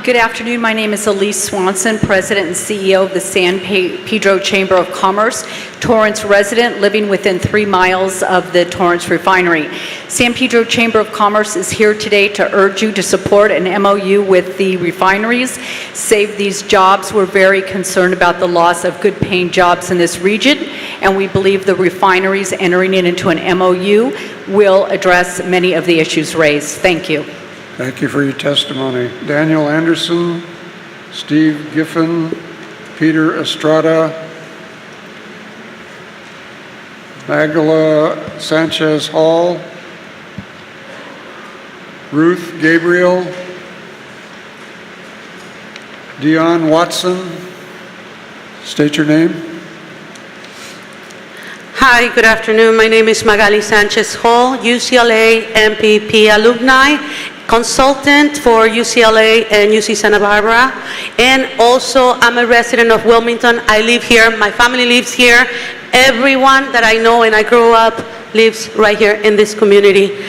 Good afternoon. My name is Elise Swanson, President and CEO of the San Pedro Chamber of Commerce, Torrance resident living within 3 miles of the Torrance Refinery. San Pedro Chamber of Commerce is here today to urge you to support an MOU with the refineries, save these jobs. We're very concerned about the loss of good paying jobs in this region, and we believe the refineries entering into an MOU will address many of the issues raised. Thank you. Thank you for your testimony. Daniel Anderson, Steve Giffen, Peter Estrada, Magdala Sanchez Hall, Ruth Gabriel, Dion Watson. State your name. Hi, good afternoon. My name is Magali Sanchez Hall, UCLA MPP alumni, consultant for UCLA and UC Santa Barbara, and also I'm a resident of Wilmington. I live here, my family lives here. Everyone that I know and I grew up lives right here in this community.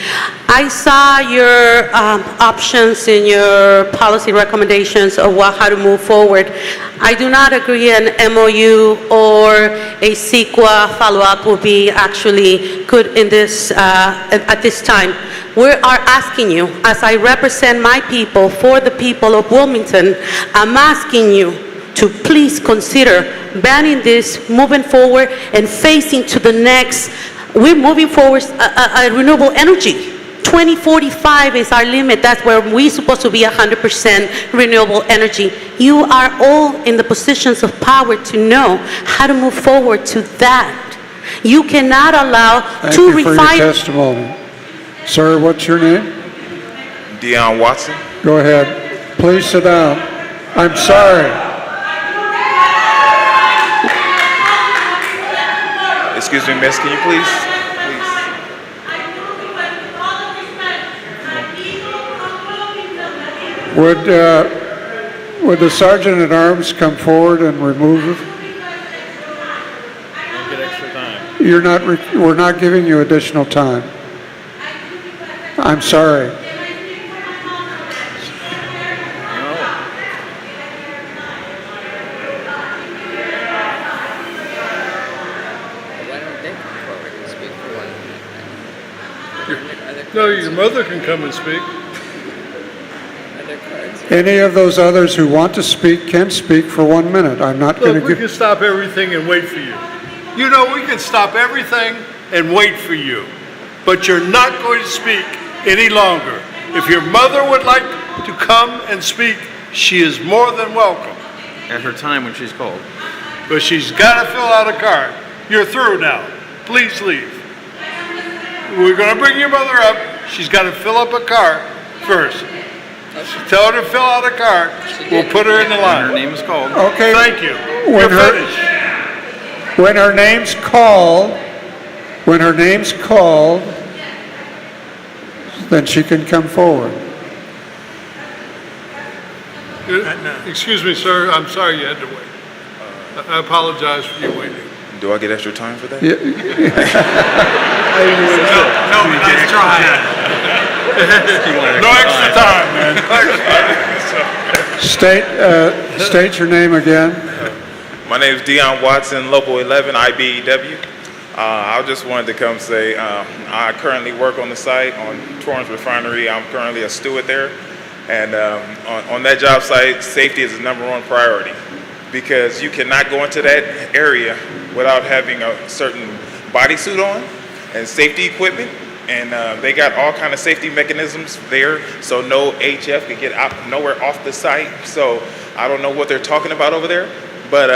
I saw your options in your policy recommendations of how to move forward. I do not agree an MOU or a CEQA follow-up will be actually good in this, at this time. We are asking you, as I represent my people for the people of Wilmington, I'm asking you to please consider banning this, moving forward and facing to the next. We're moving forward a renewable energy. 2045 is our limit. That's where we're supposed to be 100% renewable energy. You are all in the positions of power to know how to move forward to that. You cannot allow Thank two you for your refineries. testimony. Sir, what's your name? Dion Watson. Go ahead. Please sit down. I'm sorry. Excuse me, miss, can you please? Would the Sergeant at Arms come forward and remove it? Don't get extra time. We're not giving you additional time. I'm sorry. Why don't they come forward and speak for 1 minute? No, your mother can come and speak. Other cards? Any of those others who want to speak can speak for 1 minute. I'm not going Look, to we give... can stop everything and wait for you. You know, we can stop everything and wait for you. But you're not going to speak any longer. If your mother would like to come and speak, she is more than welcome. At her time when she's called. But she's got to fill out a card. You're through now. Please leave. We're going to bring your mother up. She's got to fill up a card first. Tell her to fill out a card. We'll put her in the line. Her name is called. Okay. Thank you. When You're finished. When her name's called, then she can come forward. Excuse me, sir. I'm sorry you had to wait. I apologize for you waiting. Do I get extra time for that? Yeah. No, nice try. No extra time, man. State your name again. My name is Dion Watson, Local 11, IBEW. I just wanted to come say I currently work on the site on Torrance Refinery. I'm currently a steward there. And on that job site, safety is the #1 priority because you cannot go into that area without having a certain bodysuit on and safety equipment. And they got all kind of safety mechanisms there, so no HF can get out nowhere off the site. So I don't know what they're talking about over there, but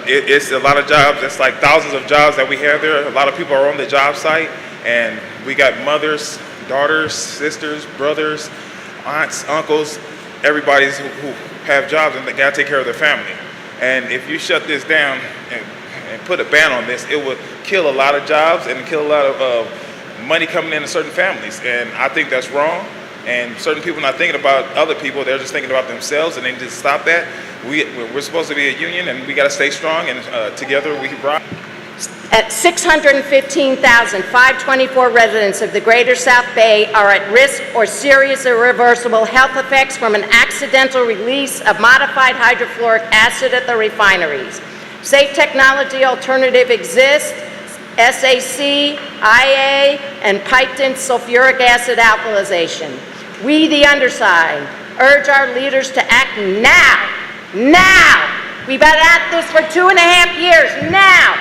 it's a lot of jobs. It's like thousands of jobs that we have there. A lot of people are on the job site, and we got mothers, daughters, sisters, brothers, aunts, uncles, everybody's who have jobs and they got to take care of their family. And if you shut this down and put a ban on this, it would kill a lot of jobs and kill a lot of money coming into certain families. And I think that's wrong. And certain people not thinking about other people, they're just thinking about themselves, and they need to stop that. We're supposed to be a union, and we got to stay strong, and together we can rock. At 615,524 residents of the Greater South Bay are at risk or serious irreversible health effects from an accidental release of modified hydrofluoric acid at the refineries. Safe technology alternative exists, SAC, IA, and piped-in sulfuric acid alkalization. We, the undersigned, urge our leaders to act now. Now! We've been at this for 2.5 years. Now!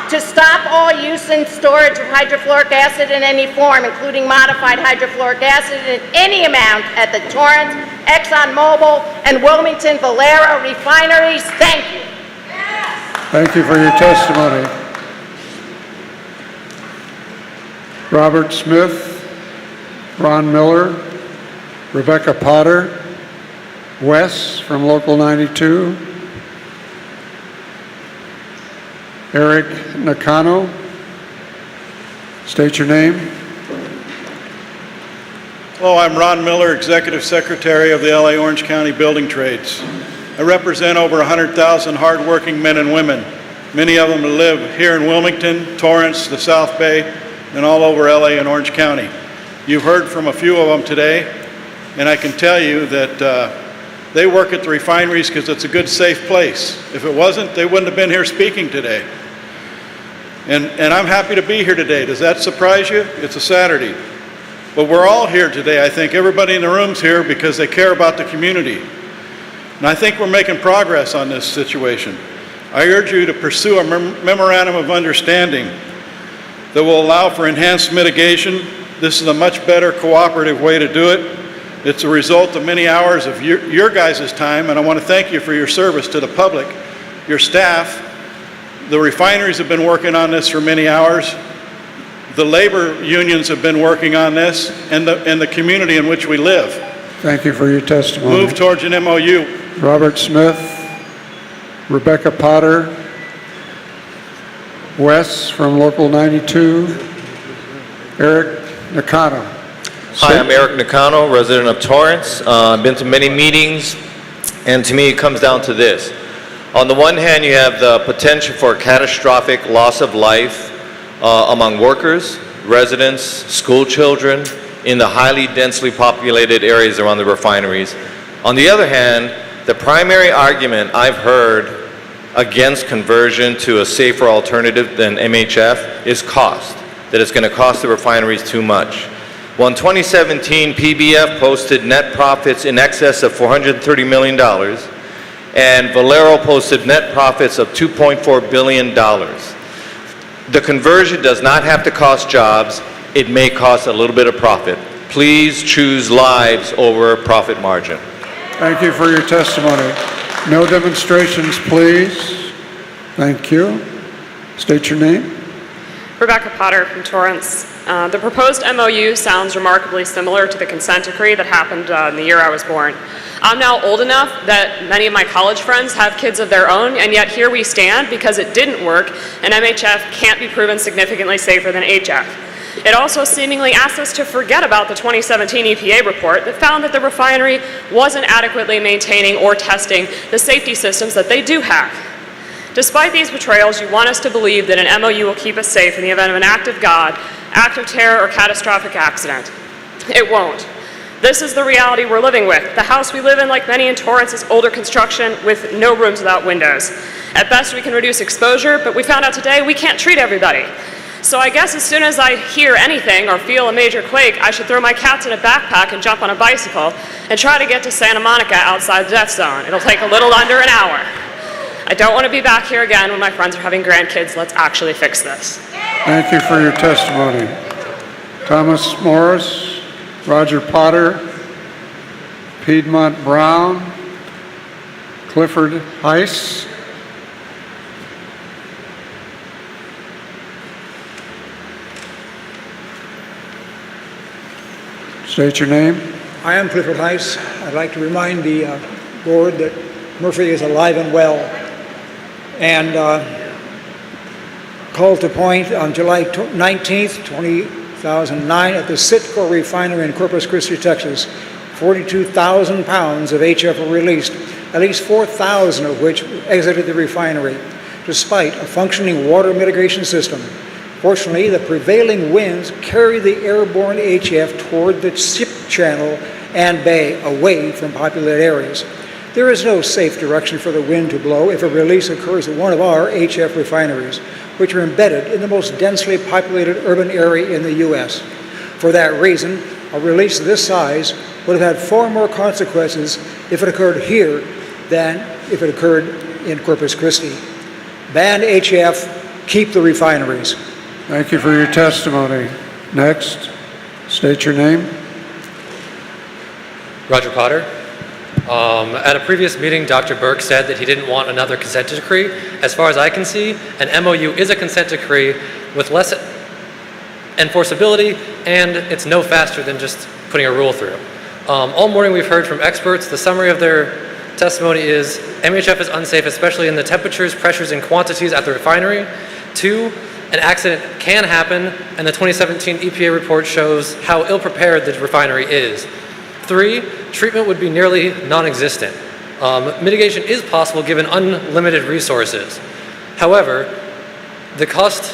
To stop all use and storage of hydrofluoric acid in any form, including modified hydrofluoric acid in any amount at the Torrance, ExxonMobil, and Wilmington Valero refineries. Thank you. Thank you for your testimony. Robert Smith, Ron Miller, Rebecca Potter, Wes from Local 92, Eric Nakano. State your name. Hello, I'm Ron Miller, Executive Secretary of the LA Orange County Building Trades. I represent over 100,000 hardworking men and women, many of them live here in Wilmington, Torrance, the South Bay, and all over LA and Orange County. You've heard from a few of them today, and I can tell you that they work at the refineries because it's a good, safe place. If it wasn't, they wouldn't have been here speaking today. And I'm happy to be here today. Does that surprise you? It's a Saturday. But we're all here today. I think everybody in the room's here because they care about the community. And I think we're making progress on this situation. I urge you to pursue a memorandum of understanding that will allow for enhanced mitigation. This is a much better cooperative way to do it. It's a result of many hours of your guys' time, and I want to thank you for your service to the public, your staff. The refineries have been working on this for many hours. The labor unions have been working on this, and the community in which we live. Thank you for your testimony. Move towards an MOU. Robert Smith, Rebecca Potter, Wes from Local 92, Eric Nakano. Hi, I'm Eric Nakano, resident of Torrance. I've been to many meetings And to me, it comes down to this. On the one hand, you have the potential for catastrophic loss of life among workers, residents, school children in the highly densely populated areas around the refineries. On the other hand, the primary argument I've heard against conversion to a safer alternative than MHF is cost, that it's going to cost the refineries too much. Well, in 2017, PBF posted net profits in excess of $430 million, and Valero posted net profits of $2.4 billion. The conversion does not have to cost jobs. It may cost a little bit of profit. Please choose lives over profit margin. Thank you for your testimony. No demonstrations, please. Thank you. State your name. Rebecca Potter from Torrance. The proposed MOU sounds remarkably similar to the consent decree that happened in the year I was born. I'm now old enough that many of my college friends have kids of their own, and yet here we stand because it didn't work, and MHF can't be proven significantly safer than HF. It also seemingly asks us to forget about the 2017 EPA report that found that the refinery wasn't adequately maintaining or testing the safety systems that they do have. Despite these betrayals, you want us to believe that an MOU will keep us safe in the event of an act of God, act of terror, or catastrophic accident. It won't. This is the reality we're living with. The house we live in, like many in Torrance, is older construction with no rooms without windows. At best, we can reduce exposure, but we found out today we can't treat everybody. So I guess as soon as I hear anything or feel a major quake, I should throw my cats in a backpack and jump on a bicycle and try to get to Santa Monica outside the death zone. It'll take a little under an hour. I don't want to be back here again when my friends are having grandkids. Let's actually fix this. Thank you for your testimony. Thomas Morris, Roger Potter, Piedmont Brown, Clifford Heiss. State your name. I am Clifford Heiss. I'd like to remind the board that Murphy is alive and well, and called to point on July 19th, 2009 at the CEQA refinery in Corpus Christi, Texas. 42,000 pounds of HF were released, at least 4,000 of which exited the refinery, despite a functioning water mitigation system. Fortunately, the prevailing winds carried the airborne HF toward the ship channel and bay, away from populated areas. There is no safe direction for the wind to blow if a release occurs at one of our HF refineries, which are embedded in the most densely populated urban area in the U.S. For that reason, a release of this size would have had far more consequences if it occurred here than if it occurred in Corpus Christi. Ban HF, keep the refineries. Thank you for your testimony. Next, state your name. Roger Potter. At a previous meeting, Dr. Burke said that he didn't want another consent decree. As far as I can see, an MOU is a consent decree with less enforceability, and it's no faster than just putting a rule through. All morning we've heard from experts. The summary of their testimony is MHF is unsafe, especially in the temperatures, pressures, and quantities at the refinery. 2, an accident can happen, and the 2017 EPA report shows how ill-prepared the refinery is. 3, treatment would be nearly non-existent. Mitigation is possible given unlimited resources. However, the cost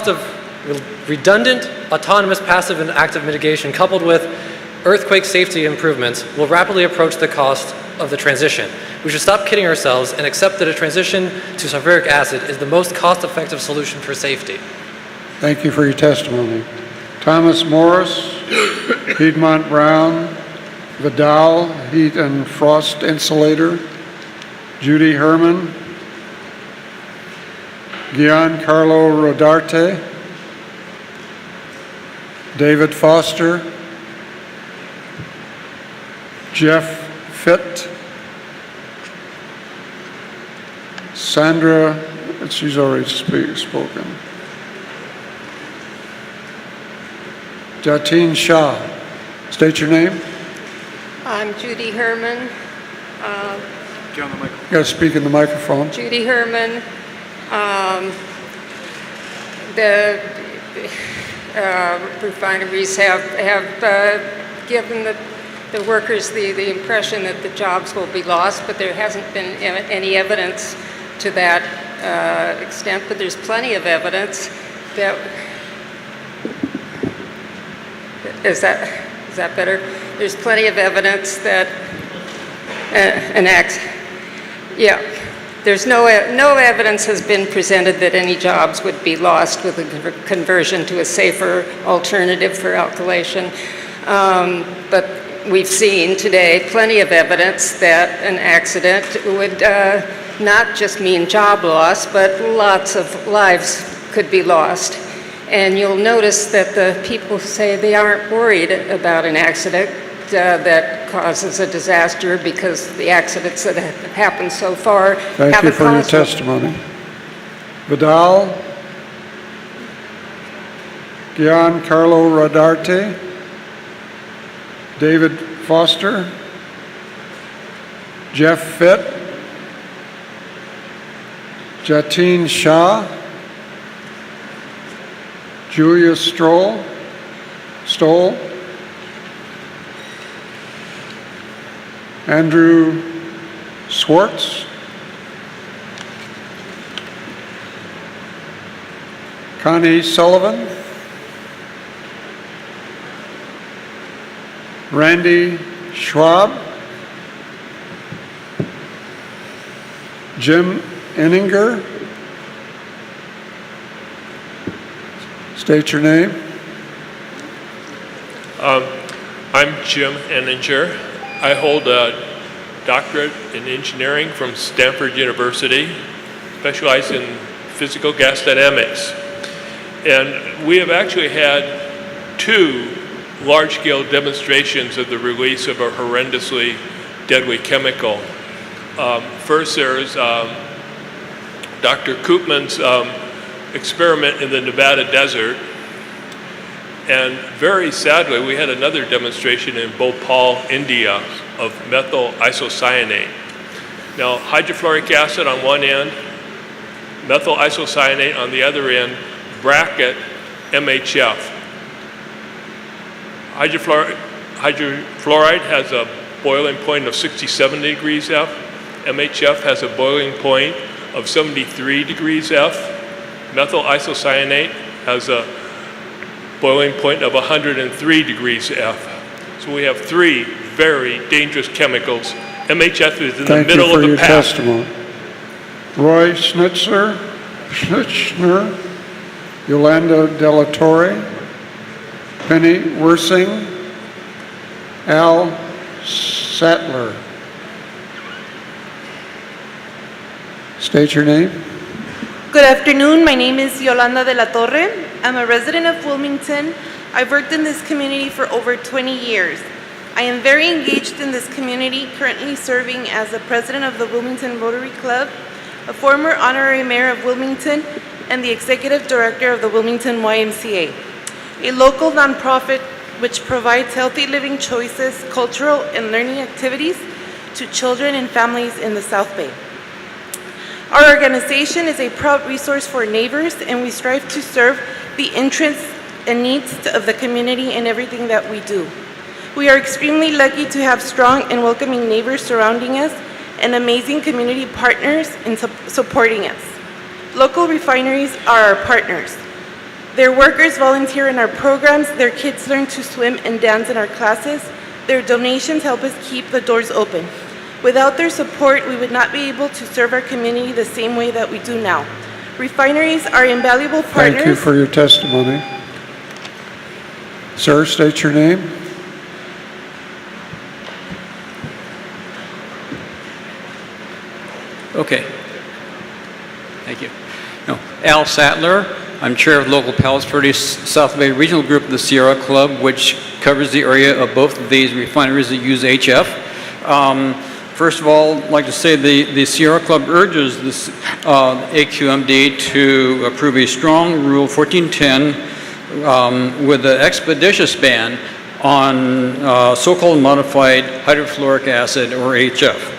of redundant, autonomous, passive, and active mitigation coupled with earthquake safety improvements will rapidly approach the cost of the transition. We should stop kidding ourselves and accept that a transition to sulfuric acid is the most cost-effective solution for safety. Thank you for your testimony. Thomas Morris, Piedmont Brown, Vidal, Heat and Frost Insulator, Judy Herman, Giancarlo Rodarte, David Foster, Jeff Fitt, Sandra, she's already spoken. Jatin Shah. State your name. I'm Judy Herman. You got to speak in the microphone. Judy Herman. The refineries have given the the workers the impression that the jobs will be lost, but there hasn't been any evidence to that extent. But there's plenty of evidence that is that better? There's plenty of evidence that there's no evidence has been presented that any jobs would be lost with a conversion to a safer alternative for alkylation. But we've seen today plenty of evidence that an accident would not just mean job loss, but lots of lives could be lost. And you'll notice that the people say they aren't worried about an accident that causes a disaster because the accidents that have happened so far Thank haven't you for your caused one. testimony. Vidal, Giancarlo Rodarte, David Foster, Jeff Fitt, Jatin Shah, Julia Stoll, Andrew Swartz, Connie Sullivan, Randy Schwab, Jim Enninger. State your name. I'm Jim Enninger. I hold a doctorate in engineering from Stanford University, specialized in physical gas dynamics. And we have actually had 2 large-scale demonstrations of the release of a horrendously deadly chemical. First, there's Dr. Koopman's experiment in the Nevada desert. And very sadly, we had another demonstration in Bhopal, India, of methyl isocyanate. Now, hydrofluoric acid on one end, methyl isocyanate on the other end, bracket MHF. Hydrofluoride has a boiling point of 67 degrees F. MHF has a boiling point of 73 degrees F. Methyl isocyanate has a boiling point of 103 degrees F. So we have 3 very dangerous chemicals. MHF is in the middle of the pack. Thank you for your testimony. Roy Schnitzler, Yolanda Della Torre, Penny Wersing, Al Sattler. State your name. Good afternoon. My name is Yolanda de la Torre. I'm a resident of Wilmington. I've worked in this community for over 20 years. I am very engaged in this community, currently serving as the president of the Wilmington Rotary Club, a former honorary mayor of Wilmington, and the executive director of the Wilmington YMCA, a local nonprofit which provides healthy living choices, cultural and learning activities to children and families in the South Bay. Our organization is a proud resource for neighbors, and we strive to serve the interests and needs of the community in everything that we do. We are extremely lucky to have strong and welcoming neighbors surrounding us and amazing community partners in supporting us. Local refineries are our partners. Their workers volunteer in our programs, their kids learn to swim and dance in our classes, their donations help us keep the doors open. Without their support, we would not be able to serve our community the same way that we do now. Refineries are invaluable partners. Thank you for your testimony. Sir, state your name. Okay. Thank you. No, Al Sattler. I'm chair of the local Palos Verdes South Bay Regional Group of the Sierra Club, which covers the area of both of these refineries that use HF. First of all, I'd like to say the Sierra Club urges the AQMD to approve a strong Rule 1410 with an expeditious ban on so-called modified hydrofluoric acid, or HF.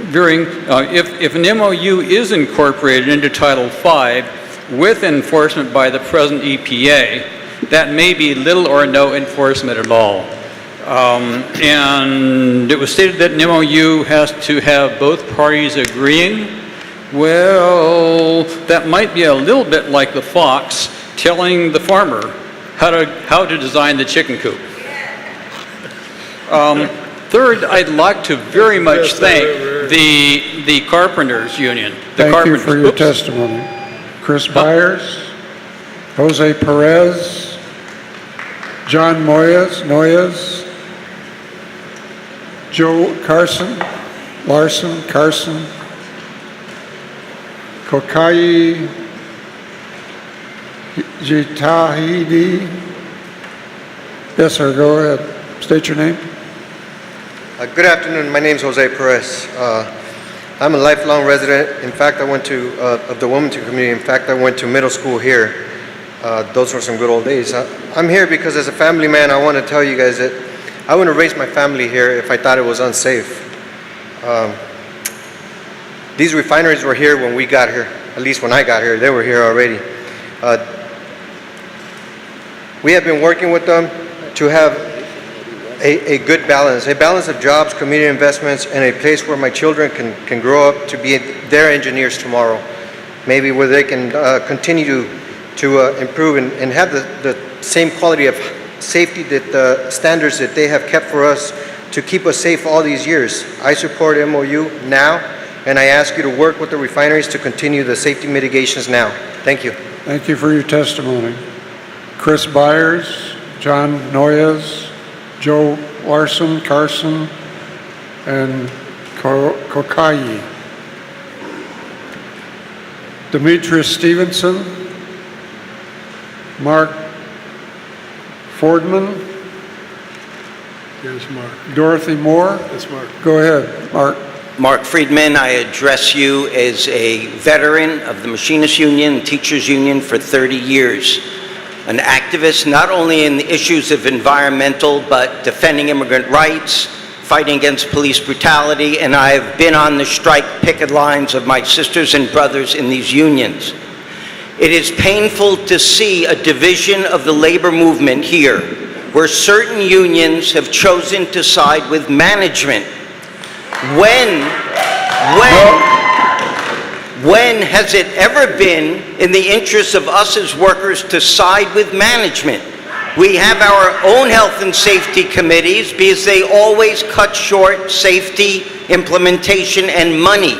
If an MOU is incorporated into Title V with enforcement by the present EPA, that may be little or no enforcement at all. And it was stated that an MOU has to have both parties agreeing. Well, that might be a little bit like the fox telling the farmer how to design the chicken coop. Third, I'd like to very much thank the Carpenters Union. Thank you for your testimony. Chris Byers, Jose Perez, John Noyes, Joe Larson, Kokai Jitahidi. Yes, sir, go ahead. State your name. Good afternoon. My name is Jose Perez. I'm a lifelong resident. In fact, I went to of the Wilmington community. In fact, I went to middle school here. Those were some good old days. I'm here because as a family man, I want to tell you guys that I wouldn't have raised my family here if I thought it was unsafe. These refineries were here when we got here. At least when I got here, they were here already. We have been working with them to have a good balance, a balance of jobs, community investments, and a place where my children can grow up to be their engineers tomorrow. Maybe where they can continue to improve and have the same quality of safety that the standards that they have kept for us to keep us safe all these years. I support MOU now, and I ask you to work with the refineries to continue the safety mitigations now. Thank you. Thank you for your testimony. Chris Byers, John Noyes, Joe Larson, Carson, and Kokai. Demetrius Stevenson, Mark Fordman. Yes, Mark. Dorothy Moore. Yes, Mark. Go ahead, Mark. Mark Friedman, I address you as a veteran of the Machinists Union and Teachers Union for 30 years. An activist not only in the issues of environmental, but defending immigrant rights, fighting against police brutality, and I've been on the strike picket lines of my sisters and brothers in these unions. It is painful to see a division of the labor movement here, where certain unions have chosen to side with management. When has it ever been in the interest of us as workers to side with management? We have our own health and safety committees because they always cut short safety, implementation, and money.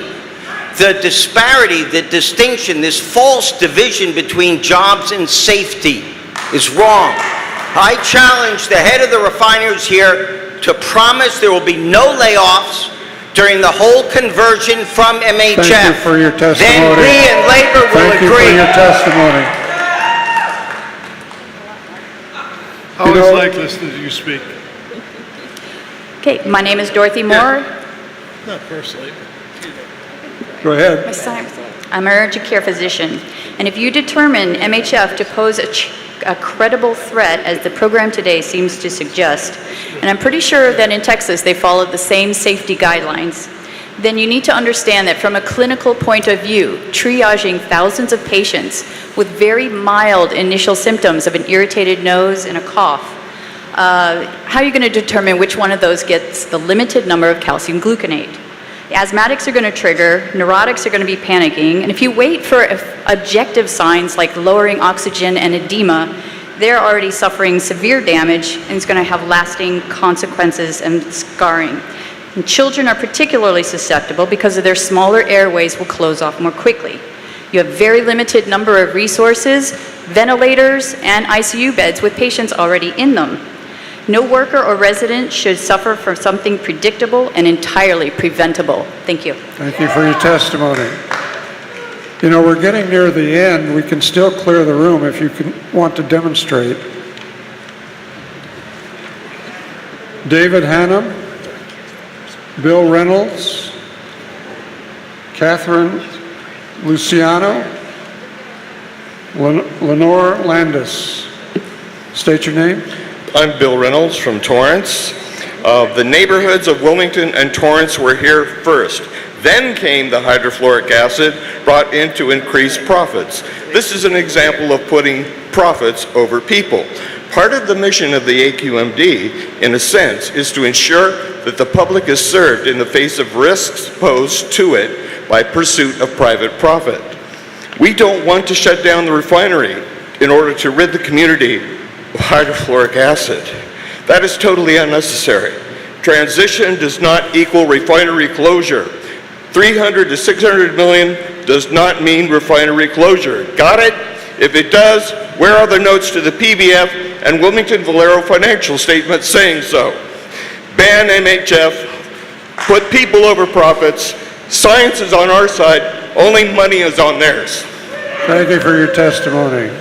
The disparity, the distinction, this false division between jobs and safety is wrong. I challenge the head of the refiners here to promise there will be no layoffs during the whole conversion from MHF. Thank you for your testimony. Then we and labor will Thank agree. you for your testimony. I always like listening to you speak. Okay, my name is Dorothy Moore. Not personally. Go ahead. I'm an urgent care physician. And if you determine MHF to pose a credible threat, as the program today seems to suggest, and I'm pretty sure that in Texas they followed the same safety guidelines, then you need to understand that from a clinical point of view, triaging thousands of patients with very mild initial symptoms of an irritated nose and a cough, how are you going to determine which one of those gets the limited number of calcium gluconate? The asthmatics are going to trigger, neurotics are going to be panicking, and if you wait for objective signs like lowering oxygen and edema, they're already suffering severe damage and it's going to have lasting consequences and scarring. And children are particularly susceptible because of their smaller airways will close off more quickly. You have very limited number of resources, ventilators, and ICU beds with patients already in them. No worker or resident should suffer from something predictable and entirely preventable. Thank you. Thank you for your testimony. You know, we're getting near the end. We can still clear the room if you want to demonstrate. David Hannum, Bill Reynolds, Catherine Luciano, Lenore Landis. State your name. I'm Bill Reynolds from Torrance. The neighborhoods of Wilmington and Torrance were here first. Then came the hydrofluoric acid brought in to increase profits. This is an example of putting profits over people. Part of the mission of the AQMD, in a sense, is to ensure that the public is served in the face of risks posed to it by pursuit of private profit. We don't want to shut down the refinery in order to rid the community of hydrofluoric acid. That is totally unnecessary. Transition does not equal refinery closure. 300 to 600 million does not mean refinery closure. Got it? If it does, where are the notes to the PBF and Wilmington Valero financial statements saying so? Ban MHF, put people over profits, science is on our side, only money is on theirs. Thank you for your testimony.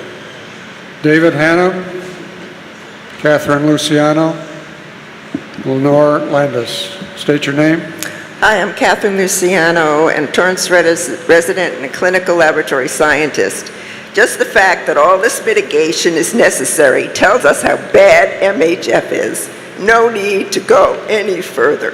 David Hannum, Catherine Luciano, Lenore Landis. State your name. Hi, I'm Catherine Luciano, and Torrance resident and a clinical laboratory scientist. Just the fact that all this mitigation is necessary tells us how bad MHF is. No need to go any further.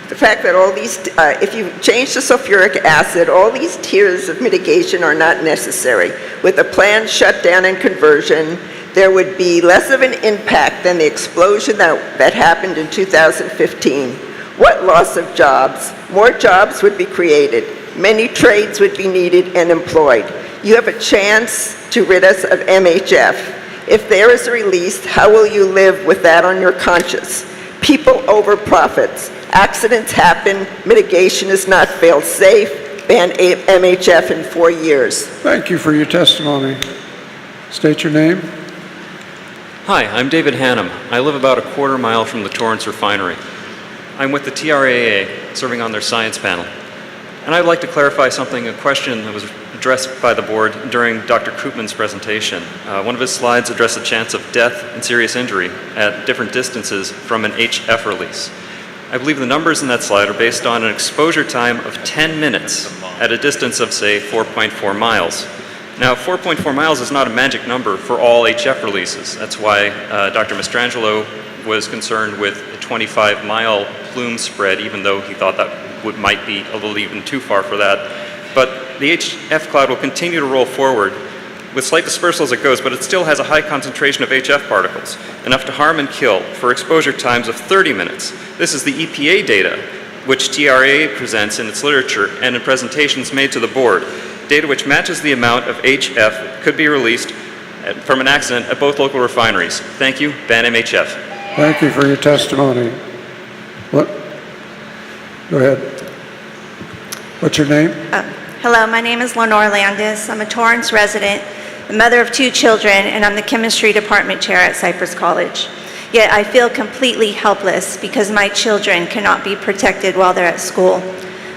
The fact that all these, if you change the sulfuric acid, all these tiers of mitigation are not necessary. With a planned shutdown and conversion, there would be less of an impact than the explosion that happened in 2015. What loss of jobs? More jobs would be created. Many trades would be needed and employed. You have a chance to rid us of MHF. If there is a release, how will you live with that on your conscience? People over profits. Accidents happen. Mitigation is not fail-safe. Ban MHF in 4 years. Thank you for your testimony. State your name. Hi, I'm David Hannum. I live about a quarter mile from the Torrance refinery. I'm with the TRAA, serving on their science panel. And I'd like to clarify something, a question that was addressed by the board during Dr. Koopman's presentation. One of his slides addressed the chance of death and serious injury at different distances from an HF release. I believe the numbers in that slide are based on an exposure time of 10 minutes at a distance of, say, 4.4 miles. Now, 4.4 miles is not a magic number for all HF releases. That's why Dr. Mastrangelo was concerned with a 25-mile plume spread, even though he thought that might be a little even too far for that. But the HF cloud will continue to roll forward with slight dispersal as it goes, but it still has a high concentration of HF particles, enough to harm and kill for exposure times of 30 minutes. This is the EPA data, which TRAA presents in its literature and in presentations made to the board, data which matches the amount of HF could be released from an accident at both local refineries. Thank you, ban MHF. Thank you for your testimony. What? Go ahead. What's your name? Hello, my name is Lenore Landis. I'm a Torrance resident, the mother of 2 children, and I'm the chemistry department chair at Cypress College. Yet I feel completely helpless because my children cannot be protected while they're at school.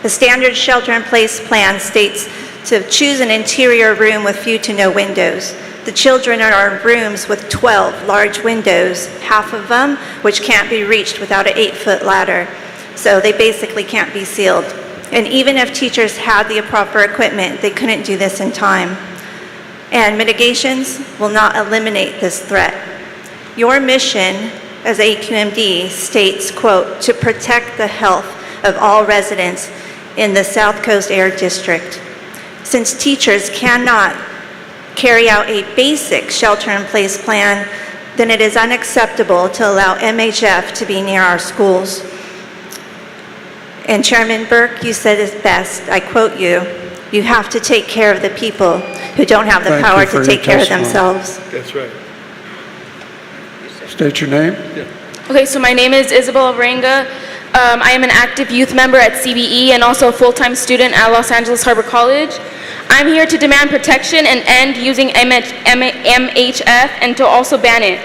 The standard shelter-in-place plan states to choose an interior room with few to no windows. The children are in rooms with 12 large windows, half of them which can't be reached without an 8-foot ladder. So they basically can't be sealed. And even if teachers had the proper equipment, they couldn't do this in time. And mitigations will not eliminate this threat. Your mission as AQMD states, quote, to protect the health of all residents in the South Coast Air District. Since teachers cannot carry out a basic shelter-in-place plan, then it is unacceptable to allow MHF to be near our schools. And Chairman Burke, you said it best, I quote you, you have to take care of the people who don't have the power to take care of themselves. That's right. State your name. Okay, so my name is Isabel Arenga. I am an active youth member at CBE and also a full-time student at Los Angeles Harbor College. I'm here to demand protection and end using MHF and to also ban it.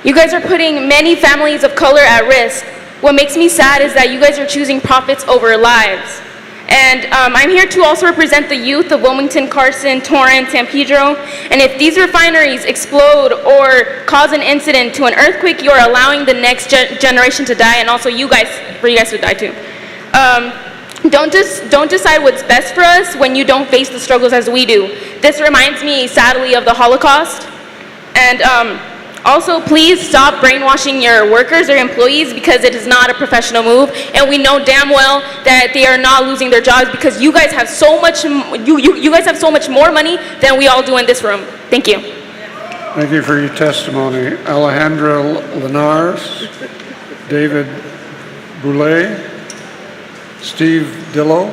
You guys are putting many families of color at risk. What makes me sad is that you guys are choosing profits over lives. And I'm here to also represent the youth of Wilmington, Carson, Torrance, San Pedro. And if these refineries explode or cause an incident to an earthquake, you are allowing the next generation to die, and also you guys to die too. Don't decide what's best for us when you don't face the struggles as we do. This reminds me, sadly, of the Holocaust. And Also, please stop brainwashing your workers or employees because it is not a professional move, and we know damn well that they are not losing their jobs because you guys have so much, you guys have so much more money than we all do in this room. Thank you. Thank you for your testimony. Alejandra Linares, David Boulay, Steve Dillo,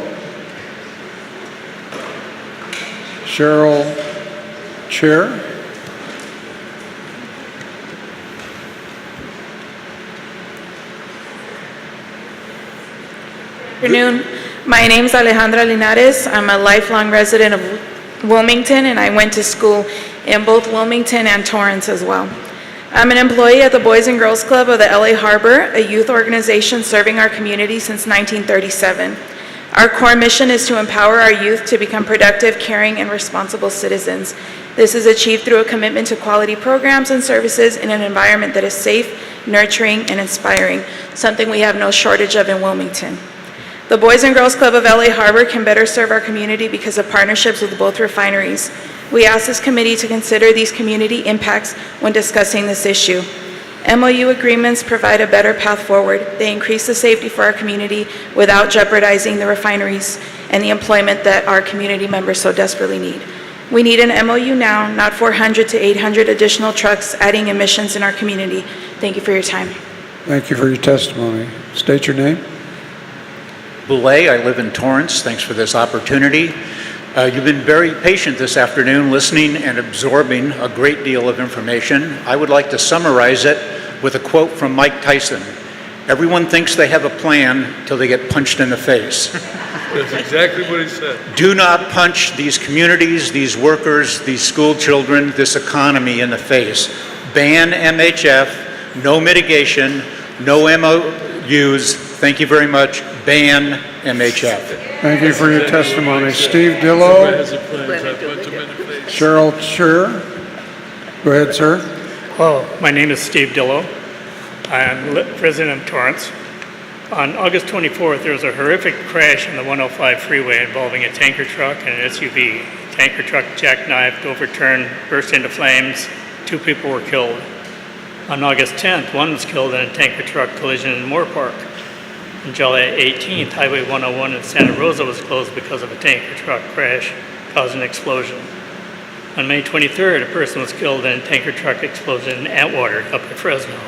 Cheryl Chair. Good afternoon. My name is Alejandra Linares. I'm a lifelong resident of Wilmington, and I went to school in both Wilmington and Torrance as well. I'm an employee at the Boys and Girls Club of the LA Harbor, a youth organization serving our community since 1937. Our core mission is to empower our youth to become productive, caring, and responsible citizens. This is achieved through a commitment to quality programs and services in an environment that is safe, nurturing, and inspiring, something we have no shortage of in Wilmington. The Boys and Girls Club of LA Harbor can better serve our community because of partnerships with both refineries. We ask this committee to consider these community impacts when discussing this issue. MOU agreements provide a better path forward. They increase the safety for our community without jeopardizing the refineries and the employment that our community members so desperately need. We need an MOU now, not 400 to 800 additional trucks adding emissions in our community. Thank you for your time. Thank you for your testimony. State your name. Boulay, I live in Torrance. Thanks for this opportunity. You've been very patient this afternoon, listening and absorbing a great deal of information. I would like to summarize it with a quote from Mike Tyson. Everyone thinks they have a plan till they get punched in the face. That's exactly what he said. Do not punch these communities, these workers, these school children, this economy in the face. Ban MHF, no mitigation, no MOUs. Thank you very much. Ban MHF. Thank you for your testimony. Steve Dillo. Cheryl Scher. Go ahead, sir. Hello, my name is Steve Dillo. I'm resident of Torrance. On August 24th, there was a horrific crash on the 105 freeway involving a tanker truck and an SUV. The tanker truck jackknifed, overturned, burst into flames. 2 people were killed. On August 10th, 1 was killed in a tanker truck collision in Moore Park. On July 18th, Highway 101 in Santa Rosa was closed because of a tanker truck crash causing an explosion. On May 23rd, a person was killed in a tanker truck explosion in Atwater up at Fresno.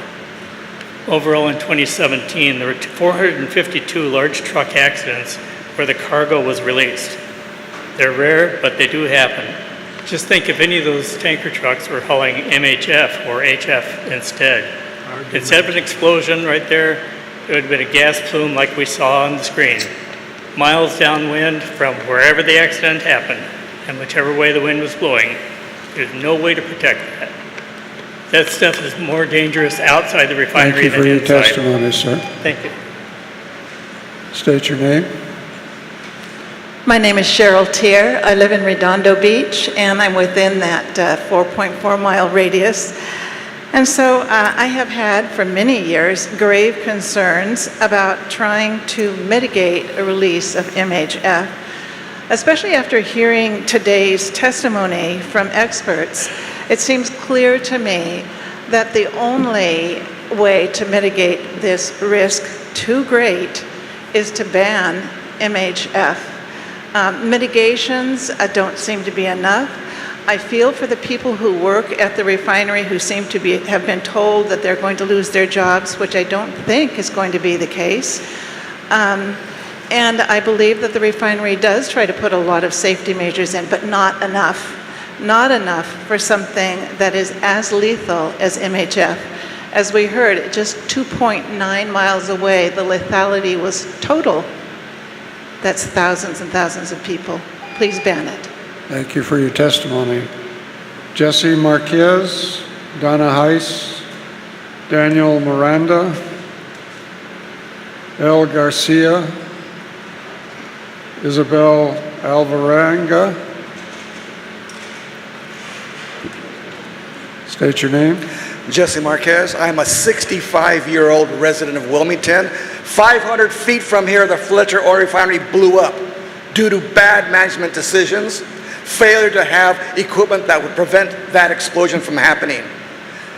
Overall, in 2017, there were 452 large truck accidents where the cargo was released. They're rare, but they do happen. Just think if any of those tanker trucks were hauling MHF or HF instead. Instead of an explosion right there, it would have been a gas plume like we saw on the screen. Miles downwind from wherever the accident happened, and whichever way the wind was blowing, there's no way to protect that. That stuff is more dangerous outside the refinery than inside. Thank you for your testimony, sir. Thank you. State your name. My name is Cheryl Tier. I live in Redondo Beach, and I'm within that 4.4 mile radius. And so I have had for many years grave concerns about trying to mitigate a release of MHF, especially after hearing today's testimony from experts. It seems clear to me that the only way to mitigate this risk too great is to ban MHF. Mitigations don't seem to be enough. I feel for the people who work at the refinery who seem to have been told that they're going to lose their jobs, which I don't think is going to be the case. And I believe that the refinery does try to put a lot of safety measures in, but not enough. Not enough for something that is as lethal as MHF. As we heard, just 2.9 miles away, the lethality was total. That's thousands and thousands of people. Please ban it. Thank you for your testimony. Jesse Marquez, Donna Heiss, Daniel Miranda, El Garcia, Isabel Alvarenga. State your name. Jesse Marquez. I'm a 65-year-old resident of Wilmington. 500 feet from here, the Fletcher Oil Refinery blew up due to bad management decisions, failure to have equipment that would prevent that explosion from happening.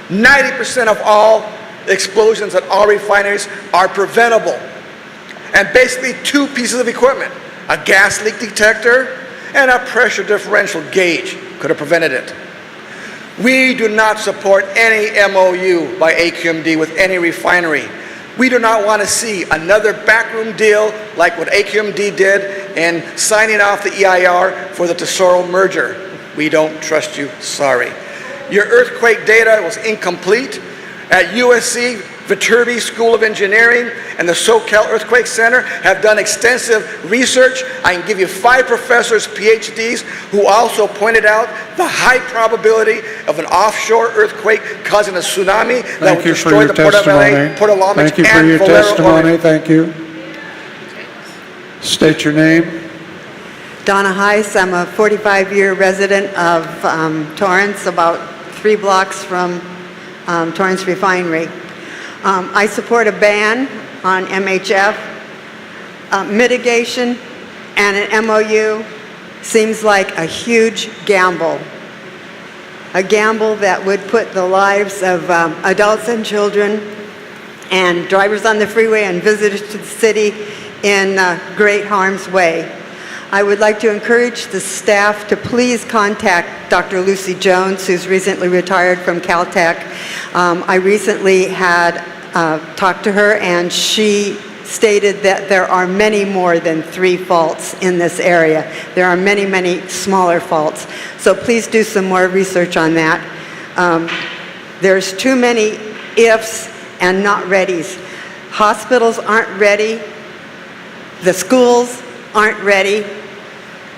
90% of all explosions at all refineries are preventable. And basically 2 pieces of equipment, a gas leak detector and a pressure differential gauge, could have prevented it. We do not support any MOU by AQMD with any refinery. We do not want to see another backroom deal like what AQMD did in signing off the EIR for the Tesoro merger. We don't trust you, sorry. Your earthquake data was incomplete. At USC, Viterbi School of Engineering and the SoCal Earthquake Center have done extensive research. I can give you 5 professors, PhDs, who also pointed out the high probability of an offshore earthquake causing a tsunami that would destroy the Port of LA, Port of Long Beach, Thank you for and your Valero, testimony. Oregon. Thank you. State your name. Donna Heiss, I'm a 45-year resident of Torrance, about 3 blocks from Torrance Refinery. I support a ban on MHF. Mitigation and an MOU seems like a huge gamble. A gamble that would put the lives of adults and children and drivers on the freeway and visitors to the city in great harm's way. I would like to encourage the staff to please contact Dr. Lucy Jones, who's recently retired from Caltech. I recently had talked to her, and she stated that there are many more than 3 faults in this area. There are many, many smaller faults. So please do some more research on that. There's too many ifs and not readies. Hospitals aren't ready. The schools aren't ready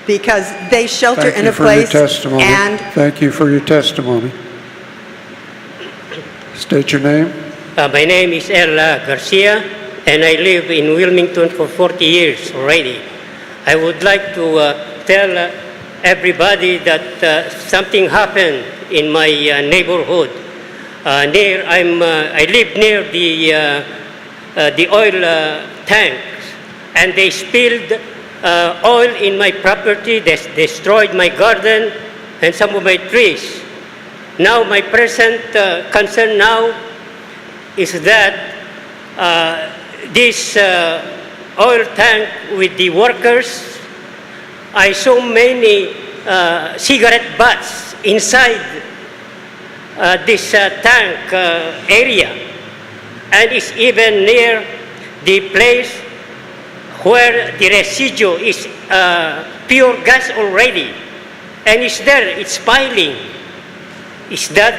because they shelter in a place. And thank you for your testimony. State your name. My name is Ella Garcia, and I live in Wilmington for 40 years already. I would like to tell everybody that something happened in my neighborhood. I live near the oil tanks, and they spilled oil in my property. They destroyed my garden and some of my trees. Now my present concern now is that this oil tank with the workers, I saw many cigarette butts inside this tank area, and it's even near the place where the residue is pure gas already, and it's there, it's piling. Is that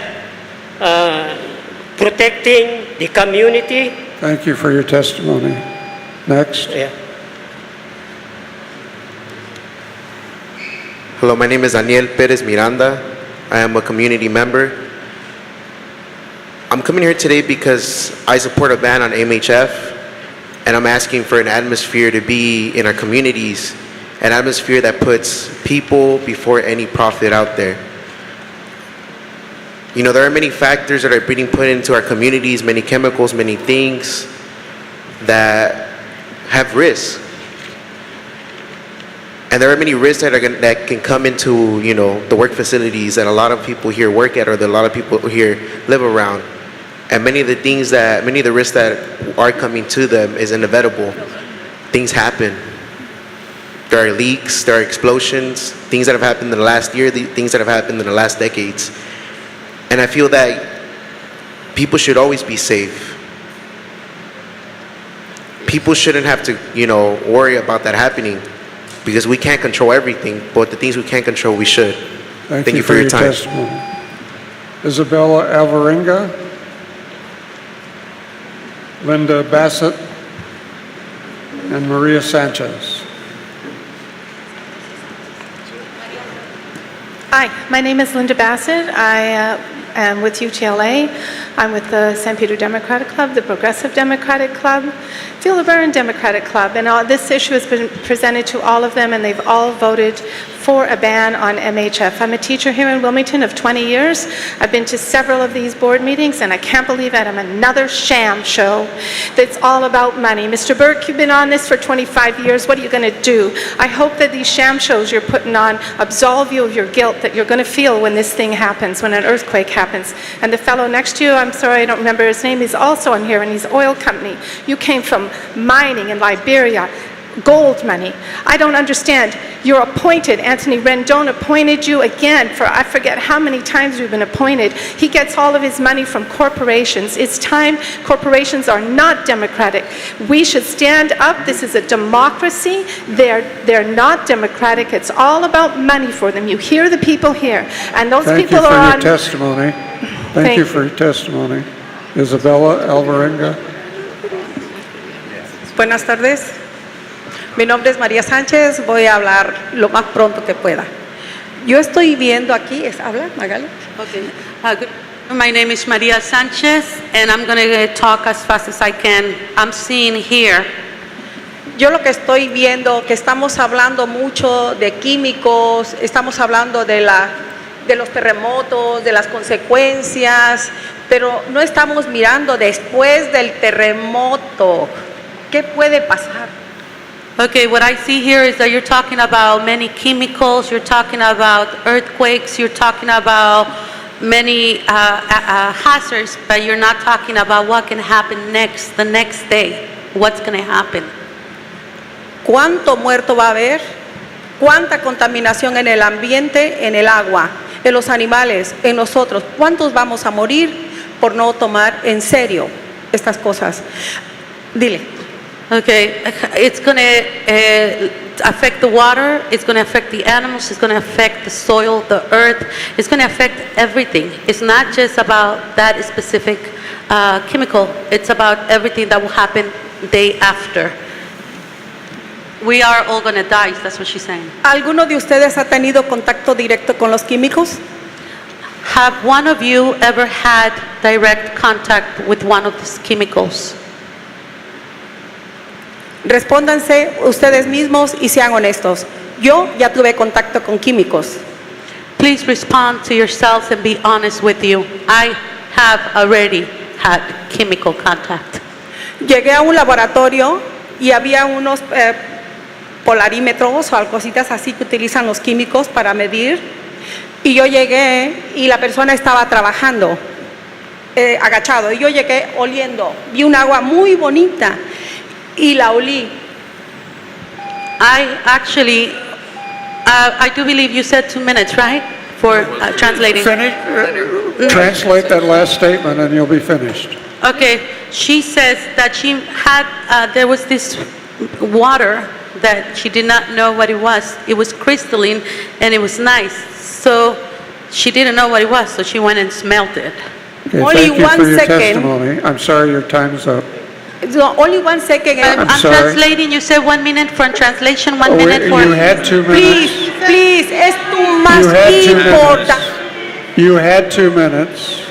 protecting the community? Thank you for your testimony. Next. Yeah. Hello, my name is Daniel Perez Miranda. I am a community member. I'm coming here today because I support a ban on MHF, and I'm asking for an atmosphere to be in our communities, an atmosphere that puts people before any profit out there. You know, there are many factors that are being put into our communities, many chemicals, many things that have risks. And there are many risks that can come into, you know, the work facilities that a lot of people here work at, or that a lot of people here live around. And many of the risks that are coming to them is inevitable. Things happen. There are leaks, there are explosions, things that have happened in the last year, things that have happened in the last decades. And I feel that people should always be safe. People shouldn't have to, you know, worry about that happening, because we can't control everything, but the things we can't control, we should. Thank you for your time. Testimony. Isabella Alvarenga, Linda Bassett, and Maria Sanchez. Hi, my name is Linda Bassett. I am with UTLA. I'm with the San Pedro Democratic Club, the Progressive Democratic Club, feel we're in Democratic Club, and this issue has been presented to all of them, and they've all voted for a ban on MHF. I'm a teacher here in Wilmington of 20 years. I've been to several of these board meetings, and I can't believe that I'm another sham show that's all about money. Mr. Burke, you've been on this for 25 years. What are you going to do? I hope that these sham shows you're putting on absolve you of your guilt that you're going to feel when this thing happens, when an earthquake happens. And the fellow next to you, I'm sorry, I don't remember his name, he's also on here, and he's oil company. You came from mining in Liberia, gold money. I don't understand. You're appointed. Anthony Rendon appointed you again for I forget how many times you've been appointed. He gets all of his money from corporations. It's time. Corporations are not democratic. We should stand up. This is a democracy. They're not democratic. It's all about money for them. You hear the people here, and those people are on. Testimony. Thank you for your testimony. Isabella Alvarenga. Buenas tardes. Mi nombre es María Sánchez, voy a hablar lo más pronto que pueda. Yo estoy viendo aquí, ¿habla Magali? Okay. My name is Maria Sanchez, and I'm going to talk as fast as I can. I'm seeing here. Yo lo que estoy viendo, que estamos hablando mucho de químicos, estamos hablando de los terremotos, de las consecuencias, pero no estamos mirando después del terremoto. ¿Qué puede pasar? Okay, what I see here is that you're talking about many chemicals, you're talking about earthquakes, you're talking about many hazards, but you're not talking about what can happen the next day. What's going to happen? ¿Cuánto muerto va a haber? ¿Cuánta contaminación en el ambiente, en el agua, en los animales, en nosotros? ¿Cuántos vamos a morir por no tomar en serio estas cosas? Dile. Okay, it's going to affect the water, it's going to affect the animals, it's going to affect the soil, the earth, it's going to affect everything. It's not just about that specific chemical, it's about everything that will happen day after. We are all going to die, that's what she's saying. ¿Alguno de ustedes ha tenido contacto directo con los químicos? Have one of you ever had direct contact with one of these chemicals? Respóndanse ustedes mismos y sean honestos. Yo ya tuve contacto con químicos. Please respond to yourselves and be honest with you. I have already had chemical contact. Llegué a un laboratorio y había unos polarímetros o cositas así que utilizan los químicos para medir. Y yo llegué y la persona estaba trabajando, agachado. Y yo llegué oliendo. Vi un agua muy bonita. Y la olí. I do believe you said 2 minutes, right? For translating. Translate that last statement and you'll be finished. Okay, she says that she had, there was this water that she did not know what it was. It was crystalline and it was nice. So she didn't know what it was, so she went and smelled it. Okay, thank you for your testimony. I'm sorry, your time is up. So only 1 second. I'm translating. You said 1 minute for translation, 1 minute for... You had 2 minutes. Please, es tu más importante. You had 2 minutes.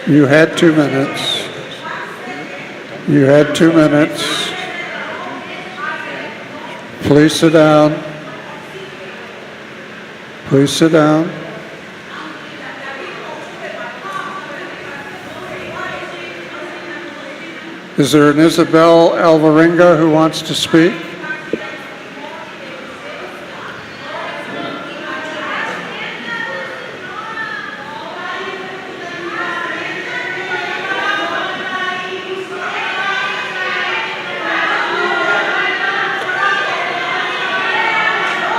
You had 2 minutes. You had 2 minutes. Please sit down. Please sit down. Is there an Isabel Alvarenga who wants to speak?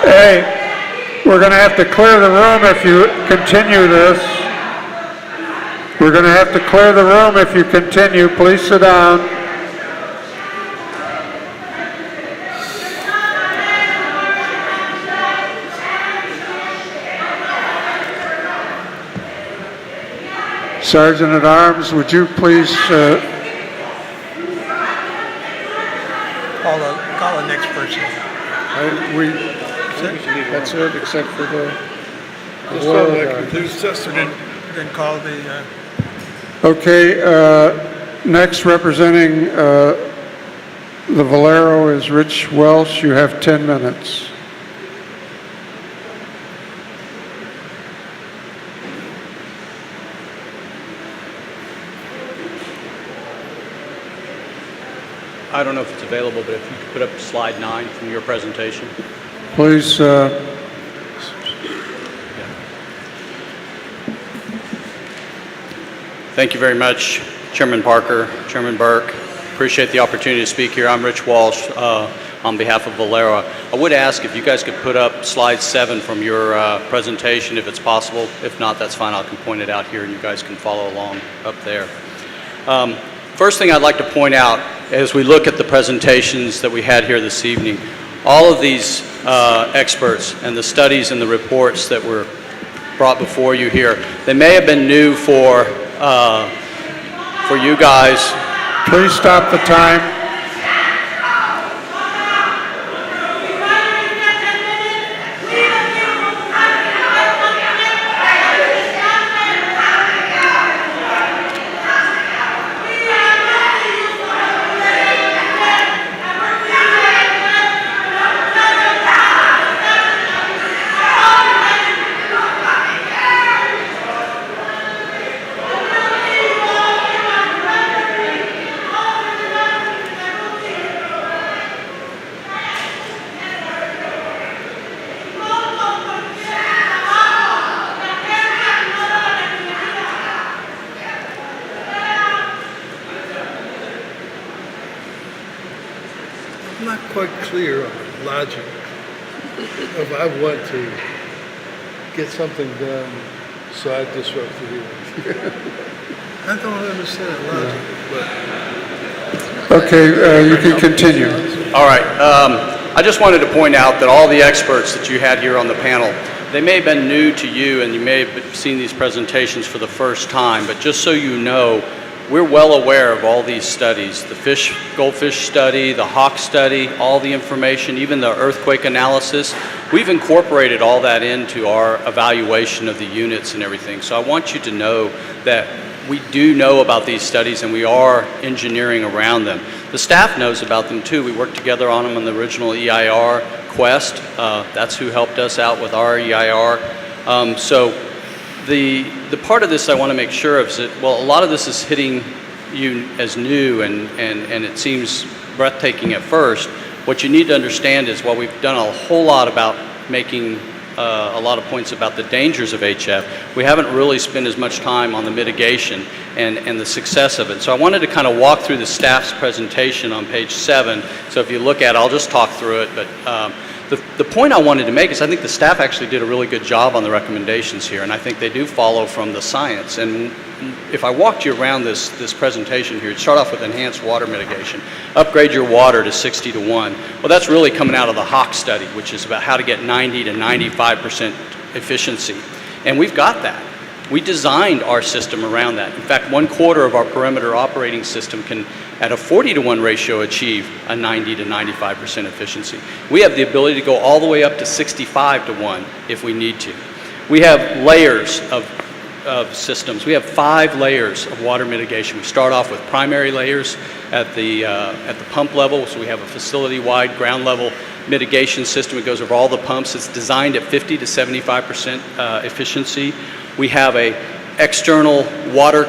Hey, we're going to have to clear the room if you continue this. We're going to have to clear the room if you continue. Please sit down. Sergeant at Arms, would you please call the next person. That's it, except for the Just who's just, and then call the Okay, next representing the Valero is Rich Welsh. You have 10 minutes. I don't know if it's available, but if you could put up slide 9 from your presentation. Please. Thank you very much, Chairman Parker, Chairman Burke. Appreciate the opportunity to speak here. I'm Rich Walsh on behalf of Valero. I would ask if you guys could put up slide 7 from your presentation if it's possible. If not, that's fine. I can point it out here and you guys can follow along up there. First thing I'd like to point out as we look at the presentations that we had here this evening, all of these experts and the studies and the reports that were brought before you here, they may have been new for you guys. Please stop the time. I'm not quite clear on the logic of I want to get something done, so I disrupted you. I don't understand the logic, but... Okay, you can continue. All right. I just wanted to point out that all the experts that you had here on the panel, they may have been new to you and you may have seen these presentations for the first time, but just so you know, we're well aware of all these studies, the goldfish study, the hawk study, all the information, even the earthquake analysis. We've incorporated all that into our evaluation of the units and everything. So I want you to know that we do know about these studies and we are engineering around them. The staff knows about them too. We worked together on them on the original EIR Quest. That's who helped us out with our EIR. The part of this I want to make sure of is that, well, a lot of this is hitting you as new and it seems breathtaking at first. What you need to understand is while we've done a whole lot about making a lot of points about the dangers of HF, we haven't really spent as much time on the mitigation and the success of it. So I wanted to kind of walk through the staff's presentation on page 7. So if you look at it, I'll just talk through it, but the point I wanted to make is I think the staff actually did a really good job on the recommendations here, and I think they do follow from the science. And if I walked you around this presentation here, you'd start off with enhanced water mitigation. Upgrade your water to 60 to 1. Well, that's really coming out of the Hawk study, which is about how to get 90 to 95% efficiency. And we've got that. We designed our system around that. In fact, 1/4 of our perimeter operating system can, at a 40 to 1 ratio, achieve a 90 to 95% efficiency. We have the ability to go all the way up to 65 to 1 if we need to. We have layers of systems. We have 5 layers of water mitigation. We start off with primary layers at the pump level, so we have a facility-wide ground level mitigation system. It goes over all the pumps. It's designed at 50 to 75% efficiency. We have a external water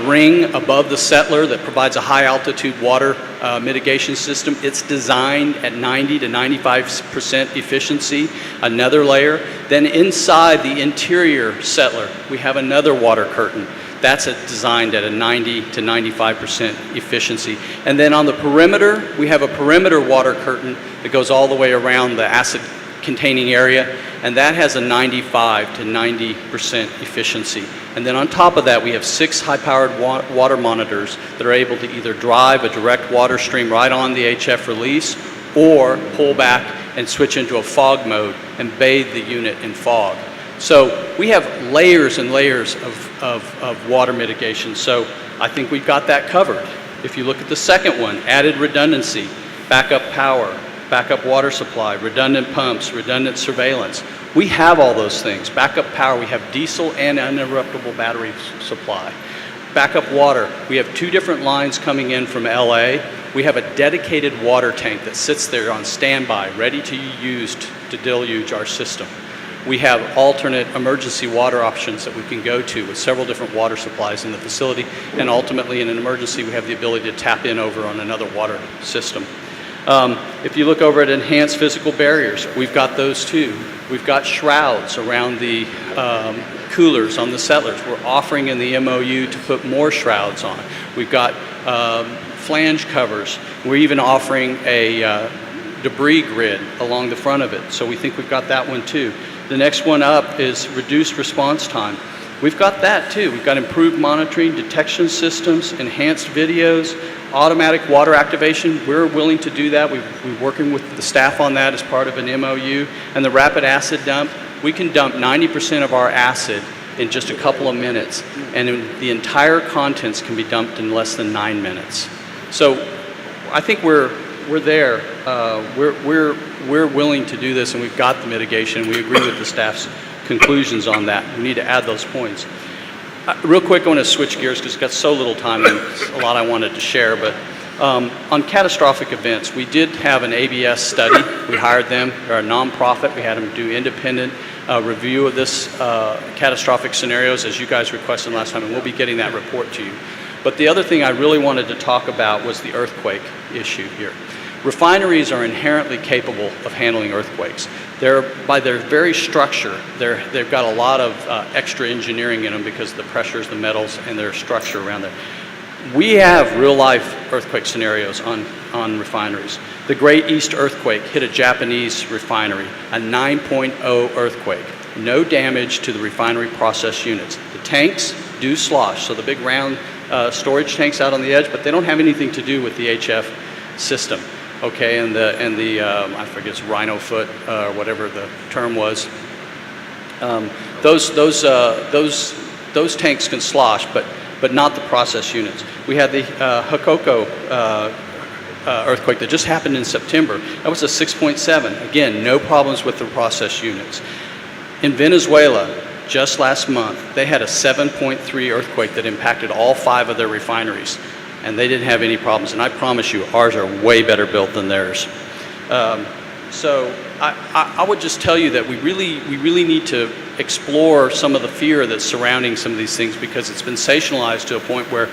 ring above the settler that provides a high altitude water mitigation system. It's designed at 90 to 95% efficiency, another layer. Then inside the interior settler, we have another water curtain. That's designed at a 90 to 95% efficiency. And then on the perimeter, we have a perimeter water curtain that goes all the way around the acid containing area, and that has a 95 to 90% efficiency. And then on top of that, we have 6 high-powered water monitors that are able to either drive a direct water stream right on the HF release or pull back and switch into a fog mode and bathe the unit in fog. So we have layers and layers of water mitigation. So I think we've got that covered. If you look at the second one, added redundancy, backup power, backup water supply, redundant pumps, redundant surveillance. We have all those things. Backup power, we have diesel and uninterruptible battery supply. Backup water. We have 2 different lines coming in from LA. We have a dedicated water tank that sits there on standby, ready to be used to deluge our system. We have alternate emergency water options that we can go to with several different water supplies in the facility, and ultimately in an emergency we have the ability to tap in over on another water system. If you look over at enhanced physical barriers, we've got those too. We've got shrouds around the coolers on the settlers. We're offering in the MOU to put more shrouds on. We've got flange covers. We're even offering a debris grid along the front of it. So we think we've got that one too. The next one up is reduced response time. We've got that too. We've got improved monitoring, detection systems, enhanced videos, automatic water activation. We're willing to do that. We're working with the staff on that as part of an MOU. And the rapid acid dump, we can dump 90% of our acid in just a couple of minutes, and the entire contents can be dumped in less than 9 minutes. So I think we're there. We're willing to do this, and we've got the mitigation. We agree with the staff's conclusions on that. We need to add those points. Real quick, I want to switch gears because it's got so little time and a lot I wanted to share. But on catastrophic events, we did have an ABS study. We hired them. They're a nonprofit. We had them do independent review of this catastrophic scenarios as you guys requested last time, and we'll be getting that report to you. But the other thing I really wanted to talk about was the earthquake issue here. Refineries are inherently capable of handling earthquakes. By their very structure, they've got a lot of extra engineering in them because of the pressures, the metals, and their structure around there. We have real-life earthquake scenarios on refineries. The Great East Earthquake hit a Japanese refinery, a 9.0 earthquake. No damage to the refinery process units. The tanks do slosh, so the big round storage tanks out on the edge, but they don't have anything to do with the HF system. Okay, and the I forget, it's rhino foot, whatever the term was. Those tanks can slosh, but not the process units. We had the Hokoko earthquake that just happened in September. That was a 6.7. Again, no problems with the process units. In Venezuela, just last month, they had a 7.3 earthquake that impacted all 5 of their refineries, and they didn't have any problems. And I promise you, ours are way better built than theirs. So I would just tell you that we really need to explore some of the fear that's surrounding some of these things, because it's been sensationalized to a point where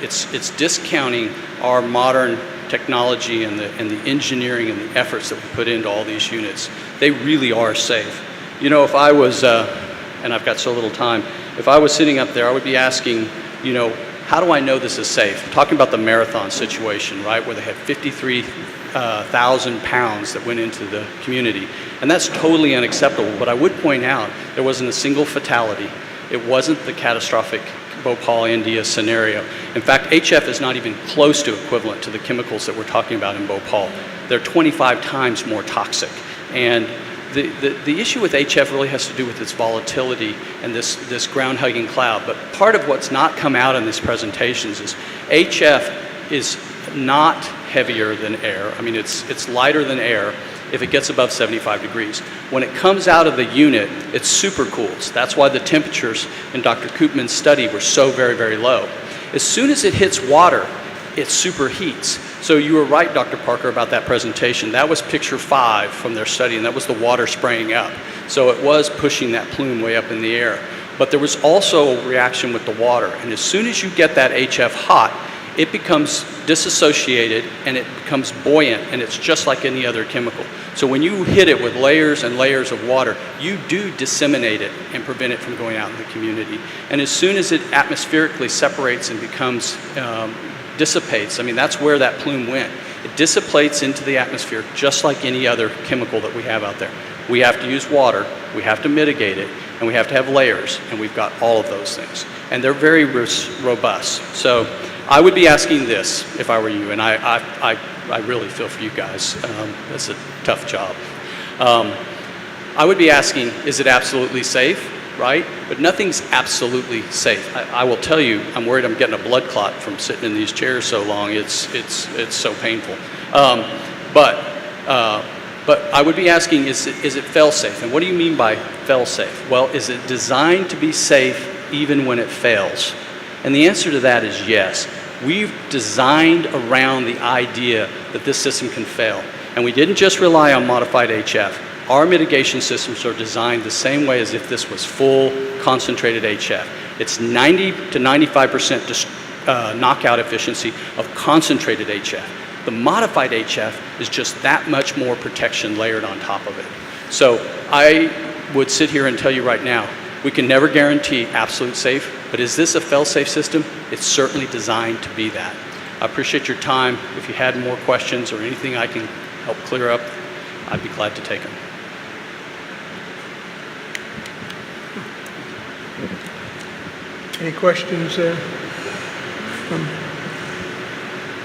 it's discounting our modern technology and the engineering and the efforts that we put into all these units. They really are safe. You know, if I was, and I've got so little time, if I was sitting up there, I would be asking, you know, how do I know this is safe? I'm talking about the marathon situation, right, where they had 53,000 pounds that went into the community. And that's totally unacceptable. But I would point out there wasn't a single fatality. It wasn't the catastrophic Bhopal, India scenario. In fact, HF is not even close to equivalent to the chemicals that we're talking about in Bhopal. They're 25 times more toxic. And the issue with HF really has to do with its volatility and this ground-hugging cloud. But part of what's not come out in these presentations is HF is not heavier than air. I mean, it's lighter than air if it gets above 75 degrees. When it comes out of the unit, it supercools. That's why the temperatures in Dr. Koopman's study were so very, very low. As soon as it hits water, it superheats. So you were right, Dr. Parker, about that presentation. That was picture 5 from their study, and that was the water spraying up. So it was pushing that plume way up in the air. But there was also a reaction with the water. And as soon as you get that HF hot, it becomes disassociated and it becomes buoyant, and it's just like any other chemical. So when you hit it with layers and layers of water, you do disseminate it and prevent it from going out in the community. And as soon as it atmospherically separates and becomes dissipates, I mean, that's where that plume went. It dissipates into the atmosphere just like any other chemical that we have out there. We have to use water, we have to mitigate it, and we have to have layers, and we've got all of those things. And they're very robust. So I would be asking this if I were you, and I really feel for you guys. It's a tough job. I would be asking, is it absolutely safe? Right? But nothing's absolutely safe. I will tell you, I'm worried I'm getting a blood clot from sitting in these chairs so long. It's so painful. But I would be asking, is it fail-safe? And what do you mean by fail-safe? Well, is it designed to be safe even when it fails? And the answer to that is yes. We've designed around the idea that this system can fail. And we didn't just rely on modified HF. Our mitigation systems are designed the same way as if this was full concentrated HF. It's 90 to 95% knockout efficiency of concentrated HF. The modified HF is just that much more protection layered on top of it. So I would sit here and tell you right now, we can never guarantee absolute safe, but is this a fail-safe system? It's certainly designed to be that. I appreciate your time. If you had more questions or anything I can help clear up, I'd be glad to take them. Any questions?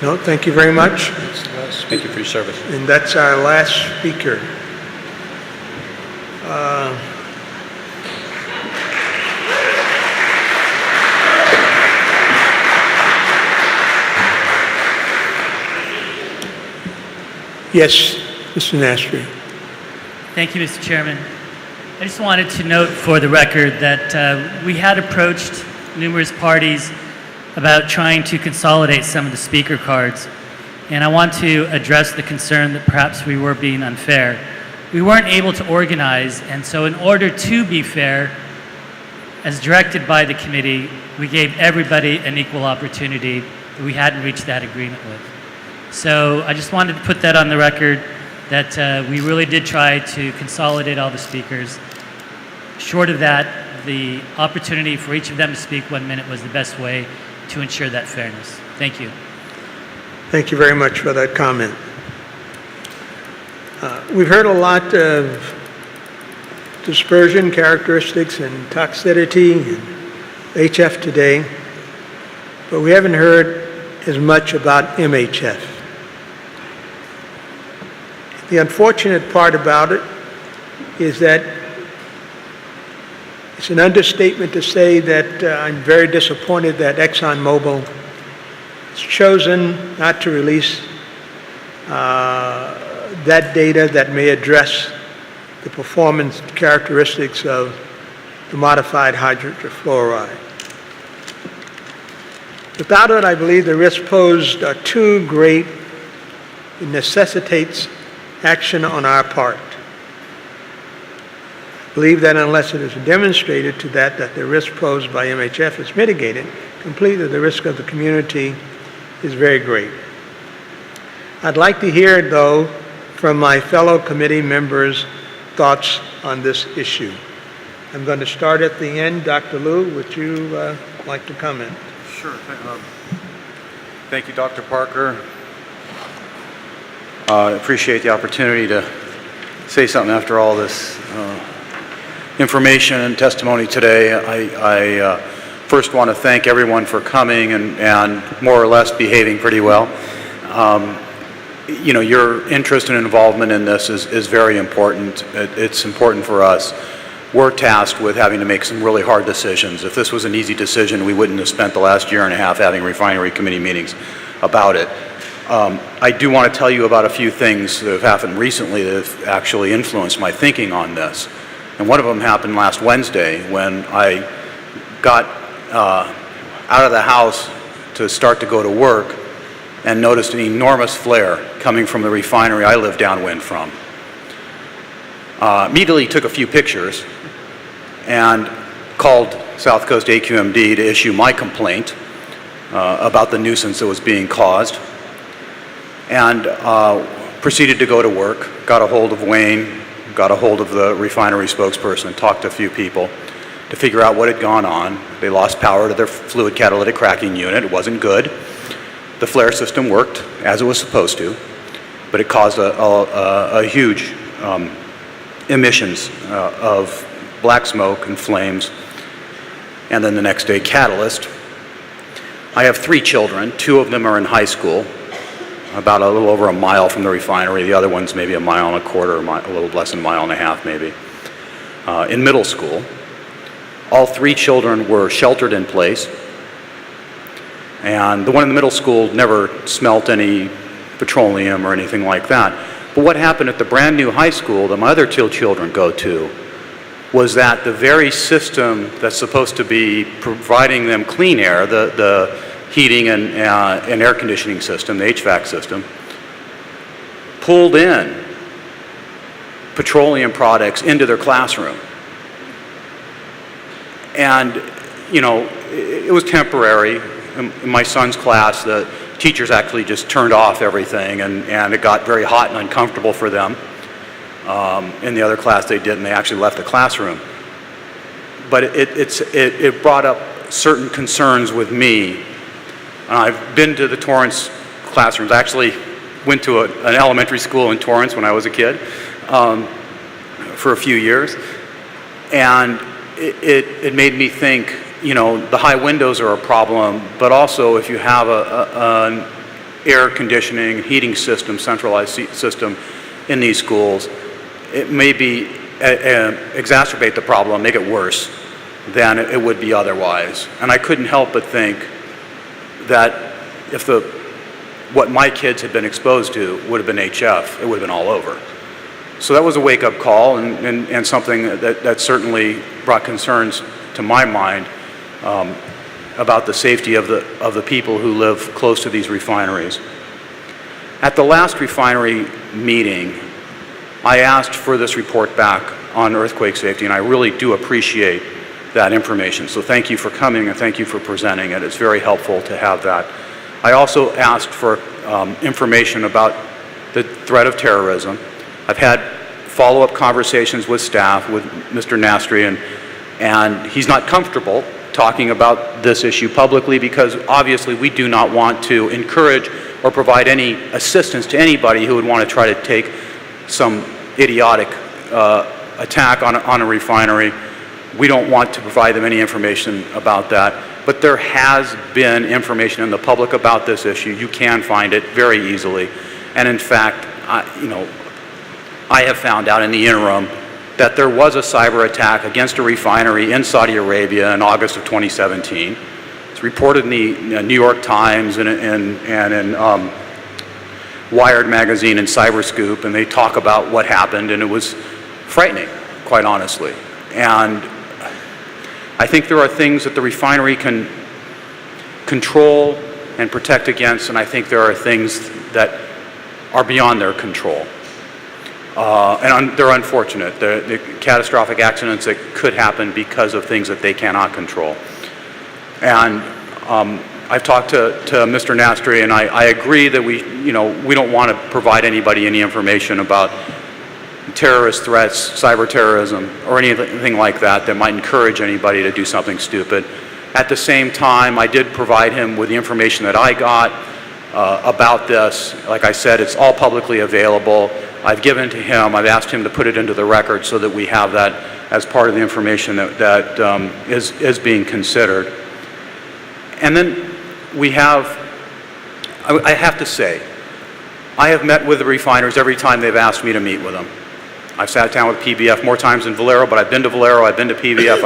No, thank you very much. Thank you for your service. And that's our last speaker. Yes, Mr. Nastri. Thank you, Mr. Chairman. I just wanted to note for the record that we had approached numerous parties about trying to consolidate some of the speaker cards. And I want to address the concern that perhaps we were being unfair. We weren't able to organize, and so in order to be fair, as directed by the committee, we gave everybody an equal opportunity that we hadn't reached that agreement with. So I just wanted to put that on the record that we really did try to consolidate all the speakers. Short of that, the opportunity for each of them to speak 1 minute was the best way to ensure that fairness. Thank you. Thank you very much for that comment. We've heard a lot of dispersion characteristics and toxicity and HF today, but we haven't heard as much about MHF. The unfortunate part about it is that it's an understatement to say that I'm very disappointed that ExxonMobil has chosen not to release that data that may address the performance characteristics of the modified hydrofluoride. Without it, I believe the risks posed are too great. It necessitates action on our part. I believe that unless it is demonstrated to that the risk posed by MHF is mitigated completely, the risk of the community is very great. I'd like to hear, though, from my fellow committee members' thoughts on this issue. I'm going to start at the end. Dr. Liu, would you like to comment? Sure. Thank you, Dr. Parker. I appreciate the opportunity to say something after all this information and testimony today. I first want to thank everyone for coming and more or less behaving pretty well. You know, your interest and involvement in this is very important. It's important for us. We're tasked with having to make some really hard decisions. If this was an easy decision, we wouldn't have spent the last year and a half having refinery committee meetings about it. I do want to tell you about a few things that have happened recently that have actually influenced my thinking on this. And one of them happened last Wednesday when I got out of the house to start to go to work and noticed an enormous flare coming from the refinery I live downwind from. Immediately took a few pictures and called South Coast AQMD to issue my complaint about the nuisance that was being caused, and proceeded to go to work, got a hold of Wayne, got a hold of the refinery spokesperson, talked to a few people to figure out what had gone on. They lost power to their fluid catalytic cracking unit. It wasn't good. The flare system worked as it was supposed to, but it caused a huge emissions of black smoke and flames, and then the next day catalyst. I have 3 children. 2 of them are in high school, about a little over a mile from the refinery. The other one's maybe a mile and a quarter, a little less than a mile and a half maybe. In middle school, all 3 children were sheltered in place, and the one in the middle school never smelt any petroleum or anything like that. But what happened at the brand new high school that my other 2 children go to, was that the very system that's supposed to be providing them clean air, the heating and air conditioning system, the HVAC system, pulled in petroleum products into their classroom. And, you know, it was temporary. In my son's class, the teachers actually just turned off everything, and it got very hot and uncomfortable for them. In the other class they didn't. They actually left the classroom. But it brought up certain concerns with me. I've been to the Torrance classrooms. I actually went to an elementary school in Torrance when I was a kid for a few years. And it made me think, you know, the high windows are a problem, but also if you have an air conditioning, heating system, centralized system in these schools, it may be exacerbate the problem, make it worse than it would be otherwise. And I couldn't help but think that if what my kids had been exposed to would have been HF, it would have been all over. So that was a wake-up call, and something that certainly brought concerns to my mind about the safety of the people who live close to these refineries. At the last refinery meeting, I asked for this report back on earthquake safety, and I really do appreciate that information. So thank you for coming, and thank you for presenting it. It's very helpful to have that. I also asked for information about the threat of terrorism. I've had follow-up conversations with staff, with Mr. Nastri, and he's not comfortable talking about this issue publicly because obviously we do not want to encourage or provide any assistance to anybody who would want to try to take some idiotic attack on a refinery. We don't want to provide them any information about that. But there has been information in the public about this issue. You can find it very easily. And in fact, I have found out in the interim that there was a cyber attack against a refinery in Saudi Arabia in August of 2017. It's reported in the New York Times and in Wired magazine and Cyberscoop, and they talk about what happened, and it was frightening, quite honestly. And I think there are things that the refinery can control and protect against, and I think there are things that are beyond their control. And they're unfortunate. The catastrophic accidents that could happen because of things that they cannot control. And I've talked to Mr. Nastri, and I agree that we don't want to provide anybody any information about terrorist threats, cyber terrorism, or anything like that might encourage anybody to do something stupid. At the same time, I did provide him with the information that I got about this. Like I said, it's all publicly available. I've given to him, I've asked him to put it into the record so that we have that as part of the information that is being considered. And then we have, I have to say, I have met with the refiners every time they've asked me to meet with them. I've sat down with PBF more times than Valero, but I've been to Valero, I've been to PBF,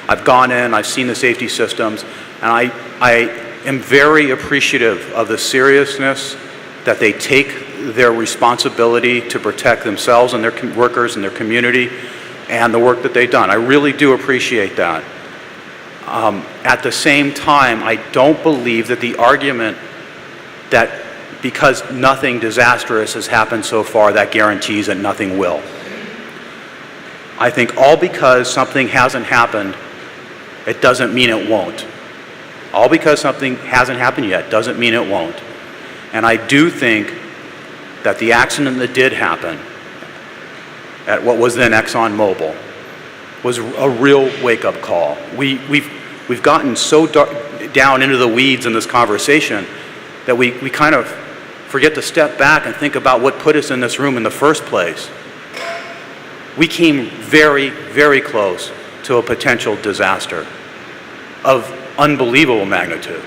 I've gone in, I've seen the safety systems, and I am very appreciative of the seriousness that they take their responsibility to protect themselves and their workers and their community and the work that they've done. I really do appreciate that. At the same time, I don't believe that the argument that because nothing disastrous has happened so far, that guarantees that nothing will. I think all because something hasn't happened, it doesn't mean it won't. All because something hasn't happened yet doesn't mean it won't. And I do think that the accident that did happen at what was then ExxonMobil was a real wake-up call. We've gotten so down into the weeds in this conversation that we kind of forget to step back and think about what put us in this room in the first place. We came very, very close to a potential disaster of unbelievable magnitude.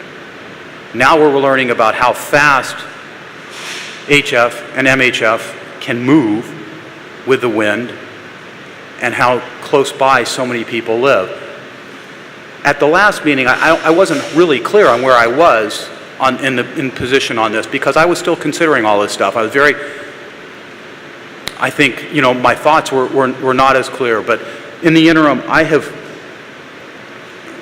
Now we're learning about how fast HF and MHF can move with the wind and how close by so many people live. At the last meeting, I wasn't really clear on where I was in position on this because I was still considering all this stuff. I was very, I think, my thoughts were not as clear, but in the interim, I have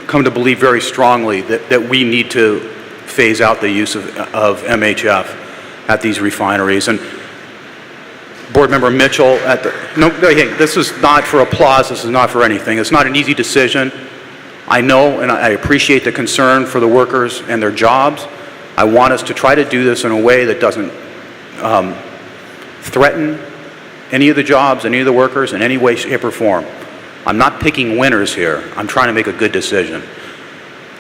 come to believe very strongly that we need to phase out the use of MHF at these refineries. And Board Member Mitchell, hey, this is not for applause, this is not for anything. It's not an easy decision. I know and I appreciate the concern for the workers and their jobs. I want us to try to do this in a way that doesn't threaten any of the jobs, any of the workers in any way, shape, or form. I'm not picking winners here. I'm trying to make a good decision.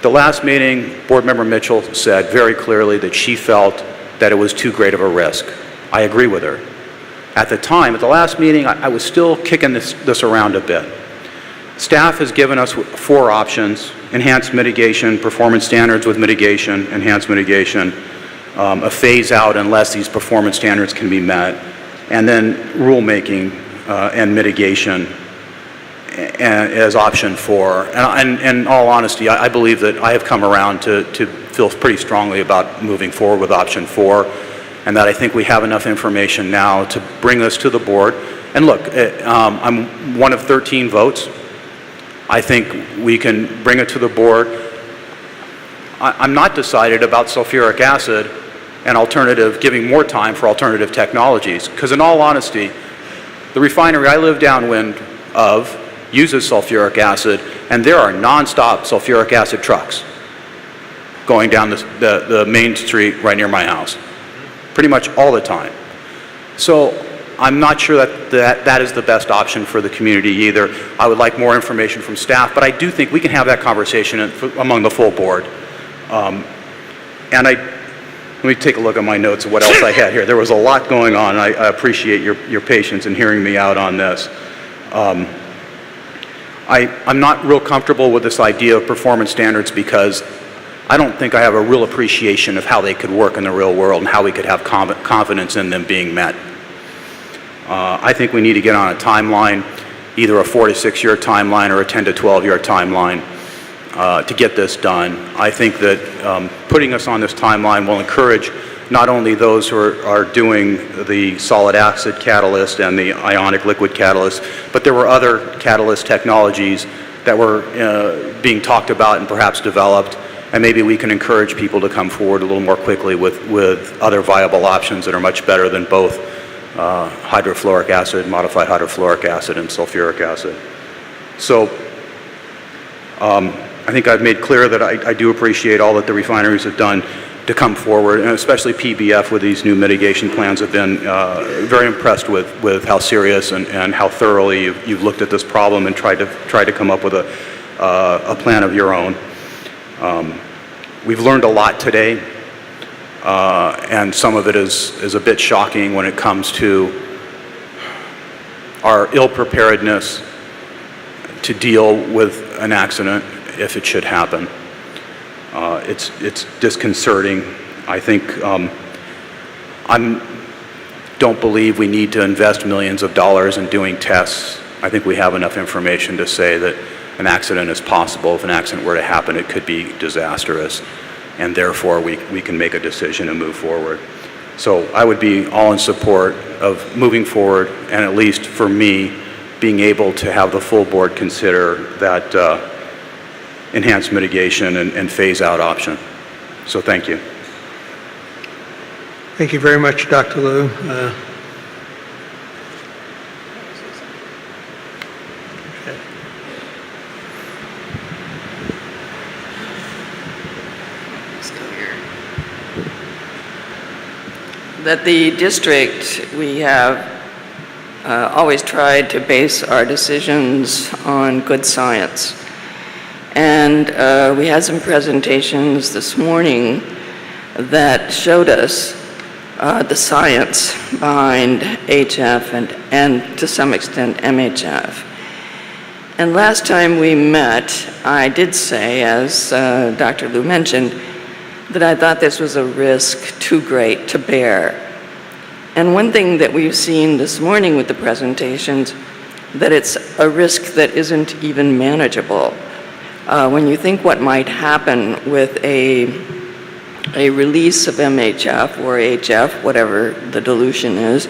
The last meeting, Board Member Mitchell said very clearly that she felt that it was too great of a risk. I agree with her. At the time, at the last meeting, I was still kicking this around a bit. Staff has given us 4 options: enhanced mitigation, performance standards with mitigation, enhanced mitigation, a phase out unless these performance standards can be met, and then rulemaking and mitigation as option 4. And in all honesty, I believe that I have come around to feel pretty strongly about moving forward with option 4, and that I think we have enough information now to bring us to the board. And look, I'm one of 13 votes. I think we can bring it to the board. I'm not decided about sulfuric acid and giving more time for alternative technologies, because in all honesty, the refinery I live downwind of uses sulfuric acid, and there are nonstop sulfuric acid trucks going down the main street right near my house, pretty much all the time. So I'm not sure that is the best option for the community either. I would like more information from staff, but I do think we can have that conversation among the full board. Let me take a look at my notes of what else I had here. There was a lot going on, and I appreciate your patience in hearing me out on this. I'm not real comfortable with this idea of performance standards because I don't think I have a real appreciation of how they could work in the real world and how we could have confidence in them being met. I think we need to get on a timeline, either a 4 to 6 year timeline or a 10 to 12 year timeline to get this done. I think that putting us on this timeline will encourage not only those who are doing the solid acid catalyst and the ionic liquid catalyst, but there were other catalyst technologies that were being talked about and perhaps developed, and maybe we can encourage people to come forward a little more quickly with other viable options that are much better than both hydrofluoric acid, modified hydrofluoric acid, and sulfuric acid. So I think I've made clear that I do appreciate all that the refineries have done to come forward, and especially PBF with these new mitigation plans. Have been very impressed with how serious and how thoroughly you've looked at this problem and tried to come up with a plan of your own. We've learned a lot today, and some of it is a bit shocking when it comes to our ill-preparedness to deal with an accident if it should happen. It's disconcerting. I think I don't believe we need to invest millions of dollars in doing tests. I think we have enough information to say that an accident is possible. If an accident were to happen, it could be disastrous, and therefore we can make a decision and move forward. So I would be all in support of moving forward, and at least for me, being able to have the full board consider that enhanced mitigation and phase out option. So thank you. Thank you very much, Dr. Liu. That the district, we have always tried to base our decisions on good science. And we had some presentations this morning that showed us the science behind HF and to some extent MHF. And last time we met, I did say, as Dr. Liu mentioned, that I thought this was a risk too great to bear. And one thing that we've seen this morning with the presentations, that it's a risk that isn't even manageable. When you think what might happen with a release of MHF or HF, whatever the dilution is,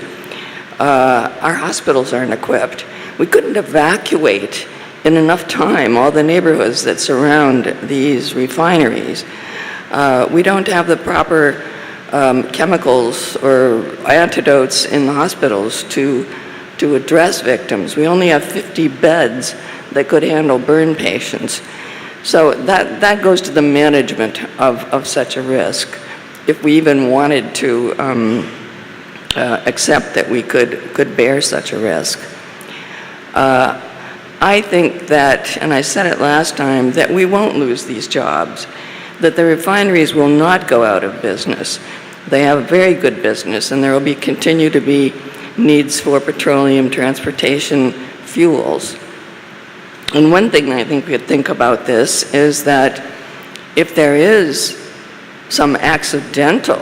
our hospitals aren't equipped. We couldn't evacuate in enough time all the neighborhoods that surround these refineries. We don't have the proper chemicals or antidotes in the hospitals to address victims. We only have 50 beds that could handle burn patients. So that goes to the management of such a risk. If we even wanted to accept that we could bear such a risk. I think that, and I said it last time, that we won't lose these jobs, that the refineries will not go out of business. They have a very good business, and there will continue to be needs for petroleum, transportation, fuels. And one thing I think we could think about this is that if there is some accidental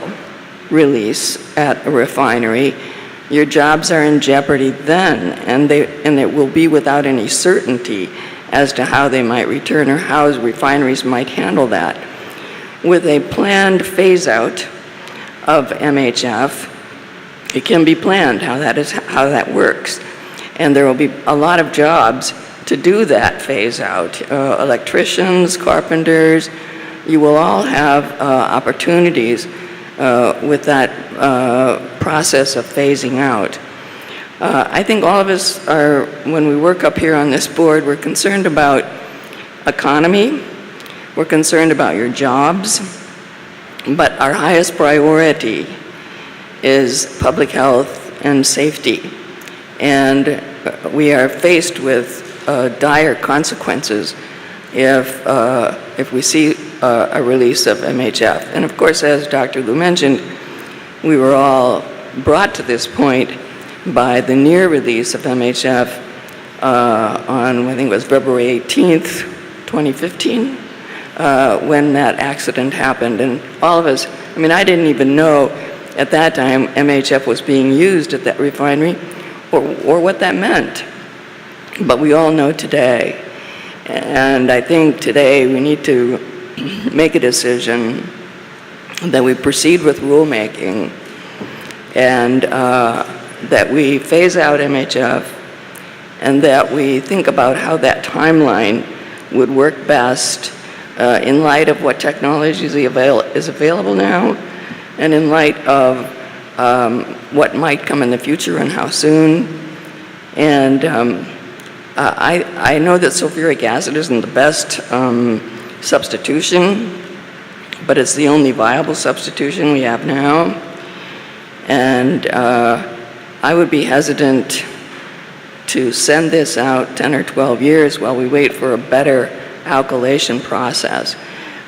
release at a refinery, your jobs are in jeopardy then, and it will be without any certainty as to how they might return or how refineries might handle that. With a planned phase-out of MHF, it can be planned how that works. And there will be a lot of jobs to do that phase-out. Electricians, carpenters, you will all have opportunities with that process of phasing out. I think all of us are, when we work up here on this board, we're concerned about economy, we're concerned about your jobs, but our highest priority is public health and safety. And we are faced with dire consequences if we see a release of MHF. And of course, as Dr. Liu mentioned, we were all brought to this point by the near release of MHF on, I think it was February 18th, 2015, when that accident happened. And all of us, I mean, I didn't even know at that time MHF was being used at that refinery or what that meant. But we all know today. And I think today we need to make a decision that we proceed with rulemaking and that we phase out MHF and that we think about how that timeline would work best in light of what technology is available now and in light of what might come in the future and how soon. And I know that sulfuric acid isn't the best substitution, but it's the only viable substitution we have now. And I would be hesitant to send this out 10 or 12 years while we wait for a better alkylation process.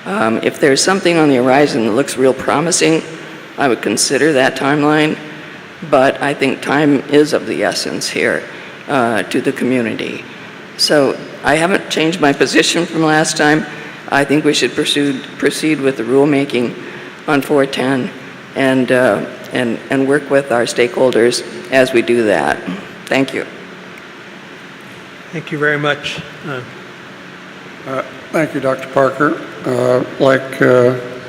If there's something on the horizon that looks real promising, I would consider that timeline, but I think time is of the essence here to the community. So I haven't changed my position from last time. I think we should proceed with the rulemaking on 410 and work with our stakeholders as we do that. Thank you. Thank you very much. Thank you, Dr. Parker. Like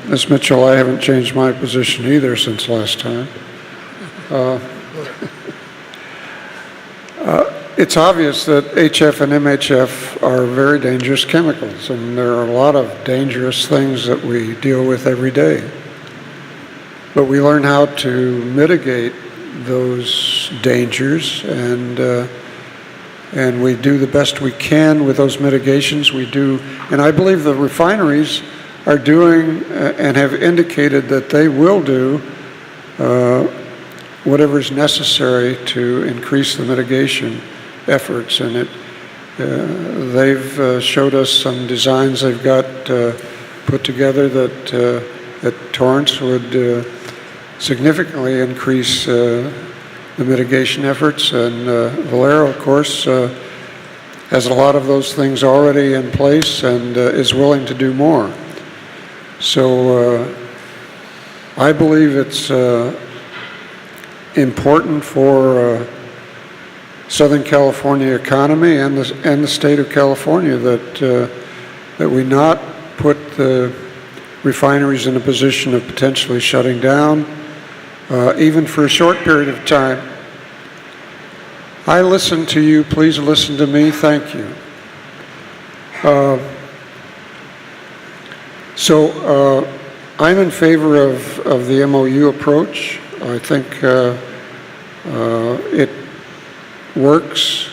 Ms. Mitchell, I haven't changed my position either since last time. It's obvious that HF and MHF are very dangerous chemicals, and there are a lot of dangerous things that we deal with every day. But we learn how to mitigate those dangers, and we do the best we can with those mitigations. We do, and I believe the refineries are doing and have indicated that they will do whatever is necessary to increase the mitigation efforts. And they've showed us some designs they've got put together that Torrance would significantly increase the mitigation efforts. And Valero, of course, has a lot of those things already in place and is willing to do more. So I believe it's important for Southern California economy and the state of California that we not put the refineries in a position of potentially shutting down, even for a short period of time. I listen to you. Please listen to me. Thank you. So I'm in favor of the MOU approach. I think it works.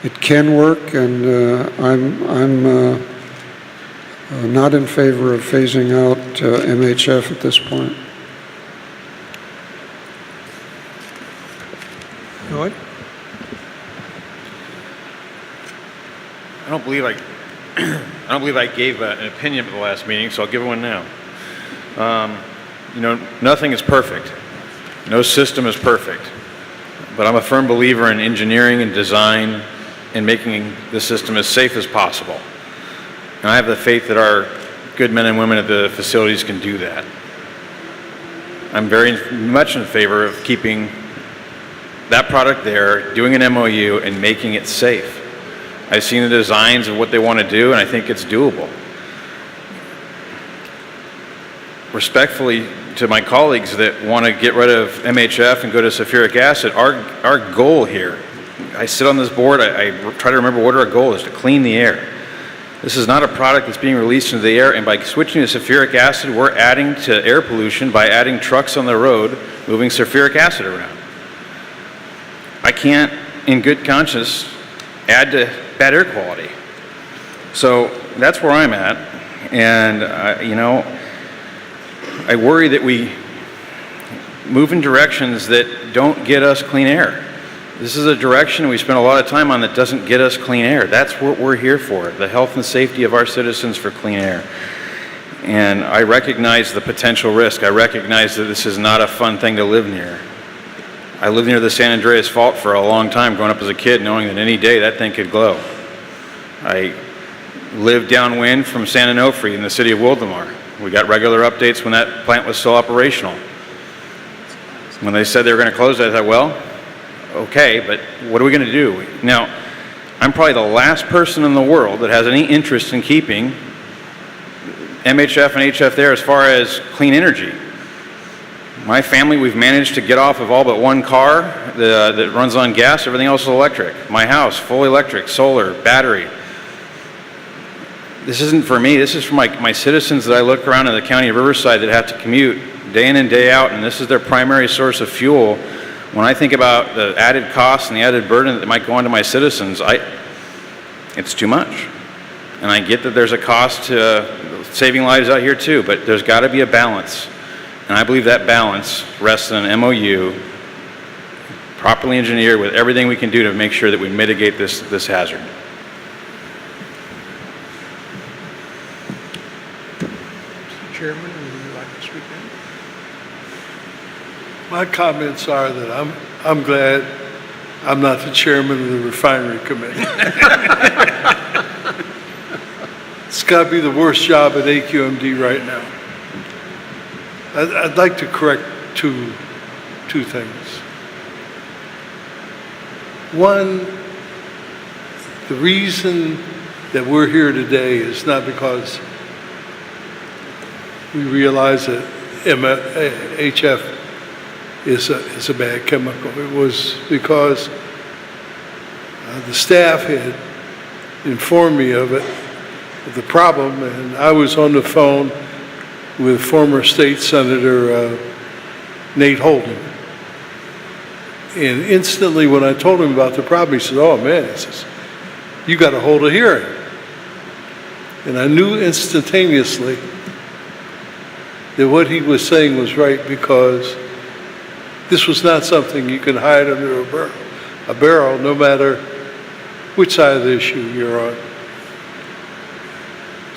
It can work, and I'm not in favor of phasing out MHF at this point. Lloyd? I don't believe I gave an opinion at the last meeting, so I'll give one now. You know, nothing is perfect. No system is perfect. But I'm a firm believer in engineering and design and making the system as safe as possible. And I have the faith that our good men and women at the facilities can do that. I'm very much in favor of keeping that product there, doing an MOU, and making it safe. I've seen the designs of what they want to do, and I think it's doable. Respectfully to my colleagues that want to get rid of MHF and go to sulfuric acid, our goal here, I sit on this board, I try to remember what our goal is, to clean the air. This is not a product that's being released into the air, and by switching to sulfuric acid, we're adding to air pollution by adding trucks on the road moving sulfuric acid around. I can't, in good conscience, add to bad air quality. So that's where I'm at, and you know, I worry that we move in directions that don't get us clean air. This is a direction we spend a lot of time on that doesn't get us clean air. That's what we're here for, the health and safety of our citizens for clean air. And I recognize the potential risk. I recognize that this is not a fun thing to live near. I lived near the San Andreas Fault for a long time growing up as a kid, knowing that any day that thing could glow. I lived downwind from San Onofre in the city of Wildomar. We got regular updates when that plant was still operational. When they said they were going to close it, I thought, well, okay, but what are we going to do? Now, I'm probably the last person in the world that has any interest in keeping MHF and HF there as far as clean energy. My family, we've managed to get off of all but one car that runs on gas. Everything else is electric. My house, fully electric, solar, battery. This isn't for me. This is for my citizens that I look around in the county of Riverside that have to commute day in and day out, and this is their primary source of fuel. When I think about the added costs and the added burden that might go onto my citizens, it's too much. And I get that there's a cost to saving lives out here too, but there's got to be a balance. And I believe that balance rests in an MOU, properly engineered with everything we can do to make sure that we mitigate this hazard. Chairman, would you like to speak in? My comments are that I'm glad I'm not the chairman of the refinery committee. It's got to be the worst job at AQMD right now. I'd like to correct two things. One, the reason that we're here today is not because we realize that HF is a bad chemical. It was because the staff had informed me of it, of the problem, and I was on the phone with former state senator Nate Holden. And instantly when I told him about the problem, he said, oh man, he says, you got to hold a hearing. And I knew instantaneously that what he was saying was right, because this was not something you can hide under a barrel, no matter which side of the issue you're on.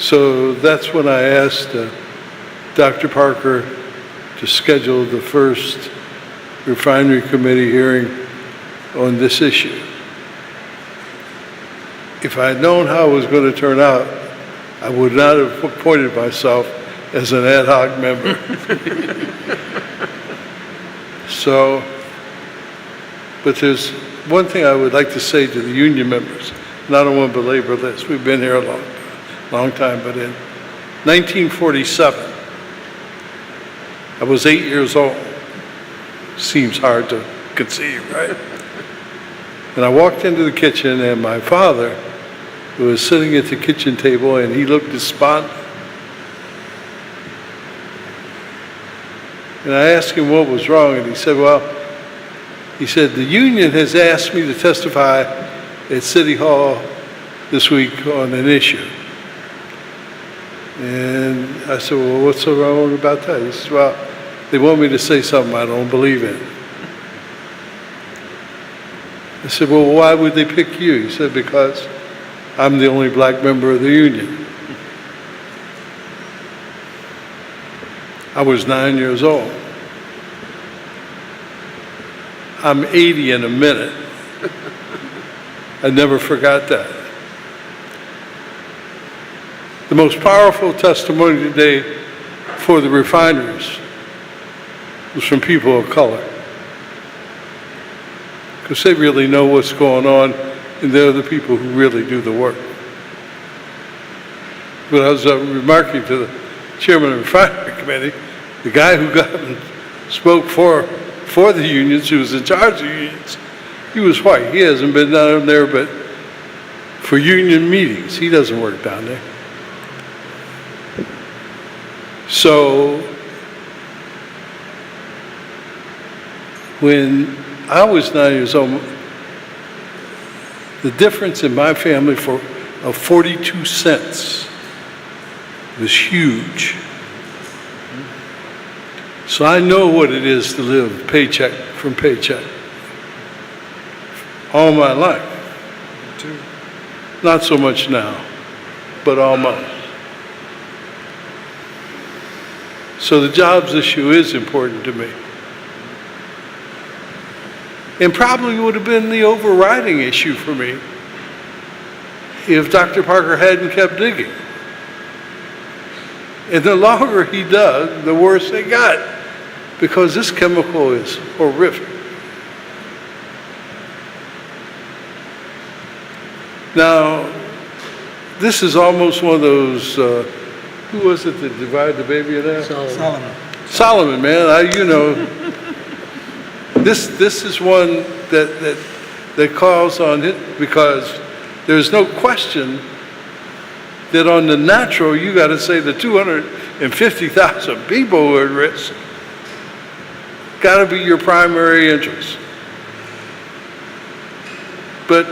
So that's when I asked Dr. Parker to schedule the first refinery committee hearing on this issue. If I had known how it was going to turn out, I would not have appointed myself as an ad hoc member. So, but there's one thing I would like to say to the union members, and I don't want to belabor this, we've been here a long time, but in 1947, I was 8 years old. Seems hard to conceive, right? And I walked into the kitchen and my father was sitting at the kitchen table, and he looked despondent. And I asked him what was wrong, and he said, the union has asked me to testify at City Hall this week on an issue. And I said, well, what's so wrong about that? He said, well, they want me to say something I don't believe in. I said, well, why would they pick you? He said, because I'm the only black member of the union. I was 9 years old. I'm 80 in a minute. I never forgot that. The most powerful testimony today for the refineries was from people of color, because they really know what's going on, and they're the people who really do the work. But I was remarking to the chairman of the refinery committee, the guy who got and spoke for the unions, who was in charge of the unions, he was white. He hasn't been down there but for union meetings. He doesn't work down there. So when I was 9 years old, the difference in my family of 42 cents was huge. So I know what it is to live paycheck from paycheck all my life. Not so much now, but almost. So the jobs issue is important to me. And probably would have been the overriding issue for me if Dr. Parker hadn't kept digging. And the longer he dug, the worse it got, because this chemical is horrific. Now, this is almost one of those, who was it that divided the baby in half? Solomon. Solomon, man, this is one that calls on it, because there's no question that on the natural, you got to say the 250,000 people who are at risk got to be your primary interest. But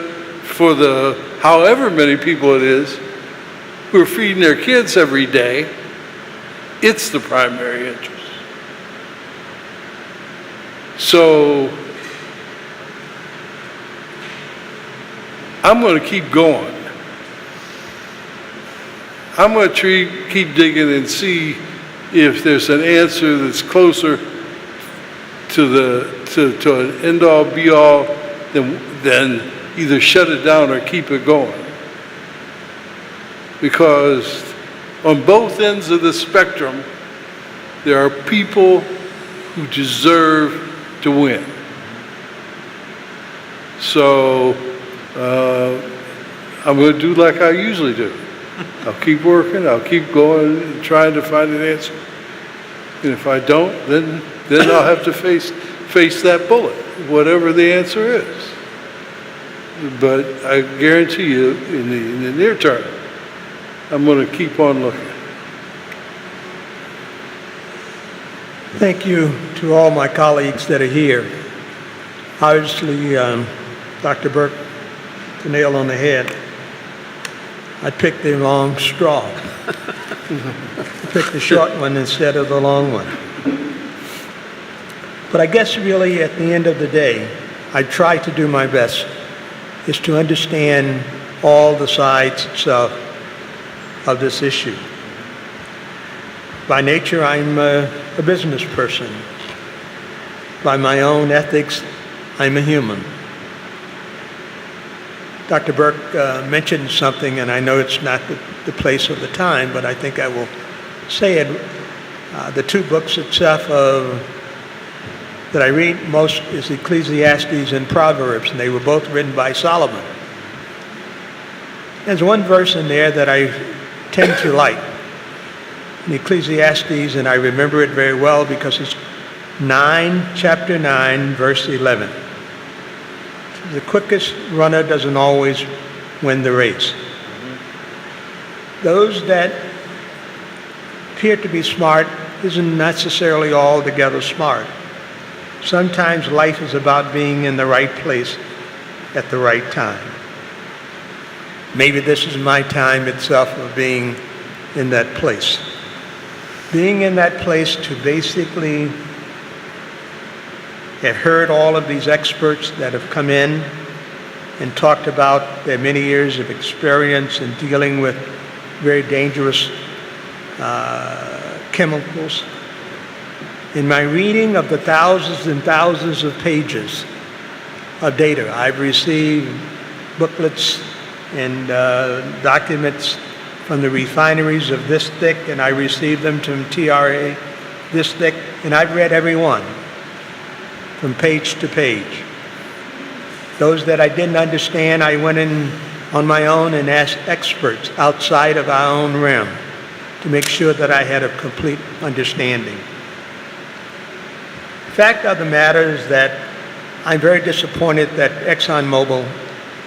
for the however many people it is who are feeding their kids every day, it's the primary interest. So I'm going to keep going. I'm going to keep digging and see if there's an answer that's closer to an end-all, be-all than either shut it down or keep it going. Because on both ends of the spectrum, there are people who deserve to win. So I'm going to do like I usually do. I'll keep working, I'll keep going and trying to find an answer. And if I don't, then I'll have to face that bullet, whatever the answer is. But I guarantee you, in the near term, I'm going to keep on looking. Thank you to all my colleagues that are here. Obviously, Dr. Burke, the nail on the head. I picked the wrong straw. I picked the short one instead of the long one. But I guess really at the end of the day, I try to do my best is to understand all the sides of this issue. By nature, I'm a business person. By my own ethics, I'm a human. Dr. Burke mentioned something, and I know it's not the place or the time, but I think I will say it. The two books itself that I read most is Ecclesiastes and Proverbs, and they were both written by Solomon. There's one verse in there that I tend to like, in Ecclesiastes, and I remember it very well because it's chapter 9, verse 11. The quickest runner doesn't always win the race. those that appear to be smart isn't necessarily altogether smart. Sometimes life is about being in the right place at the right time. Maybe this is my time itself of being in that place. Being in that place to basically have heard all of these experts that have come in and talked about their many years of experience in dealing with very dangerous chemicals. In my reading of the thousands and thousands of pages of data, I've received booklets and documents from the refineries of this thick, and I received them from TRA this thick, and I've read every one from page to page. Those that I didn't understand, I went in on my own and asked experts outside of our own realm to make sure that I had a complete understanding. The fact of the matter is that I'm very disappointed that ExxonMobil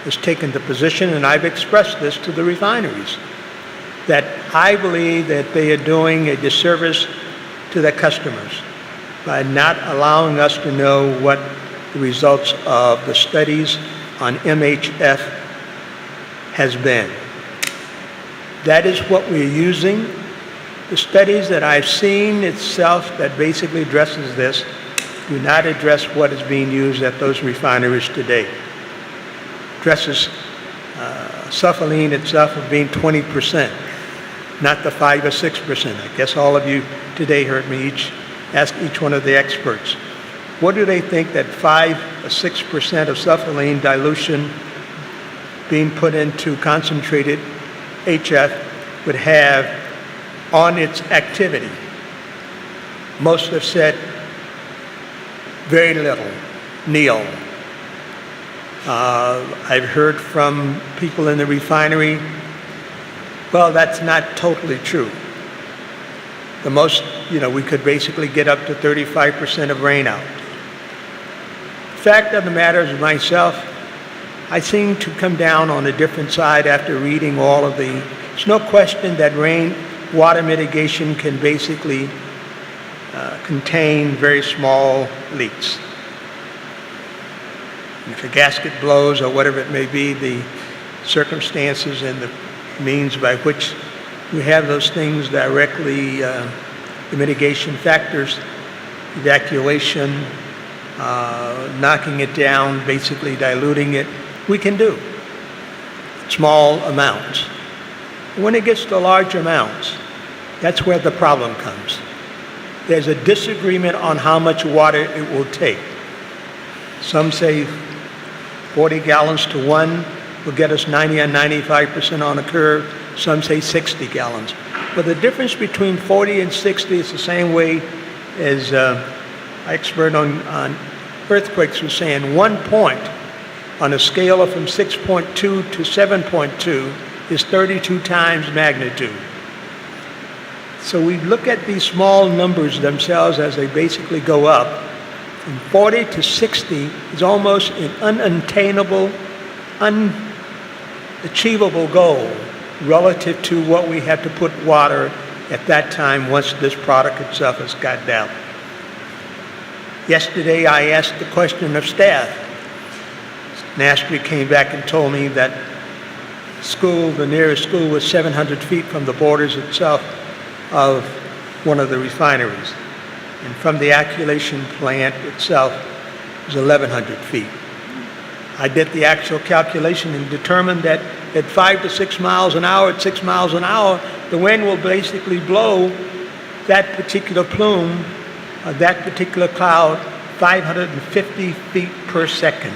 has taken the position, and I've expressed this to the refineries, that I believe that they are doing a disservice to their customers by not allowing us to know what the results of the studies on MHF has been. That is what we're using. The studies that I've seen itself that basically addresses this do not address what is being used at those refineries today. Addresses sulfurline itself of being 20%, not the 5 or 6%. I guess all of you today heard me ask each one of the experts, what do they think that 5 or 6% of sulfurline dilution being put into concentrated HF would have on its activity? Most have said very little, nil. I've heard from people in the refinery, well, that's not totally true. The most, we could basically get up to 35% of rain out. Fact of the matter is myself, I seem to come down on a different side after reading all of the, there's no question that water mitigation can basically contain very small leaks. And if a gasket blows or whatever it may be, the circumstances and the means by which we have those things directly, the mitigation factors, evacuation, knocking it down, basically diluting it, we can do. Small amounts. When it gets to large amounts, that's where the problem comes. There's a disagreement on how much water it will take. Some say 40 gallons to 1 will get us 90 and 95% on a curve. Some say 60 gallons. But the difference between 40 and 60 is the same way as an expert on earthquakes was saying. 1 point on a scale of from 6.2 to 7.2 is 32 times magnitude. So we look at these small numbers themselves as they basically go up. From 40 to 60 is almost an unattainable, unachievable goal relative to what we have to put water at that time once this product itself has got down. Yesterday I asked the question of staff. NASTRI came back and told me that the nearest school was 700 feet from the borders itself of one of the refineries. And from the alkylation plant itself was 1,100 feet. I did the actual calculation and determined that at 5 to 6 miles an hour, at 6 miles an hour, the wind will basically blow that particular plume, that particular cloud, 550 feet per second.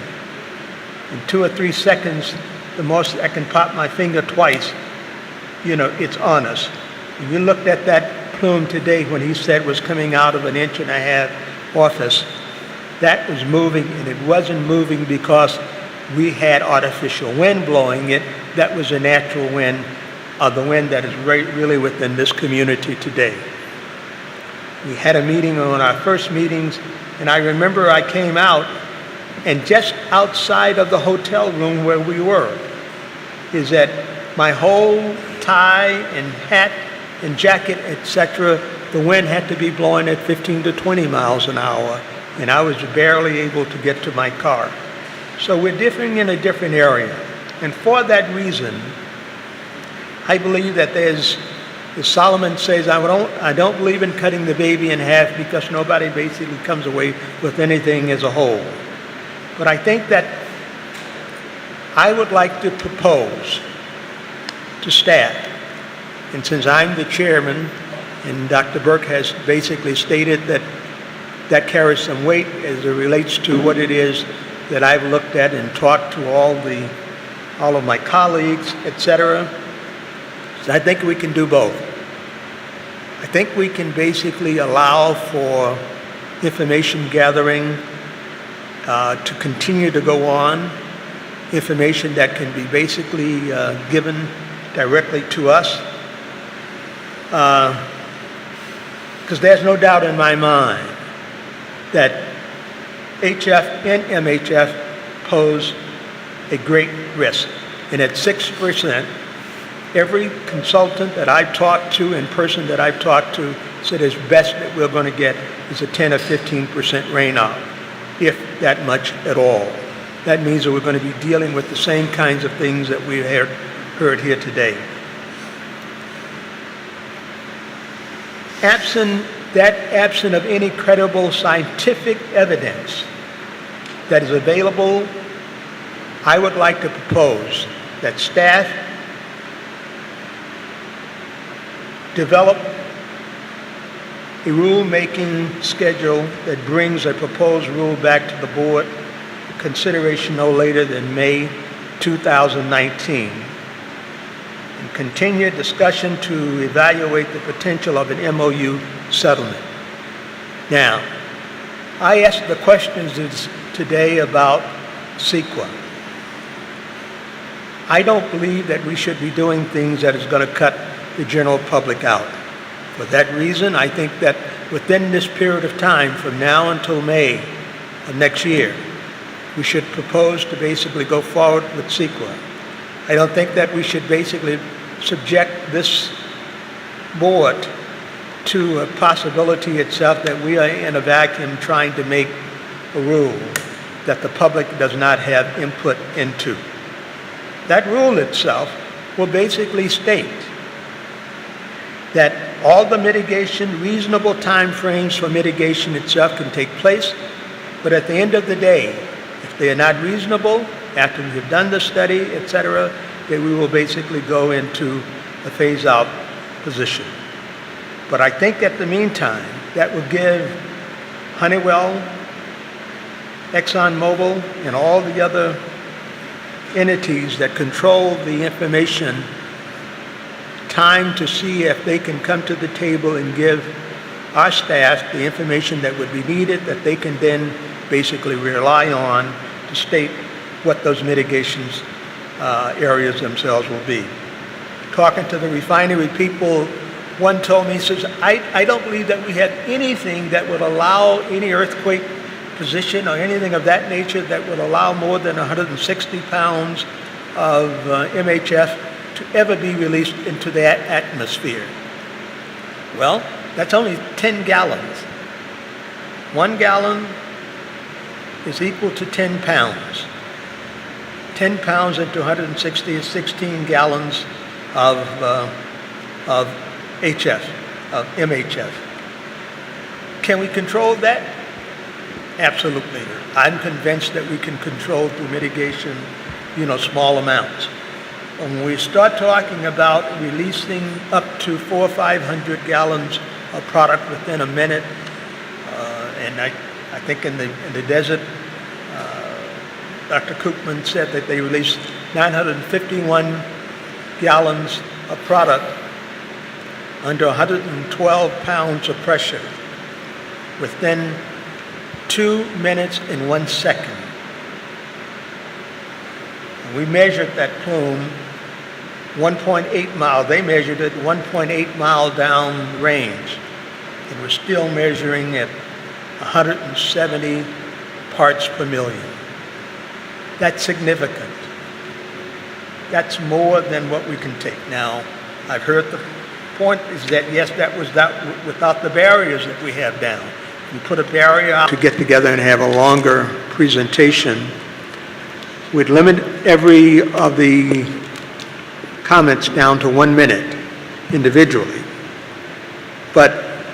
In 2 or 3 seconds, the most I can pop my finger twice, it's on us. If you looked at that plume today when he said was coming out of an 1.5 inch orifice, that was moving, and it wasn't moving because we had artificial wind blowing it. That was a natural wind, the wind that is really within this community today. We had a meeting on our first meetings, and I remember I came out, and just outside of the hotel room where we were is that my whole tie and hat and jacket, etc., the wind had to be blowing at 15 to 20 miles an hour, and I was barely able to get to my car. So we're differing in a different area. And for that reason, I believe that there's, as Solomon says, I don't believe in cutting the baby in half because nobody basically comes away with anything as a whole. But I think that I would like to propose to staff, and since I'm the chairman, and Dr. Burke has basically stated that that carries some weight as it relates to what it is that I've looked at and talked to all of my colleagues, etc. So I think we can do both. I think we can basically allow for information gathering to continue to go on, information that can be basically given directly to us. Because there's no doubt in my mind that HF and MHF pose a great risk. And at 6%, every consultant that I've talked to and person that I've talked to said as best that we're going to get is a 10 or 15% rain-off, if that much at all. That means that we're going to be dealing with the same kinds of things that we heard here today. Absent of any credible scientific evidence that is available, I would like to propose that staff develop a rule-making schedule that brings a proposed rule back to the board for consideration no later than May 2019. And continue discussion to evaluate the potential of an MOU settlement. Now, I asked the questions today about CEQA. I don't believe that we should be doing things that is going to cut the general public out. For that reason, I think that within this period of time, from now until May of next year, we should propose to basically go forward with CEQA. I don't think that we should basically subject this board to a possibility itself that we are in a vacuum trying to make a rule that the public does not have input into. That rule itself will basically state that all the mitigation, reasonable time frames for mitigation itself can take place, but at the end of the day, if they are not reasonable, after we have done the study, etc., then we will basically go into a phase-out position. But I think at the meantime, that will give Honeywell, ExxonMobil, and all the other entities that control the information time to see if they can come to the table and give our staff the information that would be needed that they can then basically rely on to state what those mitigations areas themselves will be. Talking to the refinery people, one told me, he says, I don't believe that we have anything that would allow any earthquake position or anything of that nature that would allow more than 160 pounds of MHF to ever be released into the atmosphere. Well, that's only 10 gallons. 1 gallon is equal to 10 pounds. 10 pounds into 160 is 16 gallons of MHF. Can we control that? Absolutely. I'm convinced that we can control through mitigation, small amounts. When we start talking about releasing up to 400 or 500 gallons of product within a minute, and I think in the desert, Dr. Koopman said that they released 951 gallons of product under 112 pounds of pressure within 2 minutes and 1 second. We measured that plume 1.8 mile. They measured it 1.8 mile down range. And we're still measuring at 170 parts per million. That's significant. That's more than what we can take. Now, I've heard the point is that, yes, that was that without the barriers that we have down. You put a barrier out to get together and have a longer presentation. We'd limit every of the comments down to 1 minute individually. But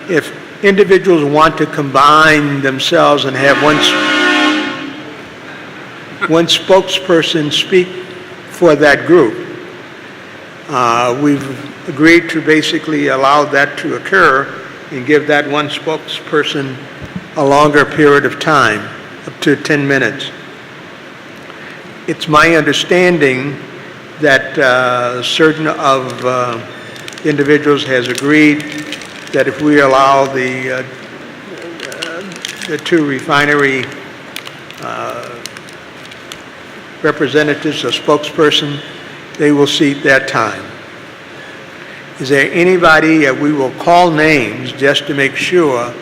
if individuals want to combine themselves and have one spokesperson speak for that group, we've agreed to basically allow that to occur and give that one spokesperson a longer period of time, up to 10 minutes. It's my understanding that certain of individuals has agreed that if we allow the two refinery representatives, a spokesperson, they will seat that time. Is there anybody, we will call names just to make sure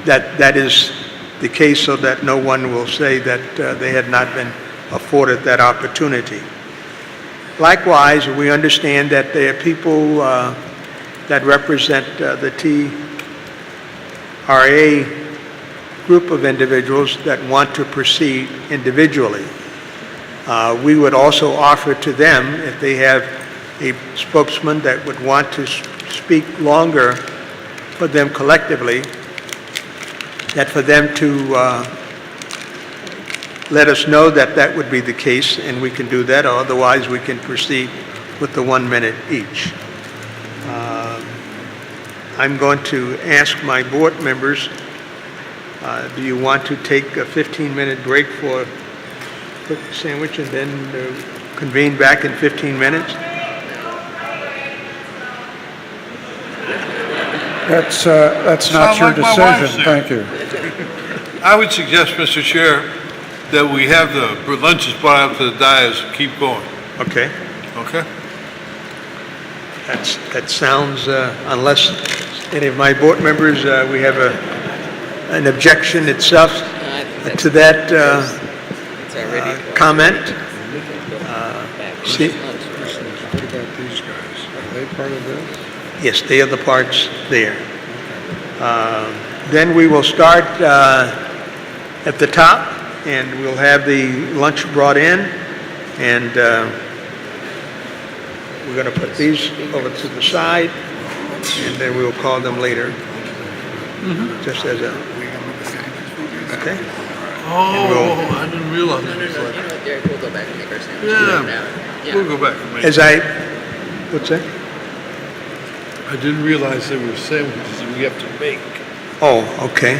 that that is the case so that no one will say that they had not been afforded that opportunity. Likewise, we understand that there are people that represent the TRA group of individuals that want to proceed individually. We would also offer to them, if they have a spokesman that would want to speak longer for them collectively, that for them to let us know that that would be the case, and we can do that, or otherwise we can proceed with the 1 minute each. I'm going to ask my board members, do you want to take a 15-minute break for a quick sandwich and then convene back in 15 minutes? That's not your decision, thank you. I would suggest, Mr. Chair, that we have the lunches brought up to the dais and keep going. Okay. Okay? That sounds, unless any of my board members, we have an objection itself to that comment. See? What about these guys? Are they part of this? Yes, they are the parts there. Then we will start at the top, and we'll have the lunch brought in, and we're going to put these over to the side, and then we'll call them later, just as a, okay? Oh, I didn't realize that. Derek, we'll go back and make our sandwiches. Yeah, we'll go back and make As I, what's that? I didn't realize there were sandwiches that we have to make. Oh, okay.